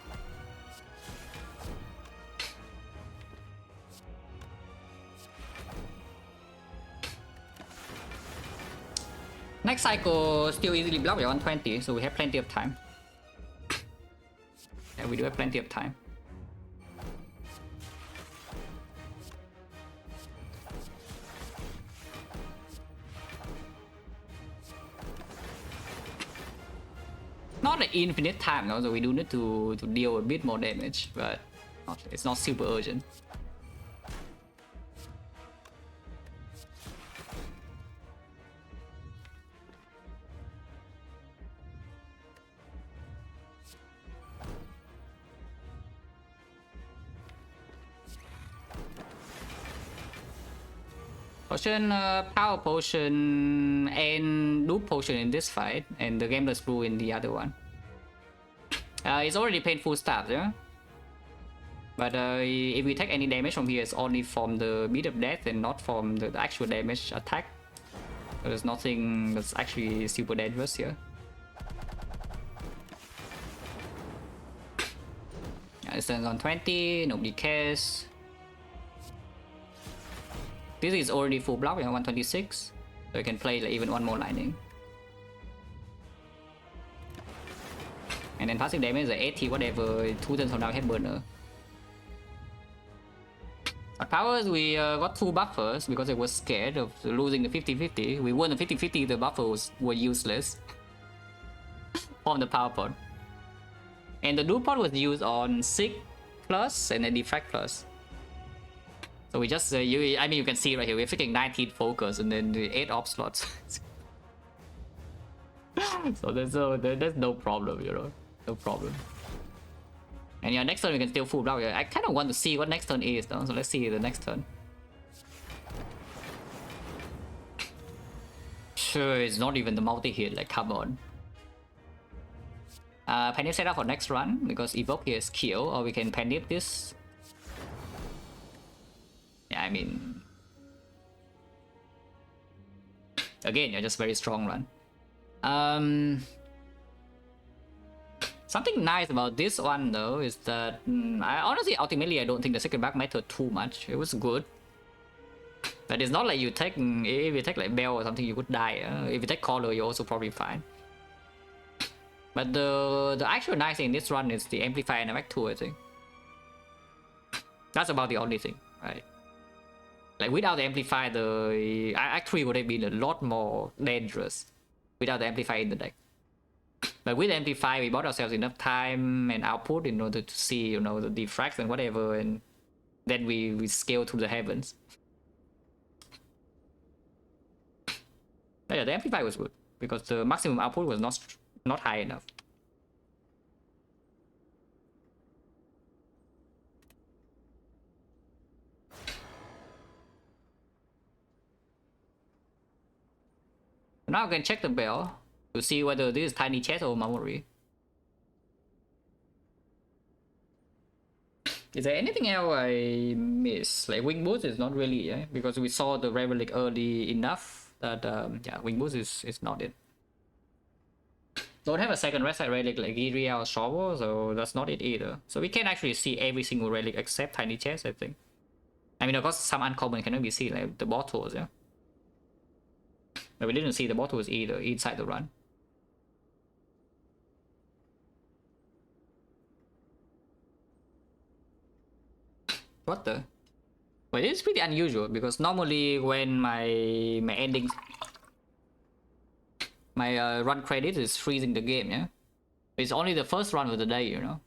Next cycle still easily blocked by 120, so we have plenty of time. Yeah, we do have plenty of time. Not an infinite time, no, so we do need to deal a bit more damage, but it's not super urgent. Potion, power potion, and loop potion in this fight, and the Gambler's Brew in the other one. It's already painful stuff, yeah? But if we take any damage from here, it's only from the beat of death and not from the actual damage attack. So there's nothing that's actually super dangerous here. Yeah, it stands on 20, nobody cares. This is already full block, 126, so I can play like even one more lightning. And then passive damage is 80 whatever, 2 turns from now headburner. At powers, we got 2 buffers because I was scared of losing the 50-50. We won the 50-50, the buffers were useless from the power pod. And the dual pod was used on Sick plus and then Defect plus. So we just, I mean, you can see right here, we're freaking 19 focus and then the 8 op slots. So there's no problem, you know, no problem. And yeah, next turn we can still full block. I kind of want to see what next turn is though, so let's see the next turn. Sure, it's not even the multi-hit, like come on. Panic setup for next run, because Evoke here is kill, or we can panic this. Yeah, I mean... Again, yeah, just very strong run. Something nice about this one though is that I honestly, ultimately, I don't think the second back mattered too much. It was good. But it's not like you take, if you take like Bell or something, you could die. If you take Collar, you're also probably fine. But the actual nice thing in this run is the Amplifier and Act 2, I think. That's about the only thing, right? Like without the Amplifier, the Act 3 would have been a lot more dangerous without the Amplifier in the deck. But with Amplify, we bought ourselves enough time and output in order to see, you know, the defracts and whatever, and then we scale to the heavens. But yeah, the Amplify was good because the maximum output was not high enough. Now I can check the bell to see whether this is tiny chest or memory. Is there anything else I miss? Like wing boost is not really, yeah, because we saw the relic early enough that yeah, wing boost is not it. Don't have a second red side relic like Iria or Shovel, so that's not it either. So we can actually see every single relic except tiny chest, I think. I mean, of course, some uncommon cannot be seen, like the bottles, yeah. But we didn't see the bottles either inside the run. What the? Well, it's pretty unusual because normally when my ending, my run credit is freezing the game, yeah. It's only the first run of the day, you know.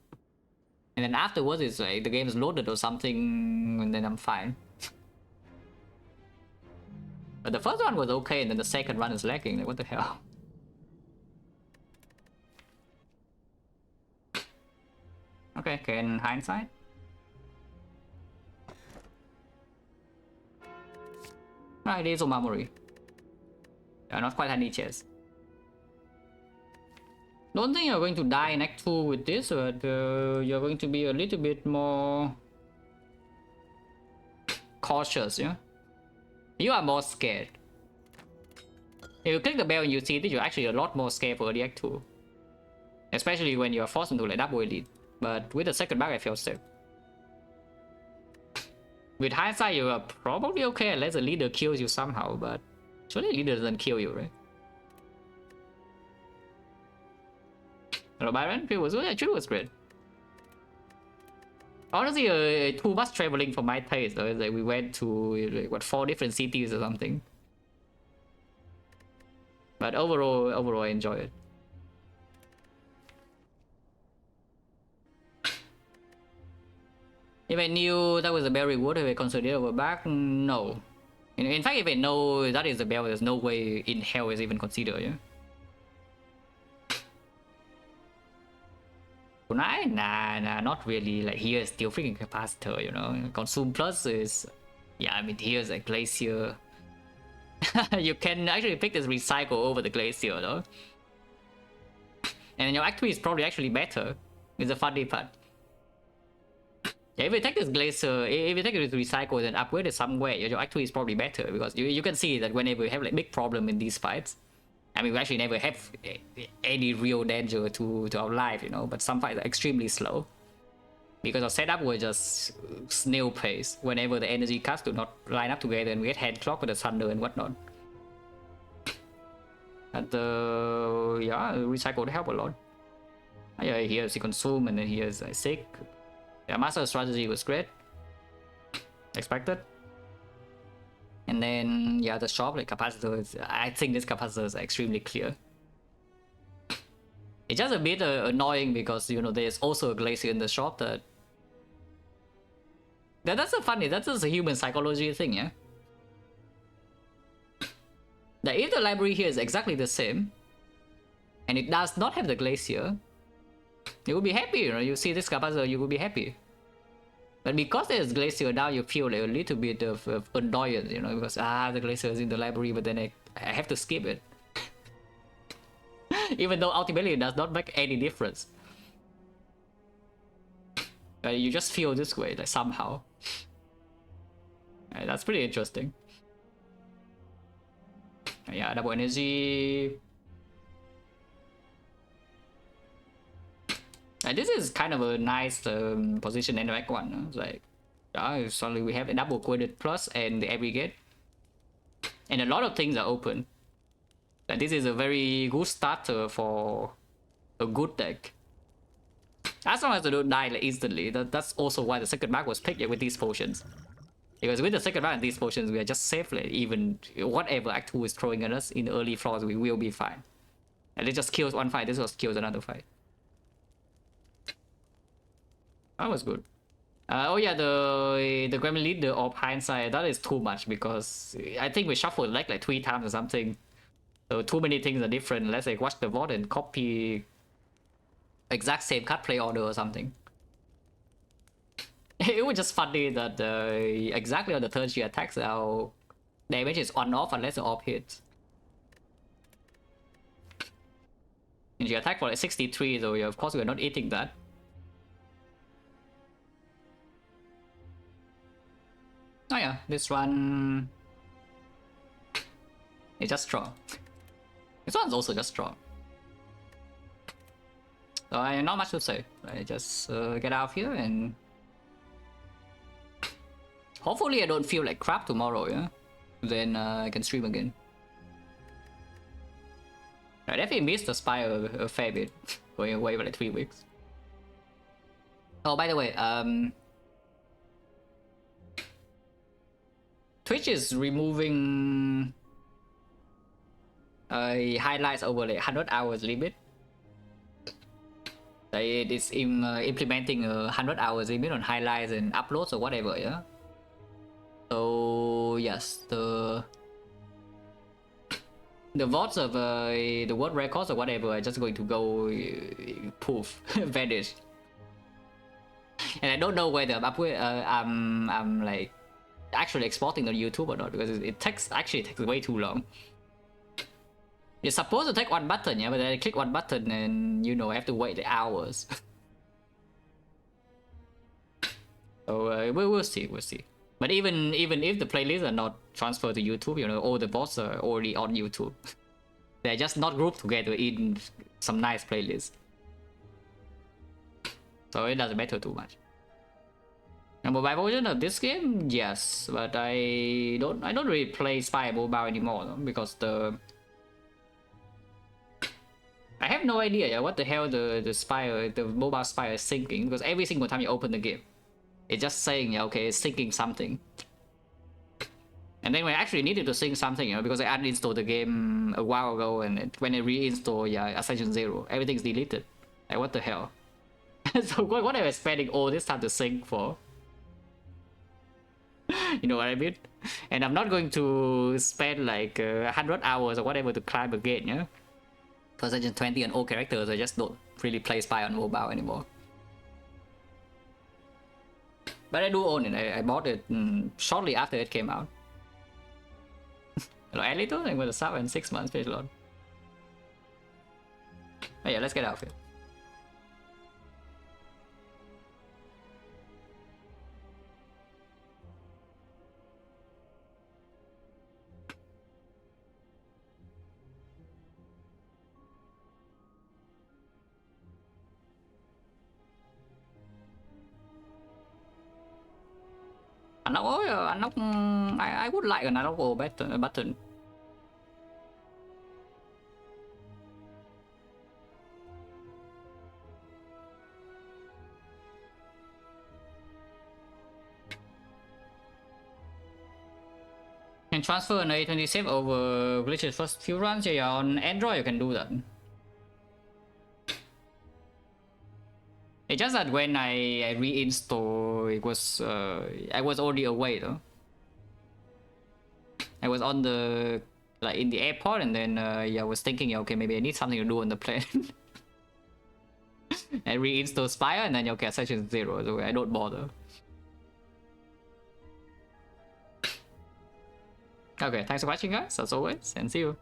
And then afterwards, it's like the game is loaded or something, and then I'm fine. But the first one was okay, and then the second run is lagging. Like, what the hell? Okay, in hindsight. Right, it is Omamori. Not quite any chance. Don't think you're going to die in Act 2 with this, but you're going to be a little bit more cautious, yeah? You are more scared. If you click the bell and you see this, you're actually a lot more scared for the Act 2. Especially when you're forced into like double elite. But with the second bug, I feel safe. With hindsight, you are probably okay unless the leader kills you somehow, but surely the leader doesn't kill you, right? Hello, Byron. It was actually was great. Honestly, too much traveling for my taste. Though. Like we went to like, what 4 different cities or something. But overall, I enjoy it. If I knew that was a bell reward, if I considered over back, no. In fact, if I know that is a bell, there's no way in hell is even considered, yeah? Nah, not really. Like here is still freaking capacitor, you know. Consume plus is, yeah. I mean here's a glacier. You can actually pick this recycle over the glacier, though. And your Act 3 is probably actually better. It's a funny part. Yeah, if you take this glacier, if you take this recycle and upgrade it somewhere, your Act 3 is probably better because you can see that whenever you have like big problem in these fights. I mean, we actually never have any real danger to our life, you know, but some fights are extremely slow. Because our setup was just snail pace whenever the energy cuts do not line up together and we get hand clock with the thunder and whatnot. And yeah, recycle help a lot. Yeah, here's the consume and then here's sick. Yeah, master strategy was great. Expected. And then, yeah, the shop, like capacitors, I think this capacitor is extremely clear. It's just a bit annoying because, you know, there's also a glacier in the shop that's a funny, that's just a human psychology thing, yeah? That if the library here is exactly the same, and it does not have the glacier, you will be happy, you know, you see this capacitor, you will be happy. But because there's glacier now, you feel like a little bit of annoyance, you know, because the glacier is in the library, but then I have to skip it. Even though ultimately it does not make any difference. But you just feel this way, like somehow. That's pretty interesting. Yeah, double energy. And this is kind of a nice position in Act 1. No? It's like, suddenly we have a double coded plus and the aggregate. And a lot of things are open. And this is a very good starter for a good deck. As long as they don't die like, instantly, that's also why the second mark was picked with these potions. Because with the second mark and these potions, we are just safe. Like, even whatever Act 2 is throwing at us in the early floors, we will be fine. And it just kills one fight, this just kills another fight. That was good. Oh yeah, the Gremlin leader of hindsight, that is too much because I think we shuffled like 3 times or something. So too many things are different. Let's like watch the VOD and copy exact same cut play order or something. It was just funny that exactly on the turn she attacks, our damage is on off unless the off hits. And she attacked for like 63, so of course we're not eating that. Oh yeah, this one is just strong. This one's also just strong. So I not much to say. I just get out of here and hopefully I don't feel like crap tomorrow, yeah? Then I can stream again. I definitely missed the spy a fair bit, going away for like 3 weeks. Oh, by the way, Twitch is removing highlights over like 100 hours limit. It's implementing 100 hours limit on highlights and uploads or whatever, yeah. So yes, the votes of the world records or whatever are just going to go poof, vanish. And I don't know whether I'm like actually exporting on YouTube or not, because it takes way too long. You're supposed to take one button, yeah, but then I click one button and you know I have to wait hours. So we'll see. But even if the playlists are not transferred to YouTube, you know, all the bots are already on YouTube. They're just not grouped together in some nice playlists. So it doesn't matter too much. A mobile version of this game, yes, but I don't really play Spy Mobile anymore, no? Because I have no idea what the hell the mobile Spy is syncing, because every single time you open the game, it's just saying, yeah, okay, it's syncing something. And then when I actually needed to sync something, you know, because I uninstalled the game a while ago, and when I reinstall, yeah, Ascension 0, everything's deleted. Like, what the hell? So what am I spending all this time to sync for? You know what I mean? And I'm not going to spend like 100 hours or whatever to climb again, yeah? Because I just 20 and all characters, I just don't really play Spy on mobile anymore. But I do own it. I bought it shortly after it came out. Hello, Alito, I'm going to sub in 6 months, pretty long. Oh yeah, let's get out of here. Unlock, I would like an unlockable button. Can transfer an A20 save over glitches first few runs. Yeah, on Android you can do that. It's just that when I reinstall, it was I was already away though. I was on the in the airport, and then yeah, I was thinking, yeah, okay, maybe I need something to do on the plane. I reinstall Spire, and then okay, Ascension 0, so I don't bother. Okay, thanks for watching, guys, as always, and see you.